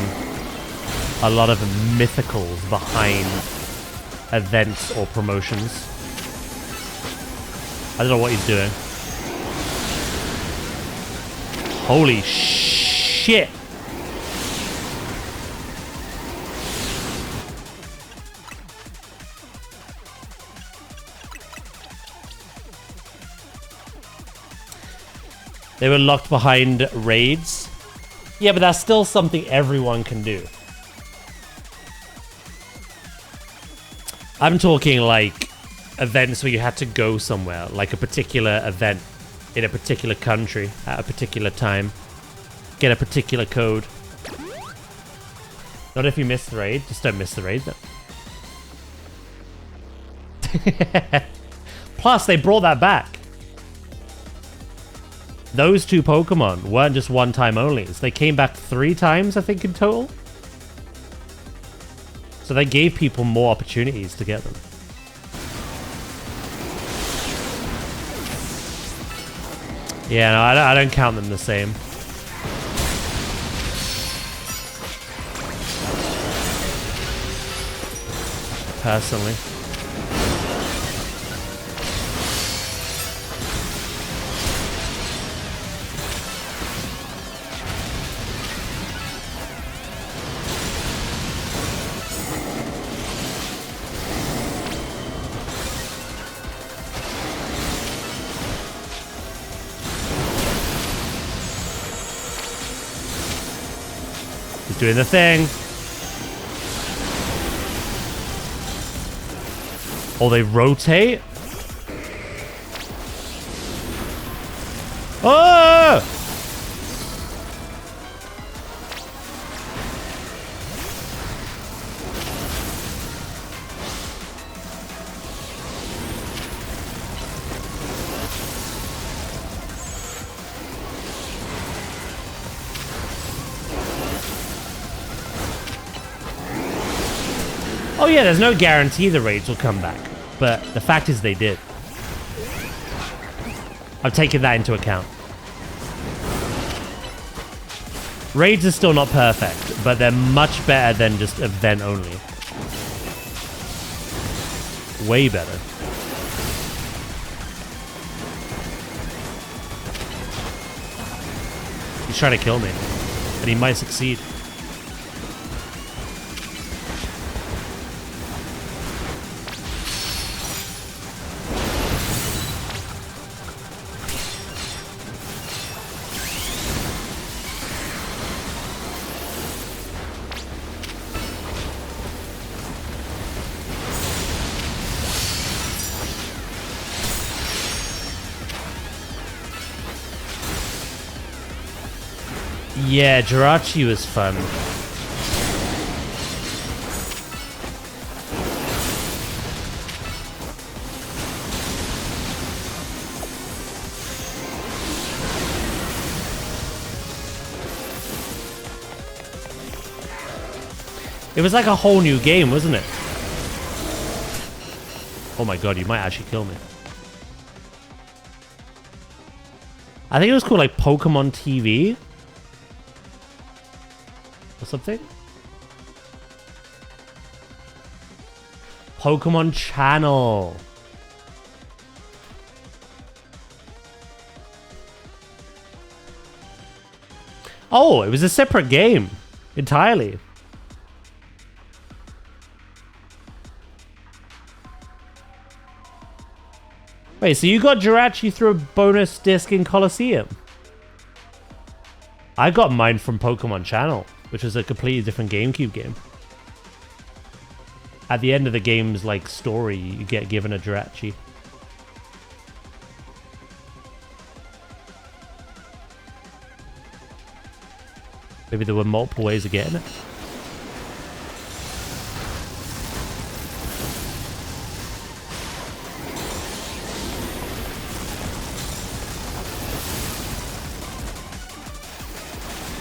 a lot of mythicals behind events or promotions. I don't know what he's doing. Holy shit! They were locked behind raids. Yeah, but that's still something everyone can do. I'm talking like events where you had to go somewhere, like a particular event in a particular country at a particular time. Get a particular code. Not if you miss the raid. Just don't miss the raid then. Plus, they brought that back. Those two Pokemon weren't just one-time onlys. They came back 3 times, I think, in total. So they gave people more opportunities to get them. Yeah, no, I don't count them the same. Personally. He's doing the thing. Oh, they rotate? Oh! Oh yeah, there's no guarantee the raids will come back, but the fact is they did. I've taken that into account. Raids are still not perfect, but they're much better than just event only. Way better. He's trying to kill me, and he might succeed. Yeah, Jirachi was fun. It was like a whole new game, wasn't it? Oh my god, you might actually kill me. I think it was called like Pokemon TV or something. Pokemon Channel. Oh, it was a separate game entirely. Wait, so you got Jirachi through a bonus disc in Colosseum? I got mine from Pokemon Channel, which was a completely different GameCube game. At the end of the game's like story, you get given a Jirachi. Maybe there were multiple ways of getting it.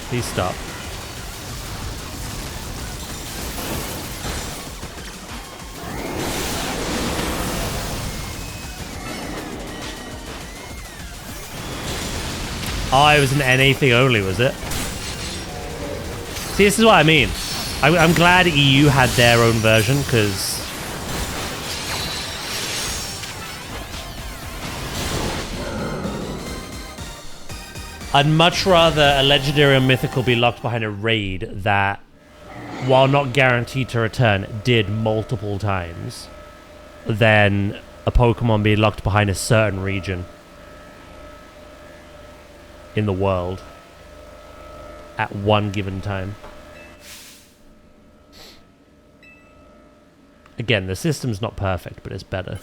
Please stop. Oh, it was an NA thing only, was it? See, this is what I mean. I'm glad EU had their own version, because... I'd much rather a legendary or mythical be locked behind a raid that, while not guaranteed to return, did multiple times, than a Pokemon be locked behind a certain region in the world at one given time. Again, the system's not perfect, but it's better.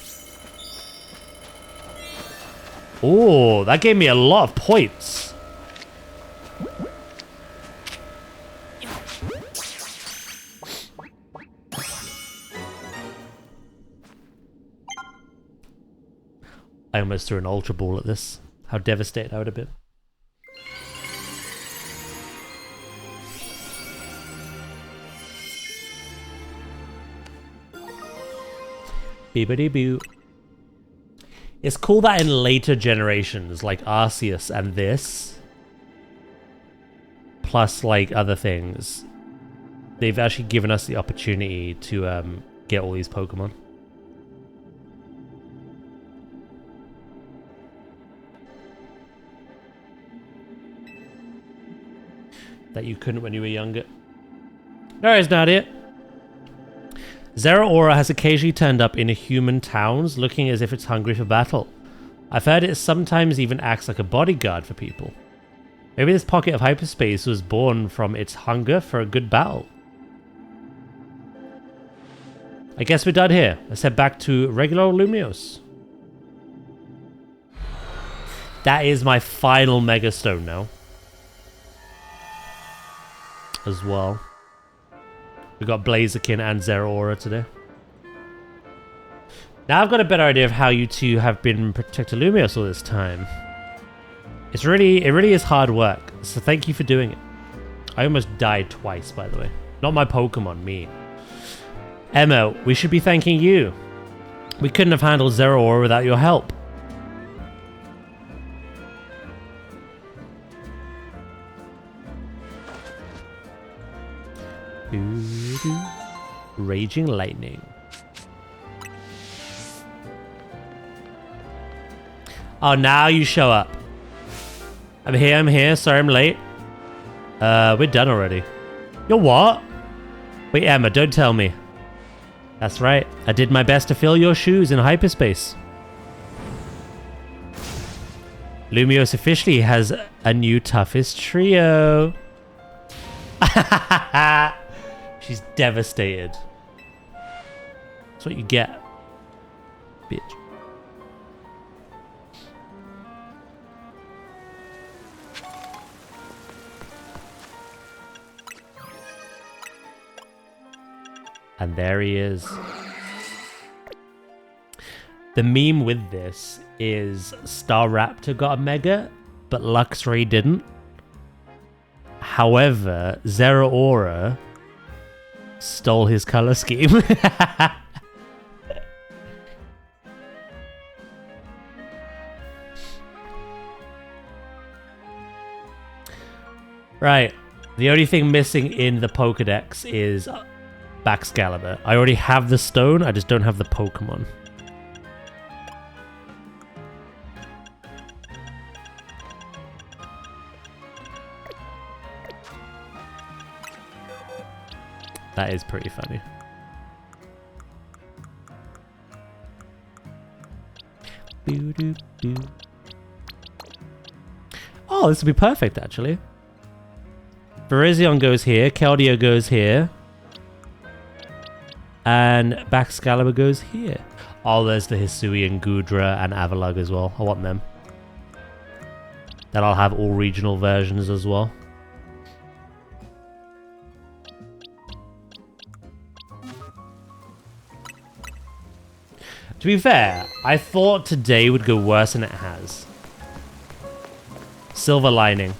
Oh, that gave me a lot of points. I almost threw an Ultra Ball at this. How devastated I would have been. Beebity-boo. It's cool that in later generations, like Arceus and this, plus like other things, they've actually given us the opportunity to get all these Pokemon. That you couldn't when you were younger. No, it's not it. Zeraora has occasionally turned up in human towns, looking as if it's hungry for battle. I've heard it sometimes even acts like a bodyguard for people. Maybe this pocket of hyperspace was born from its hunger for a good battle. I guess we're done here. Let's head back to regular Lumios. That is my final Megastone now. As well. We got Blaziken and Zeraora today. Now I've got a better idea of how you two have been Protector Lumios all this time. It really is hard work, so thank you for doing it. I almost died twice, by the way. Not my Pokemon, me. Emma, we should be thanking you. We couldn't have handled Zeraora without your help. Raging Lightning. Oh, now you show up. I'm here. Sorry I'm late. We're done already. You're what? Wait, Emma, don't tell me. That's right. I did my best to fill your shoes in hyperspace. Lumios officially has a new toughest trio. She's devastated. That's what you get, bitch. And there he is. The meme with this is Staraptor got a Mega, but Luxray didn't. However, Zeraora stole his color scheme. Right. The only thing missing in the Pokedex is Baxcalibur. I already have the stone, I just don't have the Pokemon. That is pretty funny. Oh, this would be perfect, actually. Virizion goes here, Keldeo goes here, and Baxcalibur goes here. Oh, there's the Hisuian, Gudra, and Avalugg as well. I want them. Then I'll have all regional versions as well. To be fair, I thought today would go worse than it has. Silver lining.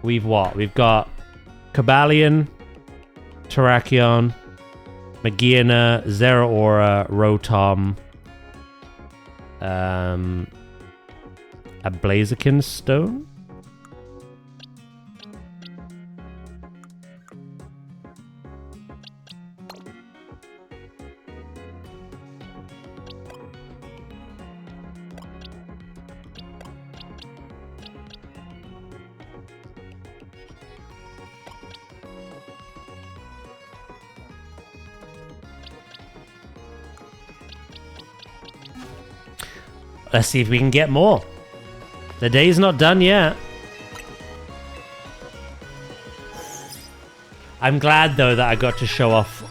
We've what? We've got Cobalion, Terrakion, Magearna, Zeraora, Rotom, a Blaziken stone? Let's see if we can get more. The day's not done yet. I'm glad though that I got to show off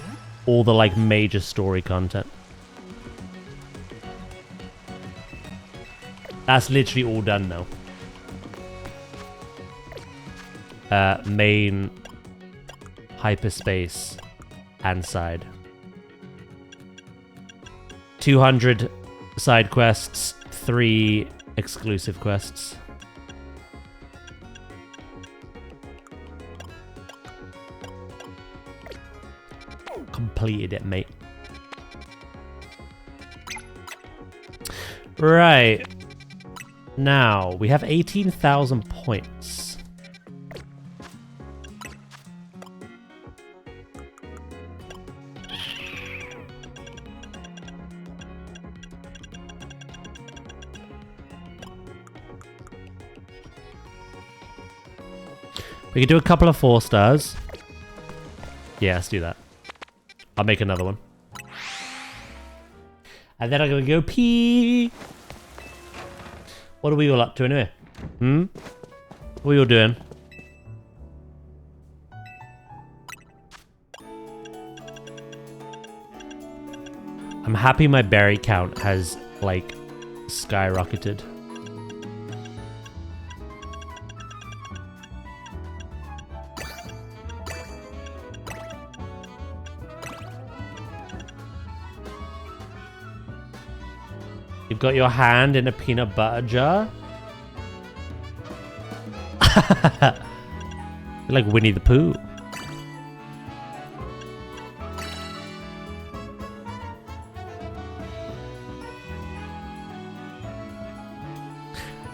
all the like major story content. That's literally all done now. Main, hyperspace, and side. 200 side quests, 3 exclusive quests. Completed it, mate. Right. Now, we have 18,000 points. We can do a couple of 4 stars. Yeah, let's do that. I'll make another one. And then I'm gonna go pee. What are we all up to anyway? What are you all doing? I'm happy my berry count has, like, skyrocketed. You've got your hand in a peanut butter jar? You're like Winnie the Pooh.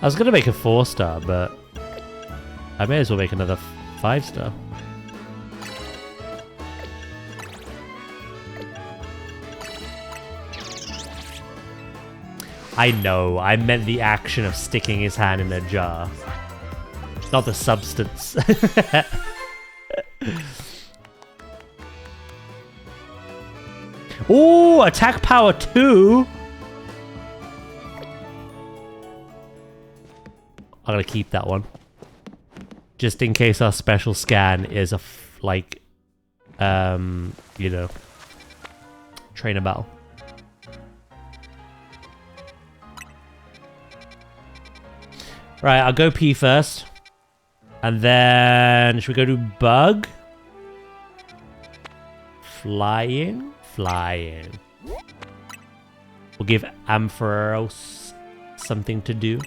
I was gonna make a 4-star, but I may as well make another 5-star. I know, I meant the action of sticking his hand in a jar. Not the substance. Ooh, attack power 2! I'm gonna keep that one. Just in case our special scan is a, you know, trainer battle. Right, I'll go pee first. And then, should we go to bug? Flying? Flying. We'll give Ampharos something to do.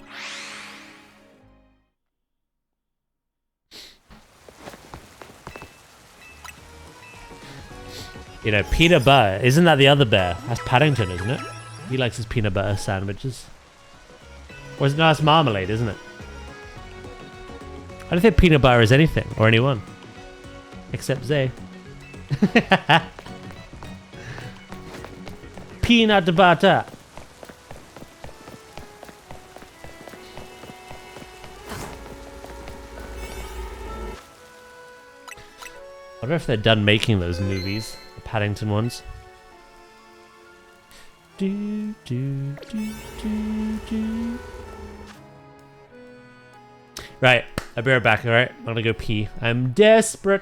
You know, peanut butter. Isn't that the other bear? That's Paddington, isn't it? He likes his peanut butter sandwiches. Or is it nice marmalade, isn't it? I don't think peanut butter is anything or anyone. Except Zay. Peanut butter. I wonder if they're done making those movies, the Paddington ones. Do, do, do, do, do. Right, I'll be right back, alright? I'm gonna go pee. I'm desperate.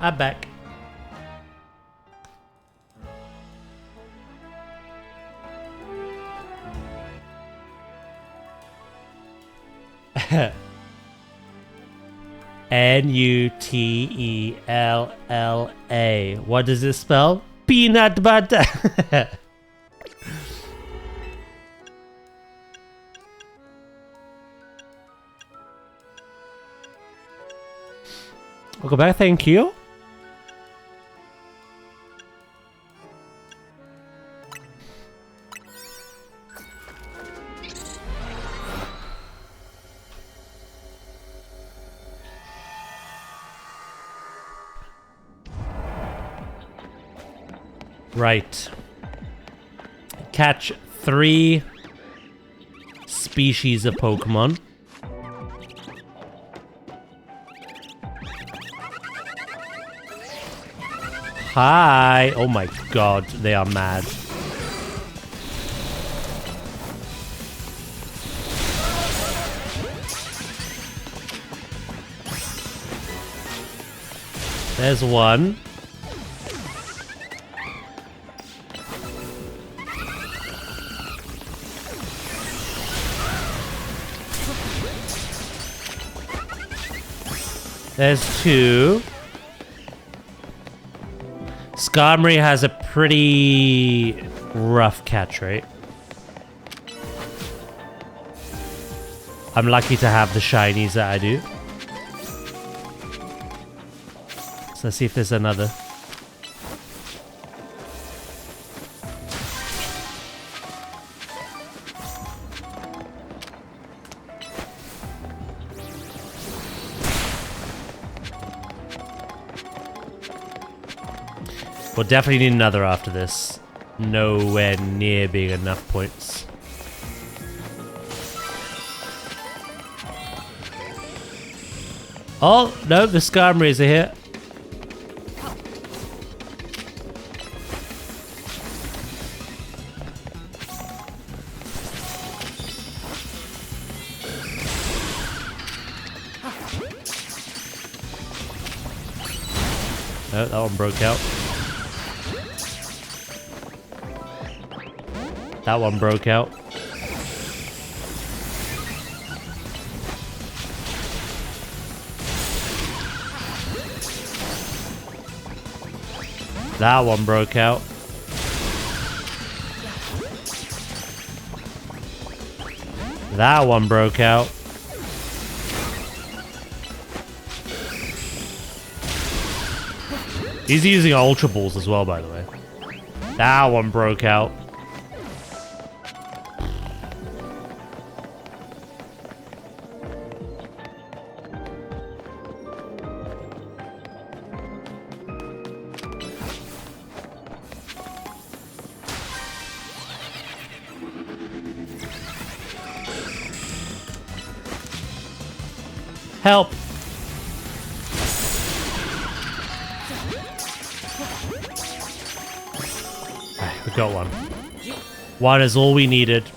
I'm back. N-U-T-E-L-L-A. What does it spell? Peanut butter. Welcome back, thank you. Right. Catch 3 species of Pokemon. Hi! Oh my god, they are mad. There's one. There's two. Skarmory has a pretty rough catch rate. I'm lucky to have the shinies that I do. So let's see if there's another. We'll definitely need another after this. Nowhere near being enough points. Oh, no, the Skarmories are here. No, that one broke out. That one broke out. That one broke out. That one broke out. He's using Ultra Balls as well, by the way. That one broke out. Help! We got one. One is all we needed.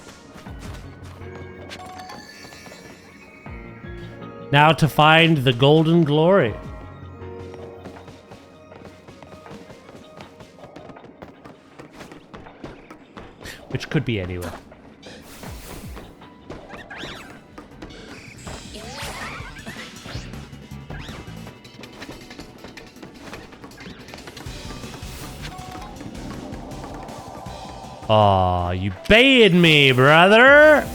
Now to find the Golden Glory. Which could be anywhere. Aw, you baited me, brother!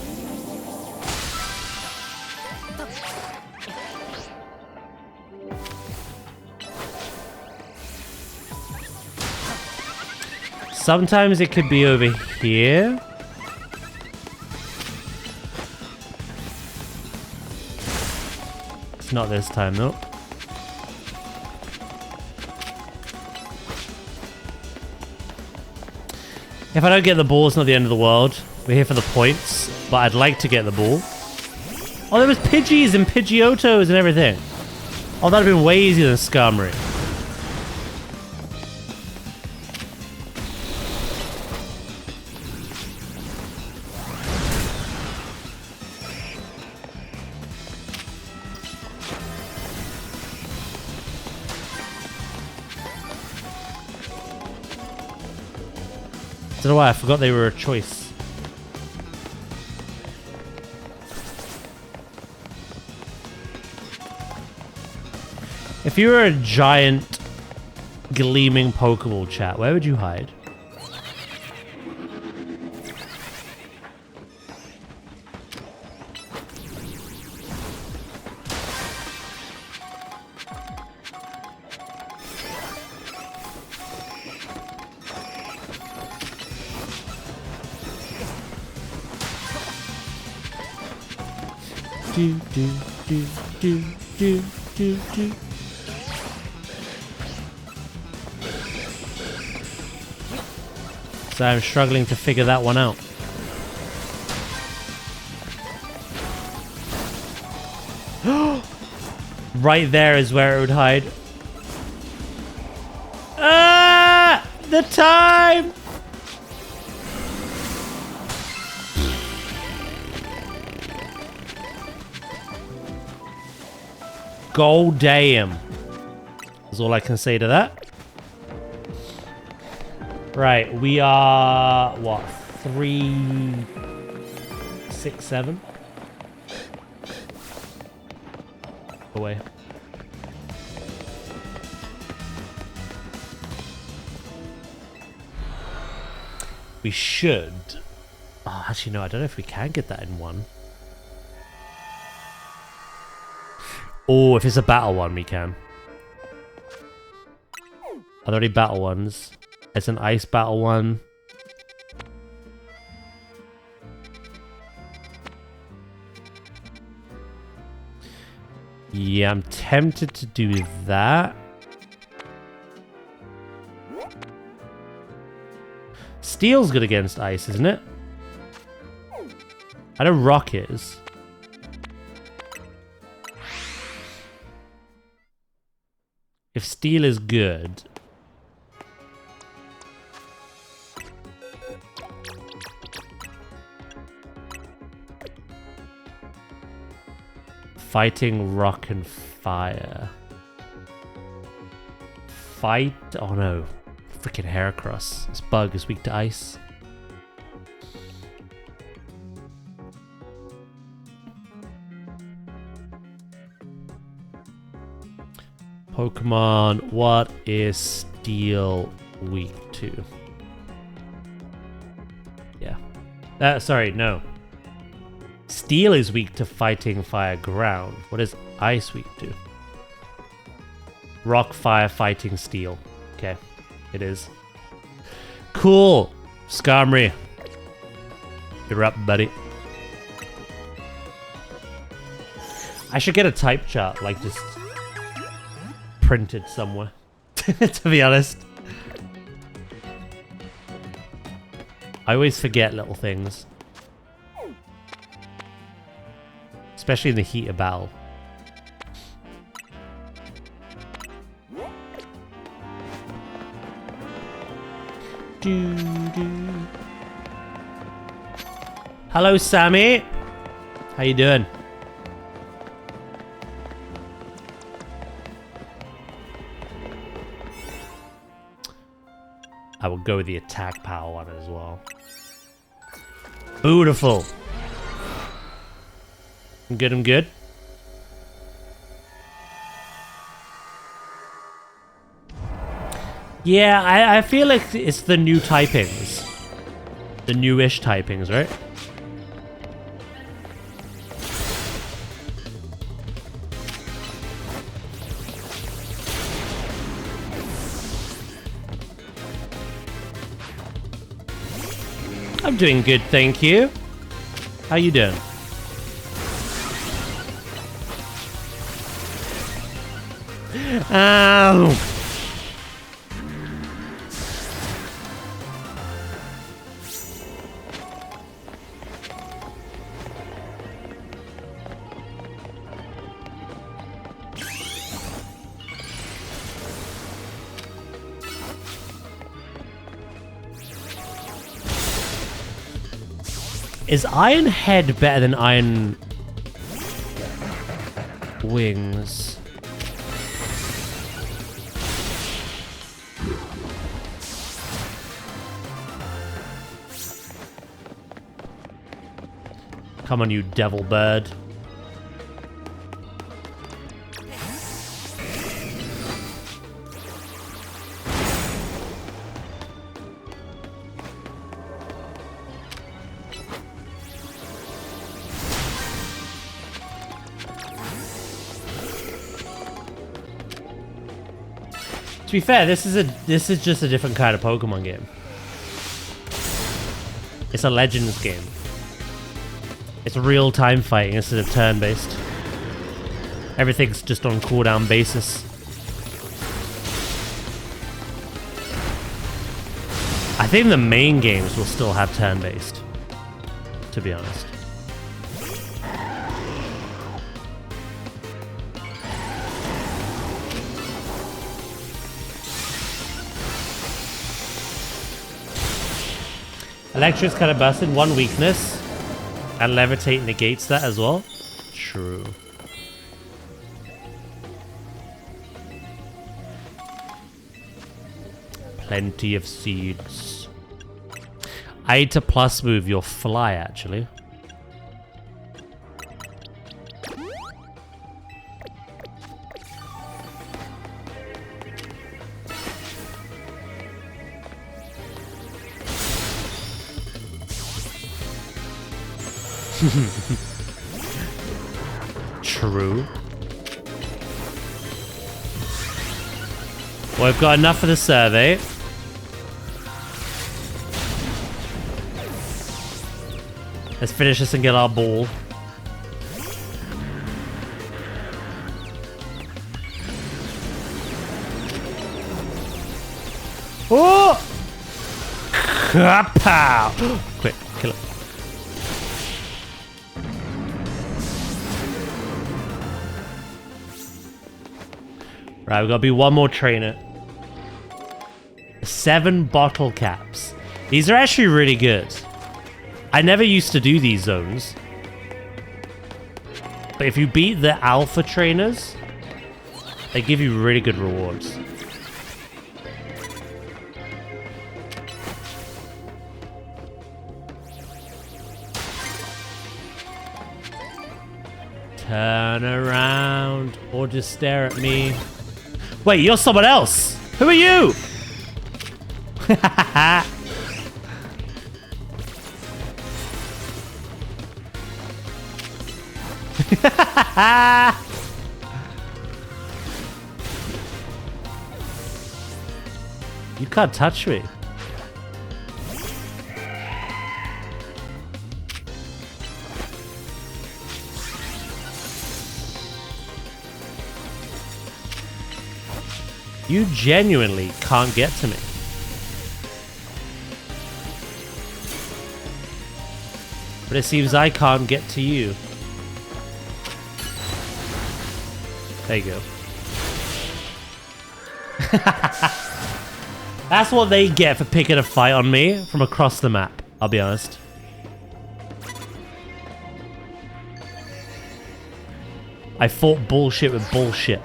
Sometimes it could be over here. It's not this time, though. If I don't get the ball, it's not the end of the world. We're here for the points, but I'd like to get the ball. Oh, there was Pidgeys and Pidgeotos and everything. Oh, that'd have been way easier than Skarmory. Don't know why, I forgot they were a choice. If you were a giant gleaming Pokeball, chat, where would you hide? Do. So I'm struggling to figure that one out. Right there is where it would hide. Ah! The time! God damn. There's That's all I can say to that. Right, we are, what, 3, 6, 7? Away. We should. Oh, actually, no, I don't know if we can get that in one. Oh, if it's a battle one, we can. Are there any battle ones? It's an ice battle one. Yeah, I'm tempted to do that. Steel's good against ice, isn't it? I know rock is. If steel is good... Fighting rock and fire. Fight... Oh no. Freaking Heracross. This bug is weak to ice. Pokemon, what is steel weak to? Yeah. Sorry, no. Steel is weak to fighting fire ground. What is ice weak to? Rock, fire, fighting steel. Okay, it is. Cool. Skarmory. You're up, buddy. I should get a type chart, like just printed somewhere, to be honest. I always forget little things. Especially in the heat of battle. Hello, Sammy. How you doing? I will go with the attack power one as well. Beautiful. I'm good, I'm good. Yeah, I feel like it's the new typings. The newish typings, right? I'm doing good, thank you. How you doing? Ow! Is Iron Head better than Iron Wings? Come on, you devil bird. To be fair, this is just a different kind of Pokemon game. It's a Legends game. It's real-time fighting instead of turn-based. Everything's just on cooldown basis. I think the main games will still have turn-based, to be honest. Electric's kind of busted. One weakness. And Levitate negates that as well. True. Plenty of seeds. I need to plus move your fly, actually. True. Well, we've got enough for the survey. Let's finish this and get our ball. Oh! Kapow! Quick, kill it. Right, we've got to be one more trainer. 7 bottle caps. These are actually really good. I never used to do these zones. But if you beat the alpha trainers, they give you really good rewards. Turn around or just stare at me. Wait, you're someone else. Who are you? You can't touch me. You genuinely can't get to me. But it seems I can't get to you. There you go. That's what they get for picking a fight on me from across the map, I'll be honest. I fought bullshit with bullshit.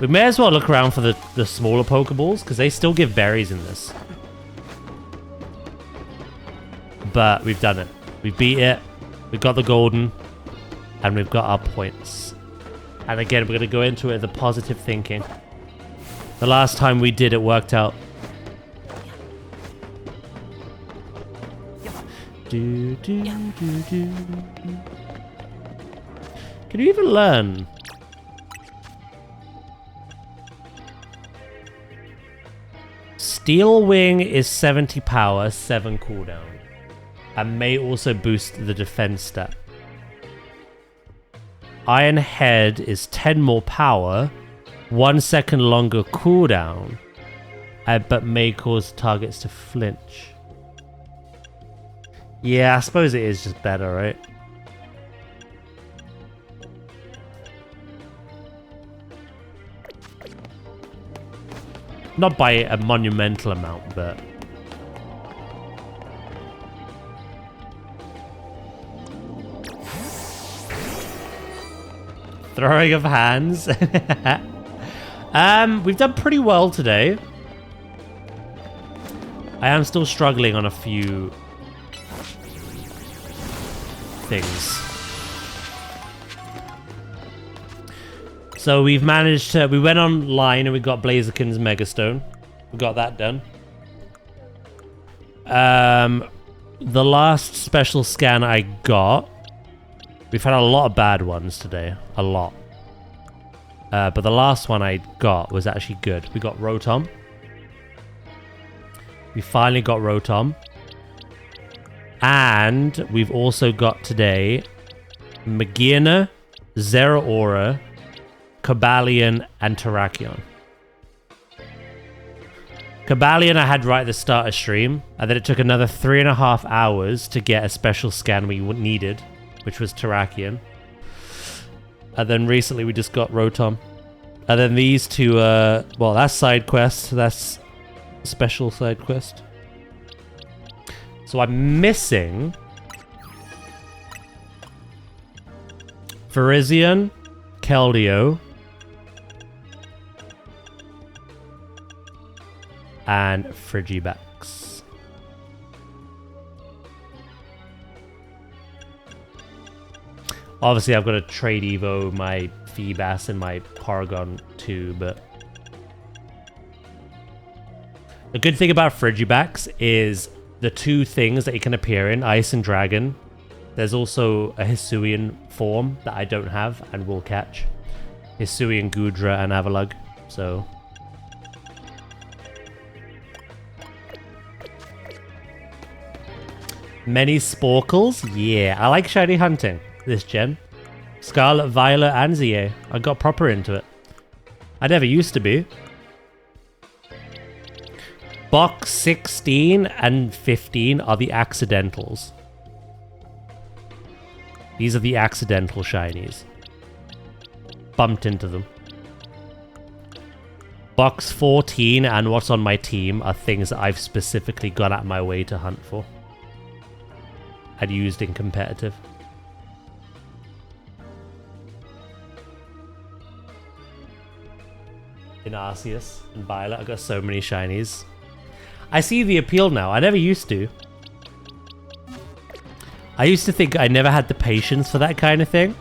We may as well look around for the smaller Pokeballs, because they still give berries in this. But we've done it. We beat it. We got the golden. And we've got our points. And again, we're going to go into it with the positive thinking. The last time we did, it worked out. Do, do, do, do. Can you even learn? Steel Wing is 70 power, 7 cooldown. And may also boost the defense stat. Iron Head is 10 more power, 1 second longer cooldown, but may cause targets to flinch. Yeah, I suppose it is just better, right? Not by a monumental amount, but... Throwing of hands. We've done pretty well today. I am still struggling on a few things. So we've managed to... We went online and we got Blaziken's Megastone. We got that done. The last special scan I got... We've had a lot of bad ones today. A lot. But the last one I got was actually good. We got Rotom. We finally got Rotom. And we've also got today... Magearna, Zeraora... Cobalion and Terrakion. Cobalion I had right at the start of stream, and then it took another 3.5 hours to get a special scan we needed, which was Terrakion. And then recently we just got Rotom. And then these two, well, that's side quest. That's special side quest. So I'm missing Virizion, Keldeo, and Frigibax. Obviously, I've got to trade Evo my Feebas and my Porygon too, but the good thing about Frigibax is the two things that it can appear in, Ice and Dragon. There's also a Hisuian form that I don't have and will catch. Hisuian, Gudra, and Avalugg. So many Sporkles? Yeah, I like shiny hunting this gen. Scarlet, Violet, and ZA. I got proper into it. I never used to be. Box 16 and 15 are the accidentals. These are the accidental shinies. Bumped into them. Box 14 and what's on my team are things that I've specifically gone out my way to hunt for. And used in competitive. In Arceus and Violet, I got so many shinies. I see the appeal now. I never used to. I used to think I never had the patience for that kind of thing.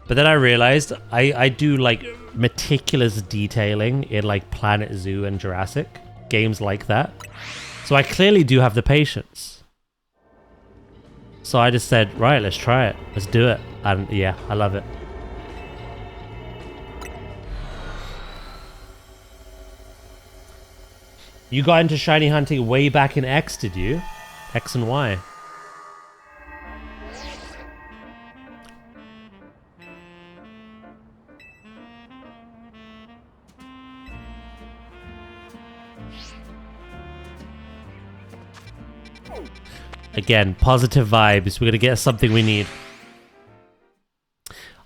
But then I realized I do like meticulous detailing in like Planet Zoo and Jurassic. Games like that. So I clearly do have the patience. So I just said, right, let's try it. Let's do it. And yeah, I love it. You got into shiny hunting way back in X, did you? X and Y. Again, positive vibes. We're going to get something we need.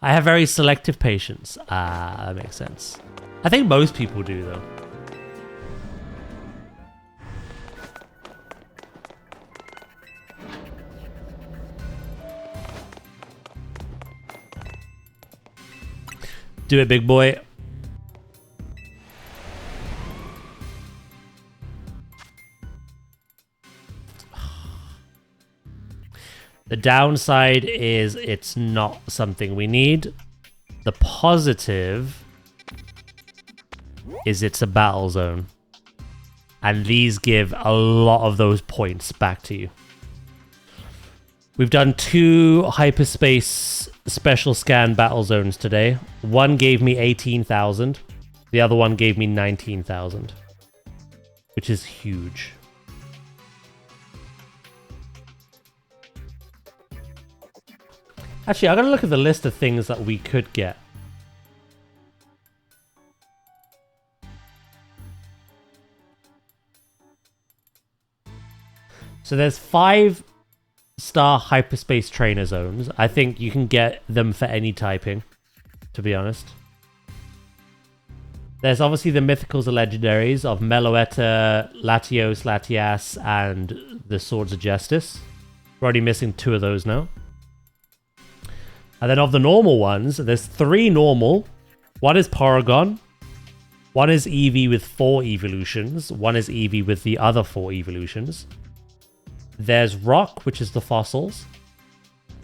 I have very selective patience. Ah, that makes sense. I think most people do, though. Do it, big boy. The downside is it's not something we need. The positive is it's a battle zone. And these give a lot of those points back to you. We've done 2 hyperspace special scan battle zones today. One gave me 18,000. The other one gave me 19,000. Which is huge. Actually, I gotta look at the list of things that we could get. So there's 5-star hyperspace trainer zones. I think you can get them for any typing, to be honest. There's obviously the mythicals and legendaries of Meloetta, Latios, Latias, and the Swords of Justice. We're already missing 2 of those now. And then of the normal ones, there's 3 normal. One is Porygon. One is Eevee with 4 evolutions. One is Eevee with the other 4 evolutions. There's Rock, which is the fossils.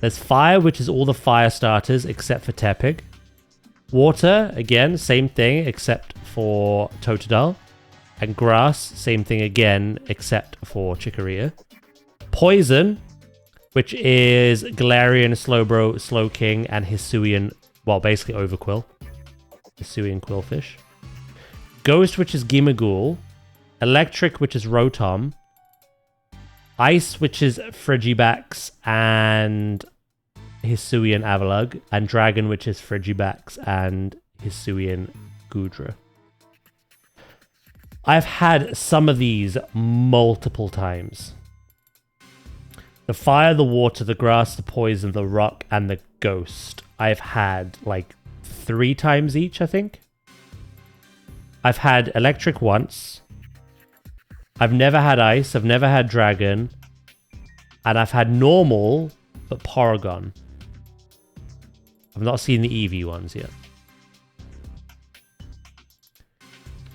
There's Fire, which is all the fire starters except for Tepig. Water, again, same thing except for Totodile. And Grass, same thing again except for Chikorita. Poison, which is Galarian, Slowbro, Slowking, and Hisuian, well, basically Overquill. Hisuian Quillfish. Ghost, which is Gimmighoul. Electric, which is Rotom. Ice, which is Frigibax and Hisuian Avalugg. And Dragon, which is Frigibax and Hisuian Gudra. I've had some of these multiple times. The fire, the water, the grass, the poison, the rock, and the ghost. I've had like 3 times each, I think. I've had electric once. I've never had ice. I've never had dragon. And I've had normal, but Porygon. I've not seen the Eevee ones yet.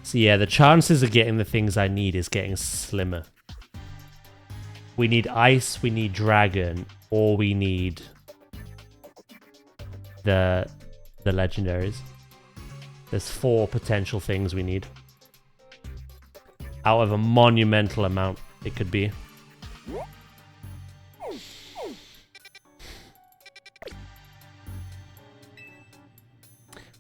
So yeah, the chances of getting the things I need is getting slimmer. We need ice, we need dragon, or we need the legendaries. There's 4 potential things we need. Out of a monumental amount it could be.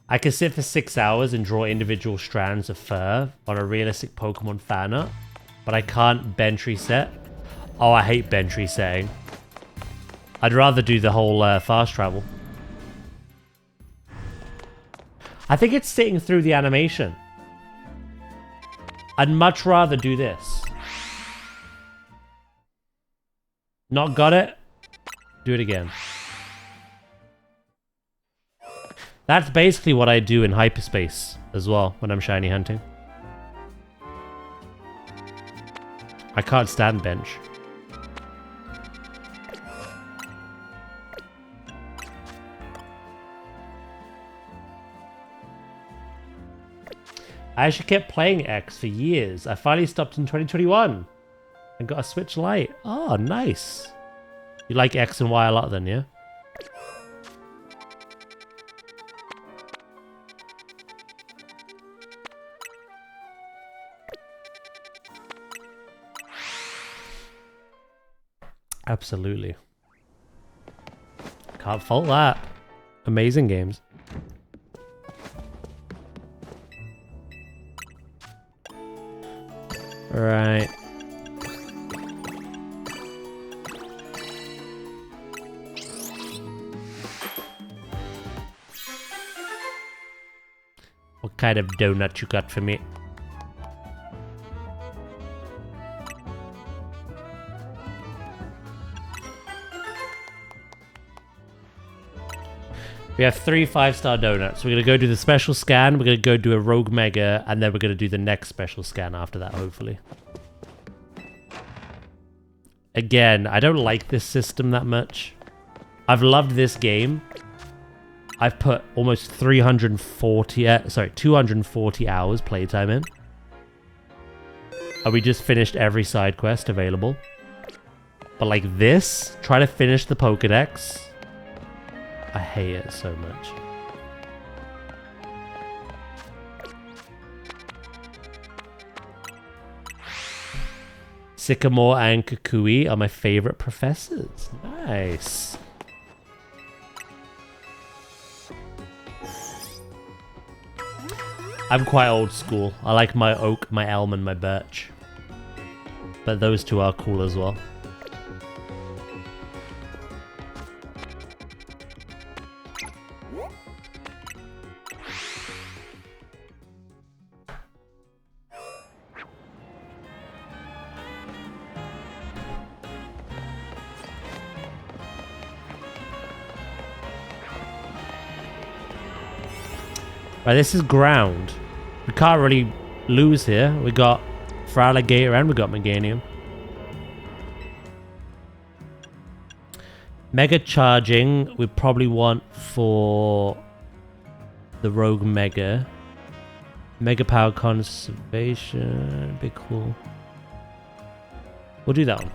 I could sit for 6 hours and draw individual strands of fur on a realistic Pokemon fan art, but I can't bench reset. Oh, I hate bench resetting. I'd rather do the whole fast travel. I think it's sitting through the animation. I'd much rather do this. Not got it? Do it again. That's basically what I do in hyperspace as well when I'm shiny hunting. I can't stand bench. I actually kept playing X for years. I finally stopped in 2021 and got a Switch Lite. Oh, nice. You like X and Y a lot then, yeah? Absolutely. Can't fault that. Amazing games. Right. What kind of donut you got for me? We have 3 5-star donuts. We're going to go do the special scan. We're going to go do a Rogue Mega. And then we're going to do the next special scan after that, hopefully. Again, I don't like this system that much. I've loved this game. I've put almost 240 hours playtime in. And we just finished every side quest available. But like this, try to finish the Pokedex. I hate it so much. Sycamore and Kukui are my favorite professors. Nice. I'm quite old school. I like my oak, my elm, and my birch. But those two are cool as well. Right, this is ground. We can't really lose here. We got Feraligatr and we got Meganium. Mega charging we probably want for the Rogue Mega. Mega power conservation. Be cool. We'll do that one.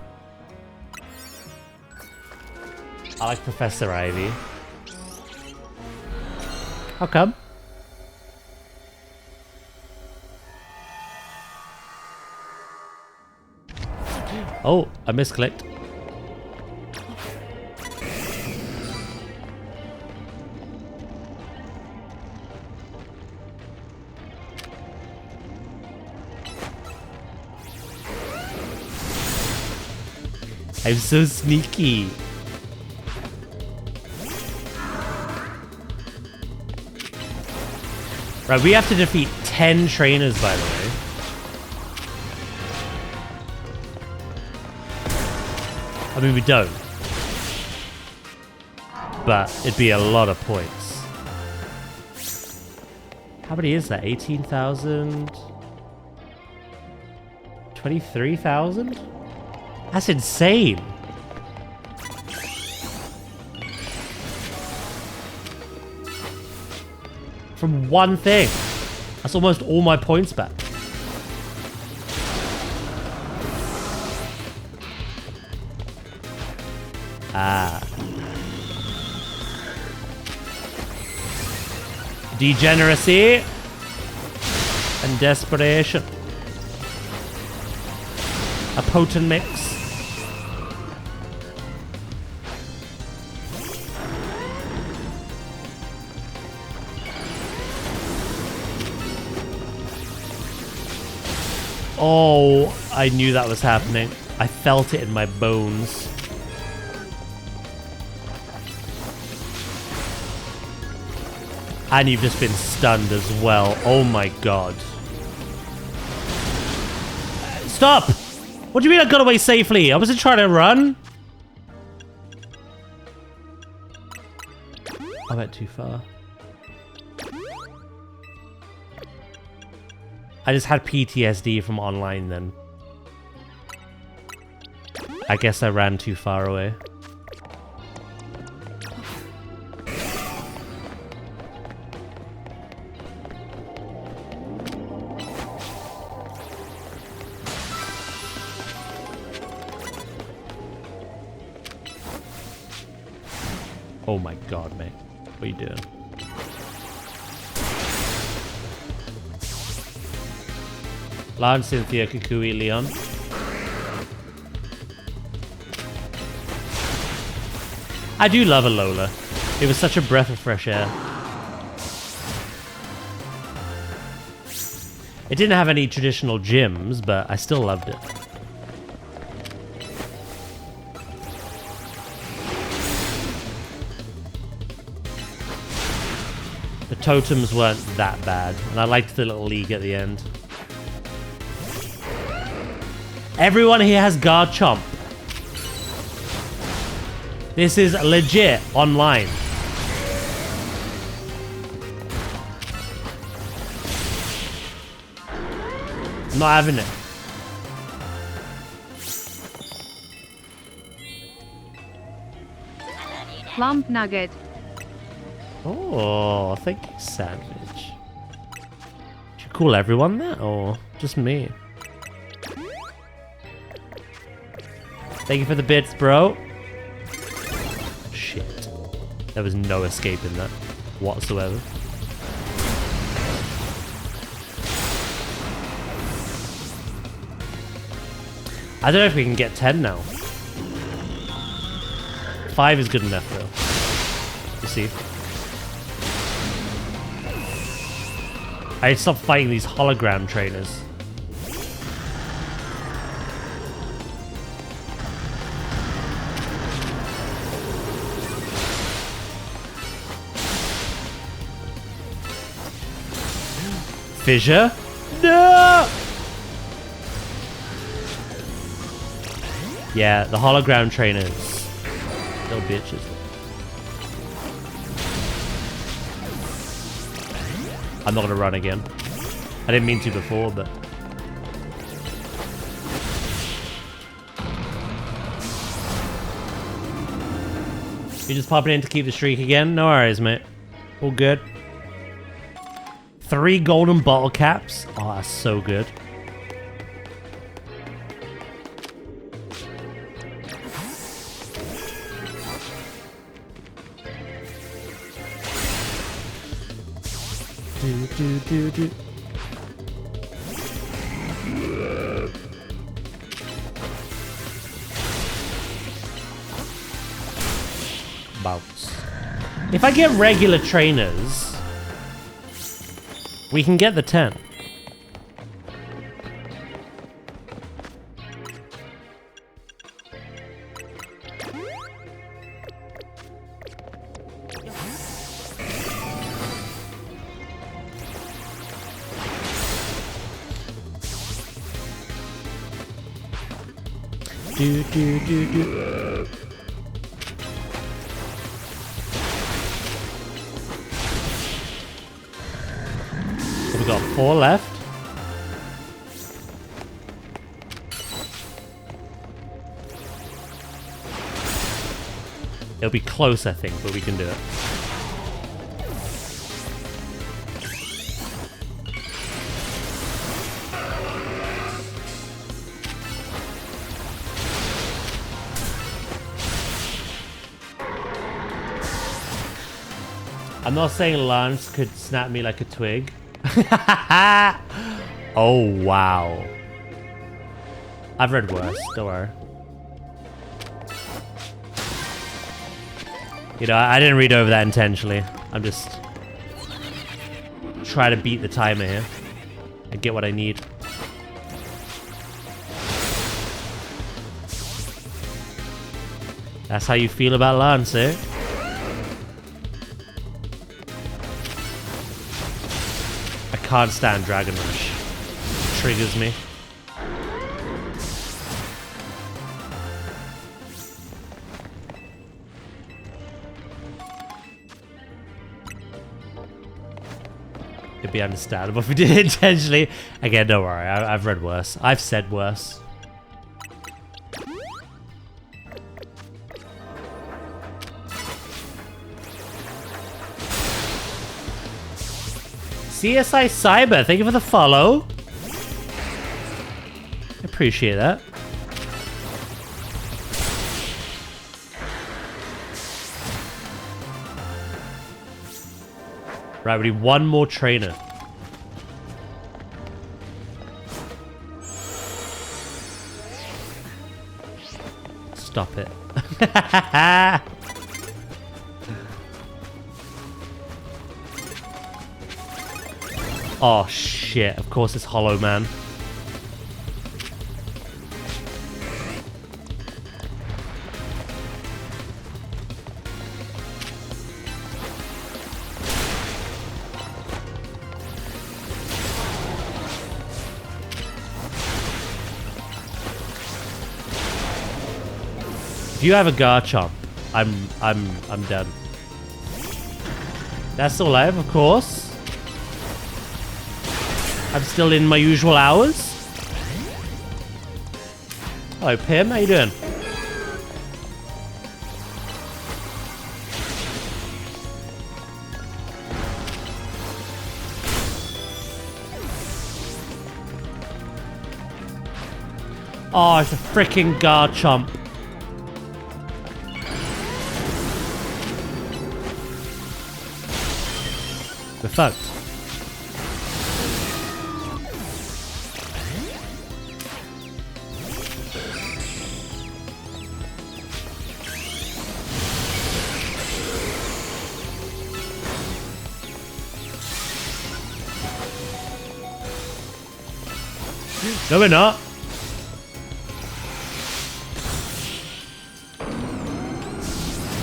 I like Professor Ivy. How come? Oh, I misclicked. I'm so sneaky. Right, we have to defeat 10 trainers, by the way. I mean, we don't. But it'd be a lot of points. How many is that? 18,000? 23,000? That's insane. From one thing. That's almost all my points back. Ah. Degeneracy and desperation. A potent mix. Oh, I knew that was happening. I felt it in my bones. And you've just been stunned as well. Oh my god. Stop! What do you mean I got away safely? I wasn't trying to run. I went too far. I just had PTSD from online then. I guess I ran too far away. Oh my god, mate. What are you doing? Lance, Cynthia, Kukui, Leon. I do love Alola. It was such a breath of fresh air. It didn't have any traditional gyms, but I still loved it. The totems weren't that bad, and I liked the little league at the end. Everyone here has Garchomp. This is legit online. I'm not having it. Plump nugget. Oh, thank you, Savage. Should you call everyone that, or just me? Thank you for the bits, bro. Shit. There was no escape in that whatsoever. I don't know if we can get 10 now. 5 is good enough, though. You see? I stopped fighting these hologram trainers. Fissure? No! Yeah, the hologram trainers. Little bitches. I'm not gonna run again. I didn't mean to before, but... You just popping in to keep the streak again? No worries, mate. All good. 3 golden bottle caps. Oh, that's so good. Do. Bounce. If I get regular trainers, we can get the 10. Do. 4 left. It'll be close, I think, but we can do it. I'm not saying Lance could snap me like a twig. Oh, wow. I've read worse, don't worry. You know, I didn't read over that intentionally. I'm just trying to beat the timer here and get what I need. That's how you feel about Lance, eh? I can't stand Dragon Rush. It triggers me. It'd be understandable if we did it intentionally. Again, don't worry. I've read worse. I've said worse. CSI Cyber, thank you for the follow. Appreciate that. Right, we need one more trainer. Stop it. Oh shit, of course it's Hollow Man. If you have a Garchomp, I'm done. That's all I have, of course. I'm still in my usual hours. Hello, Pim. How you doing? Oh, it's a freaking Garchomp. We're fucked. No, we're not.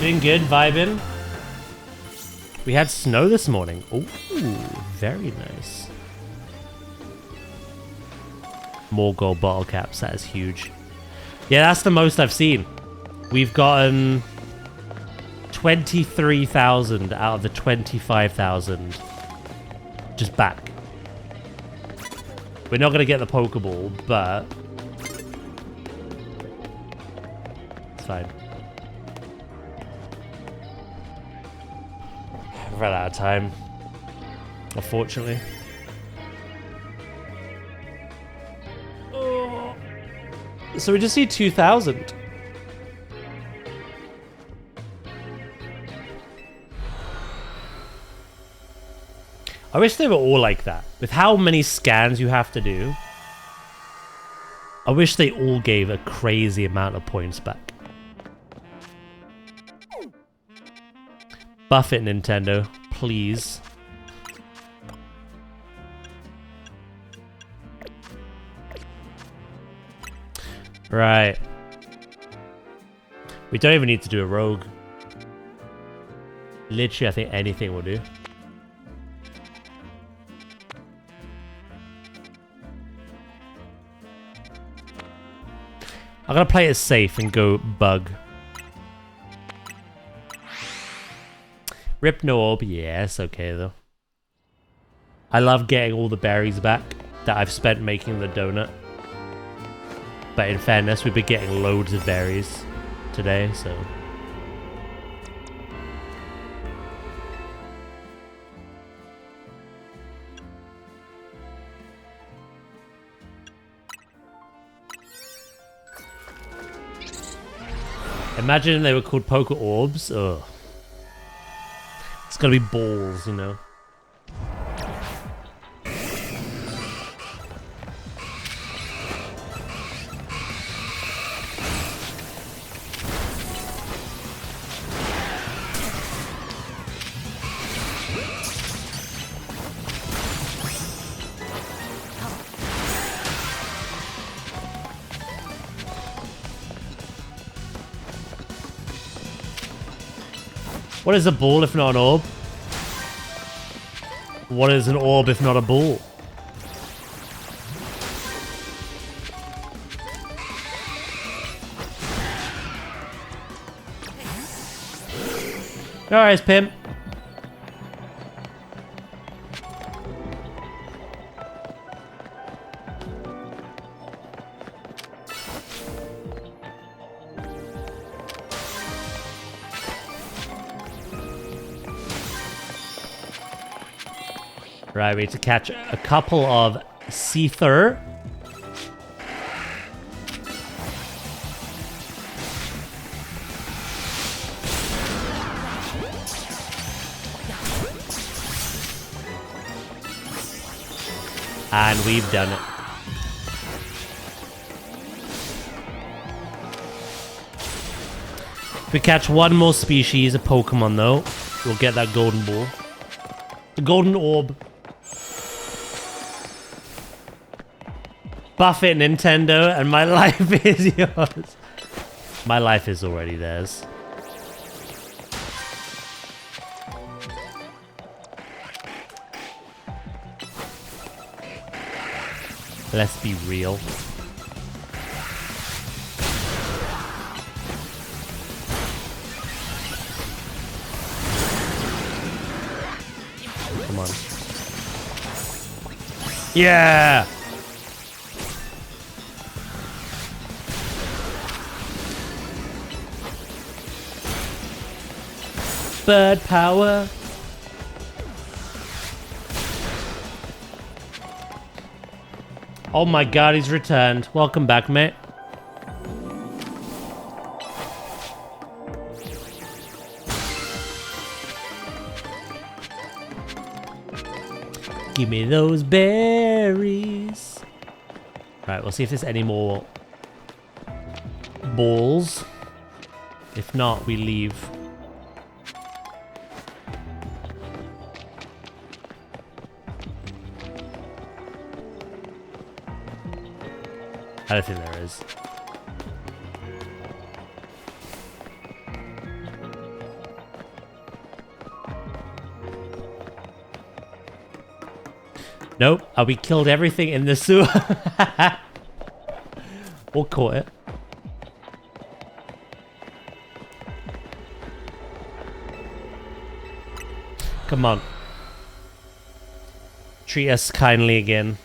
Doing good, vibing. We had snow this morning. Ooh, very nice. More gold bottle caps. That is huge. Yeah, that's the most I've seen. We've gotten 23,000 out of the 25,000 just back. We're not going to get the Pokeball, but it's fine. I've run out of time, unfortunately. Oh. So we just need 2,000. I wish they were all like that. With how many scans you have to do, I wish they all gave a crazy amount of points back. Buff it, Nintendo, please. Right. We don't even need to do a rogue. Literally, I think anything will do. I'm gonna play it safe and go bug. Rip no orb, yeah, it's okay though. I love getting all the berries back that I've spent making the donut. But in fairness, we've been getting loads of berries today, so... Imagine they were called poker orbs. Ugh. It's gonna be balls, you know. What is a ball if not an orb? What is an orb if not a ball? Alright, pimp. Right, we need to catch a couple of Seether. And we've done it. If we catch one more species of Pokemon though, we'll get that golden ball. The golden orb. Buff it, Nintendo, and my life is yours. My life is already theirs. Let's be real. Come on. Yeah! Bird power. Oh my god, he's returned. Welcome back, mate. Give me those berries. Alright, we'll see if there's any more balls. If not, we leave. I don't think there is. Nope. We killed everything in the sewer. Or caught it. Come on. Treat us kindly again.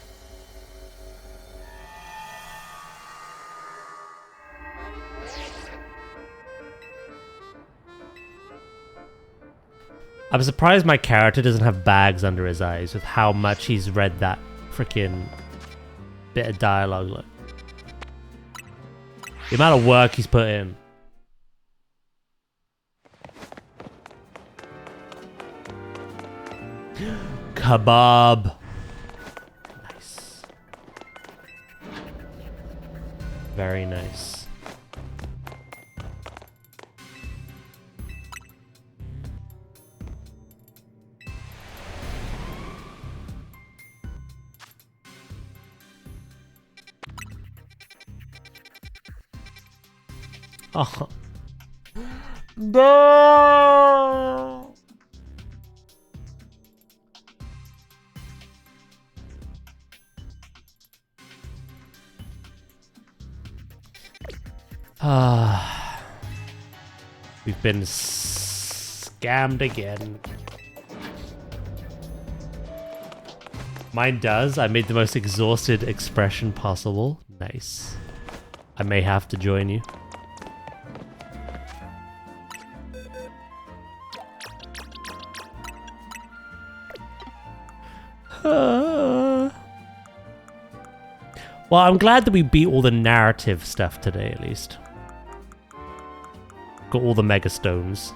I'm surprised my character doesn't have bags under his eyes with how much he's read that freaking bit of dialogue. Look. The amount of work he's put in. Kebab. Nice. Very nice. Oh. No. We've been scammed again. Mine does. I made the most exhausted expression possible. Nice. I may have to join you. Well, I'm glad that we beat all the narrative stuff today, at least. Got all the mega stones.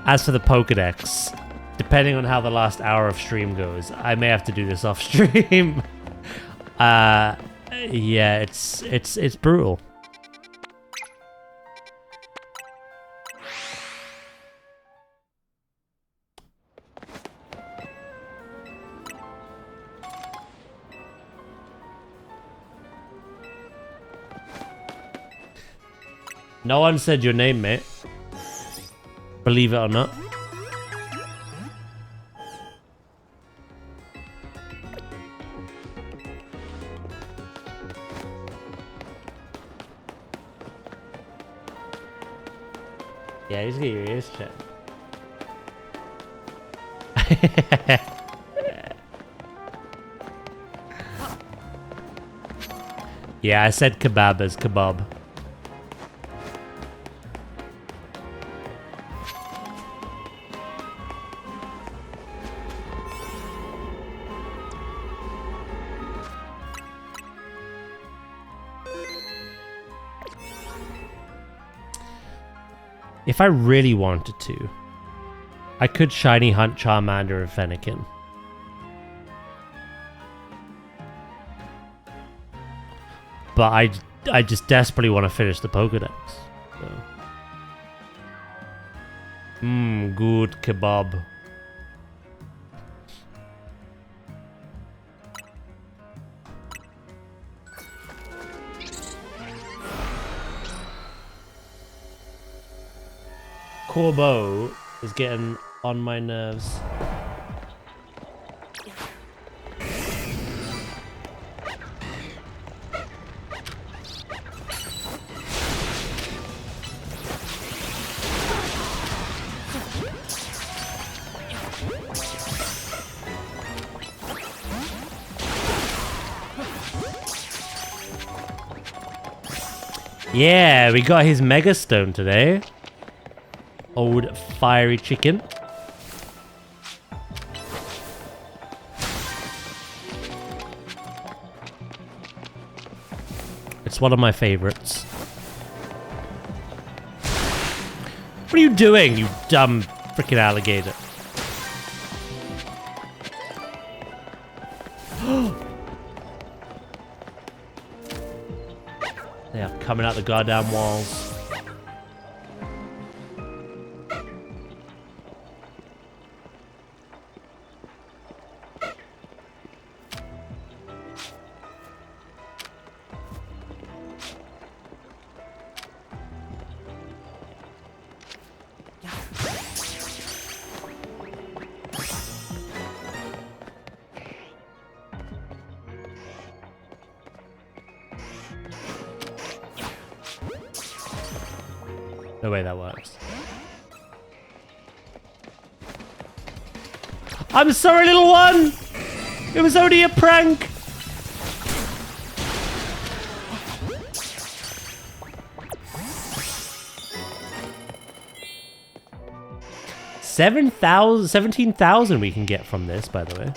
As for the Pokedex, depending on how the last hour of stream goes, I may have to do this off stream. Yeah, it's brutal. No one said your name, mate. Believe it or not. Yeah, just get your ears checked. Yeah, I said kebab as kebab. If I really wanted to, I could shiny hunt Charmander and Fennekin. But I just desperately want to finish the Pokedex. So. Good kebab. Corbo is getting on my nerves. Yeah, we got his Mega Stone today. Old fiery chicken. It's one of my favorites. What are you doing, you dumb freaking alligator? They are coming out the goddamn walls. No way that works. I'm sorry, little one! It was only a prank! $17,000 we can get from this, by the way.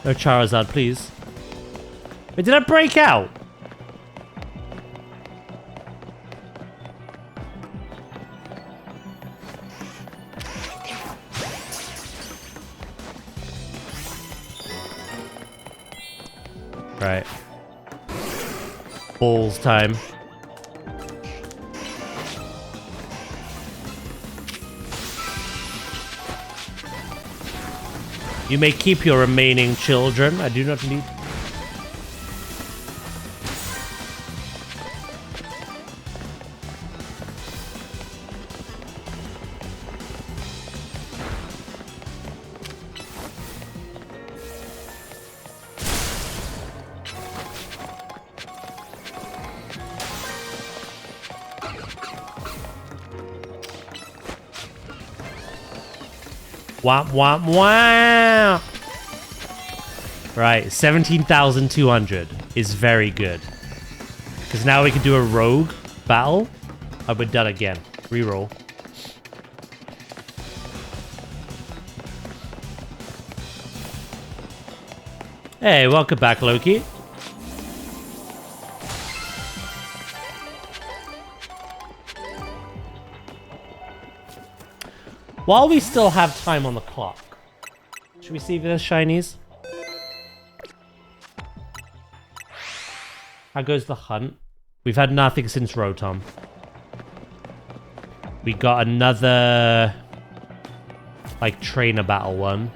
No Charizard, please. Wait, did I break out? Right. Balls time. You may keep your remaining children. I do not need... Womp womp wow. Right, 17,200 is very good. Because now we can do a rogue battle. Oh, we're done again. Reroll. Hey, welcome back, Loki. While we still have time on the clock, should we see if there's shinies? How goes the hunt? We've had nothing since Rotom. We got another, like, trainer battle one.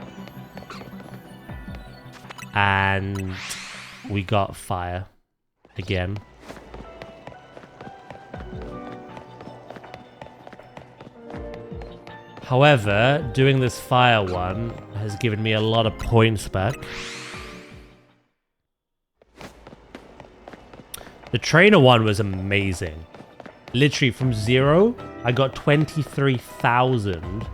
And we got fire again. However, doing this fire one has given me a lot of points back. The trainer one was amazing. Literally from 0, I got 23,000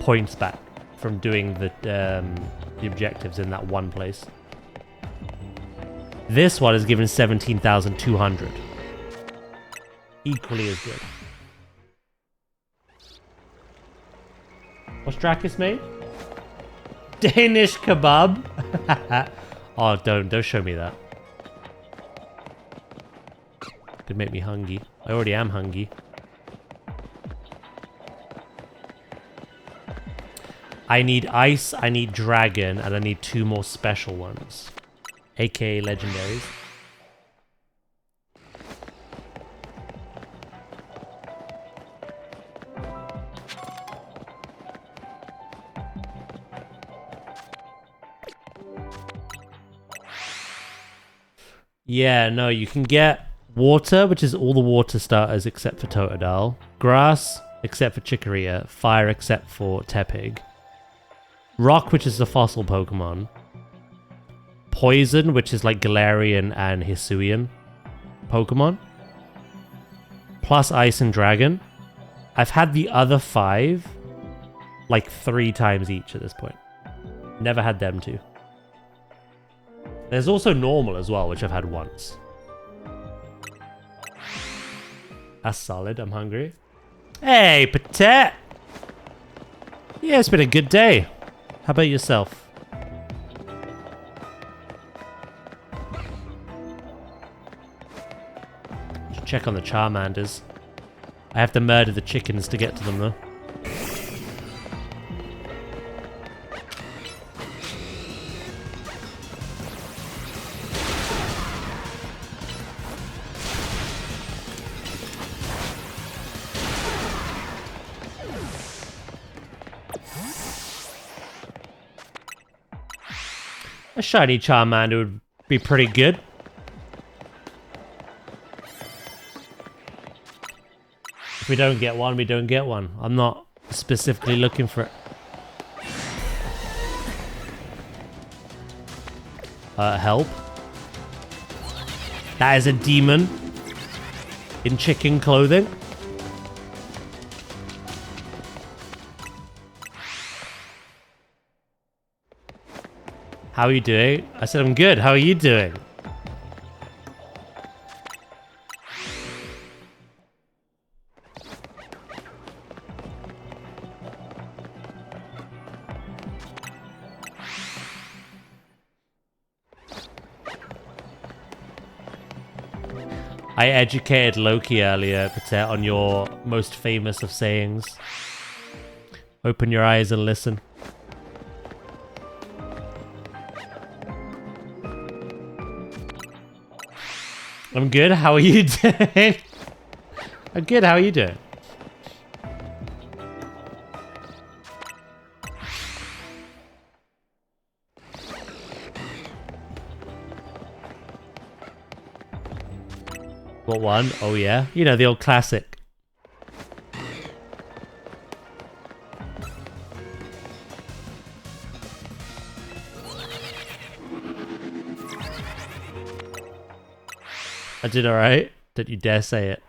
points back from doing the objectives in that one place. This one is given 17,200. Equally as good. What's Dracus made? Danish kebab? Oh, don't show me that. Could make me hungry. I already am hungry. I need ice, I need dragon, and I need 2 more special ones. AKA legendaries. Yeah, no, you can get water, which is all the water starters except for Totodile. Grass, except for Chikorita. Fire, except for Tepig. Rock, which is the fossil Pokemon. Poison, which is like Galarian and Hisuian Pokemon. Plus Ice and Dragon. I've had the other 5 like 3 times each at this point. Never had them 2. There's also normal as well, which I've had once. That's solid. I'm hungry. Hey, Patet! Yeah, it's been a good day. How about yourself? Should check on the Charmanders. I have to murder the chickens to get to them, though. A shiny Charmander would be pretty good. If we don't get one, we don't get one. I'm not specifically looking for it. Help. That is a demon in chicken clothing. How are you doing? I said I'm good. How are you doing? I educated Loki earlier, Patet, on your most famous of sayings. Open your eyes and listen. I'm good. How are you doing? I'm good. How are you doing? What one? Oh yeah. You know, the old classic. I did alright. Don't you dare say it.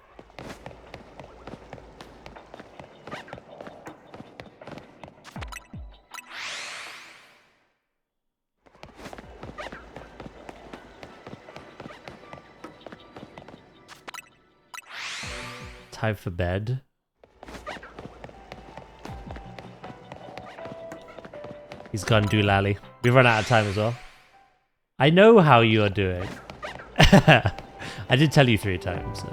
Time for bed. He's gone doolally. We've run out of time as well. I know how you are doing. I did tell you 3 times, so.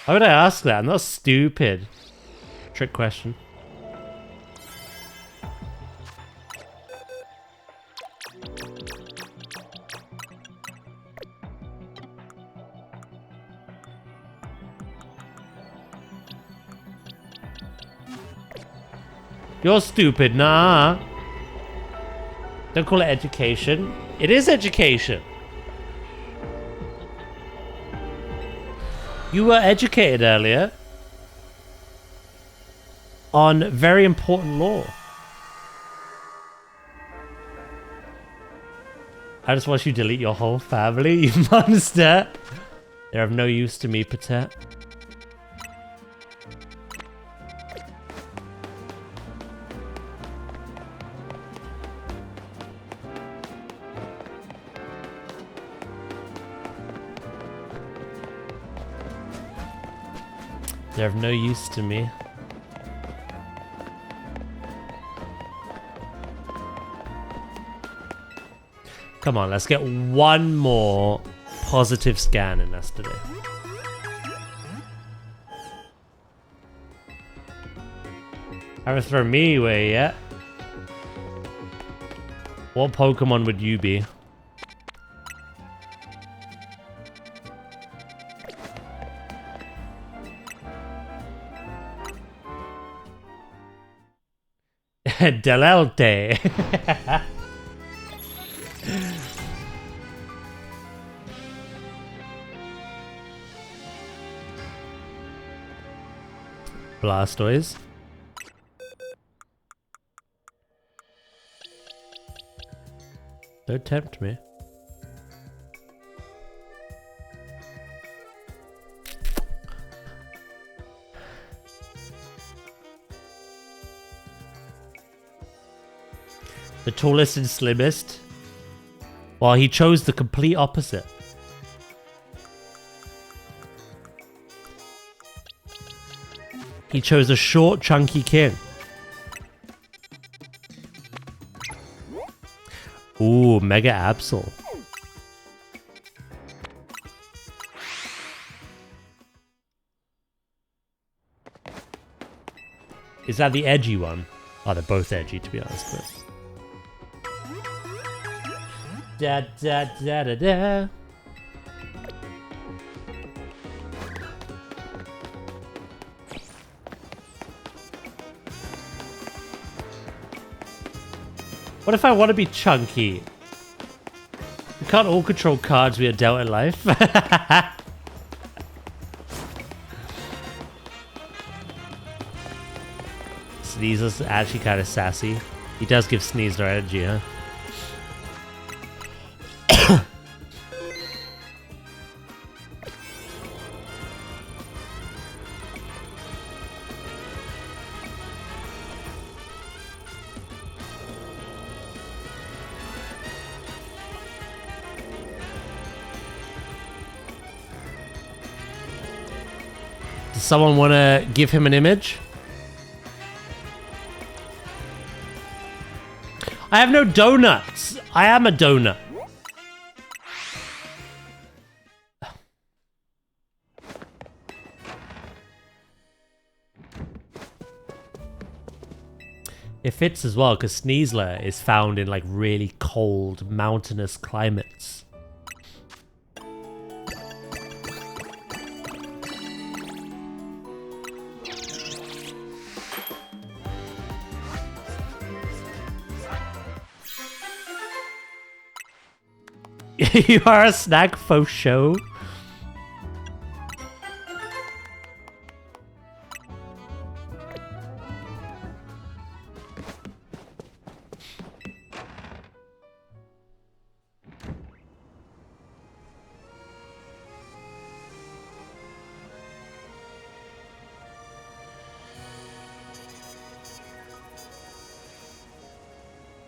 Why would I ask that? I'm not stupid. Trick question. You're stupid, nah. Don't call it education. It is education. You were educated earlier on very important law. I just watched you delete your whole family, you monster. They're of no use to me, Patet. They're of no use to me. Come on, let's get one more positive scan in us today. Haven't thrown me away yet. What Pokemon would you be? Delelte. Blastoise. Don't tempt me. The tallest and slimmest. Well, he chose the complete opposite. He chose a short, chunky king. Ooh, Mega Absol. Is that the edgy one? Oh, they're both edgy, to be honest. But... Da da da da da. What if I want to be chunky? We can't all control cards we are dealt in life. Sneasel's actually kind of sassy. He does give Sneasler energy, huh? Does someone want to give him an image? I have no donuts. I am a donut. It fits as well because Sneasler is found in like really cold mountainous climates. You are a snack faux show.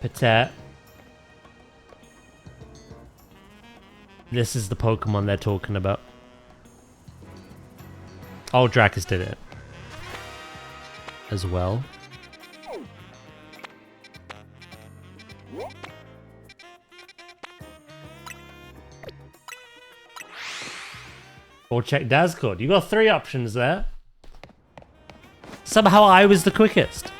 Patet. This is the Pokemon they're talking about. Oh, Dracus did it. As well. Or check Dazcode. You got 3 options there. Somehow I was the quickest.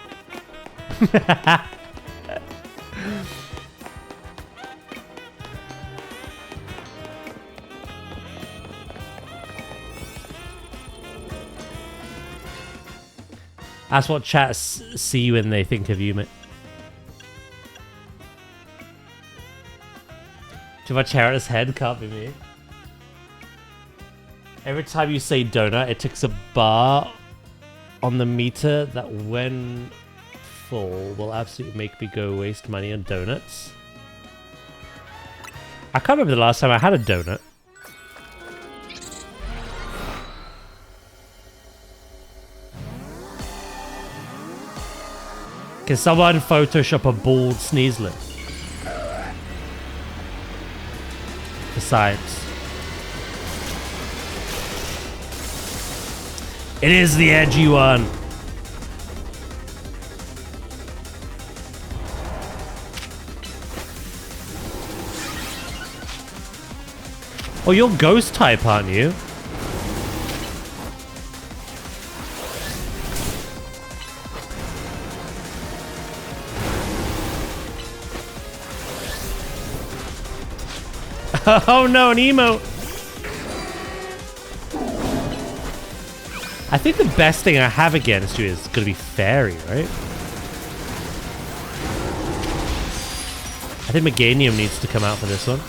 That's what chat see when they think of you, mate. To my Chara's head can't be me. Every time you say donut, it ticks a bar on the meter that when full will absolutely make me go waste money on donuts. I can't remember the last time I had a donut. Can someone Photoshop a bald sneeze lip? For science. It is the edgy one. Oh, you're ghost type, aren't you? Oh no, an emo! I think the best thing I have against you is gonna be fairy, right? I think Meganium needs to come out for this one.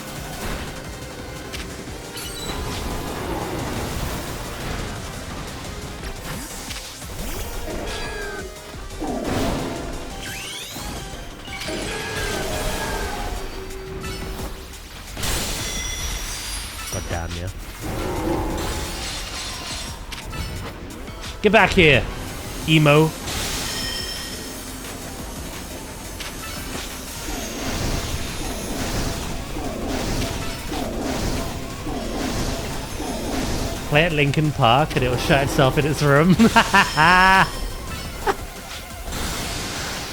God damn you. Get back here, emo. Play at Linkin Park and it will shut itself in its room.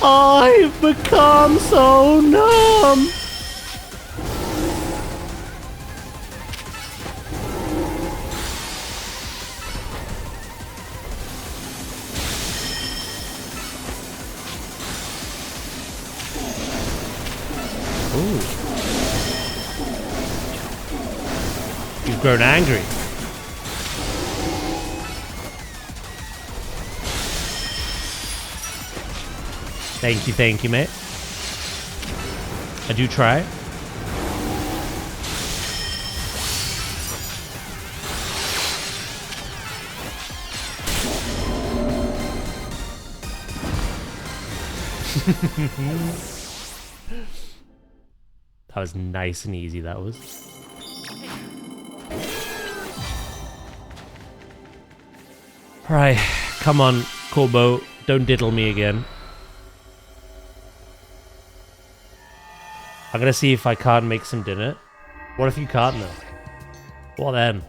I've become so numb. Ooh. You've grown angry. Thank you, mate. I do try. That was nice and easy, that was. Right, come on, Corbo, don't diddle me again. I'm gonna see if I can't make some dinner. What if you can't though? What then?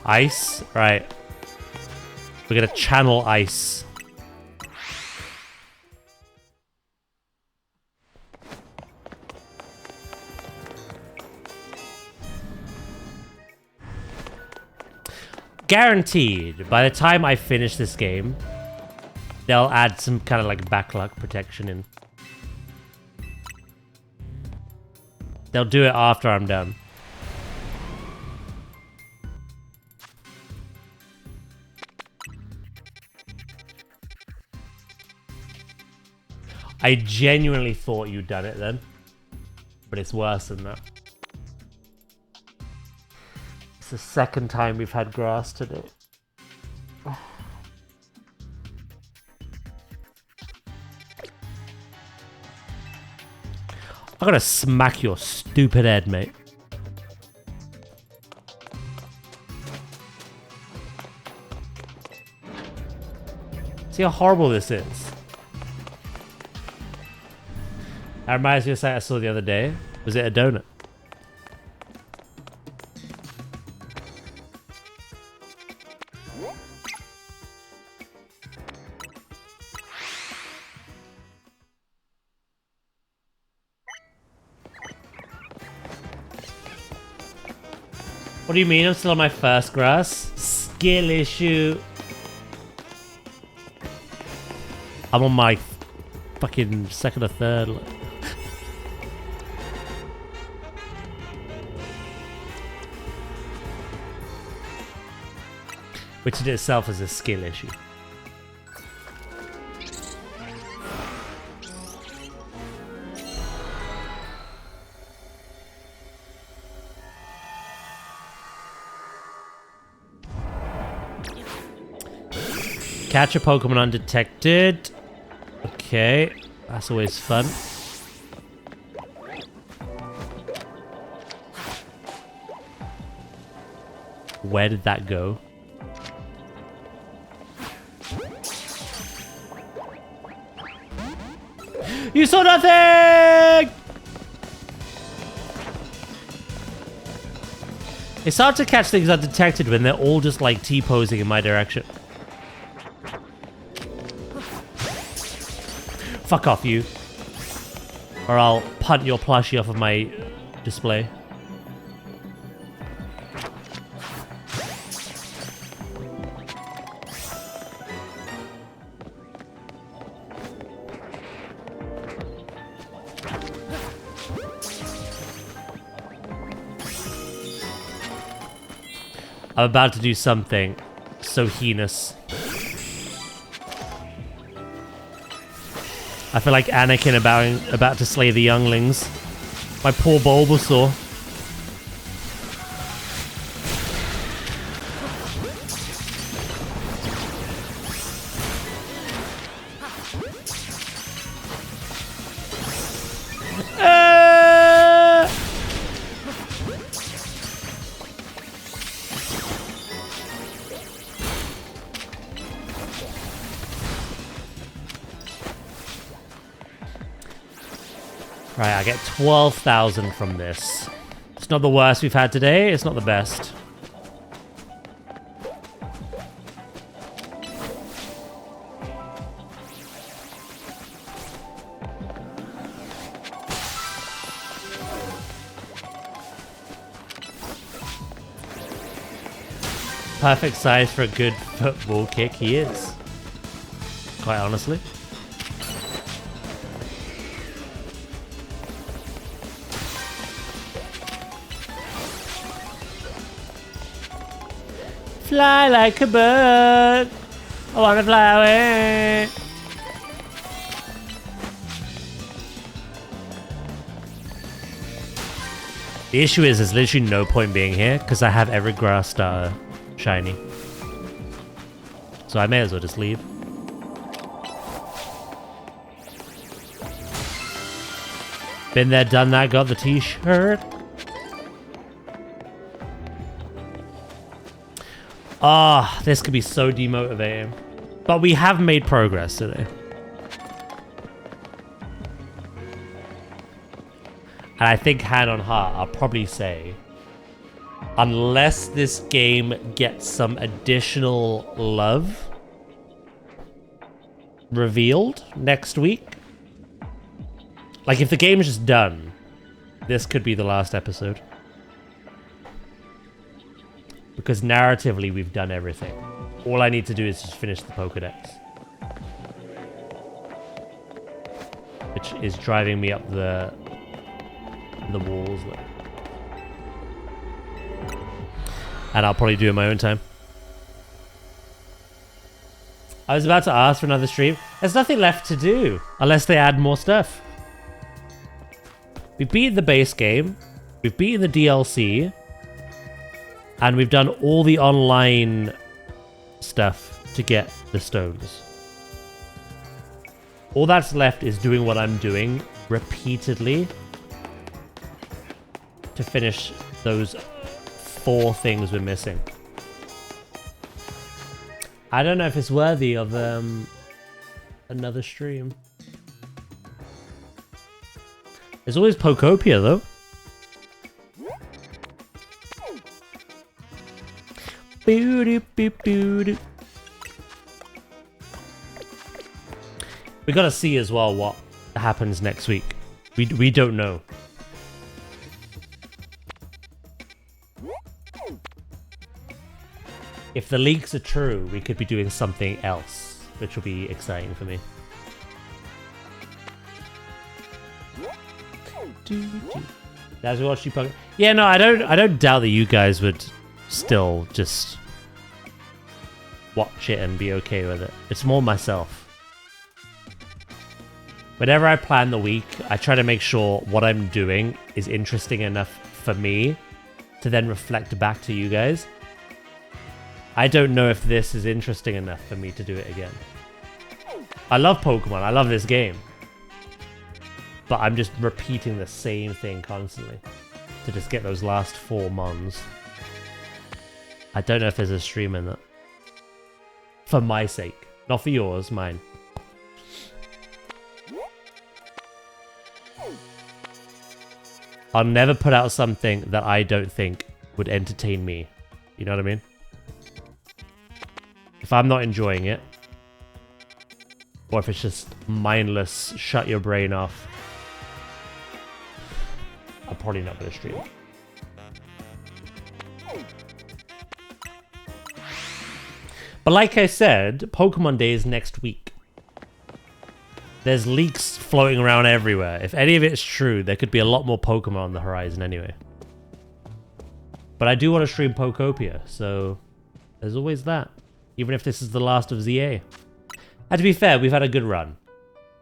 Ice? Right. We're gonna channel ice. Guaranteed, by the time I finish this game, they'll add some kind of like backlog protection in. They'll do it after I'm done. I genuinely thought you'd done it then, but it's worse than that. It's the second time we've had grass today. I'm gonna smack your stupid head, mate. See how horrible this is. That reminds me of something I saw the other day. Was it a donut? What do you mean I'm still on my first grass? Skill issue. I'm on my fucking second or third. Which in itself is a skill issue. Catch a Pokemon undetected. Okay, that's always fun. Where did that go? You saw nothing! It's hard to catch things undetected when they're all just like T-posing in my direction. Fuck off, you. Or I'll punt your plushie off of my display. I'm about to do something so heinous. I feel like Anakin about to slay the younglings. My poor Bulbasaur. Right, I get 12,000 from this. It's not the worst we've had today. It's not the best. Perfect size for a good football kick. He is. Quite honestly. Fly like a bird. I wanna fly away. The issue is there's literally no point being here because I have every grass starter shiny. So I may as well just leave. Been there, done that, got the t-shirt. Ah, this could be so demotivating. But we have made progress today. And I think hand on heart, I'll probably say, unless this game gets some additional love revealed next week, like if the game is just done, this could be the last episode. Because narratively, we've done everything. All I need to do is just finish the Pokedex. Which is driving me up the walls there. And I'll probably do it in my own time. I was about to ask for another stream. There's nothing left to do. Unless they add more stuff. We've beaten the base game. We've beaten the DLC. And we've done all the online stuff to get the stones. All that's left is doing what I'm doing repeatedly to finish those 4 things we're missing. I don't know if it's worthy of another stream. There's always Pokopia, though. We gotta see as well what happens next week. We don't know. If the leaks are true, we could be doing something else, which will be exciting for me. As we watch you Pokemon. Yeah, no, I don't doubt that you guys would still just watch it and be okay with it. It's more myself. Whenever I plan the week, I try to make sure what I'm doing is interesting enough for me to then reflect back to you guys. I don't know if this is interesting enough for me to do it again. I love Pokemon. I love this game. But I'm just repeating the same thing constantly to just get those last 4 mons. I don't know if there's a stream in that. For my sake. Not for yours, mine. I'll never put out something that I don't think would entertain me. You know what I mean? If I'm not enjoying it, or if it's just mindless, shut your brain off, I'm probably not going to stream. But like I said, Pokemon Day is next week. There's leaks floating around everywhere. If any of it's true, there could be a lot more Pokemon on the horizon anyway. But I do want to stream Pokopia, so there's always that. Even if this is the last of ZA. And to be fair, we've had a good run.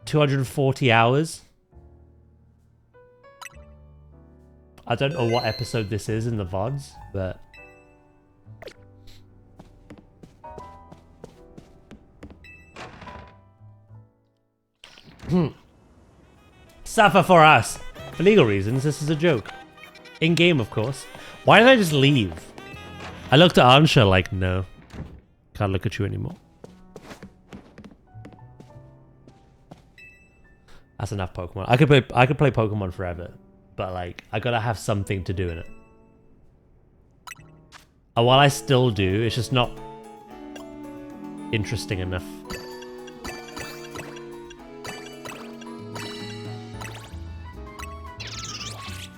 240 hours. I don't know what episode this is in the VODs, but... Suffer for us. For legal reasons, this is a joke. In-game, of course. Why did I just leave? I looked at Ansha like, no. Can't look at you anymore. That's enough Pokemon. I could play Pokemon forever, but like I gotta have something to do in it. And while I still do, it's just not interesting enough.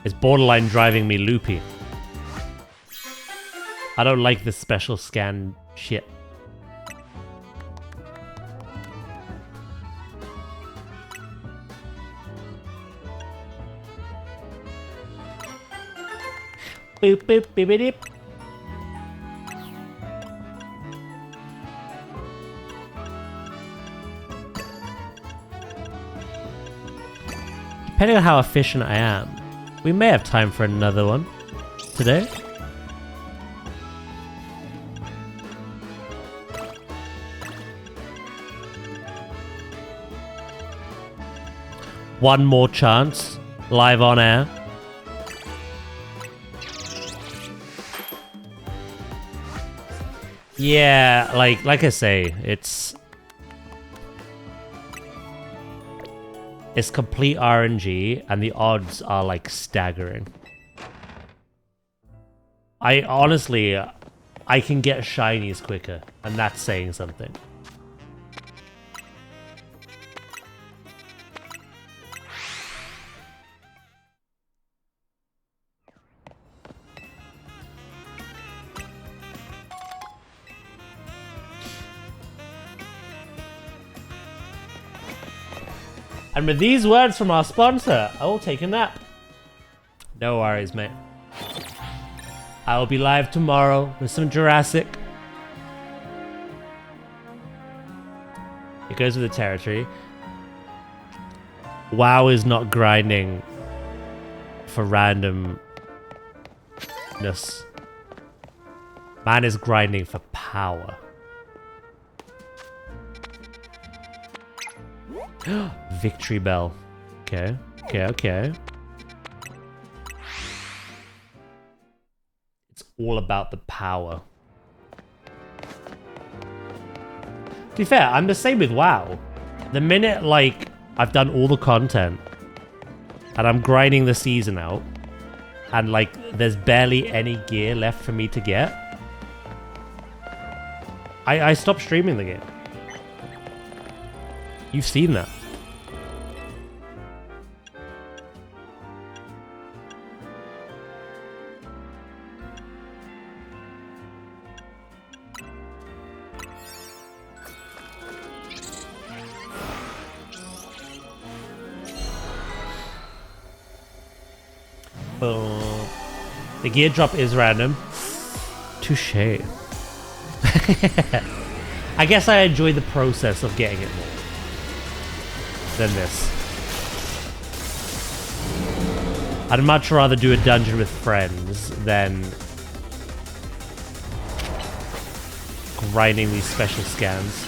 It's borderline driving me loopy. I don't like this special scan shit. Boop boop beep beep. Depending on how efficient I am, we may have time for another one today. One more chance, live on air. Yeah, like I say, it's complete RNG, and the odds are like staggering. I honestly, I can get shinies quicker, and that's saying something. And with these words from our sponsor, I will take a nap. No worries, mate. I will be live tomorrow with some Jurassic. It goes with the territory. WoW is not grinding for randomness. Man is grinding for power. Victory bell. Okay. Okay. It's all about the power. To be fair, I'm the same with WoW. The minute, like, I've done all the content and I'm grinding the season out and, like, there's barely any gear left for me to get, I stop streaming the game. You've seen that. The gear drop is random. Touche. I guess I enjoy the process of getting it more than this. I'd much rather do a dungeon with friends than grinding these special scans.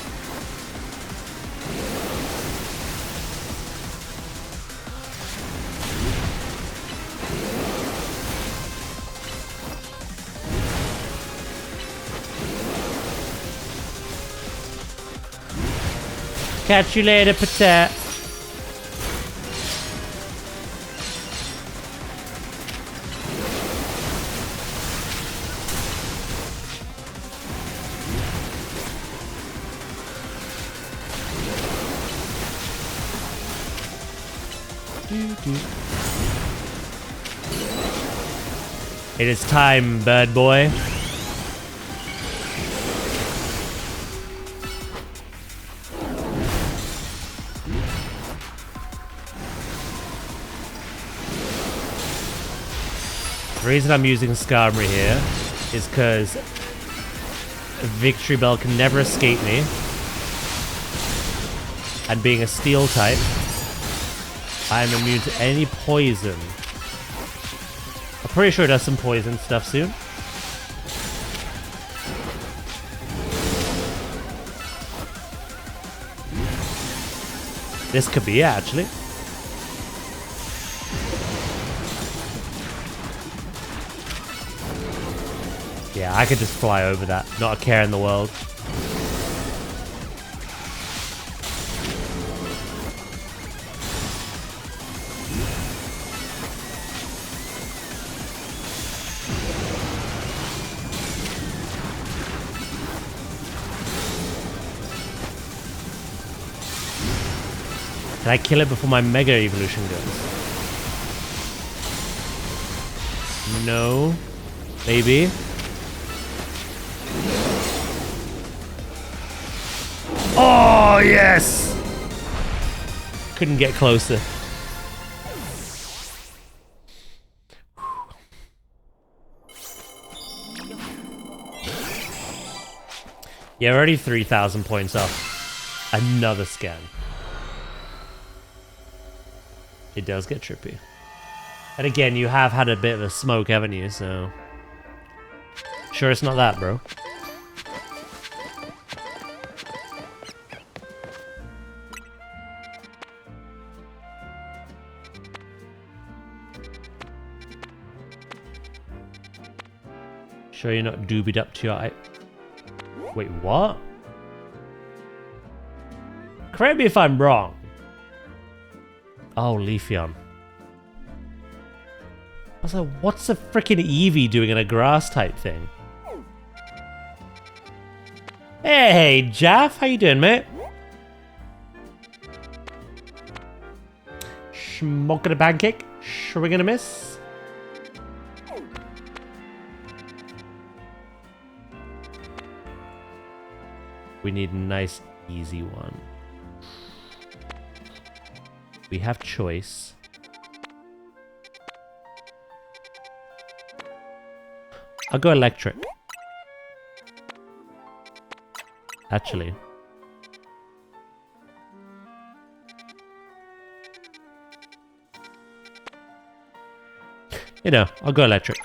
Catch you later, Patet. It is time, bird boy. The reason I'm using Skarmory here is because Victory Bell can never escape me. And being a steel type, I am immune to any poison. I'm pretty sure it does some poison stuff soon. This could be it, actually. Yeah, I could just fly over that. Not a care in the world. Can I kill it before my Mega Evolution goes? No. Maybe. Oh, yes! Couldn't get closer. Yeah, we're already 3,000 points off. Another scan. It does get trippy. And again, you have had a bit of a smoke, haven't you? So... Sure it's not that, bro. Sure you're not doobied up to your eye. Wait, what? Correct me if I'm wrong. Oh, Leafeon. I was like, what's a freaking Eevee doing in a grass type thing? Hey, Jaff, how you doing, mate? Smoking a pancake? Sure we're gonna miss? We need a nice, easy one. We have choice. I'll go electric. Actually. You know, I'll go electric.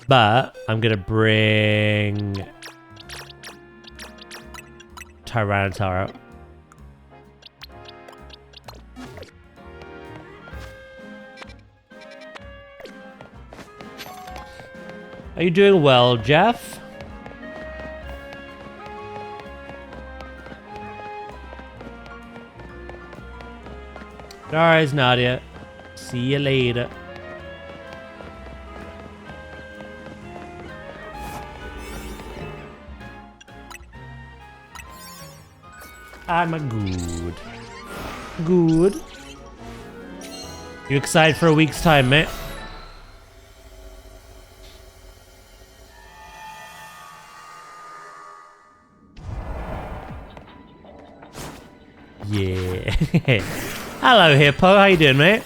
But I'm gonna bring Tyranitar out. Are you doing well, Jeff? Alright, Nadia. See you later. I'm a good. Good. You excited for a week's time, mate? Yeah. Hello, Hippo. How you doing, mate?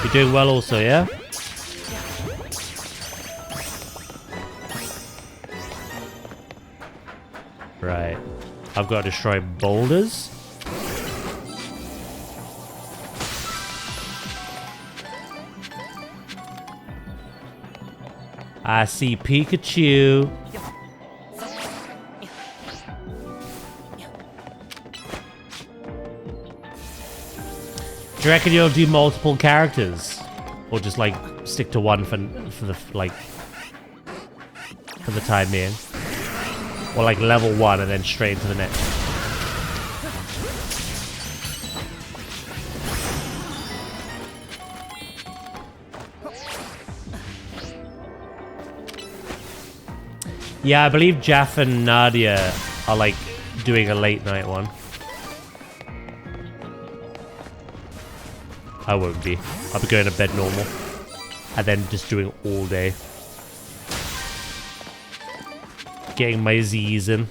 You're doing well also, yeah? Right. I've got to destroy boulders. I see Pikachu. Do you reckon you'll do multiple characters? Or just like stick to one for the time being? Or like level 1 and then straight into the next? Yeah, I believe Jaff and Nadia are like doing a late night one. I won't be. I'll be going to bed normal. And then just doing all day. Getting my Z's in.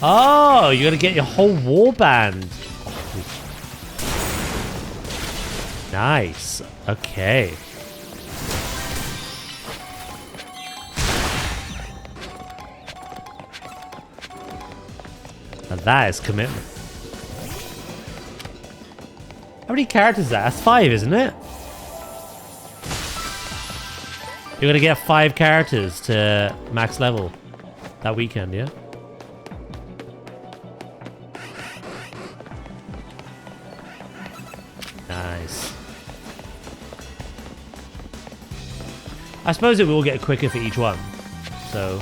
Oh, you gotta get your whole warband. Nice. Okay. Now that is commitment. How many characters is that? That's 5, isn't it? You're gonna get 5 characters to max level that weekend, yeah? Nice. I suppose it will get quicker for each one, so...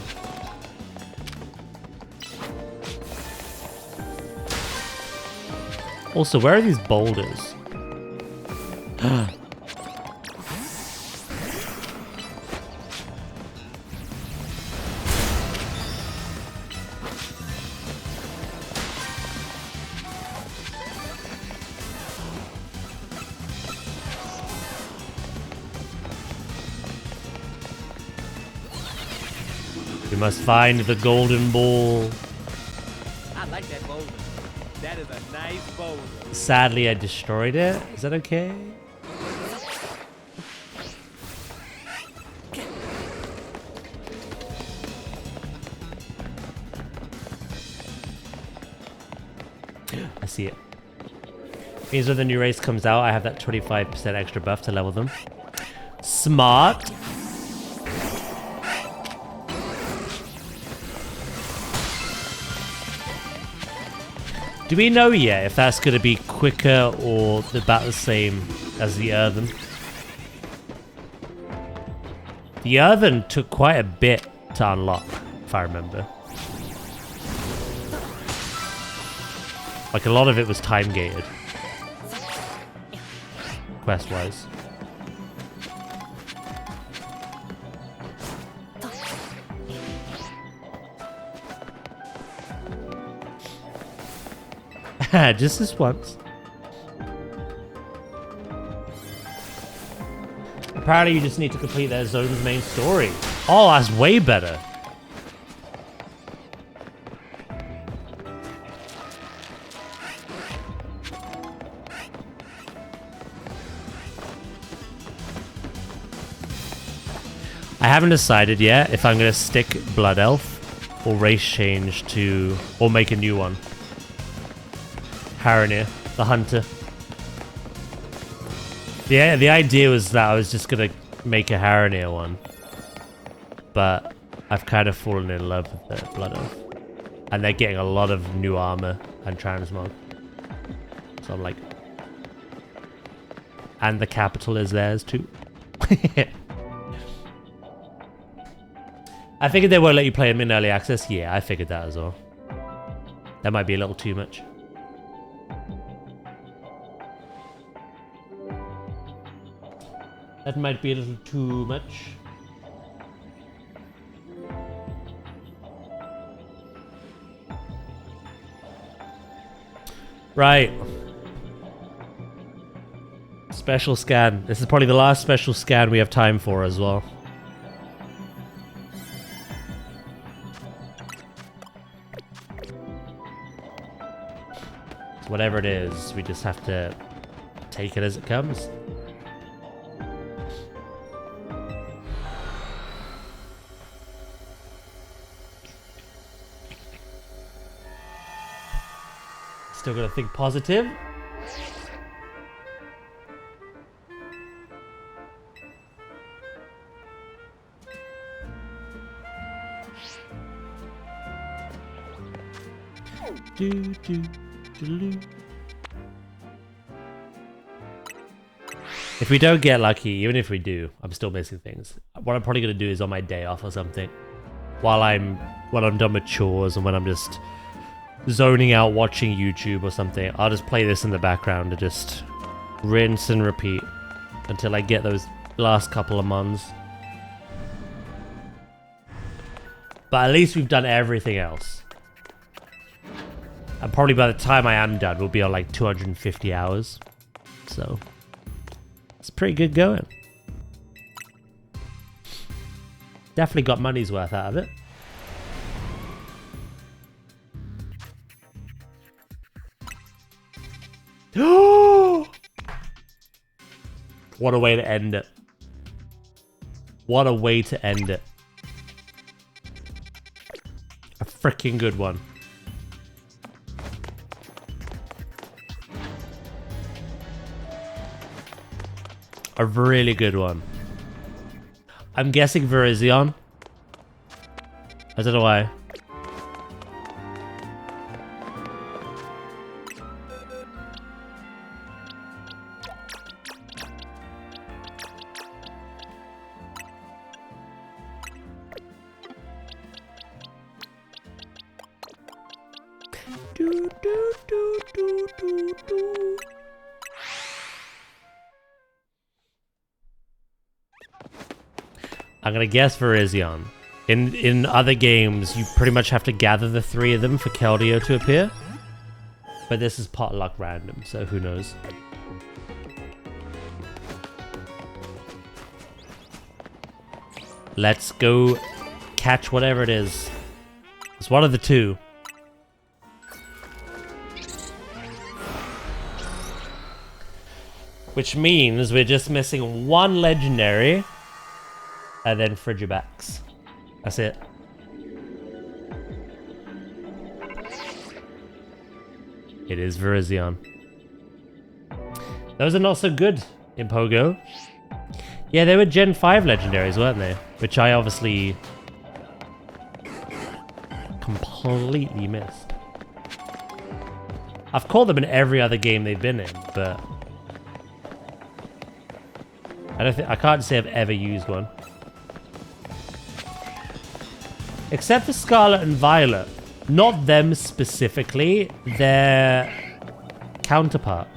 Also, where are these boulders? We must find the golden ball. I like that boulder. That is a nice boulder. Sadly, I destroyed it. Is that okay? I see it. Means when the new race comes out, I have that 25% extra buff to level them. Smart. Do we know yet if that's going to be quicker or about the same as the Earthen? The Earthen took quite a bit to unlock, if I remember. Like a lot of it was time gated. Quest-wise. Just this once. Apparently you just need to complete their zone's main story. Oh, that's way better. I haven't decided yet if I'm going to stick Blood Elf or race change to... or make a new one. Haranir, the hunter. Yeah, the idea was that I was just gonna make a Haranir one. But I've kind of fallen in love with the Blood Oath. And they're getting a lot of new armor and transmog. So I'm like... And the capital is theirs too. I figured they won't let you play them in early access. Yeah, I figured that as well. That might be a little too much. That might be a little too much. Right. Special scan. This is probably the last special scan we have time for as well. So whatever it is, we just have to take it as it comes. Still gotta think positive. If we don't get lucky, even if we do, I'm still missing things. What I'm probably gonna do is on my day off or something, while I'm done with chores and when I'm just zoning out watching YouTube or something, I'll just play this in the background to just rinse and repeat until I get those last couple of months. But at least we've done everything else. And probably by the time I am done, we'll be on like 250 hours. So, it's pretty good going. Definitely got money's worth out of it. What a way to end it. What a way to end it. A freaking good one. A really good one. I'm guessing Virizion. I don't know why. I'm gonna guess Virizion. In other games, you pretty much have to gather the three of them for Keldeo to appear. But this is potluck random, so who knows. Let's go catch whatever it is. It's one of the two. Which means we're just missing one legendary. And then Frigibax. That's it. It is Virizion. Those are not so good in Pogo. Yeah, they were Gen 5 legendaries, weren't they? Which I obviously completely missed. I've called them in every other game they've been in, but I can't say I've ever used one. Except for Scarlet and Violet. Not them specifically, their counterpart.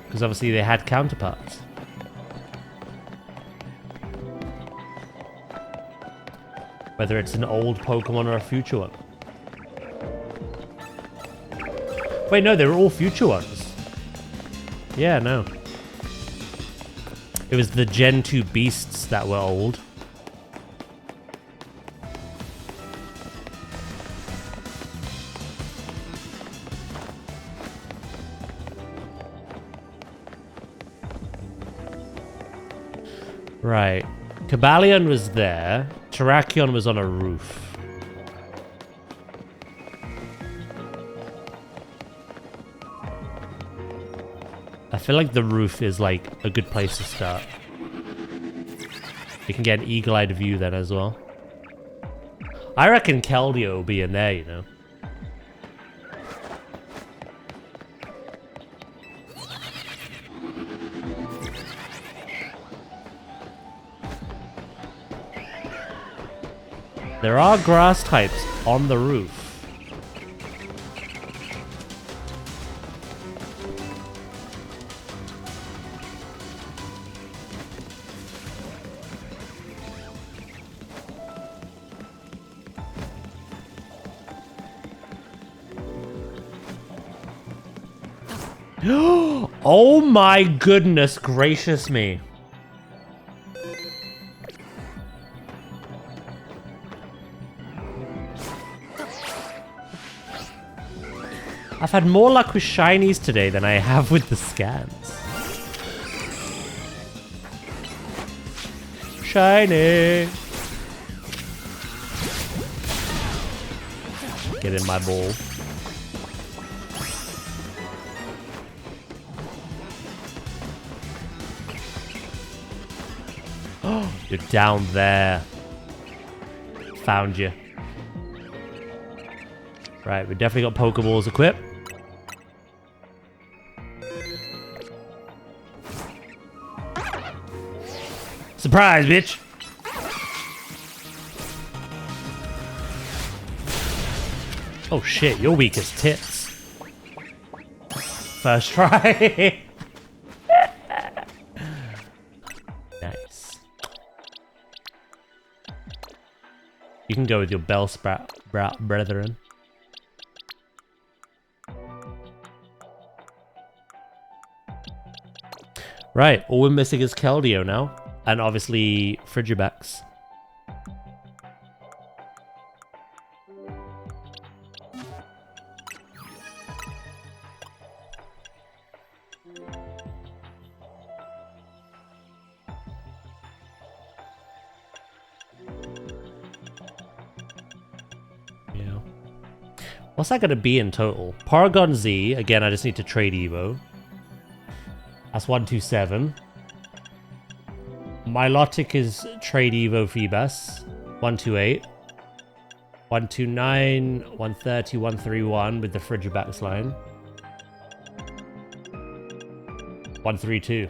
Because obviously they had counterparts. Whether it's an old Pokemon or a future one. Wait, no, they were all future ones. Yeah, no. It was the Gen 2 beasts that were old. Right. Cobalion was there. Terrakion was on a roof. I feel like the roof is like a good place to start. You can get an eagle-eyed view then as well. I reckon Keldeo will be in there, you know. There are grass types on the roof. Oh my goodness gracious me. I've had more luck with shinies today than I have with the scans. Shiny! Get in my ball. Oh, you're down there. Found you. Right, we definitely got Pokeballs equipped. Surprise, bitch! Oh shit, you're weak as tits. First try. Nice. You can go with your Bellsprout brethren. Right, all we're missing is Keldeo now. And obviously, Frigibax. Yeah. What's that going to be in total? Paragon Z, again, I just need to trade Evo. That's 127. Milotic is trade Evo Phoebus. 128. 129, 130, 131 with the Frigibax line. 132.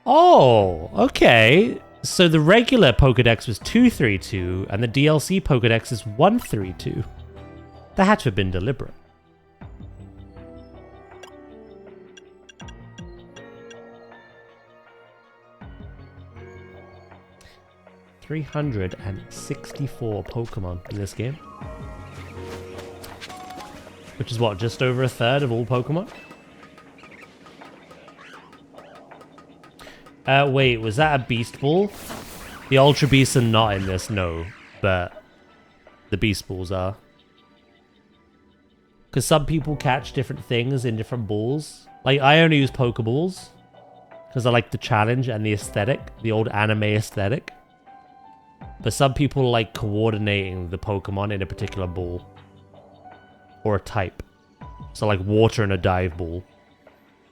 Oh, okay. So the regular Pokedex was 232 and the DLC Pokedex is 132. That had to have been deliberate. $364 Pokemon in this game. Which is what, just over a third of all Pokemon? Wait, was that a Beast Ball? The Ultra Beasts are not in this, no. But the Beast Balls are. Because some people catch different things in different balls. Like, I only use Pokeballs. Because I like the challenge and the aesthetic. The old anime aesthetic. But some people like coordinating the Pokemon in a particular ball. Or a type. So like water in a dive ball.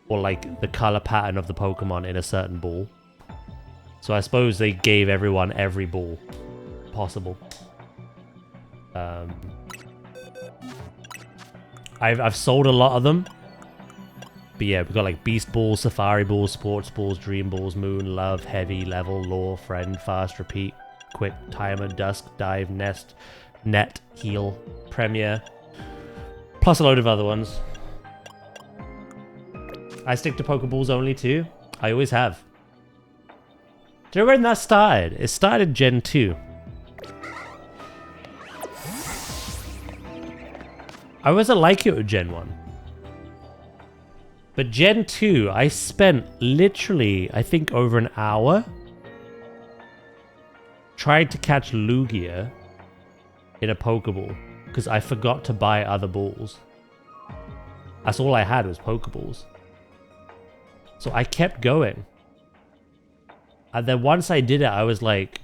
Or like the color pattern of the Pokemon in a certain ball. So I suppose they gave everyone every ball possible. I've sold a lot of them. But yeah, we've got like Beast Balls, Safari Balls, Sports Balls, Dream Balls, Moon, Love, Heavy, Level, Lore, Friend, Fast, Repeat, Quick, Timer, Dusk, Dive, Nest, Net, Heal, Premier, plus a load of other ones. I stick to Pokeballs only too. I always have. Do you know when that started? It started Gen 2. I wasn't like it with Gen 1. But Gen 2, I spent literally, I think, over an hour tried to catch Lugia in a Pokeball because I forgot to buy other balls. That's all I had was Pokeballs. So I kept going. And then once I did it, I was like,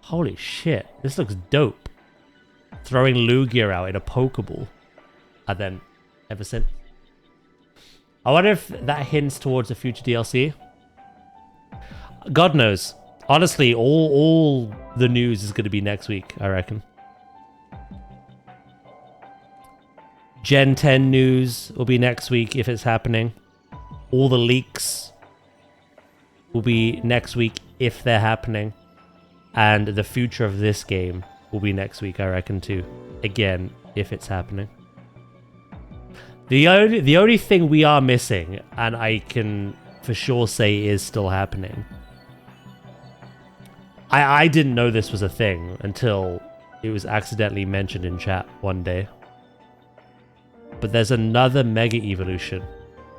holy shit, this looks dope. Throwing Lugia out in a Pokeball. And then ever since. I wonder if that hints towards a future DLC. God knows. Honestly, all the news is going to be next week, I reckon. Gen 10 news will be next week if it's happening. All the leaks will be next week if they're happening. And the future of this game will be next week, I reckon, too. Again, if it's happening. The only thing we are missing, and I can for sure say is still happening. I didn't know this was a thing until it was accidentally mentioned in chat one day. But there's another Mega Evolution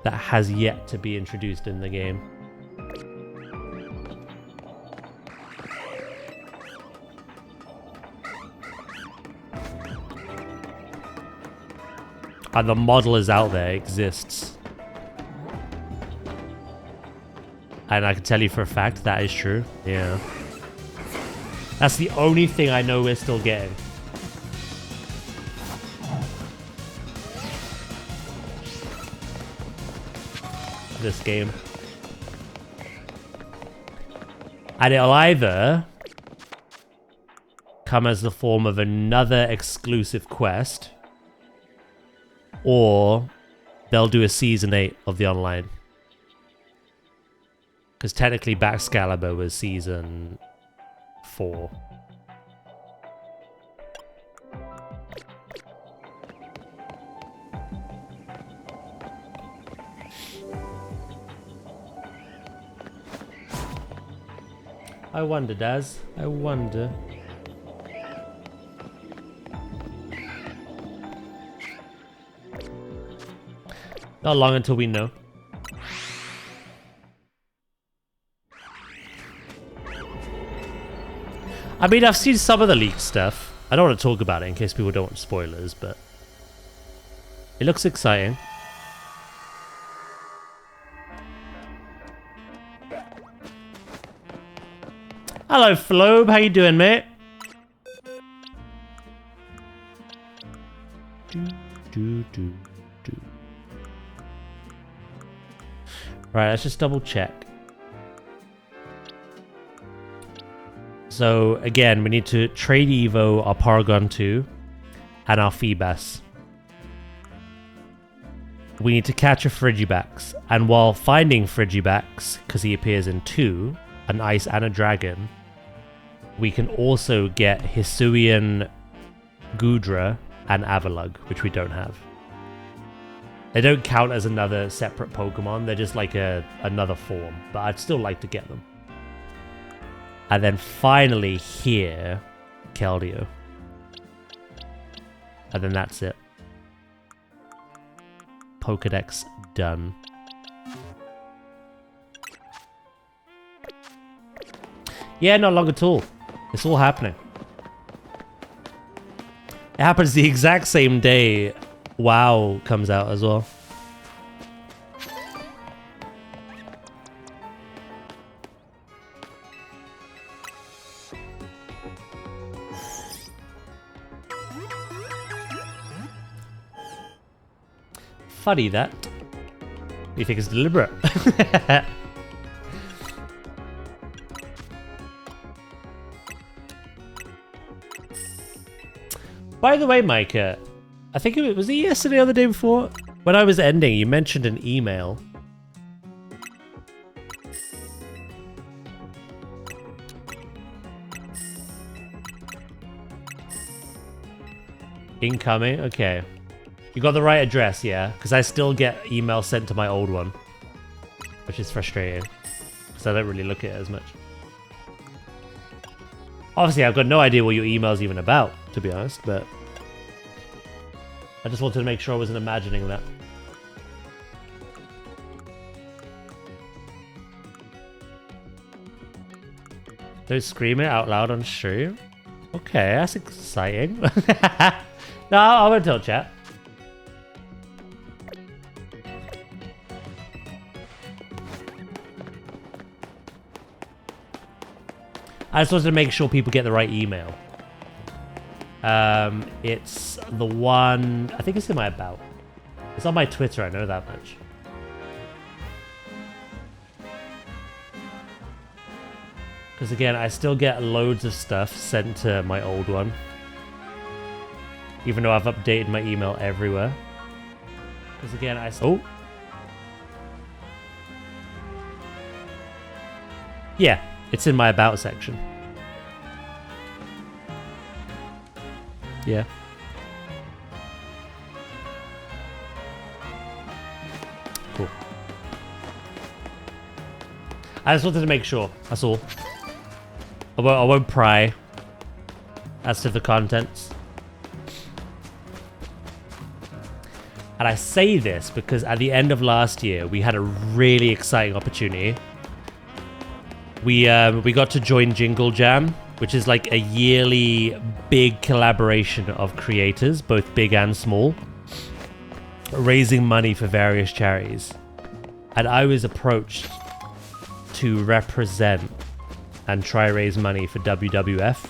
that has yet to be introduced in the game. And the model is out there, exists. And I can tell you for a fact that is true. Yeah. That's the only thing I know we're still getting. This game. And it'll either come as the form of another exclusive quest, or they'll do a Season 8 of the online. Because technically Baxcalibur was Season 4. I wonder, Daz. I wonder. Not long until we know. I mean, I've seen some of the leaked stuff. I don't want to talk about it in case people don't want spoilers, but it looks exciting. Hello, Flobe. How you doing, mate? Right, let's just double check. So, again, we need to trade Evo our Paragon 2 and our Feebas. We need to catch a Frigibax. And while finding Frigibax, because he appears in 2, an Ice and a Dragon, we can also get Hisuian, Gudra, and Avalugg, which we don't have. They don't count as another separate Pokemon, they're just like another form, but I'd still like to get them. And then finally here, Keldeo. And then that's it. Pokedex done. Yeah, not long at all. It's all happening. It happens the exact same day WoW comes out as well. Funny that. You think it's deliberate? By the way, Micah, I think was it yesterday or the day before? When I was ending, you mentioned an email. Incoming? Okay. You got the right address, yeah? Because I still get emails sent to my old one. Which is frustrating. Because I don't really look at it as much. Obviously, I've got no idea what your email's even about, to be honest, but I just wanted to make sure I wasn't imagining that. Don't scream it out loud on stream. Okay, that's exciting. No, I won't tell chat. I just wanted to make sure people get the right email. It's the one... I think it's in my about. It's on my Twitter, I know that much. Because again, I still get loads of stuff sent to my old one. Even though I've updated my email everywhere. Because again, oh. Yeah, it's in my about section. Yeah. Cool. I just wanted to make sure, that's all. I won't pry as to the contents. And I say this because at the end of last year, we had a really exciting opportunity. We got to join Jingle Jam, which is like a yearly big collaboration of creators, both big and small, raising money for various charities. And I was approached to represent and try raise money for WWF,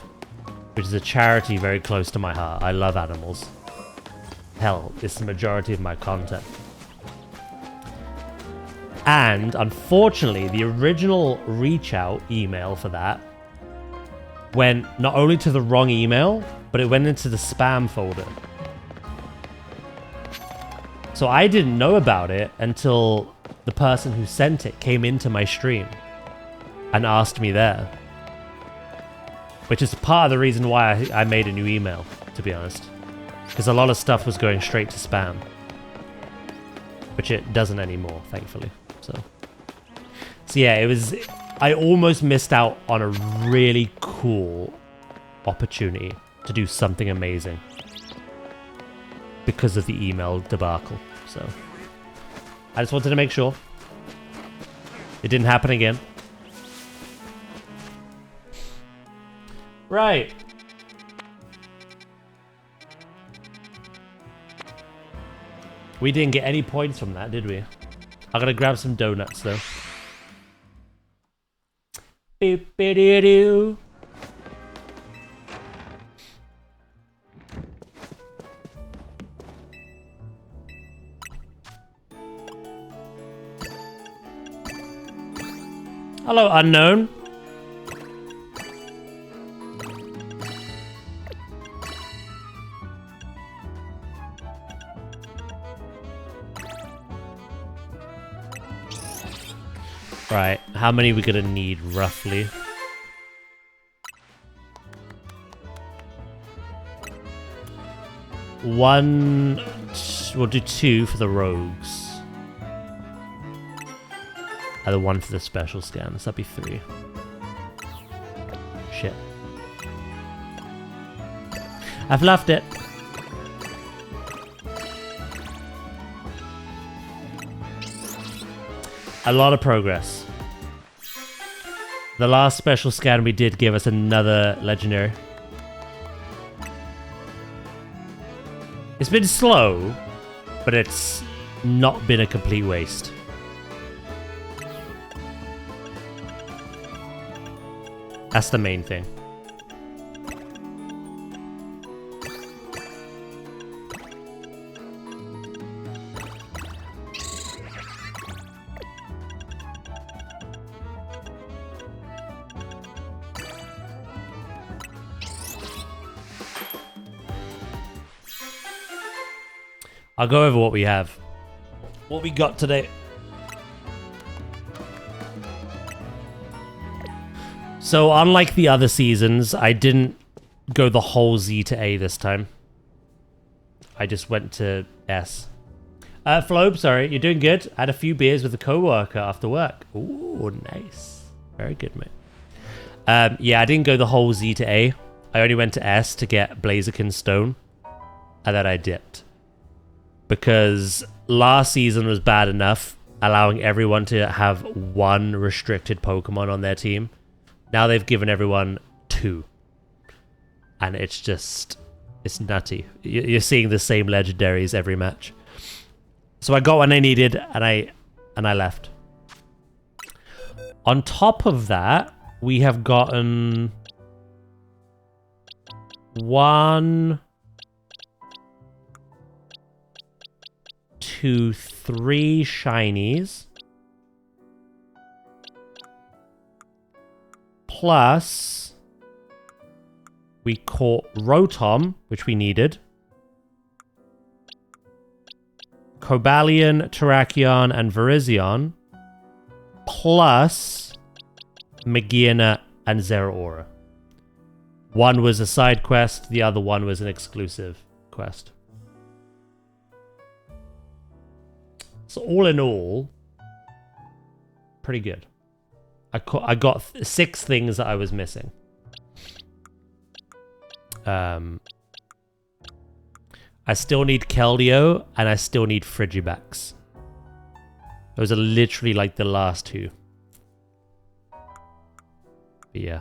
which is a charity very close to my heart. I love animals. Hell, it's the majority of my content. And unfortunately, the original reach out email for that went not only to the wrong email, but it went into the spam folder. So I didn't know about it until the person who sent it came into my stream and asked me there. Which is part of the reason why I made a new email, to be honest. Because a lot of stuff was going straight to spam. Which it doesn't anymore, thankfully. So yeah, it was... I almost missed out on a really cool opportunity to do something amazing. Because of the email debacle. So I just wanted to make sure. It didn't happen again. Right. We didn't get any points from that, did we? I'm gonna grab some donuts though. Beep-a-doo-doo. Hello, unknown. Right, how many are we gonna need, roughly? One... We'll do 2 for the rogues. And then 1 for the special scans. That'd be 3. Shit. I've left it. A lot of progress. The last special scan we did give us another legendary. It's been slow, but it's not been a complete waste. That's the main thing. I'll go over what we have. What we got today. So unlike the other seasons, I didn't go the whole Z to A this time. I just went to S. Flobe, sorry, you're doing good. I had a few beers with a co-worker after work. Ooh, nice. Very good, mate. Yeah, I didn't go the whole Z to A. I only went to S to get Blaziken Stone. And then I dipped. Because last season was bad enough, allowing everyone to have 1 restricted Pokemon on their team. Now they've given everyone 2. And it's just... It's nutty. You're seeing the same legendaries every match. So I got what I needed, and I left. On top of that, we have gotten... 1... to 3 shinies. Plus, we caught Rotom, which we needed. Cobalion, Terrakion, and Virizion. Plus, Magearna and Zeraora. One was a side quest, the other one was an exclusive quest. So all in all, pretty good. I got 6 things that I was missing. I still need Keldeo, and I still need Frigibax. Those are literally like the last 2. But yeah.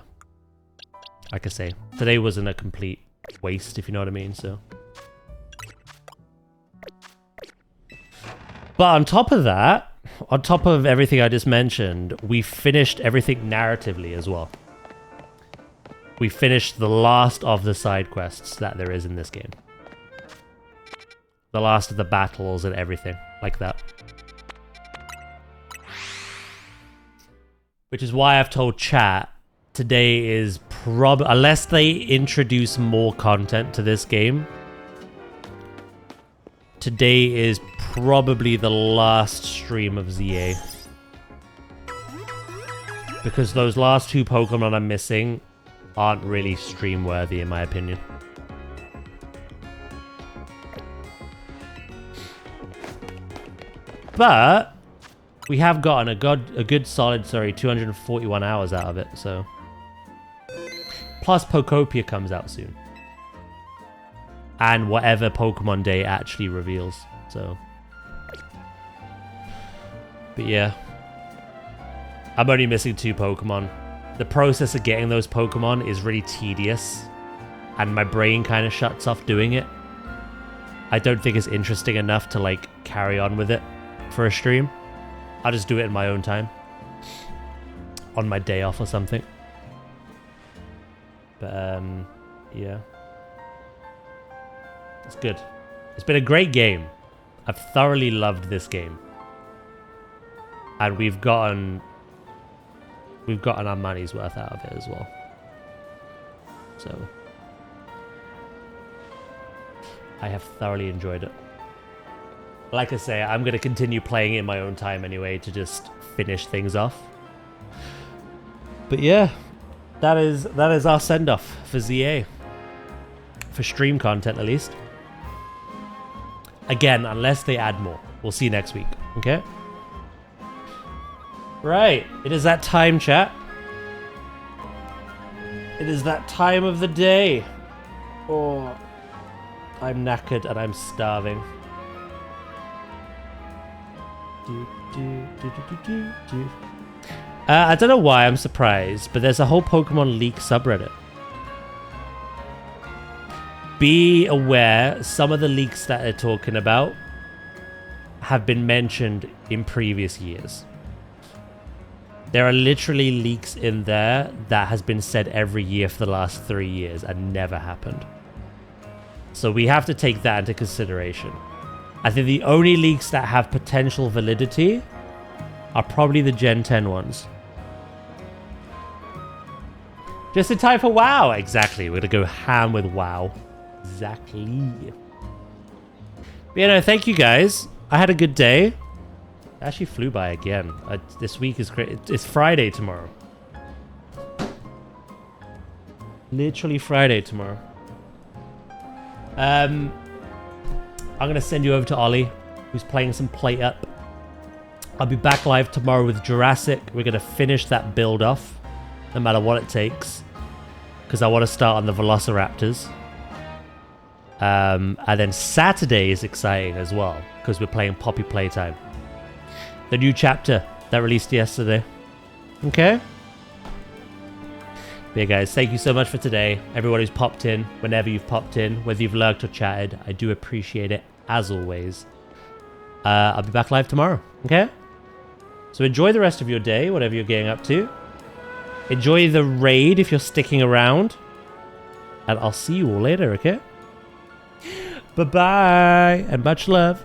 Like I say, today wasn't a complete waste, if you know what I mean, so. But on top of that, on top of everything I just mentioned, we finished everything narratively as well. We finished the last of the side quests that there is in this game. The last of the battles and everything like that. Which is why I've told chat, today is unless they introduce more content to this game, today is probably the last stream of ZA. Because those last 2 Pokemon I'm missing aren't really stream worthy in my opinion. But we have gotten a good solid 241 hours out of it, so. Plus Pokopia comes out soon. And whatever Pokemon Day actually reveals, so. But yeah. I'm only missing 2 Pokemon. The process of getting those Pokemon is really tedious. And my brain kind of shuts off doing it. I don't think it's interesting enough to like carry on with it for a stream. I'll just do it in my own time. On my day off or something. But yeah. It's good. It's been a great game. I've thoroughly loved this game. And we've gotten our money's worth out of it as well. So I have thoroughly enjoyed it. Like I say, I'm going to continue playing it in my own time anyway to just finish things off. But yeah, that is our send-off for ZA. For stream content, at least. Again, unless they add more. We'll see you next week, okay? Right, it is that time, chat. It is that time of the day. Oh, I'm knackered and I'm starving. I don't know why I'm surprised, but there's a whole Pokemon leak subreddit. Be aware, some of the leaks that they're talking about have been mentioned in previous years. There are literally leaks in there that has been said every year for the last 3 years and never happened. So we have to take that into consideration. I think the only leaks that have potential validity are probably the Gen 10 ones. Just in time for WoW. Exactly. We're going to go ham with WoW. Exactly. But, you know, thank you guys. I had a good day. It actually flew by again. This week is great. It's Friday tomorrow. Literally Friday tomorrow. I'm going to send you over to Ollie, who's playing some Plate Up. I'll be back live tomorrow with Jurassic. We're going to finish that build off, no matter what it takes, because I want to start on the Velociraptors. And then Saturday is exciting as well, because we're playing Poppy Playtime. The new chapter that released yesterday. Okay? But yeah, guys, thank you so much for today. Everyone who's popped in, whenever you've popped in, whether you've lurked or chatted, I do appreciate it, as always. I'll be back live tomorrow, okay? So enjoy the rest of your day, whatever you're getting up to. Enjoy the raid if you're sticking around. And I'll see you all later, okay? Bye-bye, and much love.